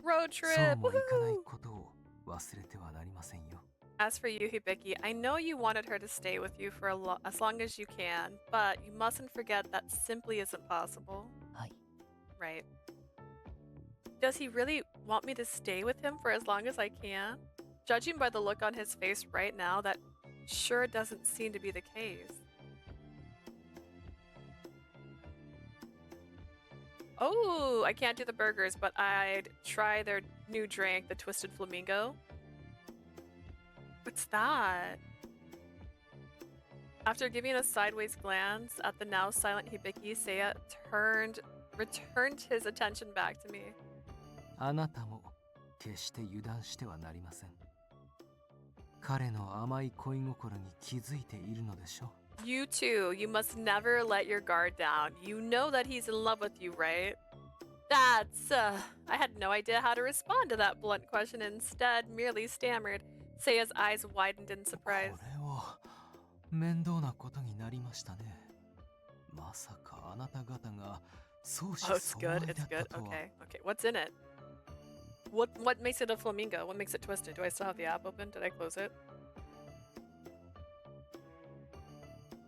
A: Road
H: そう
A: trip!
H: もいかない
A: Woohoo!
H: ことを忘れてはなりませんよ。
A: As for you, Hibiki, I know you wanted her to stay with you for as long as you can, but you mustn't forget that simply isn't possible.
F: はい。
A: Right. Does he really want me to stay with him for as long as I can? Judging by the look on his face right now, that sure doesn't seem to be the case. Oh, I can't do the burgers, but I'd try their new drink, the Twisted Flamingo. What's that? After giving a sideways glance at the now silent Hibiki, Seiya returned his attention back to me.
H: あなたも決して油断してはなりません。彼の甘い恋心に気づいているのでしょう。
A: You too, you must never let your guard down. You know that he's in love with you, right? I had no idea how to respond to that blunt question and instead merely stammered. Seiya's eyes widened in
H: こ
A: surprise.
H: れは面倒なことになりましたね。まさかあなた方が相思
A: Oh, it's
H: 相
A: good.
H: 愛
A: It's
H: だった
A: good.
H: とは。
A: Okay. Okay. What's in it? What makes it a flamingo? What makes it twisted? Do I still have the app open? Did I close it?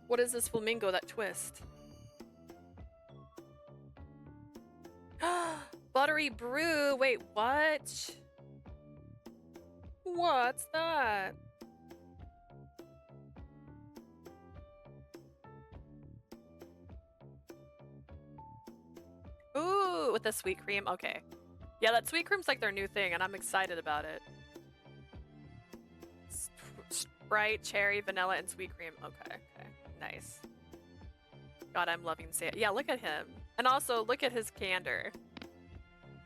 A: What is this flamingo that twists? Buttery brew. Wait, what? What's that? Ooh, with the sweet cream. Okay. Yeah, that sweet cream's like their new thing, and I'm excited about it. Sprite, cherry, vanilla, and sweet cream. Okay, okay. Nice. God, I'm loving Sam. Yeah, look at him. And also, look at his candor.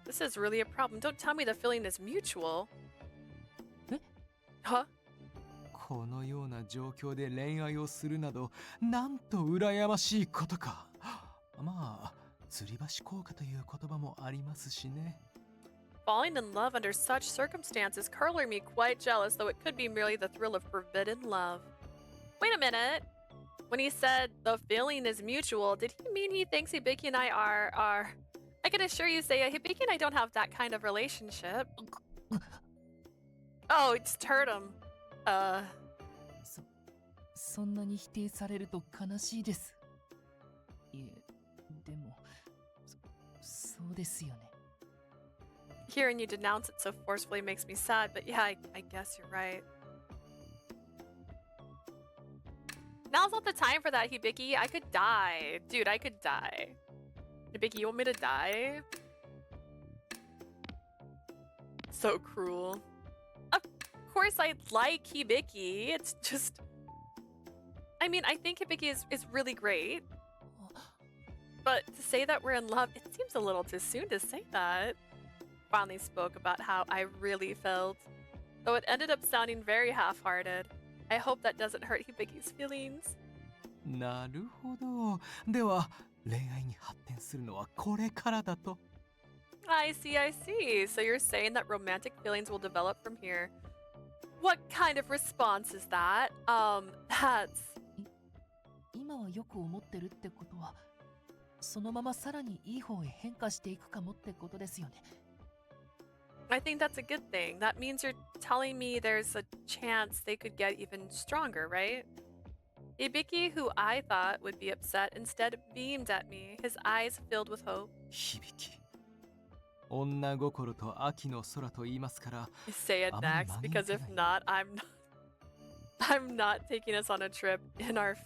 A: This is really a problem. Don't tell me the feeling is mutual.
F: Eh?
A: Huh?
H: このような状況で恋愛をするなど、なんと羨ましいことか。まあ、吊り橋効果という言葉もありますしね。
A: Falling in love under such circumstances color me quite jealous, though it could be merely the thrill of forbidden love. Wait a minute. When he said the feeling is mutual, did he mean he thinks Hibiki and I are... I can assure you, Seiya, Hibiki and I don't have that kind of relationship. Oh, it just hurt him.
F: そんなに否定されると悲しいです。いえ、でも、そうですよね。
A: Hearing you denounce it so forcefully makes me sad, but yeah, I guess you're right. Now's not the time for that, Hibiki. I could die. Dude, I could die. Hibiki, you want me to die? So cruel. Of course I like Hibiki. It's just... I mean, I think Hibiki is really great. But to say that we're in love, it seems a little too soon to say that. Finally spoke about how I really felt. Though it ended up sounding very half-hearted. I hope that doesn't hurt Hibiki's feelings.
H: なるほど。では、恋愛に発展するのはこれからだと。
A: I see, I see. So you're saying that romantic feelings will develop from here. What kind of response is that? That's...
F: 今はよく思ってるってことは、そのままさらにいい方へ変化していくかもってことですよね。
A: I think that's a good thing. That means you're telling me there's a chance they could get even stronger, right? Hibiki, who I thought would be upset, instead beamed at me, his eyes filled with hope.
H: 響。女心と秋の空と言いますから。
A: Say it next, because if not, I'm not taking us on a trip in our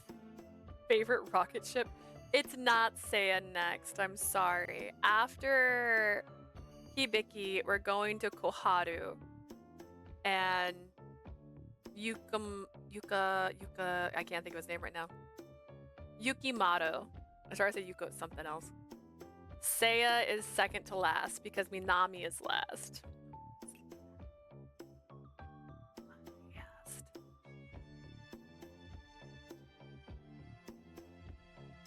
A: favorite rocket ship. It's not Seiya next. I'm sorry. After Hibiki, we're going to Koharu. And Yuka, I can't think of his name right now. Yukimato. I started to say Yuko, it's something else. Seiya is second to last because Minami is last.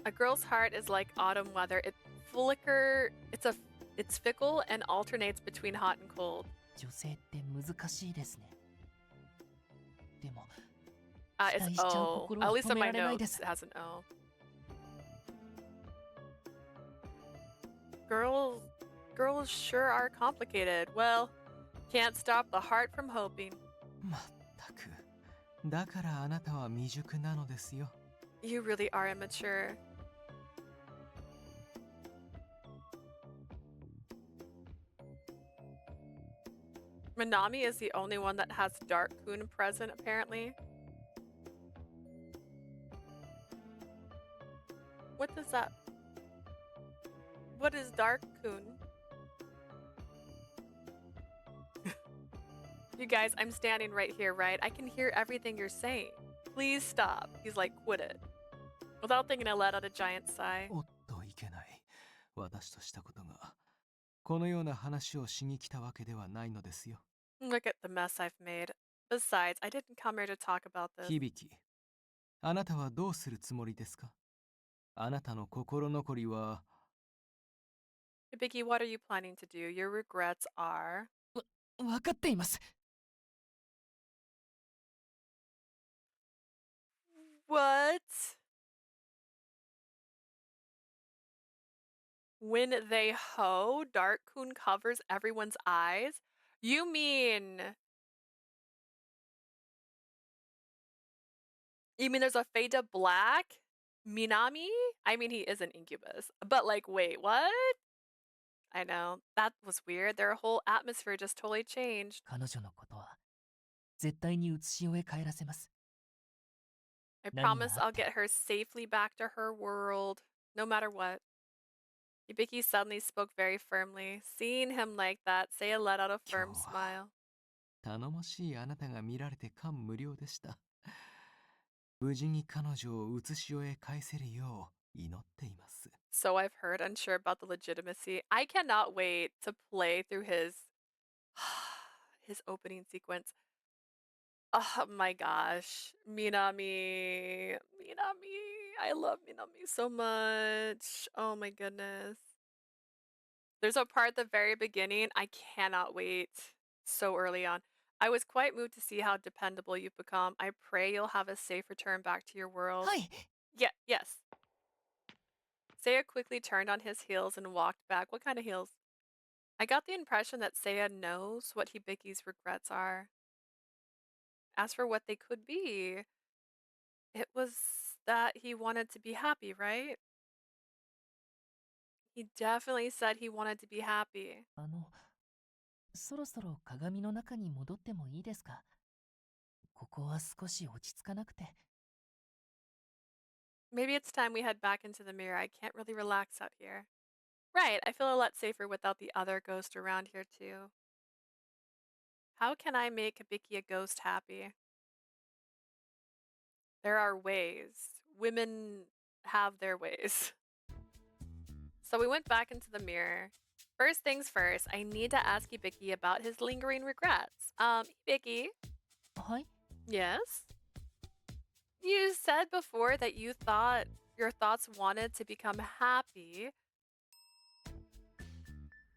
A: A girl's heart is like autumn weather. It's fickle and alternates between hot and cold.
F: 女性って難しいですね。でも、
A: It's
F: 期待しちゃう
A: O.
F: 心
A: At
F: を
A: least
F: 止
A: in
F: め
A: my
F: られないで
A: notes,
F: す。
A: it has an O. Girls sure are complicated. Well, can't stop the heart from hoping.
H: まったく。だからあなたは未熟なのですよ。
A: You really are immature. Minami is the only one that has Dark Kun present, apparently. What does that... What is Dark Kun? You guys, I'm standing right here, right? I can hear everything you're saying. Please stop. He's like, quit it. Without thinking, I let out a giant sigh.
H: おっといけない。私としたことが。このような話をしに来たわけではないのですよ。
A: Look at the mess I've made. Besides, I didn't come here to talk about this.
H: 響。あなたはどうするつもりですか？あなたの心残りは。
A: Hibiki, what are you planning to do? Your regrets are...
F: わかっています。
A: What? When they hoe, dark Kun covers everyone's eyes. You mean there's a fade to black? Minami? I mean, he is an incubus. But like, wait, what? I know. That was weird. Their whole atmosphere just totally changed.
F: 彼女のことは絶対に写し終え帰らせます。
A: I
F: 何が
A: promise
F: あっ
A: I'll
F: て
A: get her safely back to her world, no matter what. Hibiki suddenly spoke very firmly. Seeing him like that, Seiya let out a firm
H: 今日は
A: smile.
H: 頼もしいあなたが見られて感無量でした。無事に彼女を写し終え返せるよう祈っています。
A: So I've heard, unsure about the legitimacy. I cannot wait to play through his his opening sequence. Oh my gosh. Minami. I love Minami so much. Oh my goodness. There's a part at the very beginning. I cannot wait. So early on. I was quite moved to see how dependable you've become. I pray you'll have a safe return back to your world.
F: はい。
A: Yeah, yes. Seiya quickly turned on his heels and walked back. What kind of heels? I got the impression that Seiya knows what Hibiki's regrets are. As for what they could be, it was that he wanted to be happy, right? He definitely said he wanted to be happy.
F: そろそろ鏡の中に戻ってもいいですか？ここは少し落ち着かなくて。
A: Maybe it's time we head back into the mirror. I can't really relax out here. Right, I feel a lot safer without the other ghost around here too. How can I make Hibiki a ghost happy? There are ways. Women have their ways. So we went back into the mirror. First things first, I need to ask Hibiki about his lingering regrets. Hibiki?
F: はい。
A: Yes? You said before that you thought your thoughts wanted to become happy.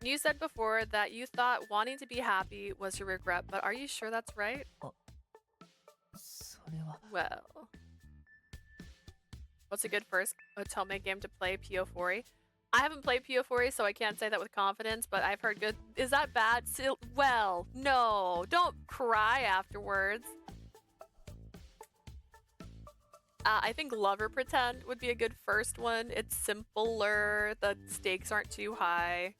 A: You said before that you thought wanting to be happy was your regret, but are you sure that's right?
F: それは。
A: Well, what's a good first Otome game to play? Pio4? I haven't played Pio4, so I can't say that with confidence, but I've heard good. Is that bad? Well, no. Don't cry afterwards. I think Lover Pretend would be a good first one. It's simpler. The stakes aren't too high.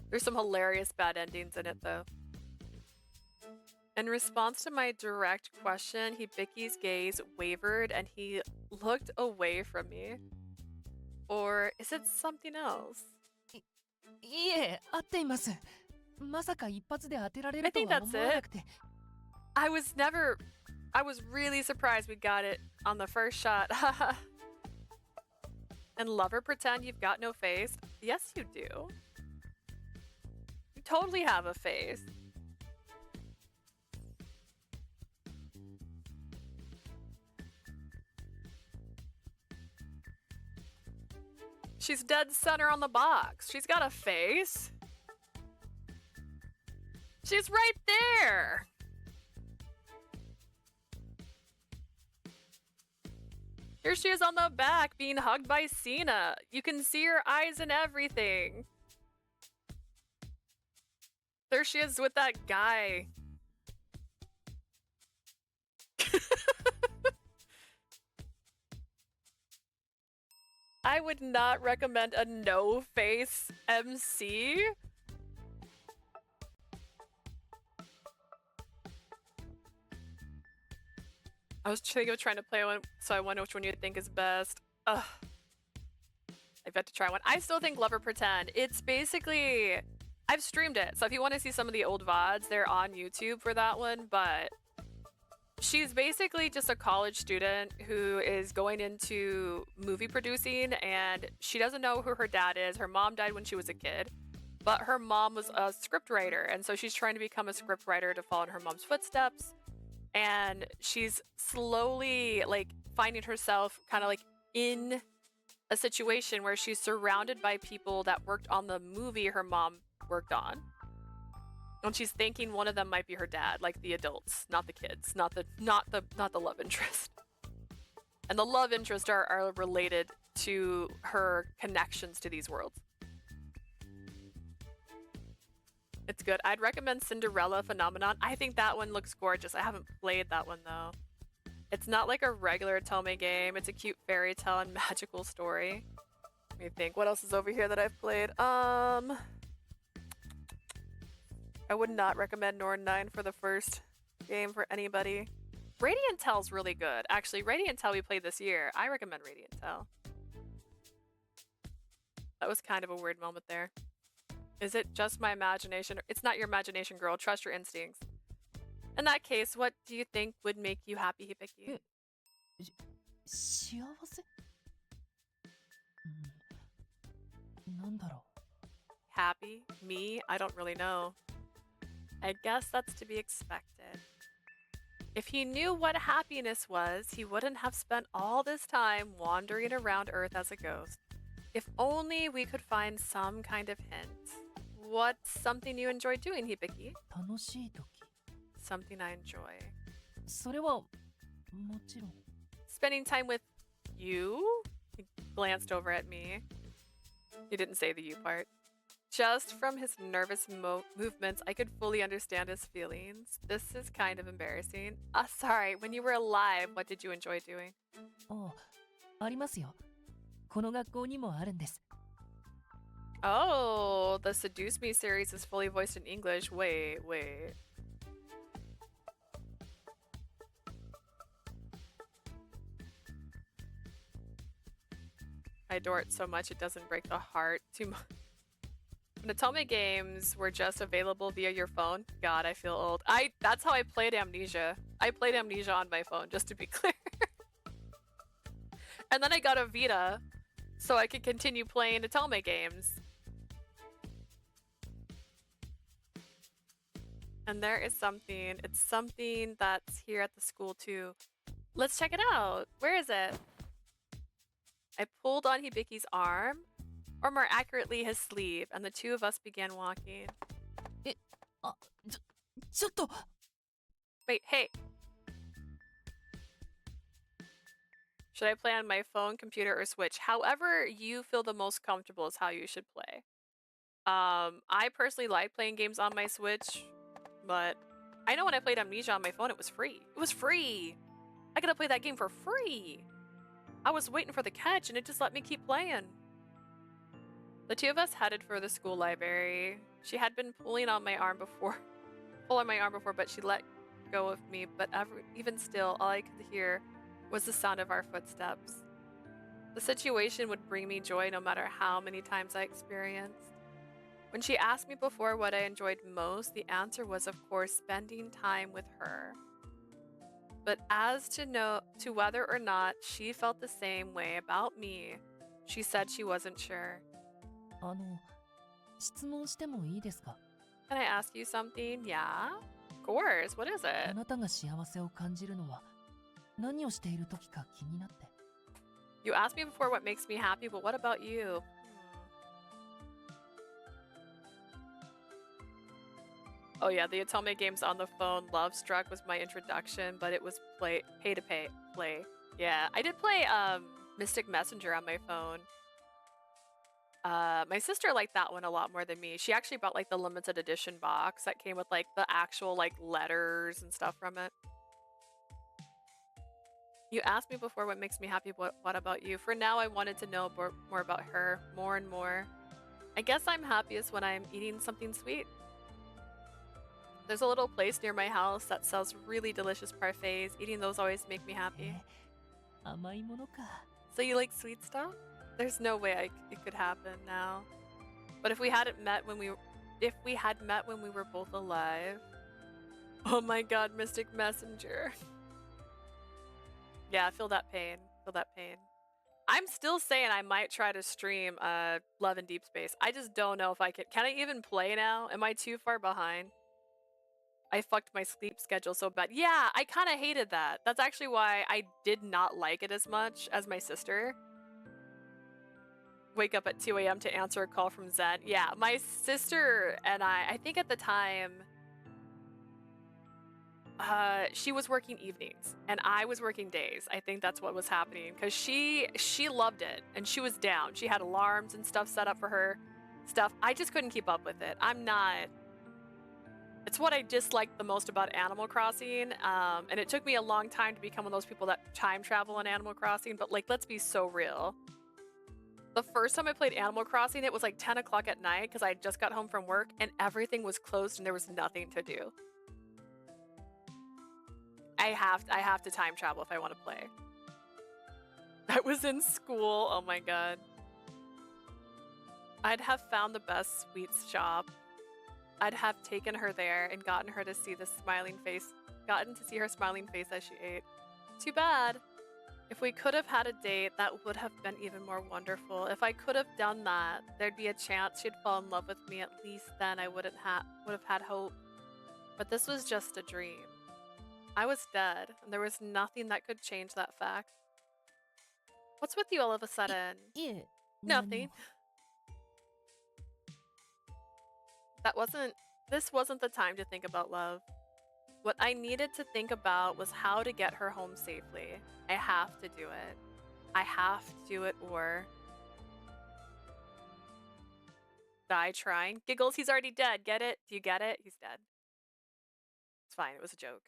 A: There's some hilarious bad endings in it, though. In response to my direct question, Hibiki's gaze wavered and he looked away from me. Or is it something else?
F: いえ、合っています。まさか一発で当てられ
A: I
F: ると
A: think
F: は
A: that's
F: 思わなくて。
A: I was really surprised we got it on the first shot. And Lover Pretend you've got no face? Yes, you do. You totally have a face. She's dead center on the box. She's got a face. She's right there. Here she is on the back being hugged by Cena. You can see her eyes and everything. There she is with that guy. I would not recommend a no-face MC. I was thinking of trying to play one, so I wonder which one you think is best. Ugh. I've got to try one. I still think Lover Pretend. It's basically... I've streamed it, so if you want to see some of the old VODs, they're on YouTube for that one, but... She's basically just a college student who is going into movie producing, and she doesn't know who her dad is. Her mom died when she was a kid, but her mom was a scriptwriter, and so she's trying to become a scriptwriter to follow in her mom's footsteps. And she's slowly like finding herself kind of like in a situation where she's surrounded by people that worked on the movie her mom worked on. And she's thinking one of them might be her dad, like the adults, not the kids, not the love interest. And the love interest are related to her connections to these worlds. It's good. I'd recommend Cinderella Phenomenon. I think that one looks gorgeous. I haven't played that one though. It's not like a regular Otome game. It's a cute fairy tale and magical story. Let me think. What else is over here that I've played? I would not recommend Norn 9 for the first game for anybody. Radiant Tell's really good. Actually, Radiant Tell we played this year. I recommend Radiant Tell. That was kind of a weird moment there. Is it just my imagination? It's not your imagination, girl. Trust your instincts. In that case, what do you think would make you happy, Hibiki?
F: 幸せなんだろう
A: Happy? Me? I don't really know. I guess that's to be expected. If he knew what happiness was, he wouldn't have spent all this time wandering around Earth as a ghost. If only we could find some kind of hint. What's something you enjoy doing, Hibiki?
F: 楽しい時
A: Something I enjoy.
F: それはもちろん
A: Spending time with you? He glanced over at me. He didn't say the you part. Just from his nervous movements, I could fully understand his feelings. This is kind of embarrassing. Sorry, when you were alive, what did you enjoy doing?
F: あありますよこの学校にもあるんです
A: Oh, the Seduce Me series is fully voiced in English. Wait. I adore it so much it doesn't break the heart too much. When Otome games were just available via your phone, God, I feel old. That's how I played Amnesia. I played Amnesia on my phone, just to be clear. And then I got a Vita, so I could continue playing Otome games. And there is something. It's something that's here at the school too. Let's check it out. Where is it? I pulled on Hibiki's arm, or more accurately his sleeve, and the two of us began walking.
F: ちょっと
A: Wait, hey. Should I play on my phone, computer, or Switch? However you feel the most comfortable is how you should play. I personally like playing games on my Switch, but I know when I played Amnesia on my phone, it was free. It was free! I could have played that game for free! I was waiting for the catch and it just let me keep playing. The two of us headed for the school library. She had been pulling on my arm before, but she let go of me. But even still, all I could hear was the sound of our footsteps. The situation would bring me joy no matter how many times I experienced. When she asked me before what I enjoyed most, the answer was, of course, spending time with her. But as to whether or not she felt the same way about me, she said she wasn't sure.
F: 質問してもいいですか
A: Can I ask you something? Yeah? Of course. What is
F: あ
A: it?
F: なたが幸せを感じるのは何をしている時か気になって
A: You asked me before what makes me happy, but what about you? Oh yeah, the Otome games on the phone. Love Struck was my introduction, but it was pay to play. Yeah, I did play Mystic Messenger on my phone. My sister liked that one a lot more than me. She actually bought like the limited edition box that came with like the actual like letters and stuff from it. You asked me before what makes me happy. What about you? For now, I wanted to know more about her, more and more. I guess I'm happiest when I'm eating something sweet. There's a little place near my house that sells really delicious parfaits. Eating those always make me happy.
F: 甘いものか
A: So you like sweet stuff? There's no way it could happen now. But if we had met when we were both alive. Oh my god, Mystic Messenger. Yeah, feel that pain. Feel that pain. I'm still saying I might try to stream Love in Deep Space. I just don't know if I can. Can I even play now? Am I too far behind? I fucked my sleep schedule so bad. Yeah, I kind of hated that. That's actually why I did not like it as much as my sister. Wake up at 2 a.m. to answer a call from Zen. Yeah, my sister and I think at the time, she was working evenings and I was working days. I think that's what was happening because she loved it and she was down. She had alarms and stuff set up for her stuff. I just couldn't keep up with it. I'm not It's what I disliked the most about Animal Crossing, and it took me a long time to become one of those people that time travel in Animal Crossing, but like, let's be so real. The first time I played Animal Crossing, it was like 10 o'clock at night because I just got home from work and everything was closed and there was nothing to do. I have to time travel if I want to play. I was in school, oh my god. I'd have found the best sweets shop. I'd have taken her there and gotten her to see the smiling face, gotten to see her smiling face as she ate. Too bad. If we could have had a date, that would have been even more wonderful. If I could have done that, there'd be a chance she'd fall in love with me. At least then I would have had hope. But this was just a dream. I was dead, and there was nothing that could change that fact. What's with you all of a sudden? Nothing. This wasn't the time to think about love. What I needed to think about was how to get her home safely. I have to do it. I have to do it or die trying. Giggles, he's already dead. Get it? Do you get it? He's dead. It's fine. It was a joke.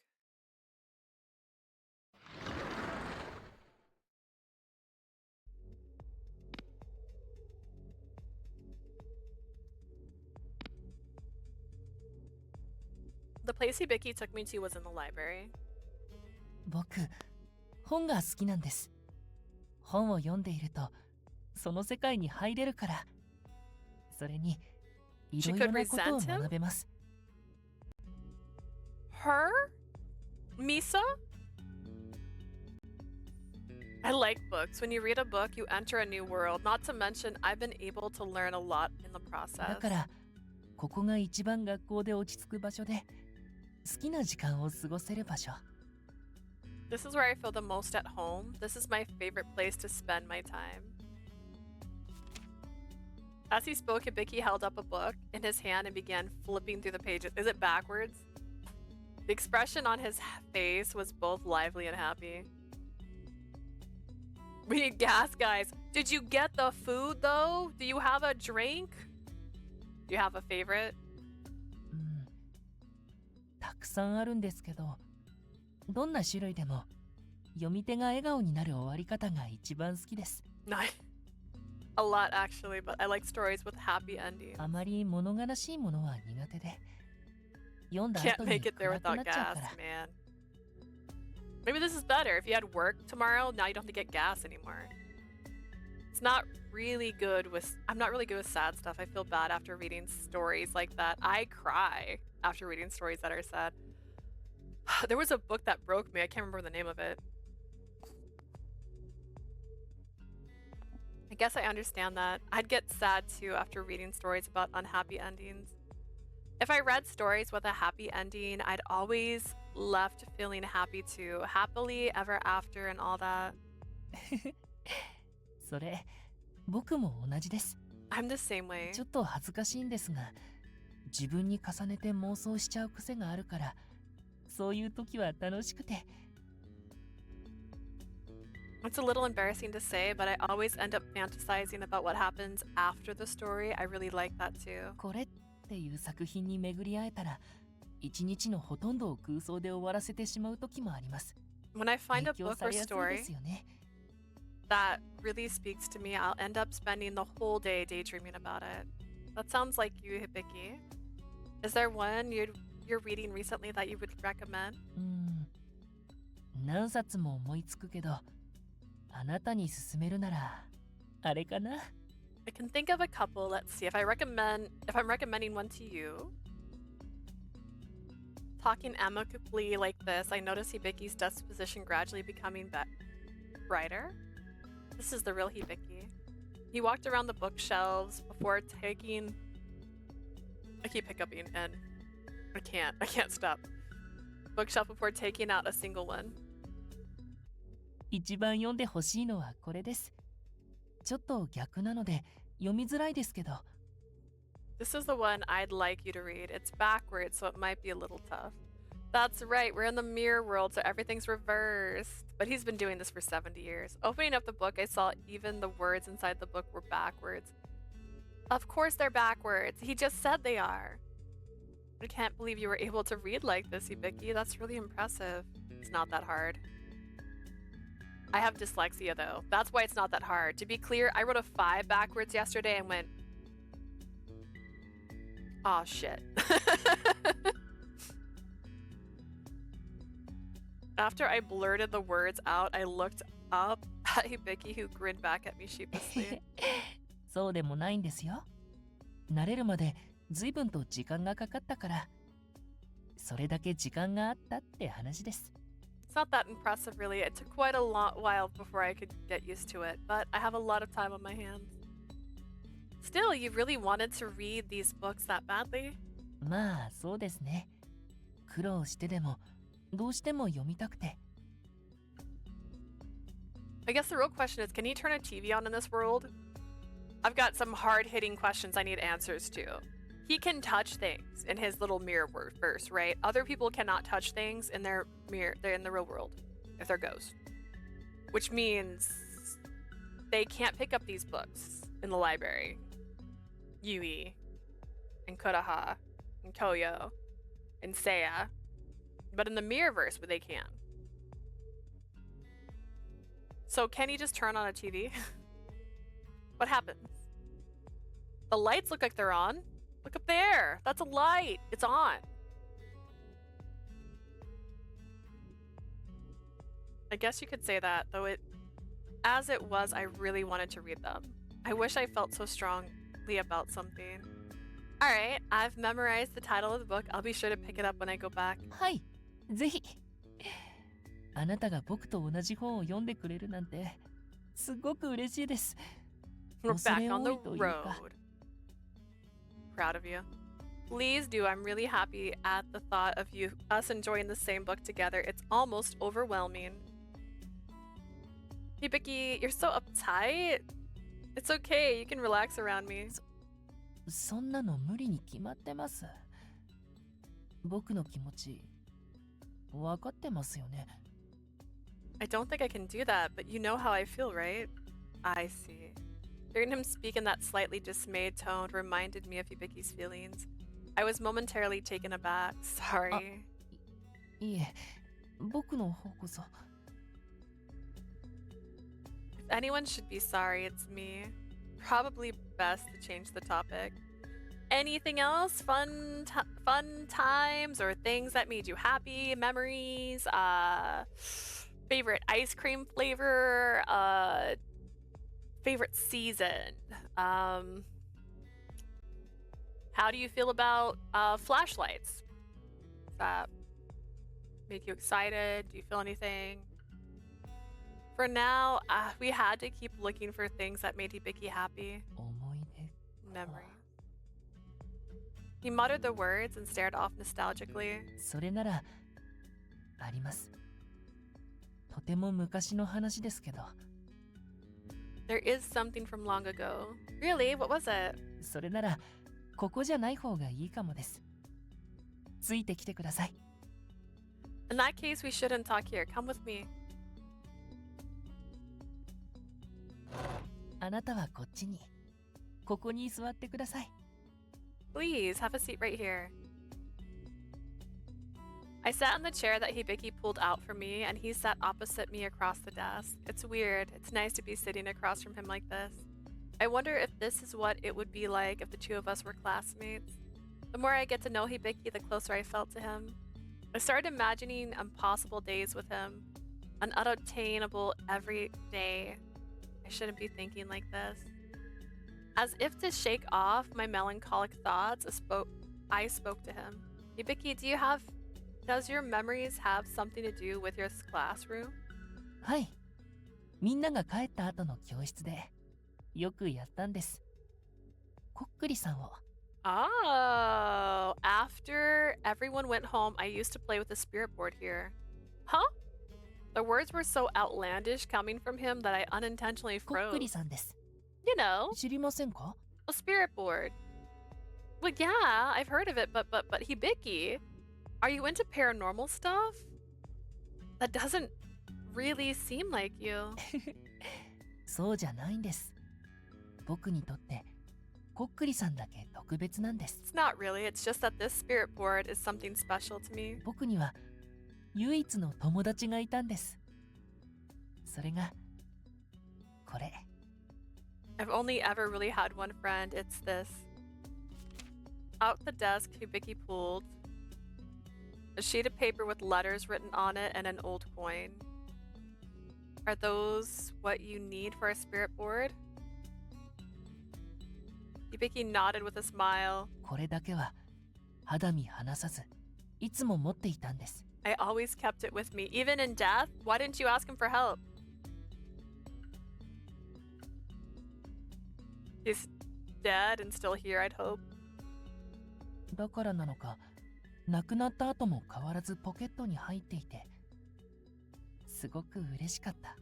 A: The place Hibiki took me to was in the library.
F: 僕、本が好きなんです。本を読んでいると、その世界に入れるから。それに、いろいろなことを学べます。
A: Her? Misa? I like books. When you read a book, you enter a new world. Not to mention, I've been able to learn a lot in the
F: だ
A: process.
F: から、ここが一番学校で落ち着く場所で、好きな時間を過ごせる場所。
A: This is where I feel the most at home. This is my favorite place to spend my time. As he spoke, Hibiki held up a book in his hand and began flipping through the pages. Is it backwards? The expression on his face was both lively and happy. We need gas, guys. Did you get the food, though? Do you have a drink? Do you have a favorite?
F: たくさんあるんですけど、どんな種類でも読み手が笑顔になる終わり方が一番好きです。
A: A lot actually, but I like stories with happy endings.
F: あまり物悲しいものは苦手で、読んだ
A: Can't
F: 後に
A: make it there
F: 暗くな
A: without
F: っちゃう
A: gas,
F: から。
A: man. Maybe this is better. If you had work tomorrow, now you don't have to get gas anymore. It's not really good with... I'm not really good with sad stuff. I feel bad after reading stories like that. I cry after reading stories that are sad. There was a book that broke me. I can't remember the name of it. I guess I understand that. I'd get sad too after reading stories about unhappy endings. If I read stories with a happy ending, I'd always left feeling happy too. Happily ever after and all that.
F: それ、僕も同じです。
A: I'm the same way.
F: ちょっと恥ずかしいんですが、自分に重ねて妄想しちゃう癖があるから、そういう時は楽しくて。
A: It's a little embarrassing to say, but I always end up fantasizing about what happens after the story. I really like that too.
F: これっていう作品に巡り合えたら、一日のほとんどを空想で終わらせてしまう時もあります。
A: When I find a
F: 影響
A: book
F: さ
A: or
F: れやすい
A: story
F: ですよね。
A: that really speaks to me, I'll end up spending the whole day daydreaming about it. That sounds like you, Hibiki. Is there one you're reading recently that you would recommend?
F: 何冊も思いつくけど、あなたに勧めるなら、あれかな。
A: I can think of a couple. Let's see if I'm recommending one to you. Talking amicably like this, I notice Hibiki's disposition gradually becoming brighter. This is the real Hibiki. He walked around the bookshelves before taking... I keep hiccuping and I can't stop. Bookshelf before taking out a single one.
F: 一番読んでほしいのはこれです。ちょっと逆なので読みづらいですけど。
A: This is the one I'd like you to read. It's backwards, so it might be a little tough. That's right, we're in the mirror world, so everything's reversed. But he's been doing this for 70 years. Opening up the book, I saw even the words inside the book were backwards. Of course they're backwards. He just said they are. I can't believe you were able to read like this, Hibiki. That's really impressive. It's not that hard. I have dyslexia though. That's why it's not that hard. To be clear, I wrote a 5 backwards yesterday and went, oh shit. After I blurted the words out, I looked up at Hibiki, who grinned back at me sheepishly.
F: そうでもないんですよ。慣れるまで随分と時間がかかったから、それだけ時間があったって話です。
A: It's not that impressive, really. It took quite a while before I could get used to it, but I have a lot of time on my hands. Still, you really wanted to read these books that badly?
F: まあ、そうですね。苦労してでも、どうしても読みたくて。
A: I guess the real question is, can you turn a TV on in this world? I've got some hard-hitting questions I need answers to. He can touch things in his little mirror verse, right? Other people cannot touch things in their mirror. They're in the real world if they're ghosts, which means they can't pick up these books in the library. Yui and Kureha and Koyo and Seiya, but in the mirrorverse, they can. So can he just turn on a TV? What happens? The lights look like they're on. Look up there. That's a light. It's on. I guess you could say that, though as it was, I really wanted to read them. I wish I felt so strongly about something. Alright, I've memorized the title of the book. I'll be sure to pick it up when I go back.
F: はい、ぜひ。あなたが僕と同じ本を読んでくれるなんて、すごく嬉しいです。
A: We're back on the road. Proud of you. Please do. I'm really happy at the thought of us enjoying the same book together. It's almost overwhelming. Hibiki, you're so uptight. It's okay. You can relax around me.
F: そんなの無理に決まってます。僕の気持ち、分かってますよね。
A: I don't think I can do that, but you know how I feel, right? I see. Hearing him speak in that slightly dismayed tone reminded me of Hibiki's feelings. I was momentarily taken aback. Sorry.
F: いえ、僕の方こそ。
A: If anyone should be sorry, it's me. Probably best to change the topic. Anything else? Fun times or things that made you happy? Memories? Favorite ice cream flavor? Favorite season? How do you feel about flashlights? Does that make you excited? Do you feel anything? For now, we had to keep looking for things that made Hibiki happy.
F: 思い出。
A: Memories. He muttered the words and stared off nostalgically.
F: それなら、あります。とても昔の話ですけど。
A: There is something from long ago. Really? What was it?
F: それなら、ここじゃない方がいいかもです。ついてきてください。
A: In that case, we shouldn't talk here. Come with me.
F: あなたはこっちに。ここに座ってください。
A: Please, have a seat right here. I sat in the chair that Hibiki pulled out for me, and he sat opposite me across the desk. It's weird. It's nice to be sitting across from him like this. I wonder if this is what it would be like if the two of us were classmates. The more I get to know Hibiki, the closer I felt to him. I started imagining impossible days with him, unattainable every day. I shouldn't be thinking like this. As if to shake off my melancholic thoughts, I spoke to him. Hibiki, does your memories have something to do with your classroom?
F: はい。みんなが帰った後の教室で、よくやったんです。こっくりさんを。
A: Oh, after everyone went home, I used to play with the spirit board here. Huh? The words were so outlandish coming from him that I unintentionally
F: こっくり
A: froze.
F: さんです。
A: You know,
F: 知りませんか？
A: a spirit board. Well, yeah, I've heard of it, but Hibiki, are you into paranormal stuff? That doesn't really seem like you.
F: そうじゃないんです。僕にとってこっくりさんだけ特別なんです。
A: It's not really, it's just that this spirit board is something special to me.
F: 僕には唯一の友達がいたんです。それがこれ。
A: I've only ever really had one friend, it's this. Out the desk, Hibiki pulled a sheet of paper with letters written on it and an old coin. Are those what you need for a spirit board? Hibiki nodded with a smile.
F: これだけは肌身離さずいつも持っていたんです。
A: I always kept it with me, even in death. Why didn't you ask him for help? He's dead and still here, I'd hope.
F: だからなのか、亡くなった後も変わらずポケットに入っていて、すごく嬉しかった。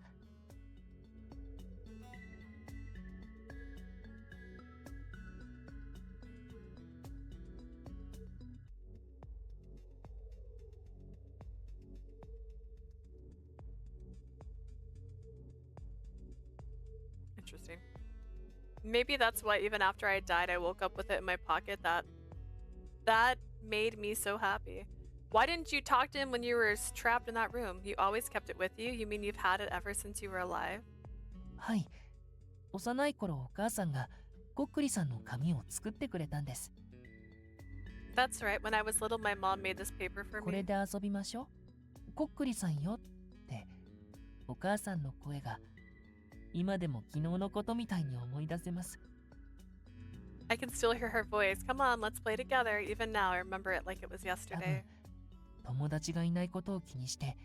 A: Interesting. Maybe that's why even after I died, I woke up with it in my pocket. That made me so happy. Why didn't you talk to him when you were trapped in that room? You always kept it with you? You mean you've had it ever since you were alive?
F: はい。幼い頃お母さんがこっくりさんの紙を作ってくれたんです。
A: That's right. When I was little, my mom made this paper for
F: これ
A: me.
F: で遊びましょう。こっくりさんよってお母さんの声が今でも昨日のことみたいに思い出せます。
A: I can still hear her voice. Come on, let's play together. Even now, I remember it like it was
F: 多
A: yesterday.
F: 分友達がいないことを気にして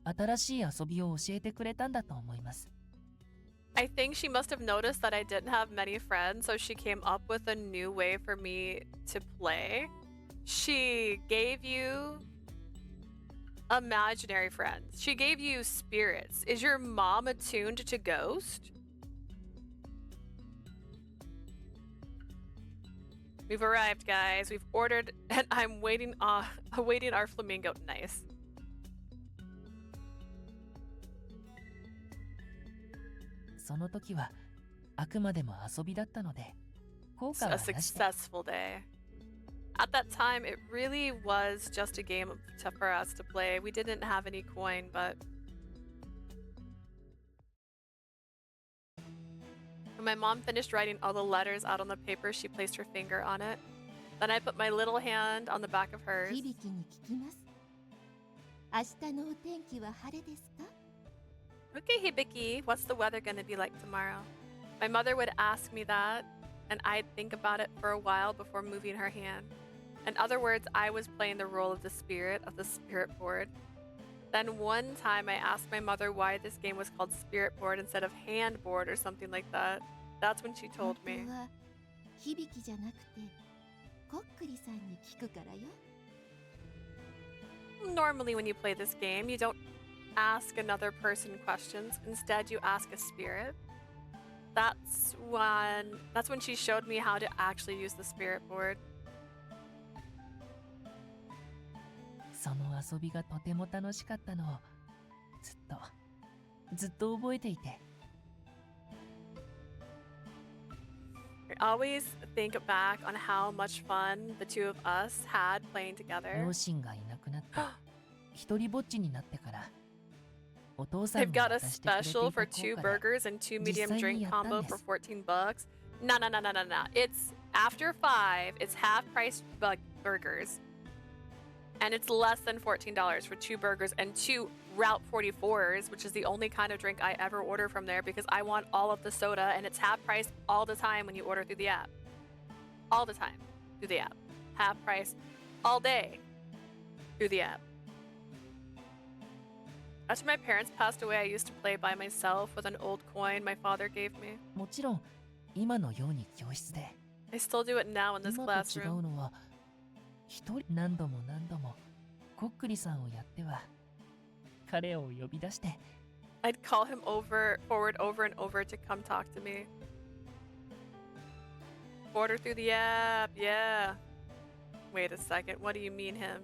F: 新しい遊びを教えてくれたんだと思います。
A: I think she must have noticed that I didn't have many friends, so she came up with a new way for me to play. She gave you imaginary friends. She gave you spirits. Is your mom attuned to ghost? We've arrived, guys. We've ordered, and I'm awaiting our flamingo. Nice.
F: その時はあくまでも遊びだったので効果
A: A
F: はなしで。
A: successful day. At that time, it really was just a game for us to play. We didn't have any coin, but when my mom finished writing all the letters out on the paper, she placed her finger on it. Then I put my little hand on the back of hers.
C: 響きに聞きます。明日のお天気は晴れですか？
A: Okay, Hibiki, what's the weather gonna be like tomorrow? My mother would ask me that, and I'd think about it for a while before moving her hand. In other words, I was playing the role of the spirit board. Then one time I asked my mother why this game was called spirit board instead of hand board or something like that. That's when she told me.
C: 本当は響きじゃなくてこっくりさんに聞くからよ。
A: Normally when you play this game, you don't ask another person questions. Instead, you ask a spirit. That's when she showed me how to actually use the spirit board.
F: その遊びがとても楽しかったのをずっと覚えていて。
A: I always think back on how much fun the two of us had playing together.
F: 両親がいなくなって一人ぼっちになってからお父さん
A: They've
F: が
A: got a
F: 渡してくれてい
A: special
F: た
A: for
F: 効
A: two
F: 果で
A: burgers and two medium
F: 実際に
A: drink
F: やったん
A: combo
F: です
A: for $14. No. It's after 5, it's half price burgers. And it's less than $14 for two burgers and two Route 44s, which is the only kind of drink I ever order from there because I want all of the soda, and it's half price all the time when you order through the app. All the time through the app. Half price all day through the app. After my parents passed away, I used to play by myself with an old coin my father gave me.
F: もちろん今のように教室で
A: I still do it now in this
F: 今と違
A: classroom.
F: うのは一人何度もこっくりさんをやっては彼を呼び出して
A: I'd call him forward over and over to come talk to me. Order through the app, yeah. Wait a second, what do you mean him?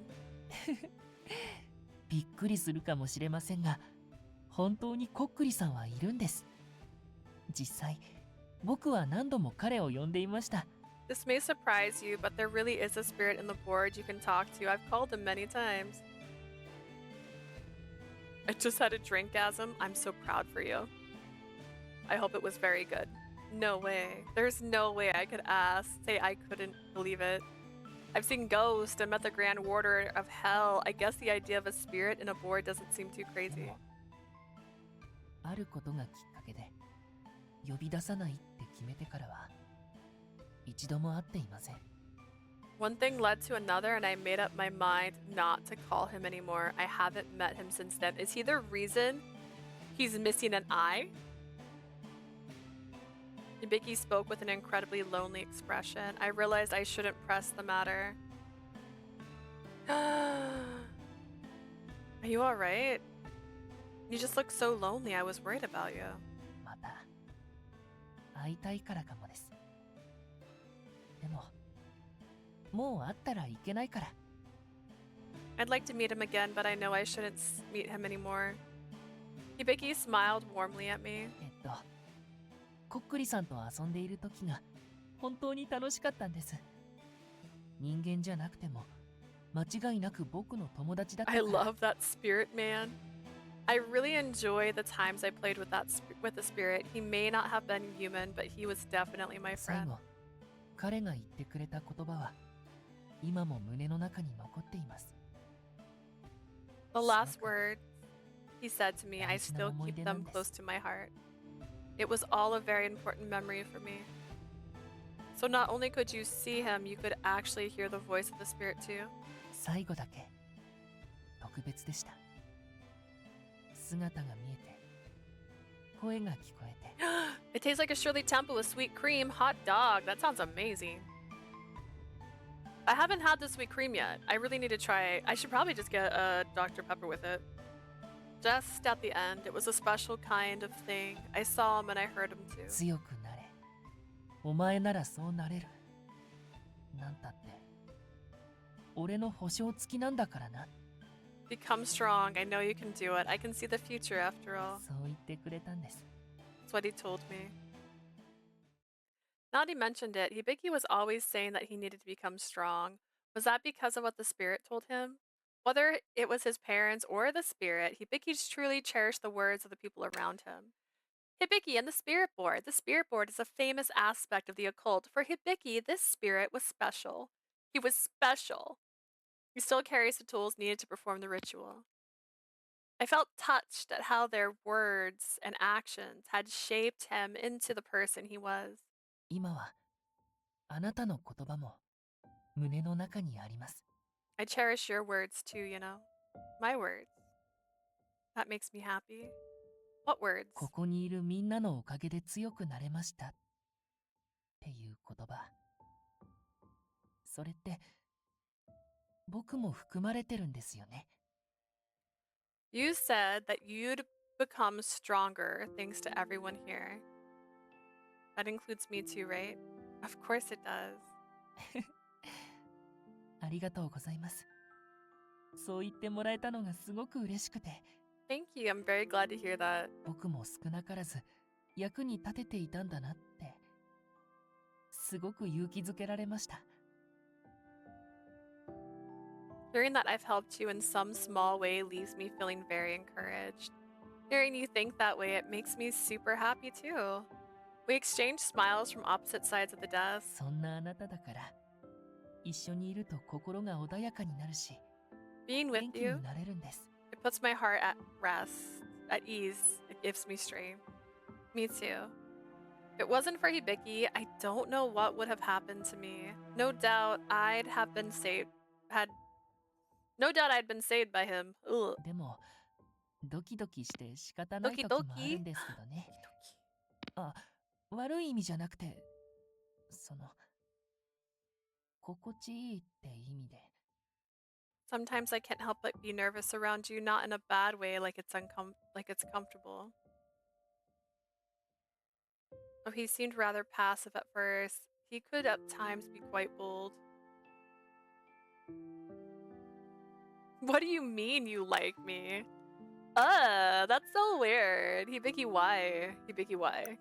F: びっくりするかもしれませんが本当にこっくりさんはいるんです。実際僕は何度も彼を呼んでいました。
A: This may surprise you, but there really is a spirit in the board you can talk to. I've called him many times. I just had a drinkgasm. I'm so proud for you. I hope it was very good. No way. There's no way I could say I couldn't believe it. I've seen ghosts and met the Grand Warder of Hell. I guess the idea of a spirit in a board doesn't seem too crazy.
F: あることがきっかけで呼び出さないって決めてからは一度も会っていません。
A: One thing led to another, and I made up my mind not to call him anymore. I haven't met him since then. Is he the reason he's missing an eye? Hibiki spoke with an incredibly lonely expression. I realized I shouldn't press the matter. Are you alright? You just look so lonely. I was worried about you.
F: また会いたいからかもです。でももう会ったらいけないから。
A: I'd like to meet him again, but I know I shouldn't meet him anymore. Hibiki smiled warmly at me.
F: こっくりさんと遊んでいる時が本当に楽しかったんです。人間じゃなくても間違いなく僕の友達だったから。
A: I love that spirit man. I really enjoy the times I played with the spirit. He may not have been human, but he was definitely my
F: 最
A: friend.
F: 後彼が言ってくれた言葉は今も胸の中に残っています。
A: The last words he said to me, I still keep them close to my heart. It was all a very important memory for me. So not only could you see him, you could actually hear the voice of the spirit too.
F: 最後だけ特別でした。姿が見えて声が聞こえて。
A: It tastes like a Shirley Temple with sweet cream. Hot dog. That sounds amazing. I haven't had the sweet cream yet. I really need to try. I should probably just get a Dr. Pepper with it. Just at the end, it was a special kind of thing. I saw him and I heard him too.
F: 強くなれ。お前ならそうなれる。なんたって俺の保証付きなんだからな。
A: Become strong. I know you can do it. I can see the future after all.
F: そう言ってくれたんです。
A: That's what he told me. Now that he mentioned it, Hibiki was always saying that he needed to become strong. Was that because of what the spirit told him? Whether it was his parents or the spirit, Hibiki truly cherished the words of the people around him. Hibiki and the spirit board. The spirit board is a famous aspect of the occult. For Hibiki, this spirit was special. He was special. He still carries the tools needed to perform the ritual. I felt touched at how their words and actions had shaped him into the person he was.
F: 今はあなたの言葉も胸の中にあります。
A: I cherish your words too, you know. My words. That makes me happy. What words?
F: ここにいるみんなのおかげで強くなれましたっていう言葉。それって僕も含まれてるんですよね。
A: You said that you'd become stronger thanks to everyone here. That includes me too, right? Of course it does.
F: ありがとうございます。そう言ってもらえたのがすごく嬉しくて。
A: Thank you. I'm very glad to hear that.
F: 僕も少なからず役に立てていたんだなってすごく勇気づけられました。
A: Hearing that I've helped you in some small way leaves me feeling very encouraged. Hearing you think that way, it makes me super happy too. We exchanged smiles from opposite sides of the desk.
F: そんなあなただから一緒にいると心が穏やかになるし
A: Being
F: 元
A: with
F: 気
A: you,
F: になれるんです。
A: it puts my heart at rest, at ease. It gives me strength. Me too. If it wasn't for Hibiki, I don't know what would have happened to me. No doubt I'd been saved by him. Ugh.
F: でもドキドキして仕方ない時もあるんですけどね。あ、悪い意味じゃなくてその心地いいって意味で。
A: Sometimes I can't help but be nervous around you, not in a bad way, like it's comfortable. Oh, he seemed rather passive at first. He could at times be quite bold. What do you mean you like me? That's so weird. Hibiki, why? Hibiki, why?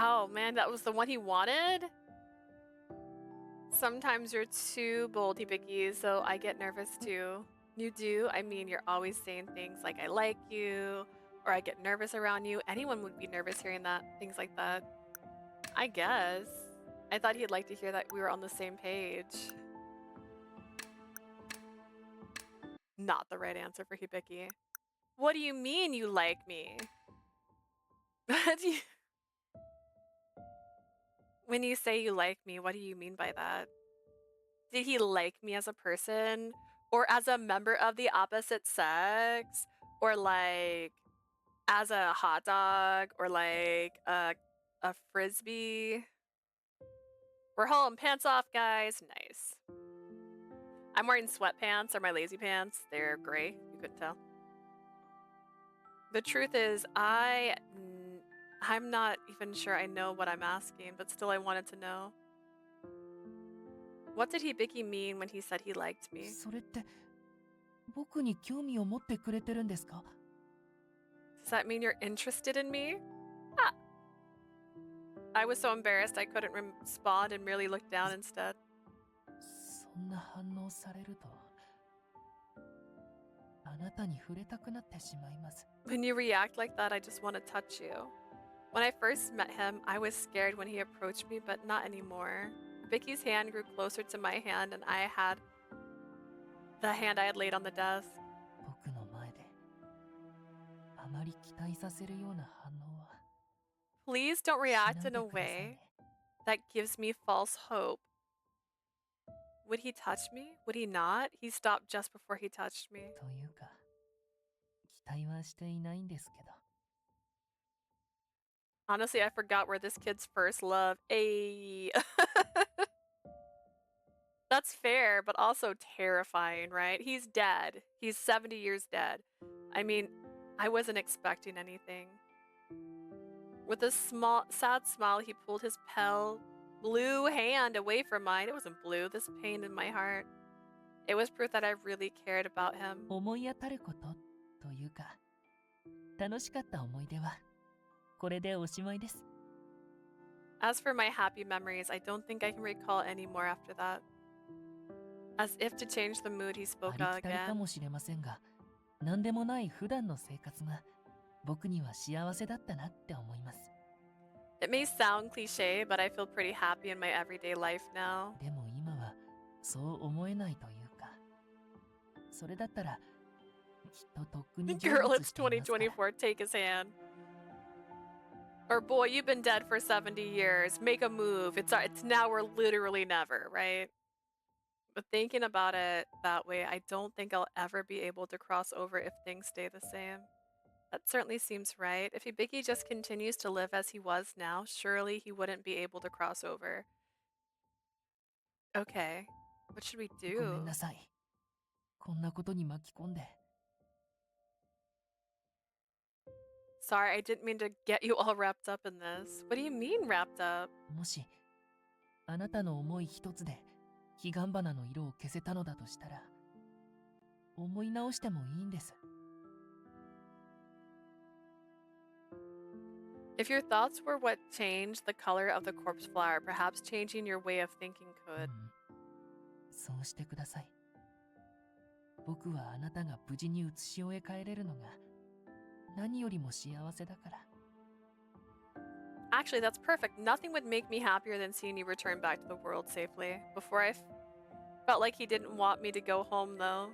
A: Oh man, that was the one he wanted? Sometimes you're too bold, Hibiki, so I get nervous too. You do? I mean, you're always saying things like, I like you, or I get nervous around you. Anyone would be nervous hearing that, things like that. I guess. I thought he'd like to hear that we were on the same page. Not the right answer for Hibiki. What do you mean you like me? When you say you like me, what do you mean by that? Did he like me as a person? Or as a member of the opposite sex? Or like as a hot dog? Or like a frisbee? We're home, pants off, guys. Nice. I'm wearing sweatpants or my lazy pants. They're gray, you couldn't tell. The truth is, I'm not even sure I know what I'm asking, but still I wanted to know. What did Hibiki mean when he said he liked me?
F: それって僕に興味を持ってくれてるんですか？
A: Does that mean you're interested in me? Ah. I was so embarrassed I couldn't respond and merely looked down instead.
F: そんな反応されるとあなたに触れたくなってしまいます。
A: When you react like that, I just want to touch you. When I first met him, I was scared when he approached me, but not anymore. Hibiki's hand grew closer to my hand, and I had the hand I had laid on the desk.
F: 僕の前であまり期待させるような反応は
A: Please don't
F: しない
A: react
F: で
A: in a
F: ください
A: way
F: ね。
A: that gives me false hope. Would he touch me? Would he not? He stopped just before he touched me.
F: というか期待はしていないんですけど。
A: Honestly, I forgot where this kid's first love. Ayy. That's fair, but also terrifying, right? He's dead. He's 70 years dead. I mean, I wasn't expecting anything. With a sad smile, he pulled his pale blue hand away from mine. It wasn't blue, this pain in my heart. It was proof that I really cared about him.
F: 思い当たることというか楽しかった思い出はこれでおしまいです。
A: As for my happy memories, I don't think I can recall any more after that. As if to change the mood, he
F: あ
A: spoke
F: り
A: out
F: きたりか
A: again.
F: もしれませんが何でもない普段の生活が僕には幸せだったなって思います。
A: It may sound cliche, but I feel pretty happy in my everyday life now.
F: でも今はそう思えないというかそれだったらきっととっくに成
A: Girl,
F: 仏
A: it's
F: していますから。
A: 2024. Take his hand. Or boy, you've been dead for 70 years. Make a move. It's now or literally never, right? But thinking about it that way, I don't think I'll ever be able to cross over if things stay the same. That certainly seems right. If Hibiki just continues to live as he was now, surely he wouldn't be able to cross over. Okay. What should we
F: ごめん
A: do?
F: なさい。こんなことに巻き込んで。
A: Sorry, I didn't mean to get you all wrapped up in this. What do you mean wrapped up?
F: もしあなたの思い一つで彼岸花の色を消せたのだとしたら思い直してもいいんです。
A: If your thoughts were what changed the color of the corpse flower, perhaps changing your way of thinking
F: う
A: could.
F: ん、そうしてください。僕はあなたが無事に写し終え帰れるのが何よりも幸せだから。
A: Actually, that's perfect. Nothing would make me happier than seeing you return back to the world safely. Before I felt like he didn't want me to go home, though.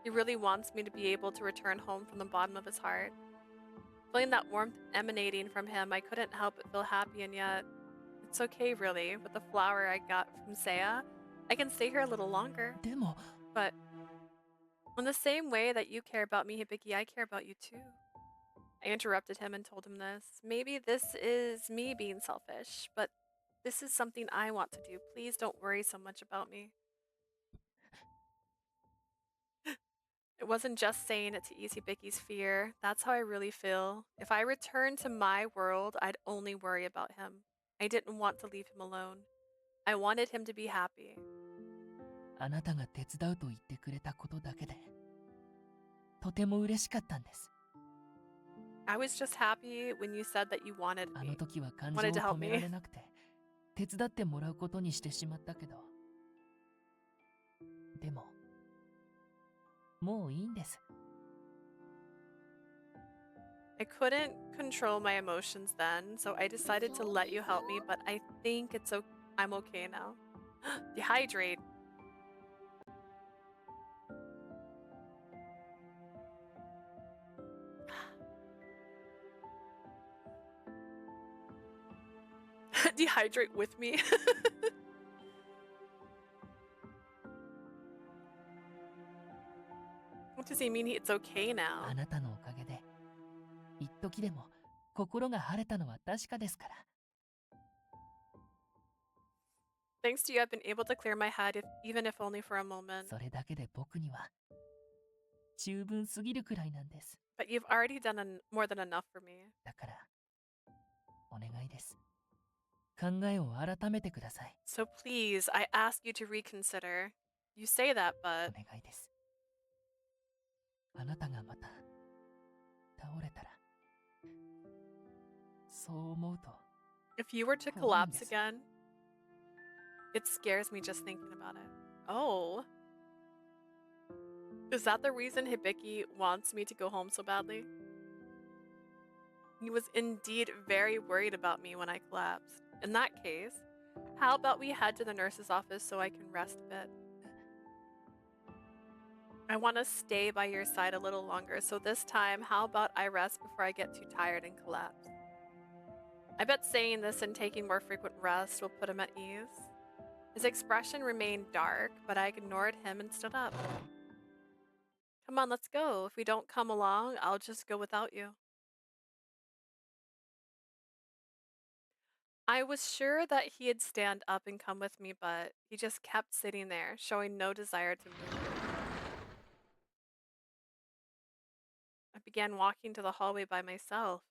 A: He really wants me to be able to return home from the bottom of his heart. Feeling that warmth emanating from him, I couldn't help but feel happy, and yet it's okay, really. With the flower I got from Seiya, I can stay here a little longer.
F: でも
A: But in the same way that you care about me, Hibiki, I care about you too. I interrupted him and told him this. Maybe this is me being selfish, but this is something I want to do. Please don't worry so much about me. It wasn't just saying it to ease Hibiki's fear. That's how I really feel. If I returned to my world, I'd only worry about him. I didn't want to leave him alone. I wanted him to be happy.
F: あなたが手伝うと言ってくれたことだけでとても嬉しかったんです。
A: I was just happy when you said that you wanted
F: あ
A: me.
F: の時は感情を
A: wanted to
F: 止
A: help
F: めら
A: me.
F: れなくて、手伝ってもらうことにしてしまったけど。でも、もういいんです。
A: I couldn't control my emotions then, so I decided to let you help me, but I think I'm okay now. Dehydrate. Dehydrate with me. What does he mean it's okay now?
F: あなたのおかげで、一時でも心が晴れたのは確かですから。
A: Thanks to you, I've been able to clear my head, even if only for a moment.
F: それだけで僕には十分すぎるくらいなんです。
A: But you've already done more than enough for me.
F: だから、お願いです。考えを改めてください。
A: So please, I ask you to reconsider. You say that,
F: お
A: but
F: 願いです。あなたがまた倒れたら、そう思うと、
A: if you were to collapse again, it scares me just thinking about it. Oh. Is that the reason Hibiki wants me to go home so badly? He was indeed very worried about me when I collapsed. In that case, how about we head to the nurse's office so I can rest a bit? I want to stay by your side a little longer, so this time, how about I rest before I get too tired and collapse? I bet saying this and taking more frequent rest will put him at ease. His expression remained dark, but I ignored him and stood up. Come on, let's go. If we don't come along, I'll just go without you. I was sure that he'd stand up and come with me, but he just kept sitting there, showing no desire to move. I began walking to the hallway by myself.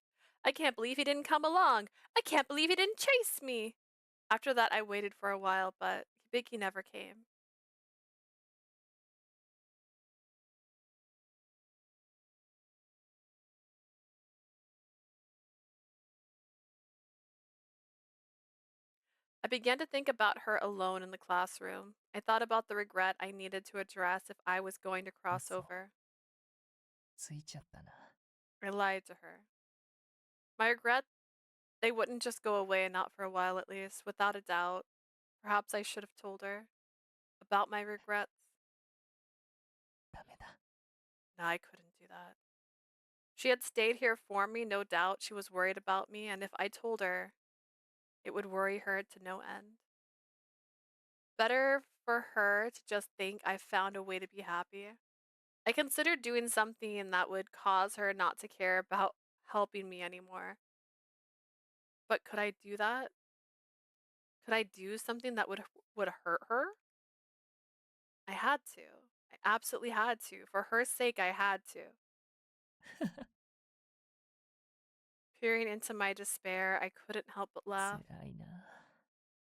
A: I can't believe he didn't come along. I can't believe he didn't chase me. After that, I waited for a while, but Hibiki never came. I began to think about her alone in the classroom. I thought about the regret I needed to address if I was going to cross
F: So.
A: over.
F: ついちゃったな。
A: I lied to her. My regret, they wouldn't just go away, not for a while at least, without a doubt. Perhaps I should have told her about my regrets.
F: ダメだ。
A: No, I couldn't do that. She had stayed here for me, no doubt. She was worried about me, and if I told her, it would worry her to no end. Better for her to just think I found a way to be happy. I considered doing something that would cause her not to care about helping me anymore. But could I do that? Could I do something that would hurt her? I had to. I absolutely had to. For her sake, I had to. Peering into my despair, I couldn't help but
F: つ
A: laugh.
F: らいな。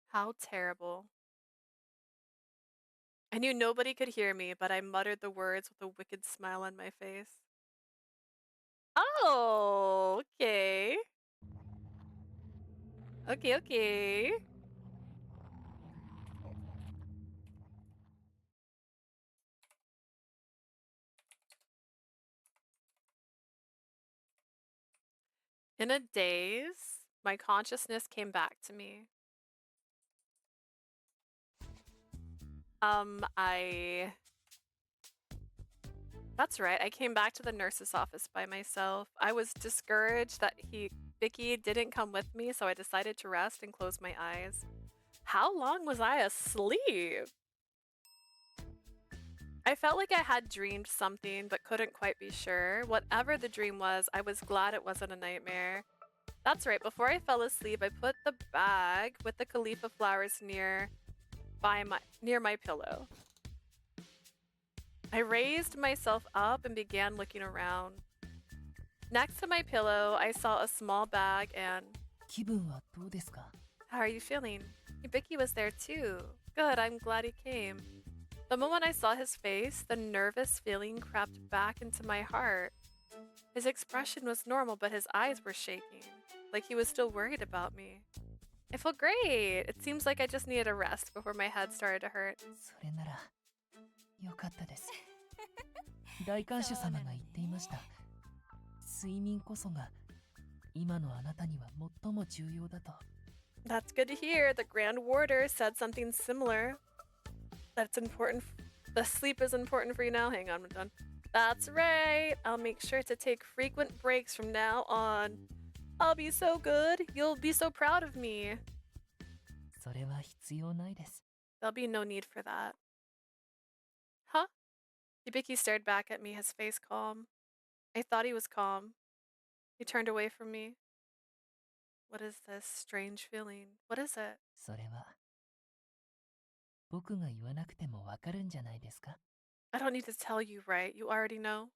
A: How terrible. I knew nobody could hear me, but I muttered the words with a wicked smile on my face. Oh, okay. Okay, okay. In a daze, my consciousness came back to me. That's right, I came back to the nurse's office by myself. I was discouraged that Vicky didn't come with me, so I decided to rest and close my eyes. How long was I asleep? I felt like I had dreamed something, but couldn't quite be sure. Whatever the dream was, I was glad it wasn't a nightmare. That's right, before I fell asleep, I put the bag with the Khalifa flowers near my pillow. I raised myself up and began looking around. Next to my pillow, I saw a small bag and...
F: 気分はどうですか？
A: How are you feeling? Hibiki was there too. Good, I'm glad he came. The moment I saw his face, the nervous feeling crept back into my heart. His expression was normal, but his eyes were shaking, like he was still worried about me. I felt great. It seems like I just needed a rest before my head started to hurt.
F: それならよかったです。大観主様が言っていました。睡眠こそが今のあなたには最も重要だと。
A: That's good to hear. The Grand Warder said something similar. That's important. The sleep is important for you now. Hang on, I'm done. That's right. I'll make sure to take frequent breaks from now on. I'll be so good. You'll be so proud of me.
F: それは必要ないです。
A: There'll be no need for that. Huh? Hibiki stared back at me, his face calm. I thought he was calm. He turned away from me. What is this strange feeling? What is it?
F: それは僕が言わなくてもわかるんじゃないですか？
A: I don't need to tell you, right? You already know.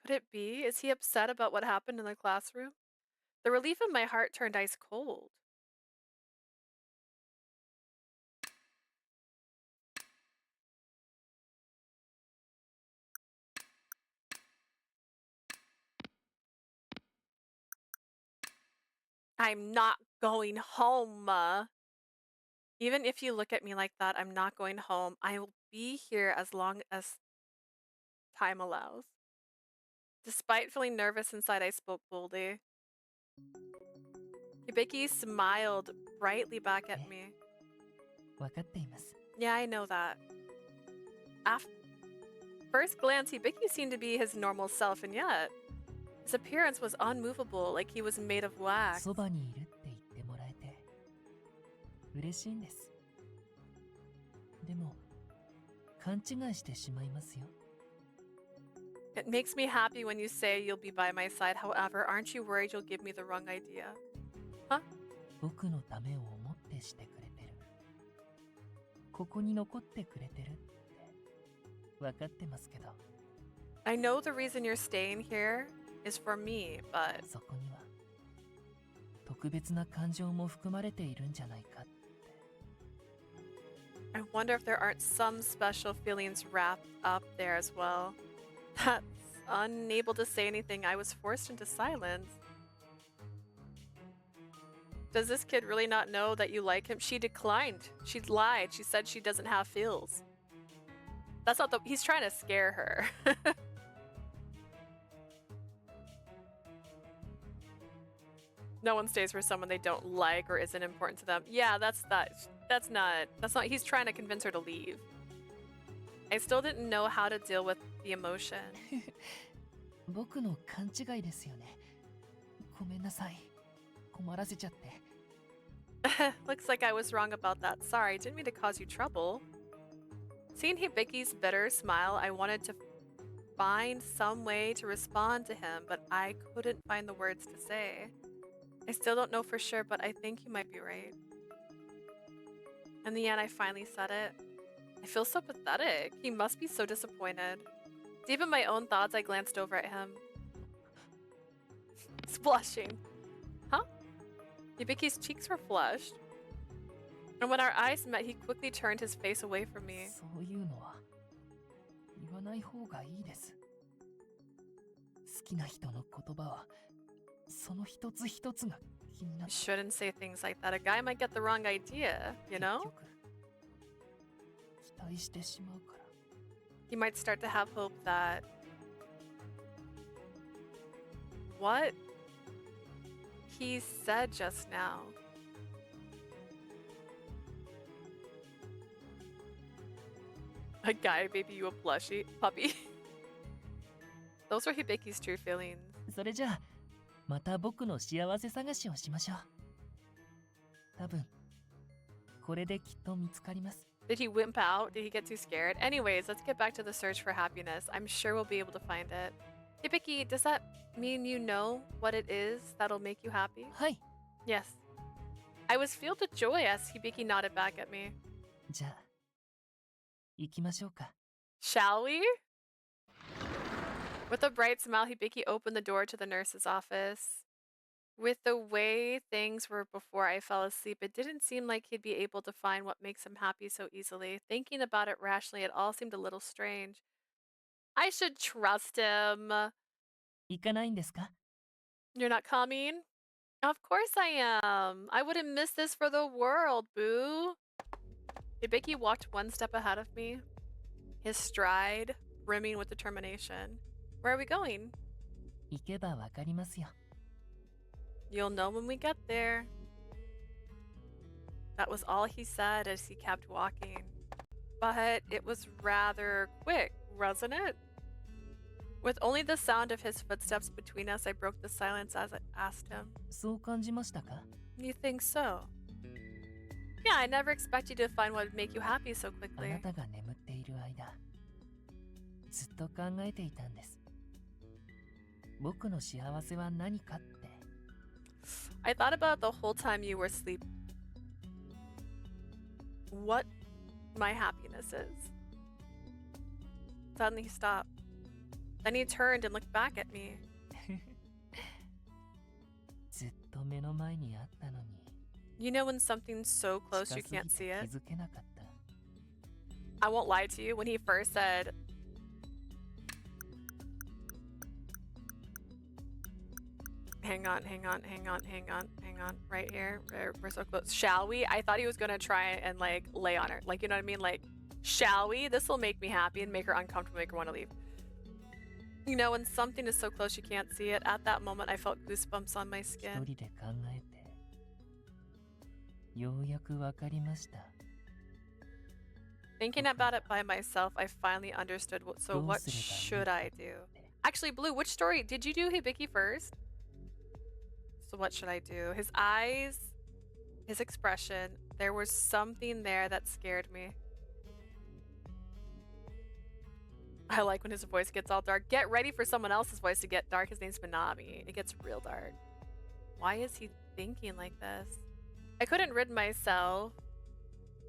A: Could it be? Is he upset about what happened in the classroom? The relief in my heart turned ice cold. I'm not going home. Even if you look at me like that, I'm not going home. I will be here as long as time allows. Despite feeling nervous inside, I spoke boldly. Hibiki smiled brightly back at me.
F: わかっています。
A: Yeah, I know that. After first glance, Hibiki seemed to be his normal self, and yet his appearance was unmovable, like he was made of wax.
F: そばにいるって言ってもらえて嬉しいんです。でも勘違いしてしまいますよ。
A: It makes me happy when you say you'll be by my side. However, aren't you worried you'll give me the wrong idea? Huh?
F: 僕のためを思ってしてくれてる。ここに残ってくれてるって分かってますけど。
A: I know the reason you're staying here is for me, but
F: そこには特別な感情も含まれているんじゃないかって。
A: I wonder if there aren't some special feelings wrapped up there as well. That's unable to say anything. I was forced into silence. Does this kid really not know that you like him? She declined. She lied. She said she doesn't have feels. That's not the. He's trying to scare her. No one stays for someone they don't like or isn't important to them. Yeah, that's not. He's trying to convince her to leave. I still didn't know how to deal with the emotion.
F: 僕の勘違いですよね。ごめんなさい。困らせちゃって。
A: Looks like I was wrong about that. Sorry, didn't mean to cause you trouble. Seeing Hibiki's bitter smile, I wanted to find some way to respond to him, but I couldn't find the words to say. I still don't know for sure, but I think you might be right. In the end, I finally said it. I feel so pathetic. He must be so disappointed. Deep in my own thoughts, I glanced over at him. He's blushing. Huh? Hibiki's cheeks were flushed. And when our eyes met, he quickly turned his face away from me.
F: そういうのは言わない方がいいです。好きな人の言葉はその一つ一つが気にな
A: You
F: って。
A: shouldn't say things like that. A guy might get the wrong idea, you
F: 結
A: know?
F: 局期待してしまうから。
A: He might start to have hope that what he said just now. A guy baby you a plushie puppy. Those were Hibiki's true feelings.
F: それじゃあまた僕の幸せ探しをしましょう。多分これできっと見つかります。
A: Did he wimp out? Did he get too scared? Anyways, let's get back to the search for happiness. I'm sure we'll be able to find it. Hibiki, does that mean you know what it is that'll make you happy?
F: はい。
A: Yes. I was filled with joy as Hibiki nodded back at me.
F: じゃあ行きましょうか。
A: Shall we? With a bright smile, Hibiki opened the door to the nurse's office. With the way things were before I fell asleep, it didn't seem like he'd be able to find what makes him happy so easily. Thinking about it rationally, it all seemed a little strange. I should trust him.
F: 行かないんですか？
A: You're not coming? Of course I am. I wouldn't miss this for the world, boo. Hibiki walked one step ahead of me, his stride brimming with determination. Where are we going?
F: 行けばわかりますよ。
A: You'll know when we get there. That was all he said as he kept walking. But it was rather quick, wasn't it? With only the sound of his footsteps between us, I broke the silence as I asked him.
F: そう感じましたか？
A: You think so? Yeah, I never expect you to find what would make you happy so
F: あ
A: quickly.
F: なたが眠っている間、ずっと考えていたんです。僕の幸せは何かって。
A: I thought about the whole time you were asleep. What my happiness is. Suddenly he stopped. Then he turned and looked back at me.
F: ずっと目の前にあったのに、
A: You know when something's so
F: 近
A: close
F: す
A: you
F: ぎ
A: can't
F: て
A: see it?
F: 気づけなかった。
A: I won't lie to you, when he first said, hang on, right here, we're so close. Shall we? I thought he was gonna try and like lay on her. Like, you know what I mean? Like, shall we? This will make me happy and make her uncomfortable, make her want to leave. You know, when something is so close you can't see it, at that moment I felt goosebumps on my
F: 一
A: skin.
F: 人で考えて、ようやくわかりました。
A: Thinking about it by myself, I finally understood so what should I do? Actually, Blue, which story? Did you do Hibiki first? So what should I do? His eyes, his expression, there was something there that scared me. I like when his voice gets all dark. Get ready for someone else's voice to get dark. His name's Minami. It gets real dark. Why is he thinking like this? I couldn't rid myself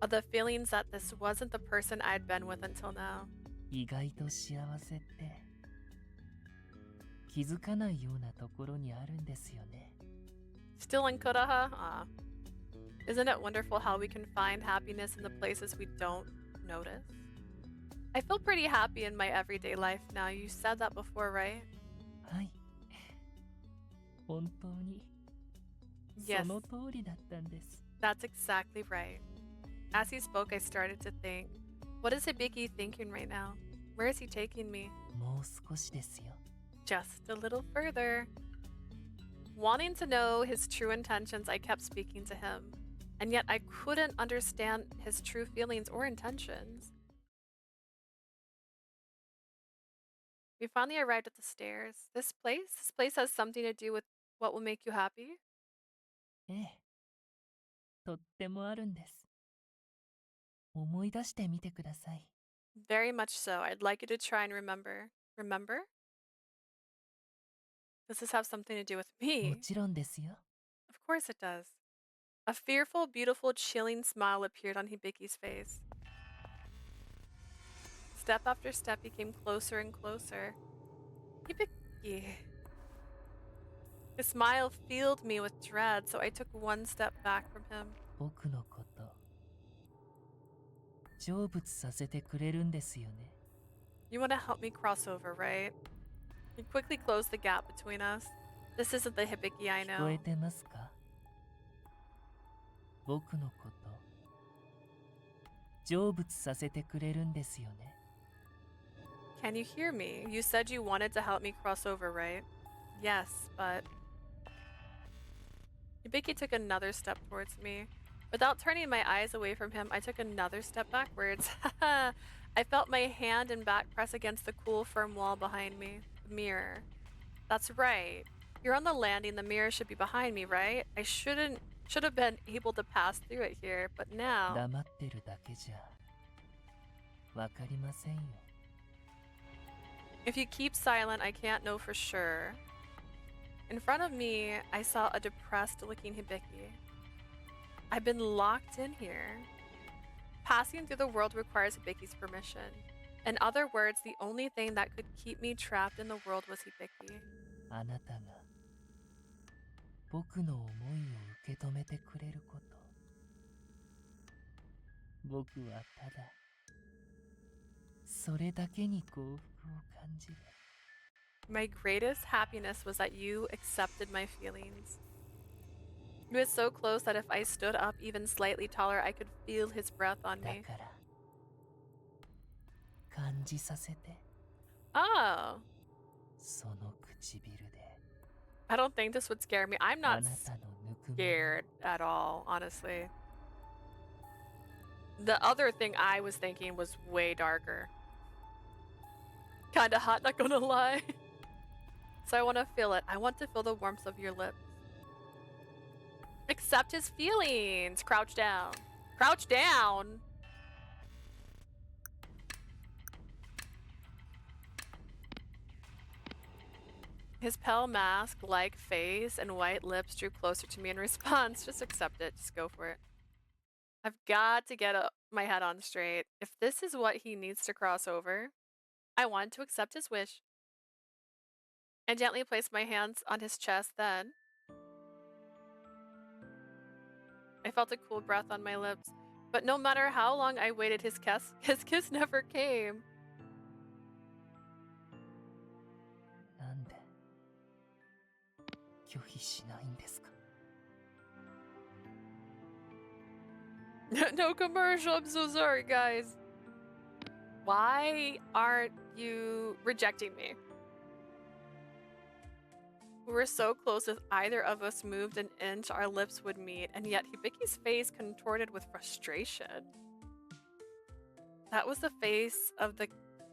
A: of the feelings that this wasn't the person I'd been with until now.
F: 意外と幸せって気づかないようなところにあるんですよね。
A: Still in Kureha? Ah. Isn't it wonderful how we can find happiness in the places we don't notice? I feel pretty happy in my everyday life now. You said that before, right?
F: はい。本当に
A: Yes.
F: その通りだったんです。
A: That's exactly right. As he spoke, I started to think, what is Hibiki thinking right now? Where is he taking me?
F: もう少しですよ。
A: Just a little further. Wanting to know his true intentions, I kept speaking to him. And yet I couldn't understand his true feelings or intentions. We finally arrived at the stairs. This place has something to do with what will make you happy?
F: ええ。とってもあるんです。思い出してみてください。
A: Very much so. I'd like you to try and remember. Remember? Does this have something to do with
F: も
A: me?
F: ちろんですよ。
A: Of course it does. A fearful, beautiful, chilling smile appeared on Hibiki's face. Step after step, he came closer and closer. Hibiki. His smile filled me with dread, so I took one step back from him.
F: 僕のこと、成仏させてくれるんですよね。
A: You want to help me cross over, right? He quickly closed the gap between us. This isn't the Hibiki I
F: 聞こ
A: know.
F: えてますか？僕のこと、成仏させてくれるんですよね。
A: Can you hear me? You said you wanted to help me cross over, right? Yes, but... Hibiki took another step towards me. Without turning my eyes away from him, I took another step backwards. I felt my hand and back press against the cool, firm wall behind me. The mirror. That's right. You're on the landing. The mirror should be behind me, right? I should have been able to pass through it here, but now...
F: 黙ってるだけじゃわかりませんよ。
A: If you keep silent, I can't know for sure. In front of me, I saw a depressed-looking Hibiki. I've been locked in here. Passing through the world requires Hibiki's permission. In other words, the only thing that could keep me trapped in the world was Hibiki.
F: あなたが僕の思いを受け止めてくれること。僕はただそれだけに幸福を感じる。
A: My greatest happiness was that you accepted my feelings. He was so close that if I stood up even slightly taller, I could feel his breath on
F: だ
A: me.
F: から感じさせて
A: Oh,
F: その唇で
A: I don't think this would scare me. I'm
F: あ
A: not
F: なたのぬくもりを
A: scared at all, honestly. The other thing I was thinking was way darker. Kinda hot, not gonna lie. So I want to feel it. I want to feel the warmth of your lips. Accept his feelings. Crouch down. Crouch down. His pale mask-like face and white lips drew closer to me in response. Just accept it. Just go for it. I've got to get my head on straight. If this is what he needs to cross over, I want to accept his wish. And gently place my hands on his chest then. I felt a cool breath on my lips. But no matter how long I waited, his kiss never came.
F: なんで拒否しないんですか
A: No commercial. I'm so sorry, guys. Why aren't you rejecting me? We were so close, if either of us moved an inch, our lips would meet, and yet Hibiki's face contorted with frustration. That was the face of the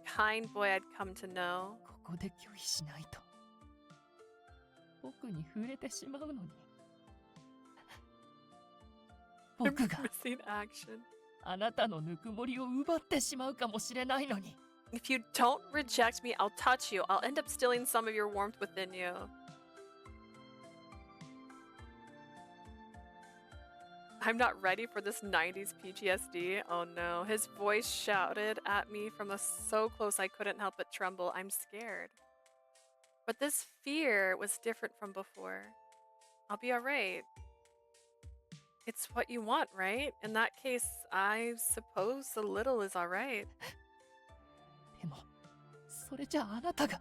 A: kind boy I'd come to know.
F: ここで拒否しないと僕に触れてしまうのに
A: I'm
F: 僕が
A: missing action.
F: あなたのぬくもりを奪ってしまうかもしれないのに
A: If you don't reject me, I'll touch you. I'll end up stealing some of your warmth within you. I'm not ready for this 90s PTSD. Oh no. His voice shouted at me from so close I couldn't help but tremble. I'm scared. But this fear was different from before. I'll be alright. It's what you want, right? In that case, I suppose a little is alright.
F: でもそれじゃああなたが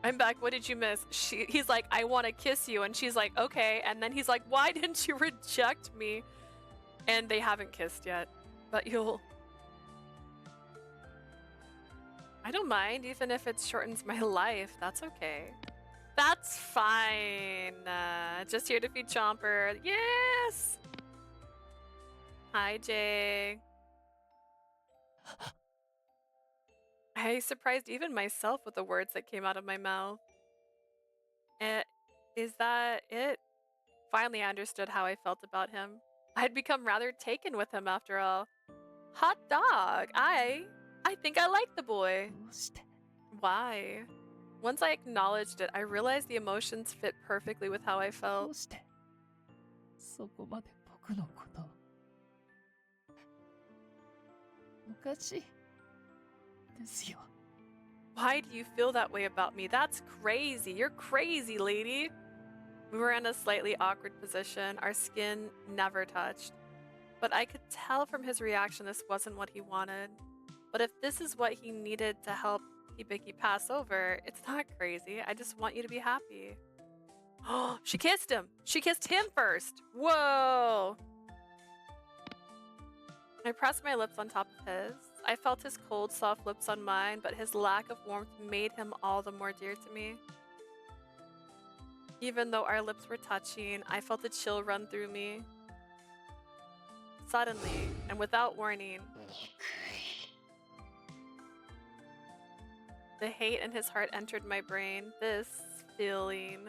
A: I'm back. What did you miss? He's like, I want to kiss you. And she's like, okay. And then he's like, why didn't you reject me? And they haven't kissed yet. But you'll... I don't mind, even if it shortens my life. That's okay. That's fine. Just here to feed Chomper. Yes! Hi, Jay. I surprised even myself with the words that came out of my mouth. Is that it? Finally, I understood how I felt about him. I had become rather taken with him after all. Hot dog! I think I like the boy.
F: どうして
A: Why? Once I acknowledged it, I realized the emotions fit perfectly with how I
F: ど
A: felt.
F: うしてそこまで僕のことをおかしいですよ
A: Why do you feel that way about me? That's crazy. You're crazy, lady. We were in a slightly awkward position. Our skin never touched. But I could tell from his reaction this wasn't what he wanted. But if this is what he needed to help Hibiki pass over, it's not crazy. I just want you to be happy. Oh, she kissed him. She kissed him first. Whoa. I pressed my lips on top of his. I felt his cold, soft lips on mine, but his lack of warmth made him all the more dear to me. Even though our lips were touching, I felt a chill run through me. Suddenly, and without warning, the hate in his heart entered my brain. This feeling.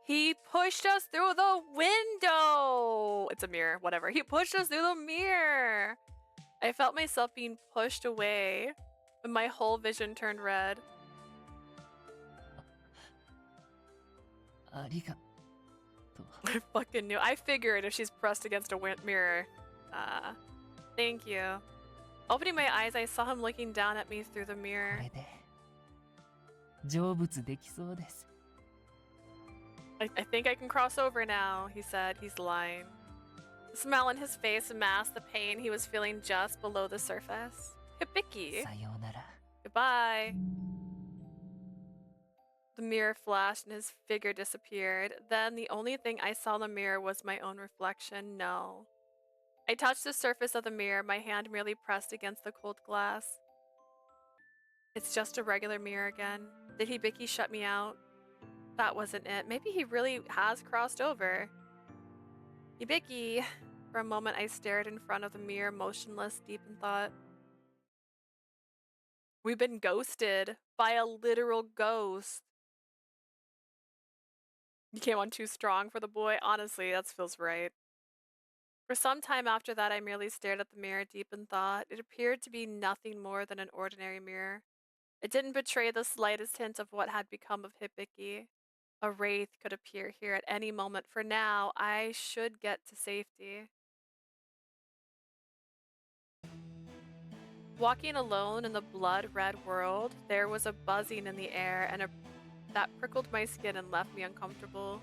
A: He pushed us through the window! It's a mirror, whatever. He pushed us through the mirror! I felt myself being pushed away, and my whole vision turned red.
F: ありがとう
A: I fucking knew. I figured if she's pressed against a mirror. Thank you. Opening my eyes, I saw him looking down at me through the
F: こ
A: mirror.
F: れで成仏できそうです
A: I think I can cross over now, he said. He's lying. The smile on his face masked the pain he was feeling just below the surface. Hibiki!
F: さようなら。
A: Goodbye! The mirror flashed and his figure disappeared. Then the only thing I saw in the mirror was my own reflection. No. I touched the surface of the mirror, my hand merely pressed against the cold glass. It's just a regular mirror again. Did Hibiki shut me out? That wasn't it. Maybe he really has crossed over. Hibiki! For a moment I stared in front of the mirror, motionless, deep in thought. We've been ghosted by a literal ghost. You came on too strong for the boy? Honestly, that feels right. For some time after that, I merely stared at the mirror deep in thought. It appeared to be nothing more than an ordinary mirror. It didn't betray the slightest hint of what had become of Hibiki. A wraith could appear here at any moment. For now, I should get to safety. Walking alone in the blood-red world, there was a buzzing in the air and that prickled my skin and left me uncomfortable.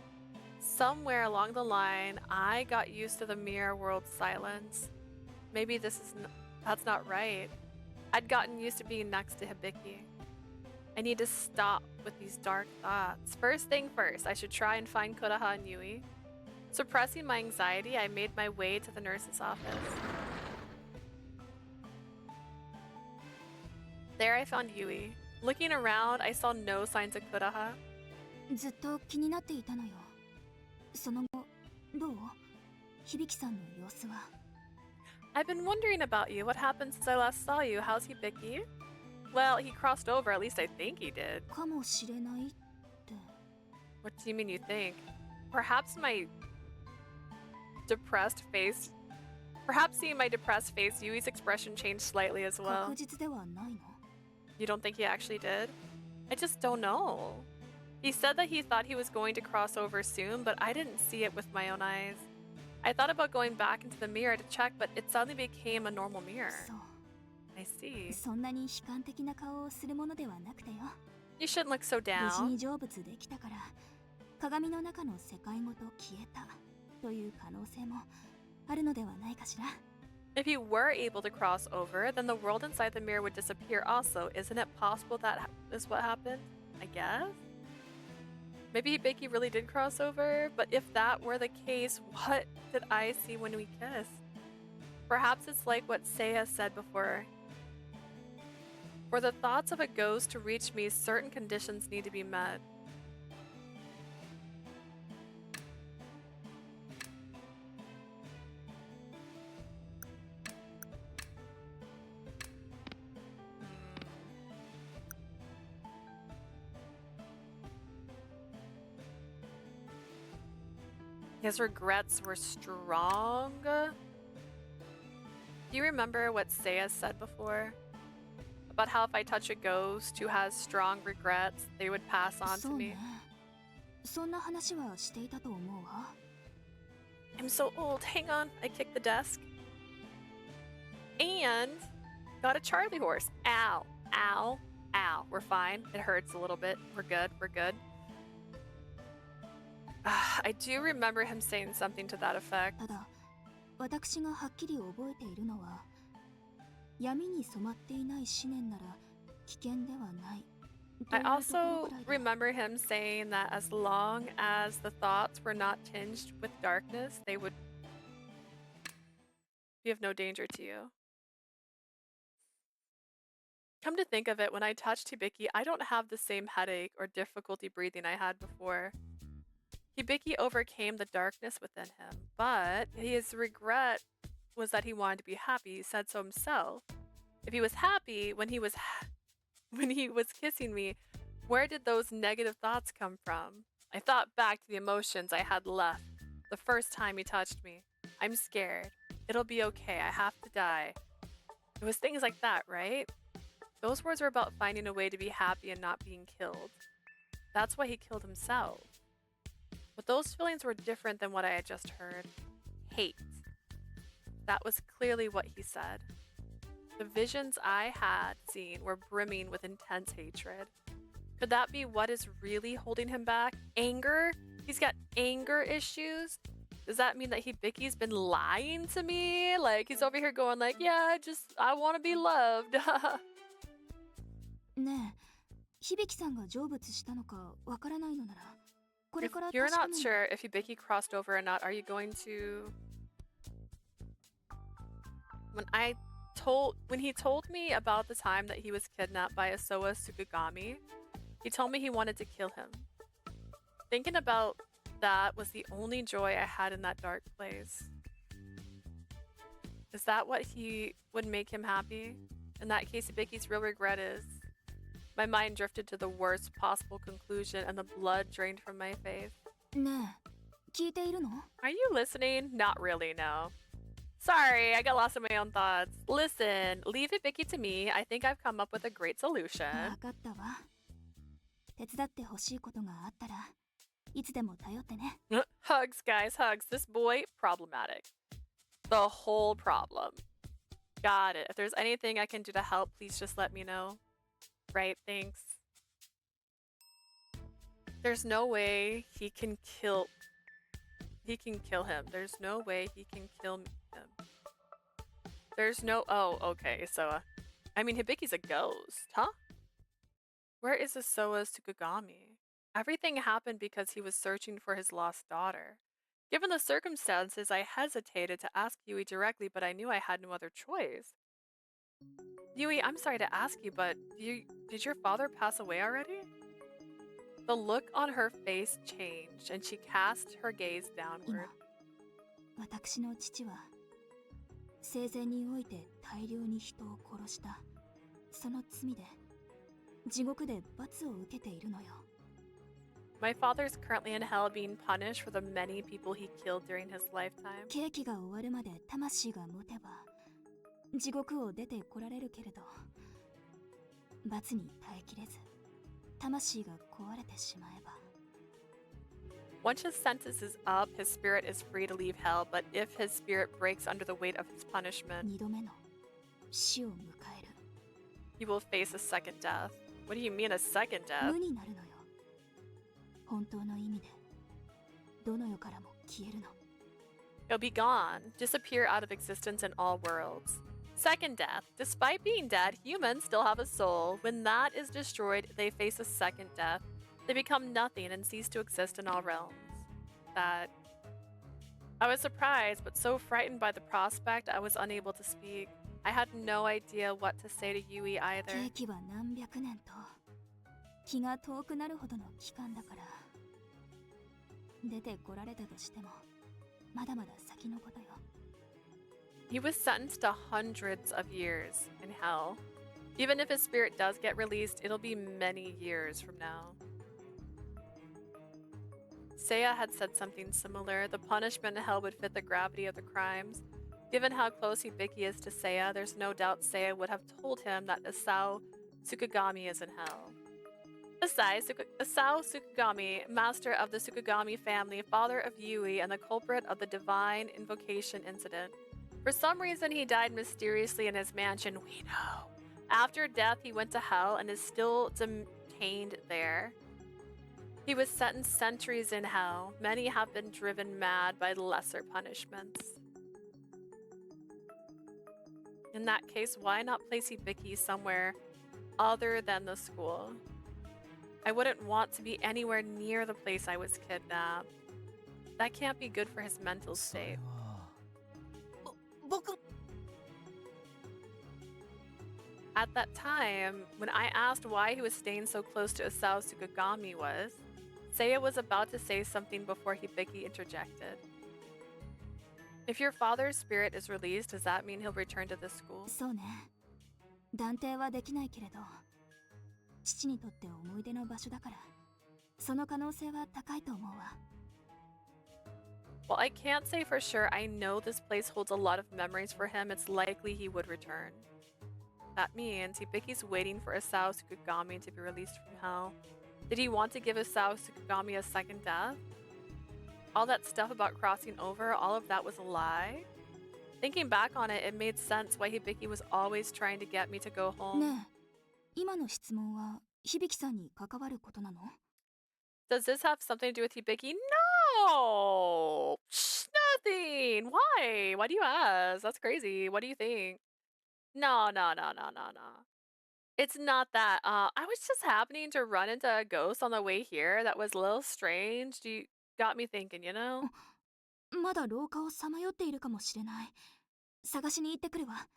A: Somewhere along the line, I got used to the mirror world's silence. Maybe that's not right. I'd gotten used to being next to Hibiki. I need to stop with these dark thoughts. First thing first, I should try and find Kureha and Yui. Suppressing my anxiety, I made my way to the nurse's office. There I found Yui. Looking around, I saw no signs of Kureha.
C: ずっと気になっていたのよ。その後、どう？響さんの様子は。
A: I've been wondering about you. What happened since I last saw you? How's Hibiki? Well, he crossed over. At least I think he did.
C: かもしれないって。
A: What do you mean you think? Perhaps my depressed face... Perhaps seeing my depressed face, Yui's expression changed slightly as well.
C: 確実ではないの？
A: You don't think he actually did? I just don't know. He said that he thought he was going to cross over soon, but I didn't see it with my own eyes. I thought about going back into the mirror to check, but it suddenly became a normal mirror.
C: そう。
A: I see.
C: そんなに悲観的な顔をするものではなくてよ。
A: You shouldn't look so
C: 無事
A: down.
C: に成仏できたから、鏡の中の世界ごと消えたという可能性もあるのではないかしら。
A: If he were able to cross over, then the world inside the mirror would disappear also. Isn't it possible that is what happened? I guess? Maybe Hibiki really did cross over, but if that were the case, what did I see when we kissed? Perhaps it's like what Seiya said before. For the thoughts of a ghost to reach me, certain conditions need to be met. His regrets were strong. Do you remember what Seiya said before? About how if I touch a ghost who has strong regrets, they would pass on to
C: そう
A: me.
C: ね。そんな話はしていたと思うわ。
A: I'm so old. Hang on. I kicked the desk. And got a Charlie horse. Ow. Ow. Ow. We're fine. It hurts a little bit. We're good. We're good. I do remember him saying something to that effect.
C: ただ、私がはっきり覚えているのは、闇に染まっていない思念なら危険ではない。
A: I also remember him saying that as long as the thoughts were not tinged with darkness, they would be of no danger to you. Come to think of it, when I touched Hibiki, I don't have the same headache or difficulty breathing I had before. Hibiki overcame the darkness within him, but his regret was that he wanted to be happy. He said so himself. If he was happy when he was kissing me, where did those negative thoughts come from? I thought back to the emotions I had left the first time he touched me. I'm scared. It'll be okay. I have to die. It was things like that, right? Those words were about finding a way to be happy and not being killed. That's why he killed himself. But those feelings were different than what I had just heard. Hate. That was clearly what he said. The visions I had seen were brimming with intense hatred. Could that be what is really holding him back? Anger? He's got anger issues? Does that mean that Hibiki's been lying to me? Like, he's over here going like, yeah, I want to be loved.
C: ねえ、響さんが成仏したのかわからないのなら、これ
A: If
C: から
A: you're
C: 確か
A: not
C: めに。
A: sure if Hibiki crossed over or not, are you going to... When he told me about the time that he was kidnapped by Asoa Sukigami, he told me he wanted to kill him. Thinking about that was the only joy I had in that dark place. Is that what would make him happy? In that case, Hibiki's real regret is... My mind drifted to the worst possible conclusion and the blood drained from my face.
C: ねえ、聞いているの？
A: Are you listening? Not really, no. Sorry, I got lost in my own thoughts. Listen, leave Hibiki to me. I think I've come up with a great solution.
C: わかったわ。手伝ってほしいことがあったらいつでも頼ってね。
A: Hugs, guys, hugs. This boy, problematic. The whole problem. Got it. If there's anything I can do to help, please just let me know. Right, thanks. There's no way he can kill him. There's no way he can kill him. There's no... Oh, okay, so... I mean, Hibiki's a ghost, huh? Where is Asoa Tsukigami? Everything happened because he was searching for his lost daughter. Given the circumstances, I hesitated to ask Yui directly, but I knew I had no other choice. Yui, I'm sorry to ask you, but did your father pass away already? The look on her face changed, and she cast her gaze
C: 今、
A: downward.
C: 私の父は生前において大量に人を殺した。その罪で地獄で罰を受けているのよ。
A: My father's currently in hell being punished for the many people he killed during his lifetime.
C: 刑期が終わるまで魂が持てば地獄を出てこられるけれど、罰に耐えきれず魂が壊れてしまえば。
A: Once his sentence is up, his spirit is free to leave hell, but if his spirit breaks under the weight of his punishment,
C: 二度目の死を迎える。
A: he will face a second death. What do you mean, a second death?
C: 無になるのよ。本当の意味でどの世からも消えるの。
A: He'll be gone, disappear out of existence in all worlds. Second death. Despite being dead, humans still have a soul. When that is destroyed, they face a second death. They become nothing and cease to exist in all realms. That... I was surprised, but so frightened by the prospect, I was unable to speak. I had no idea what to say to Yui either.
C: 刑期は何百年と気が遠くなるほどの期間だから、出てこられたとしてもまだまだ先のことよ。
A: He was sentenced to hundreds of years in hell. Even if his spirit does get released, it'll be many years from now. Seiya had said something similar. The punishment in hell would fit the gravity of the crimes. Given how close Hibiki is to Seiya, there's no doubt Seiya would have told him that Asao Tsukigami is in hell. Asao Tsukigami, master of the Tsukigami family, father of Yui, and the culprit of the divine invocation incident. For some reason, he died mysteriously in his mansion, we know. After death, he went to hell and is still detained there. He was sentenced centuries in hell. Many have been driven mad by lesser punishments. In that case, why not place Hibiki somewhere other than the school? I wouldn't want to be anywhere near the place I was kidnapped. That can't be good for his mental
H: それ
A: state.
H: は
F: 僕
A: At that time, when I asked why he was staying so close to Asao Tsukigami Seiya was about to say something before Hibiki interjected. If your father's spirit is released, does that mean he'll return to the school?
C: そうね。断定はできないけれど、父にとって思い出の場所だから、その可能性は高いと思うわ。
A: While I can't say for sure, I know this place holds a lot of memories for him. It's likely he would return. That means Hibiki's waiting for Asao Tsukigami to be released from hell. Did he want to give Asao Tsukigami a second death? All that stuff about crossing over, all of that was a lie? Thinking back on it, it made sense why Hibiki was always trying to get me to go home.
C: ねえ、今の質問は響さんに関わることなの？
A: Does this have something to do with Hibiki? No! Shh, nothing. Why? Why do you ask? That's crazy. What do you think? No, no, no, no, no, no. It's not that. I was just happening to run into a ghost on the way here that was a little strange. You got me thinking, you know?
C: まだ廊下をさまよっているかもしれない。探しに行ってくるわ。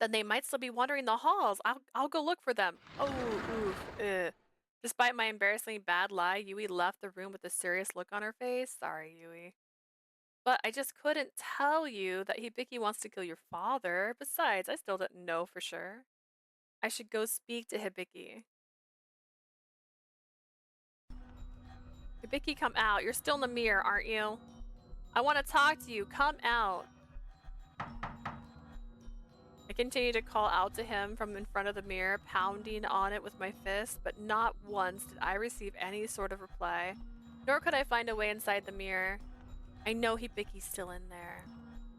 A: Then they might still be wandering the halls. I'll go look for them. Oh, oof. Ugh. Despite my embarrassingly bad lie, Yui left the room with a serious look on her face. Sorry, Yui. But I just couldn't tell you that Hibiki wants to kill your father. Besides, I still didn't know for sure. I should go speak to Hibiki. Hibiki, come out. You're still in the mirror, aren't you? I want to talk to you. Come out. I continue to call out to him from in front of the mirror, pounding on it with my fist, but not once did I receive any sort of reply, nor could I find a way inside the mirror. I know Hibiki's still in there.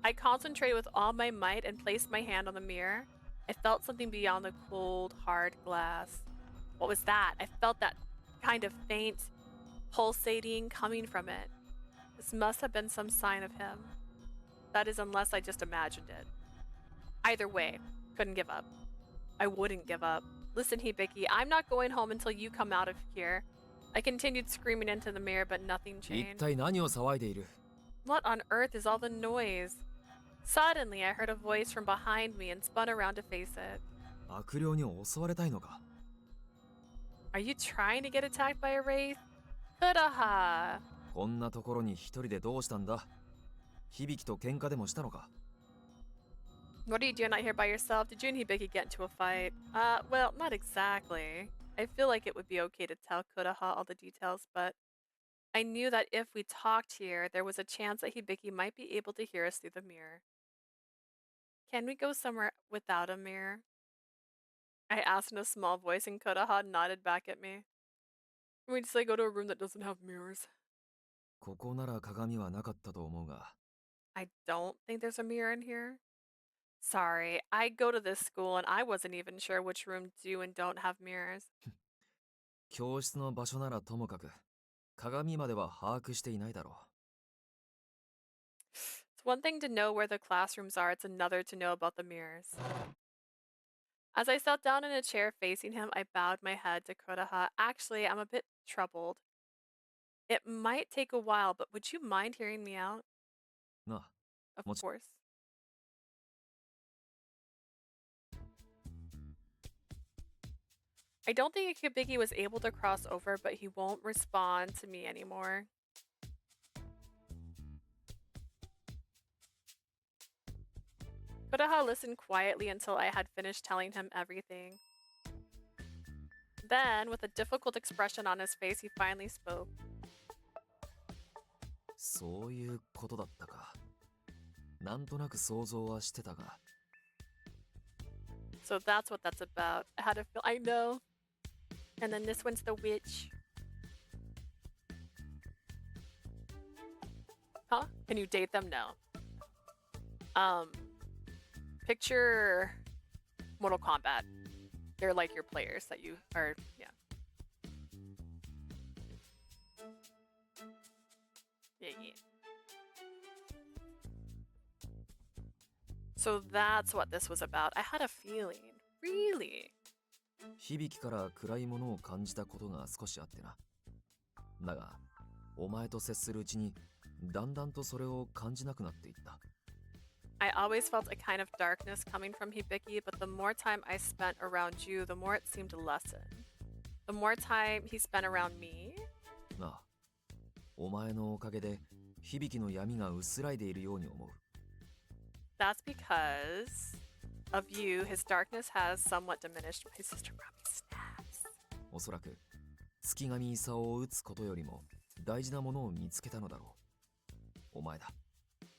A: I concentrated with all my might and placed my hand on the mirror. I felt something beyond the cold, hard glass. What was that? I felt that kind of faint, pulsating coming from it. This must have been some sign of him. That is, unless I just imagined it. Either way, couldn't give up. I wouldn't give up. Listen, Hibiki, I'm not going home until you come out of here. I continued screaming into the mirror, but nothing
D: 一
A: changed.
D: 体何を騒いでいる？
A: What on earth is all the noise? Suddenly, I heard a voice from behind me and spun around to face it.
D: 悪霊に襲われたいのか？
A: Are you trying to get attacked by a wraith? Kureha!
D: こんなところに一人でどうしたんだ？響と喧嘩でもしたのか？
A: What are you doing out here by yourself? Did you and Hibiki get into a fight? Well, not exactly. I feel like it would be okay to tell Kureha all the details, but I knew that if we talked here, there was a chance that Hibiki might be able to hear us through the mirror. Can we go somewhere without a mirror? I asked in a small voice, and Kureha nodded back at me. Can we just go to a room that doesn't have mirrors?
D: ここなら鏡はなかったと思うが。
A: I don't think there's a mirror in here. Sorry, I go to this school and I wasn't even sure which rooms do and don't have mirrors.
D: 教室の場所ならともかく、鏡までは把握していないだろ
A: It's one thing to know where the classrooms are, it's another to know about the mirrors. As I sat down in a chair facing him, I bowed my head to Kureha. Actually, I'm a bit troubled. It might take a while, but would you mind hearing me out?
D: う。なあ、
A: Of
D: What's-
A: course. I don't think Hibiki was able to cross over, but he won't respond to me anymore. Kureha listened quietly until I had finished telling him everything. Then, with a difficult expression on his face, he finally spoke.
D: そういうことだったか。なんとなく想像はしてたが。
A: So that's what that's about. I had a feel. I know. And then this one's the witch. Huh? Can you date them? No. Picture Mortal Kombat. They're like your players that you are, yeah. Yeah, yeah. So that's what this was about. I had a feeling. Really?
D: 響から暗いものを感じたことが少しあってな。だが、お前と接するうちに、だんだんとそれを感じなくなっていった。
A: I always felt a kind of darkness coming from Hibiki, but the more time I spent around you, the more it seemed to lessen. The more time he spent around me?
D: なあ、お前のおかげで、響の闇が薄らいでいるように思う。
A: That's because of you, his darkness has somewhat diminished. My sister brought me snacks.
D: おそらく、月神功を撃つことよりも、大事なものを見つけたのだろう。お前だ。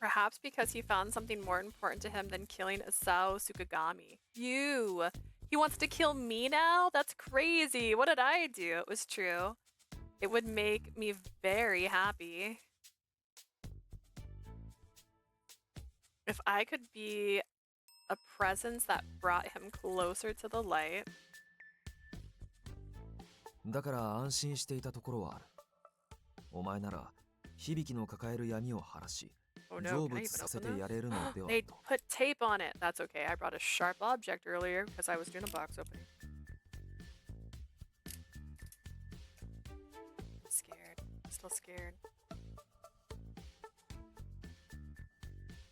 A: Perhaps because he found something more important to him than killing Asao Sukagami. You! He wants to kill me now? That's crazy. What did I do? It was true. It would make me very happy. If I could be a presence that brought him closer to the light.
D: だから安心していたところはある。お前なら、響の抱える闇を晴らし、
A: Oh no,
D: 成
A: can I
D: 仏
A: even
D: させ
A: open
D: てやれるので
A: this?
D: は
A: They
D: と。
A: put tape on it. That's okay. I brought a sharp object earlier because I was doing a box opening. I'm scared. I'm still scared.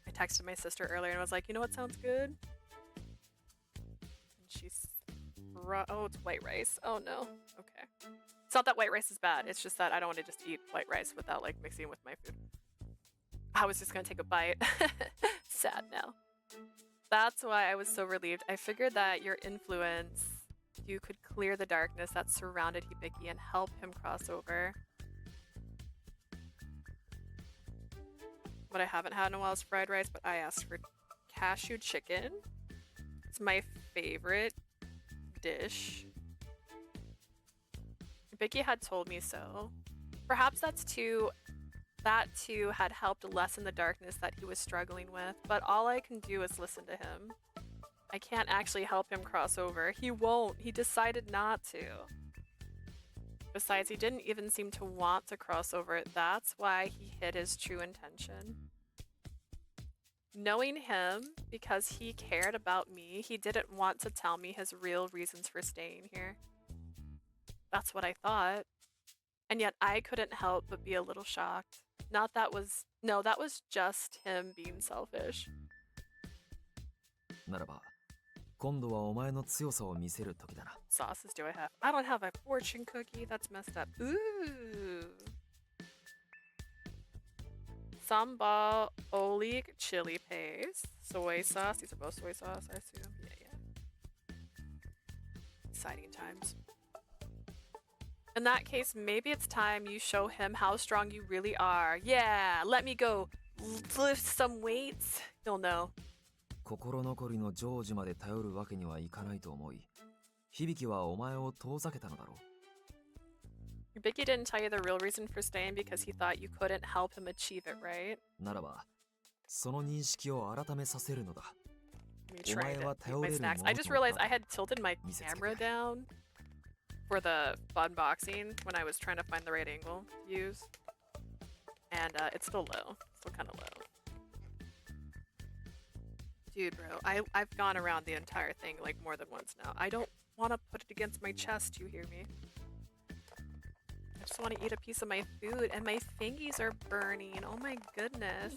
A: I texted my sister earlier and I was like, you know what sounds good? And she's... Oh, it's white rice. Oh no. Okay. It's not that white rice is bad. It's just that I don't want to just eat white rice without like mixing it with my food. I was just gonna take a bite. Sad now. That's why I was so relieved. I figured that your influence, you could clear the darkness that surrounded Hibiki and help him cross over. What I haven't had in a while is fried rice, but I asked for cashew chicken. It's my favorite dish. Hibiki had told me so. Perhaps that too had helped lessen the darkness that he was struggling with, but all I can do is listen to him. I can't actually help him cross over. He won't. He decided not to. Besides, he didn't even seem to want to cross over. That's why he hid his true intention. Knowing him, because he cared about me, he didn't want to tell me his real reasons for staying here. That's what I thought. And yet I couldn't help but be a little shocked. That was just him being selfish.
D: ならば、今度はお前の強さを見せる時だな。
A: Sauces do I have? I don't have a fortune cookie. That's messed up. Ooh. Sambal olig chili paste. Soy sauce. These are both soy sauce, I assume. Yeah. Exciting times. In that case, maybe it's time you show him how strong you really are. Yeah, let me go lift some weights. He'll know.
D: 心残りのジョージまで頼るわけにはいかないと思い、響はお前を遠ざけたのだろう。
A: Hibiki didn't tell you the real reason for staying because he thought you couldn't help him achieve it, right?
D: ならば、その認識を改めさせるのだ。
A: Me trying to eat my snacks. I just realized I had tilted my camera down for the unboxing when I was trying to find the right angle to use. And it's still low. Still kind of low. Dude, bro, I've gone around the entire thing like more than once now. I don't want to put it against my chest, you hear me? I just want to eat a piece of my food and my fingies are burning. Oh my goodness.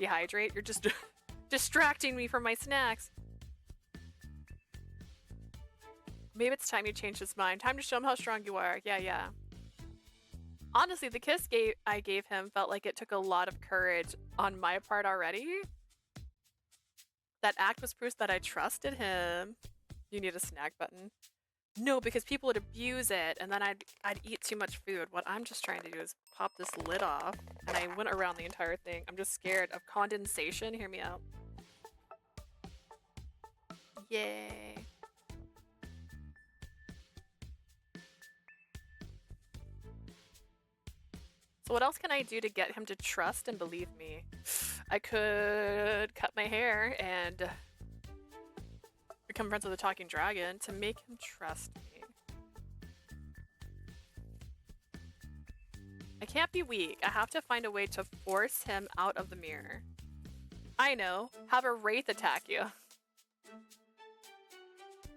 A: Dehydrate? You're just distracting me from my snacks. Maybe it's time you change his mind. Time to show him how strong you are. Yeah. Honestly, the kiss I gave him felt like it took a lot of courage on my part already. That act was proof that I trusted him. You need a snack button. No, because people would abuse it, and then I'd eat too much food. What I'm just trying to do is pop this lid off, and I went around the entire thing. I'm just scared of condensation. Hear me out. Yay. So what else can I do to get him to trust and believe me? I could cut my hair and become friends with a talking dragon to make him trust me. I can't be weak. I have to find a way to force him out of the mirror. I know. Have a wraith attack you.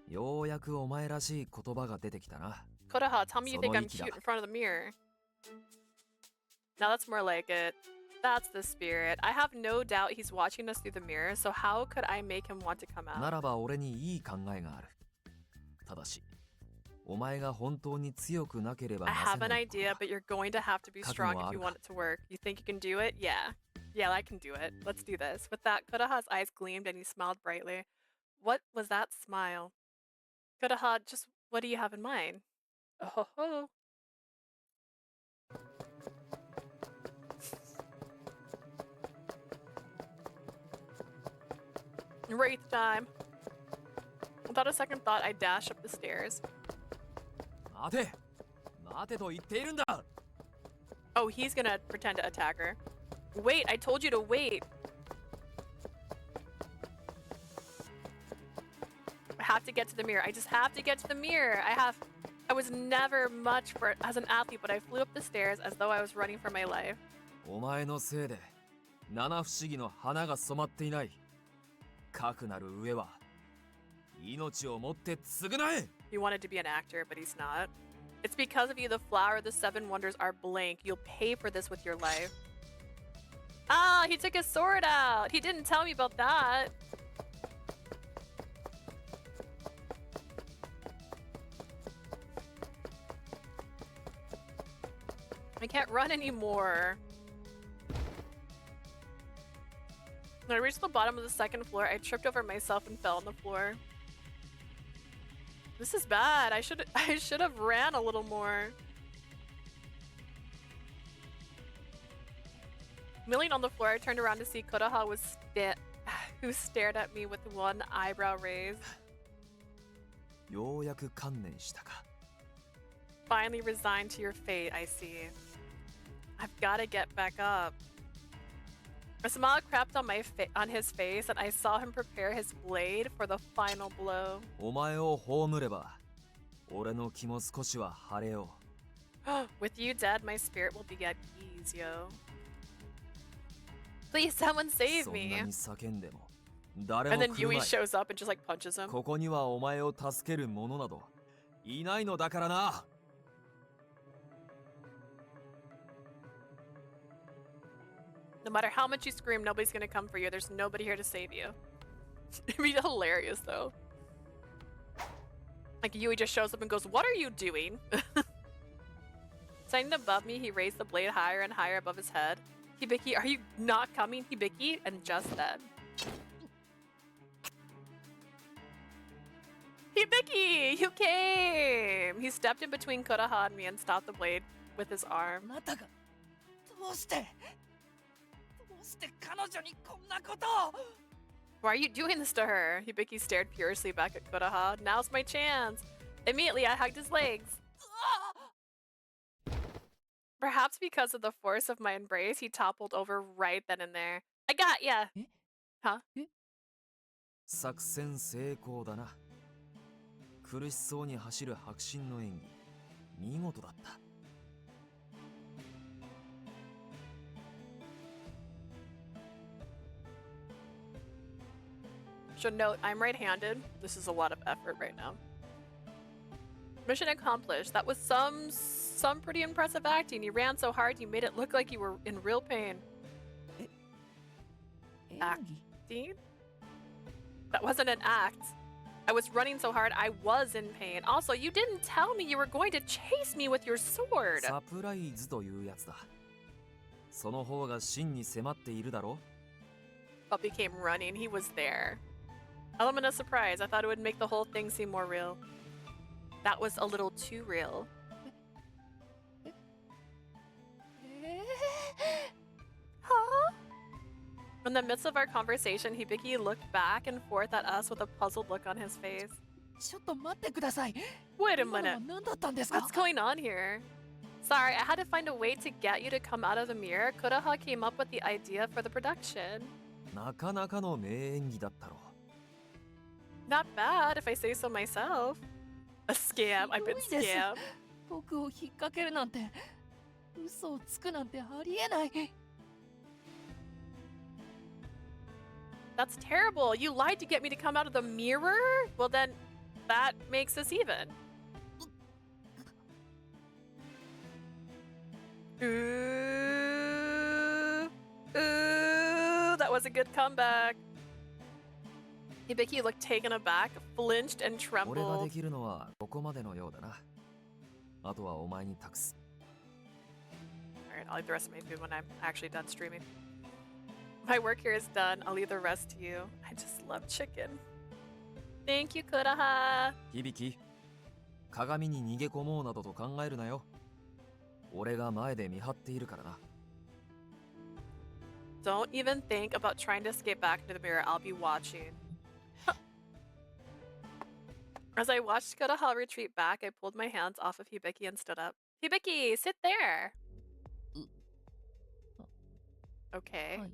D: ようやくお前らしい言葉が出てきたな。
A: Kureha, tell me you think I'm cute in front of the mirror. Now that's more like it. That's the spirit. I have no doubt he's watching us through the mirror, so how could I make him want to come
D: な
A: out?
D: らば俺にいい考えがある。ただし、お前が本当に強くなければ
A: I
D: な
A: have
D: せ
A: an
D: ないこと
A: idea,
D: だ。
A: but you're going to have to be strong if you want it to work. You think you can do it? Yeah. Yeah, I can do it. Let's do this. With that, Kureha's eyes gleamed and he smiled brightly. What was that smile? Kureha, just what do you have in mind? Oh ho ho. Wraith time. Without a second thought, I dash up the stairs.
D: 待て待てと言っているんだ
A: Oh, he's gonna pretend to attack her. Wait, I told you to wait. I have to get to the mirror. I just have to get to the mirror. I was never much for as an athlete, but I flew up the stairs as though I was running for my life.
D: お前のせいで七不思議の花が染まっていない。かくなる上は命をもって償え。
A: He wanted to be an actor, but he's not. It's because of you the flower of the seven wonders are blank. You'll pay for this with your life. Ah, he took his sword out. He didn't tell me about that. I can't run anymore. When I reached the bottom of the second floor, I tripped over myself and fell on the floor. This is bad. I should have ran a little more. Kneeling on the floor, I turned around to see Kureha who stared at me with one eyebrow raised.
D: ようやく観念したか。
A: Finally resigned to your fate, I see. I've got to get back up. A smile crept on his face, and I saw him prepare his blade for the final blow.
D: お前を葬れば俺の気も少しは晴れよう。
A: With you dead, my spirit will be at ease, yo. Please, someone save
D: そん
A: me.
D: なに叫んでも誰
A: And
D: も
A: then
D: 来るま
A: Yui
D: い。
A: shows up and just like punches him.
D: ここにはお前を助ける者などいないのだからな。
A: No matter how much you scream, nobody's gonna come for you. There's nobody here to save you. It'd be hilarious though. Like Yui just shows up and goes, "What are you doing?" Standing above me, he raised the blade higher and higher above his head. Hibiki, are you not coming, Hibiki? And just then. Hibiki, you came! He stepped in between Kureha and me and stopped the blade with his arm.
F: あなたがどうして彼女にこんなことを
A: Why are you doing this to her? Hibiki stared furiously back at Kureha. Now's my chance. Immediately, I hugged his legs. Perhaps because of the force of my embrace, he toppled over right then and there. I got ya! Huh?
D: 作戦成功だな。苦しそうに走る迫真の演技見事だった。
A: Should note, I'm right-handed. This is a lot of effort right now. Mission accomplished. That was some pretty impressive acting. You ran so hard, you made it look like you were in real pain. Acting? That wasn't an act. I was running so hard, I was in pain. Also, you didn't tell me you were going to chase me with your sword.
D: サプライズというやつだ。その方が真に迫っているだろ。
A: Puppy came running. He was there. Element of surprise. I thought it would make the whole thing seem more real. That was a little too real. Huh? In the midst of our conversation, Hibiki looked back and forth at us with a puzzled look on his face.
F: ちょっと待ってください
A: Wait a
F: 今のは
A: minute.
F: 何だったんですか
A: What's going on here? Sorry, I had to find a way to get you to come out of the mirror. Kureha came up with the idea for the production.
D: なかなかの名演技だったろ。
A: Not bad, if I say so myself. A scam. I've been
F: ひどいです
A: scammed.
F: 僕を引っ掛けるなんて嘘をつくなんてありえない
A: That's terrible. You lied to get me to come out of the mirror? Well, then that makes us even. Ooh. Ooh. That was a good comeback. Hibiki looked taken aback, flinched, and
D: 俺がで
A: trembled.
D: きるのはここまでのようだな。あとはお前に託す。
A: Alright, I'll leave the rest of my food when I'm actually done streaming. My work here is done. I'll leave the rest to you. I just love chicken. Thank you, Kureha.
D: 響、鏡に逃げ込もうなどと考えるなよ。俺が前で見張っているからな。
A: Don't even think about trying to escape back into the mirror. I'll be watching. As I watched Kureha retreat back, I pulled my hands off of Hibiki and stood up. Hibiki, sit there. Okay.
F: Hi.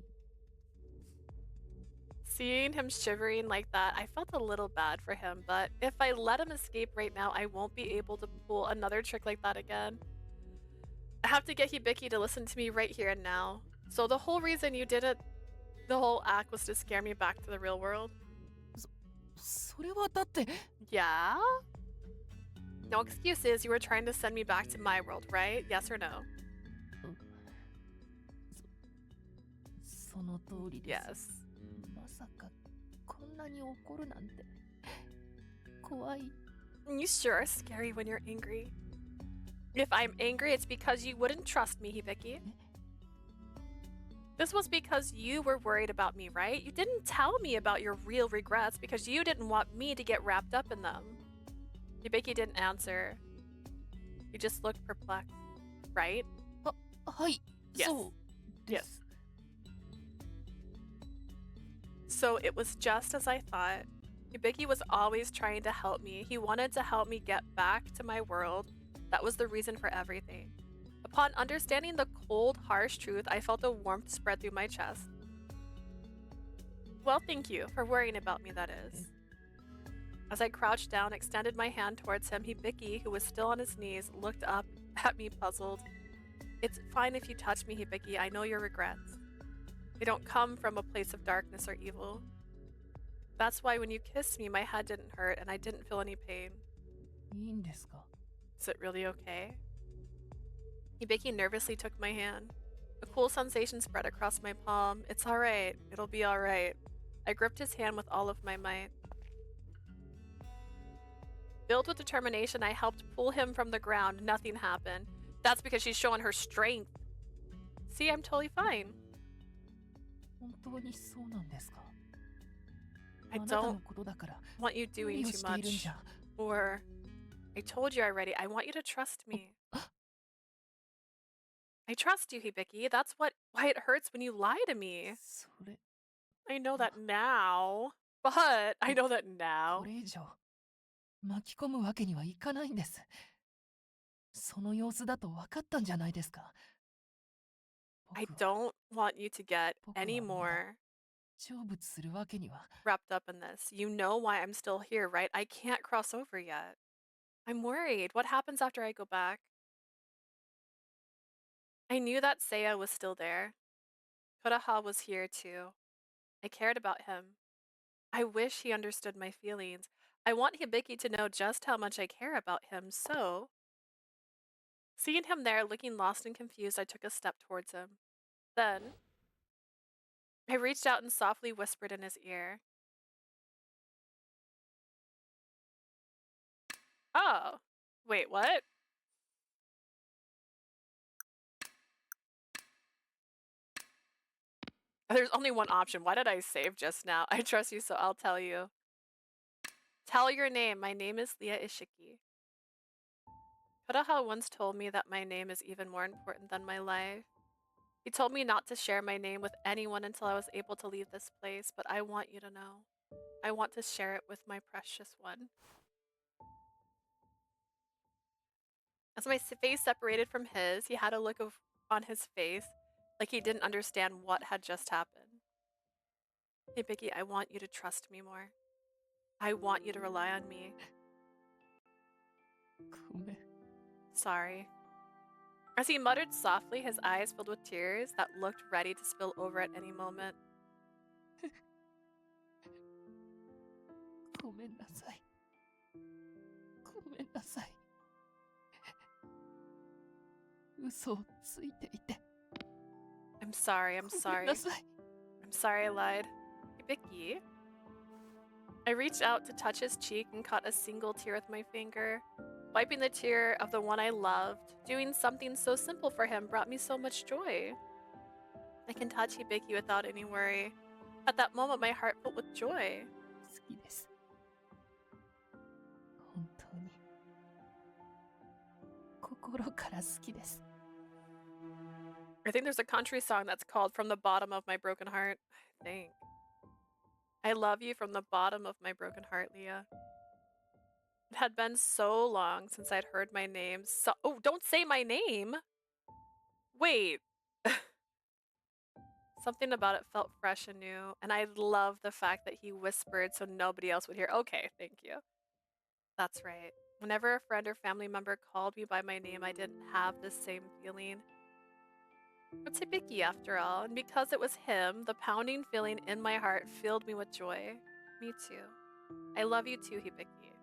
A: Seeing him shivering like that, I felt a little bad for him, but if I let him escape right now, I won't be able to pull another trick like that again. I have to get Hibiki to listen to me right here and now. So the whole reason you did it, the whole act was to scare me back to the real world.
F: それはだって
A: Yeah? No excuses, you were trying to send me back to my world, right? Yes or no?
F: その通りです
A: Yes.
F: まさかこんなに怒るなんて怖い
A: You sure are scary when you're angry. If I'm angry, it's because you wouldn't trust me, Hibiki. This was because you were worried about me, right? You didn't tell me about your real regrets because you didn't want me to get wrapped up in them. Hibiki didn't answer. He just looked perplexed, right?
F: はい
A: Yes.
F: そうです
A: So it was just as I thought. Hibiki was always trying to help me. He wanted to help me get back to my world. That was the reason for everything. Upon understanding the cold, harsh truth, I felt a warmth spread through my chest. Well, thank you for worrying about me, that is. As I crouched down, extended my hand towards him, Hibiki, who was still on his knees, looked up at me puzzled. It's fine if you touch me, Hibiki. I know your regrets. They don't come from a place of darkness or evil. That's why when you kissed me, my head didn't hurt and I didn't feel any pain.
F: いいんですか
A: Is it really okay? Hibiki nervously took my hand. A cool sensation spread across my palm. It's alright. It'll be alright. I gripped his hand with all of my might. Filled with determination, I helped pull him from the ground. Nothing happened. That's because she's showing her strength. See, I'm totally fine.
F: 本当にそうなんですか
A: I
F: あなた
A: don't
F: のことだから
A: want you
F: 無
A: doing
F: 理を
A: too
F: しているん
A: much.
F: じゃ
A: Or, I told you already, I want you to trust me. I trust you, Hibiki. That's why it hurts when you lie to me.
F: それ
A: I know that now. But I know that
F: こ
A: now.
F: れ以上巻き込むわけにはいかないんですその様子だと分かったんじゃないですか
A: I
F: 僕は
A: don't want you to get
F: 僕は
A: any
F: まだ
A: more
F: 成仏するわけには
A: wrapped up in this. You know why I'm still here, right? I can't cross over yet. I'm worried. What happens after I go back? I knew that Seiya was still there. Kureha was here too. I cared about him. I wish he understood my feelings. I want Hibiki to know just how much I care about him, so... Seeing him there, looking lost and confused, I took a step towards him. Then, I reached out and softly whispered in his ear. Oh, wait, what? There's only one option. Why did I save just now? I trust you, so I'll tell you. Tell your name. My name is Leah Ishiki. Kureha once told me that my name is even more important than my life. He told me not to share my name with anyone until I was able to leave this place, but I want you to know. I want to share it with my precious one. As my face separated from his, he had a look on his face like he didn't understand what had just happened. Hibiki, I want you to trust me more. I want you to rely on me.
F: ごめん
A: Sorry. As he muttered softly, his eyes filled with tears that looked ready to spill over at any moment.
F: ごめんなさいごめんなさい嘘をついていて
A: I'm sorry, I'm
F: ごめん
A: sorry.
F: なさい
A: I'm sorry I lied. Hibiki? I reached out to touch his cheek and caught a single tear with my finger. Wiping the tear of the one I loved, doing something so simple for him brought me so much joy. I can touch Hibiki without any worry. At that moment, my heart filled with joy.
F: 好きです本当に心から好きです
A: I think there's a country song that's called From the Bottom of My Broken Heart. I think. I love you from the bottom of my broken heart, Leah. It had been so long since I'd heard my name. Oh, don't say my name! Wait. Something about it felt fresh and new, and I love the fact that he whispered so nobody else would hear. Okay, thank you. That's right. Whenever a friend or family member called me by my name, I didn't have the same feeling. It's Hibiki after all, and because it was him, the pounding feeling in my heart filled me with joy. Me too. I love you too, Hibiki.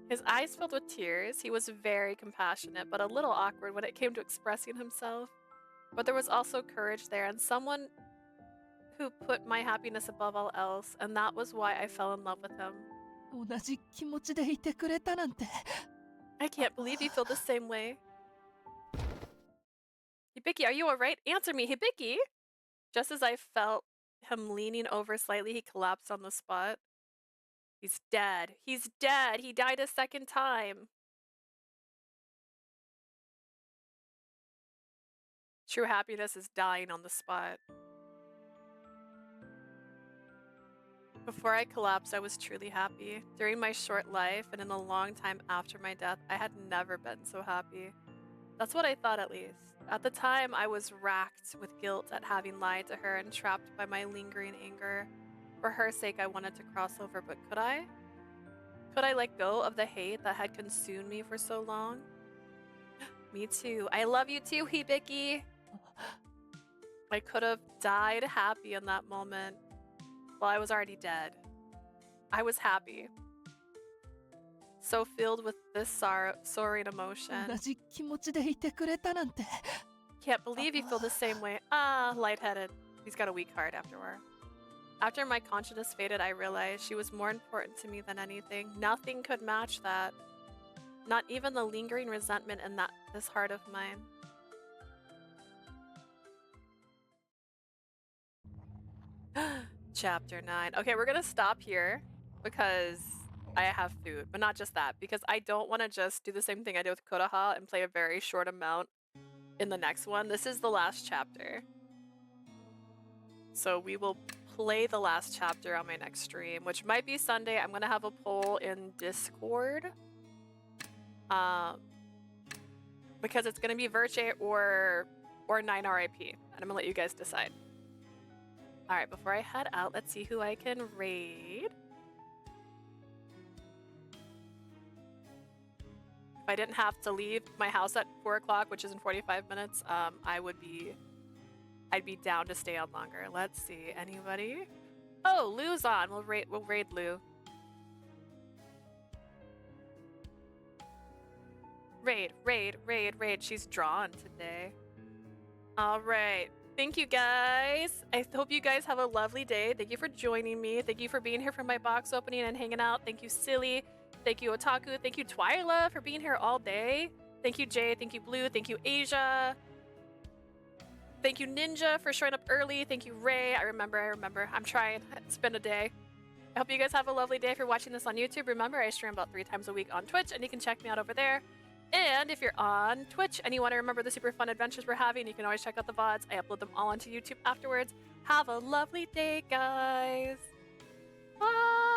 A: His eyes filled with tears. He was very compassionate, but a little awkward when it came to expressing himself. But there was also courage there, and someone who put my happiness above all else, and that was why I fell in love with him.
F: 同じ気持ちでいてくれたなんて。
A: I can't believe you feel the same way. Hibiki, are you alright? Answer me, Hibiki! Just as I felt him leaning over slightly, he collapsed on the spot. He's dead. He's dead. He died a second time. True happiness is dying on the spot. Before I collapsed, I was truly happy. During my short life and in a long time after my death, I had never been so happy. That's what I thought, at least. At the time, I was racked with guilt at having lied to her and trapped by my lingering anger. For her sake, I wanted to cross over, but could I? Could I let go of the hate that had consumed me for so long? Me too. I love you too, Hibiki. I could have died happy in that moment. Well, I was already dead. I was happy. So filled with this soaring emotion.
F: 同じ気持ちでいてくれたなんて。
A: Can't believe you feel the same way. Ah, lightheaded. He's got a weak heart afterward. After my consciousness faded, I realized she was more important to me than anything. Nothing could match that. Not even the lingering resentment in this heart of mine. Chapter 9. Okay, we're gonna stop here because I have food, but not just that, because I don't want to just do the same thing I did with Kureha and play a very short amount in the next one. This is the last chapter. So we will play the last chapter on my next stream, which might be Sunday. I'm gonna have a poll in Discord. Because it's gonna be Verche or 9 R.I.P. And I'm gonna let you guys decide. Alright, before I head out, let's see who I can raid. If I didn't have to leave my house at 4 o'clock, which is in 45 minutes, I'd be down to stay on longer. Let's see, anybody? Oh, Lou's on. We'll raid Lou. Raid. She's drawn today. All right. Thank you, guys. I hope you guys have a lovely day. Thank you for joining me. Thank you for being here for my box opening and hanging out. Thank you, Silly. Thank you, Otaku. Thank you, Twyla, for being here all day. Thank you, Jay. Thank you, Blue. Thank you, Asia. Thank you, Ninja, for showing up early. Thank you, Ray. I remember. I'm trying. It's been a day. I hope you guys have a lovely day. If you're watching this on YouTube, remember I stream about 3 times a week on Twitch, and you can check me out over there. And if you're on Twitch and you want to remember the super fun adventures we're having, you can always check out the VODs. I upload them all onto YouTube afterwards. Have a lovely day, guys. Bye!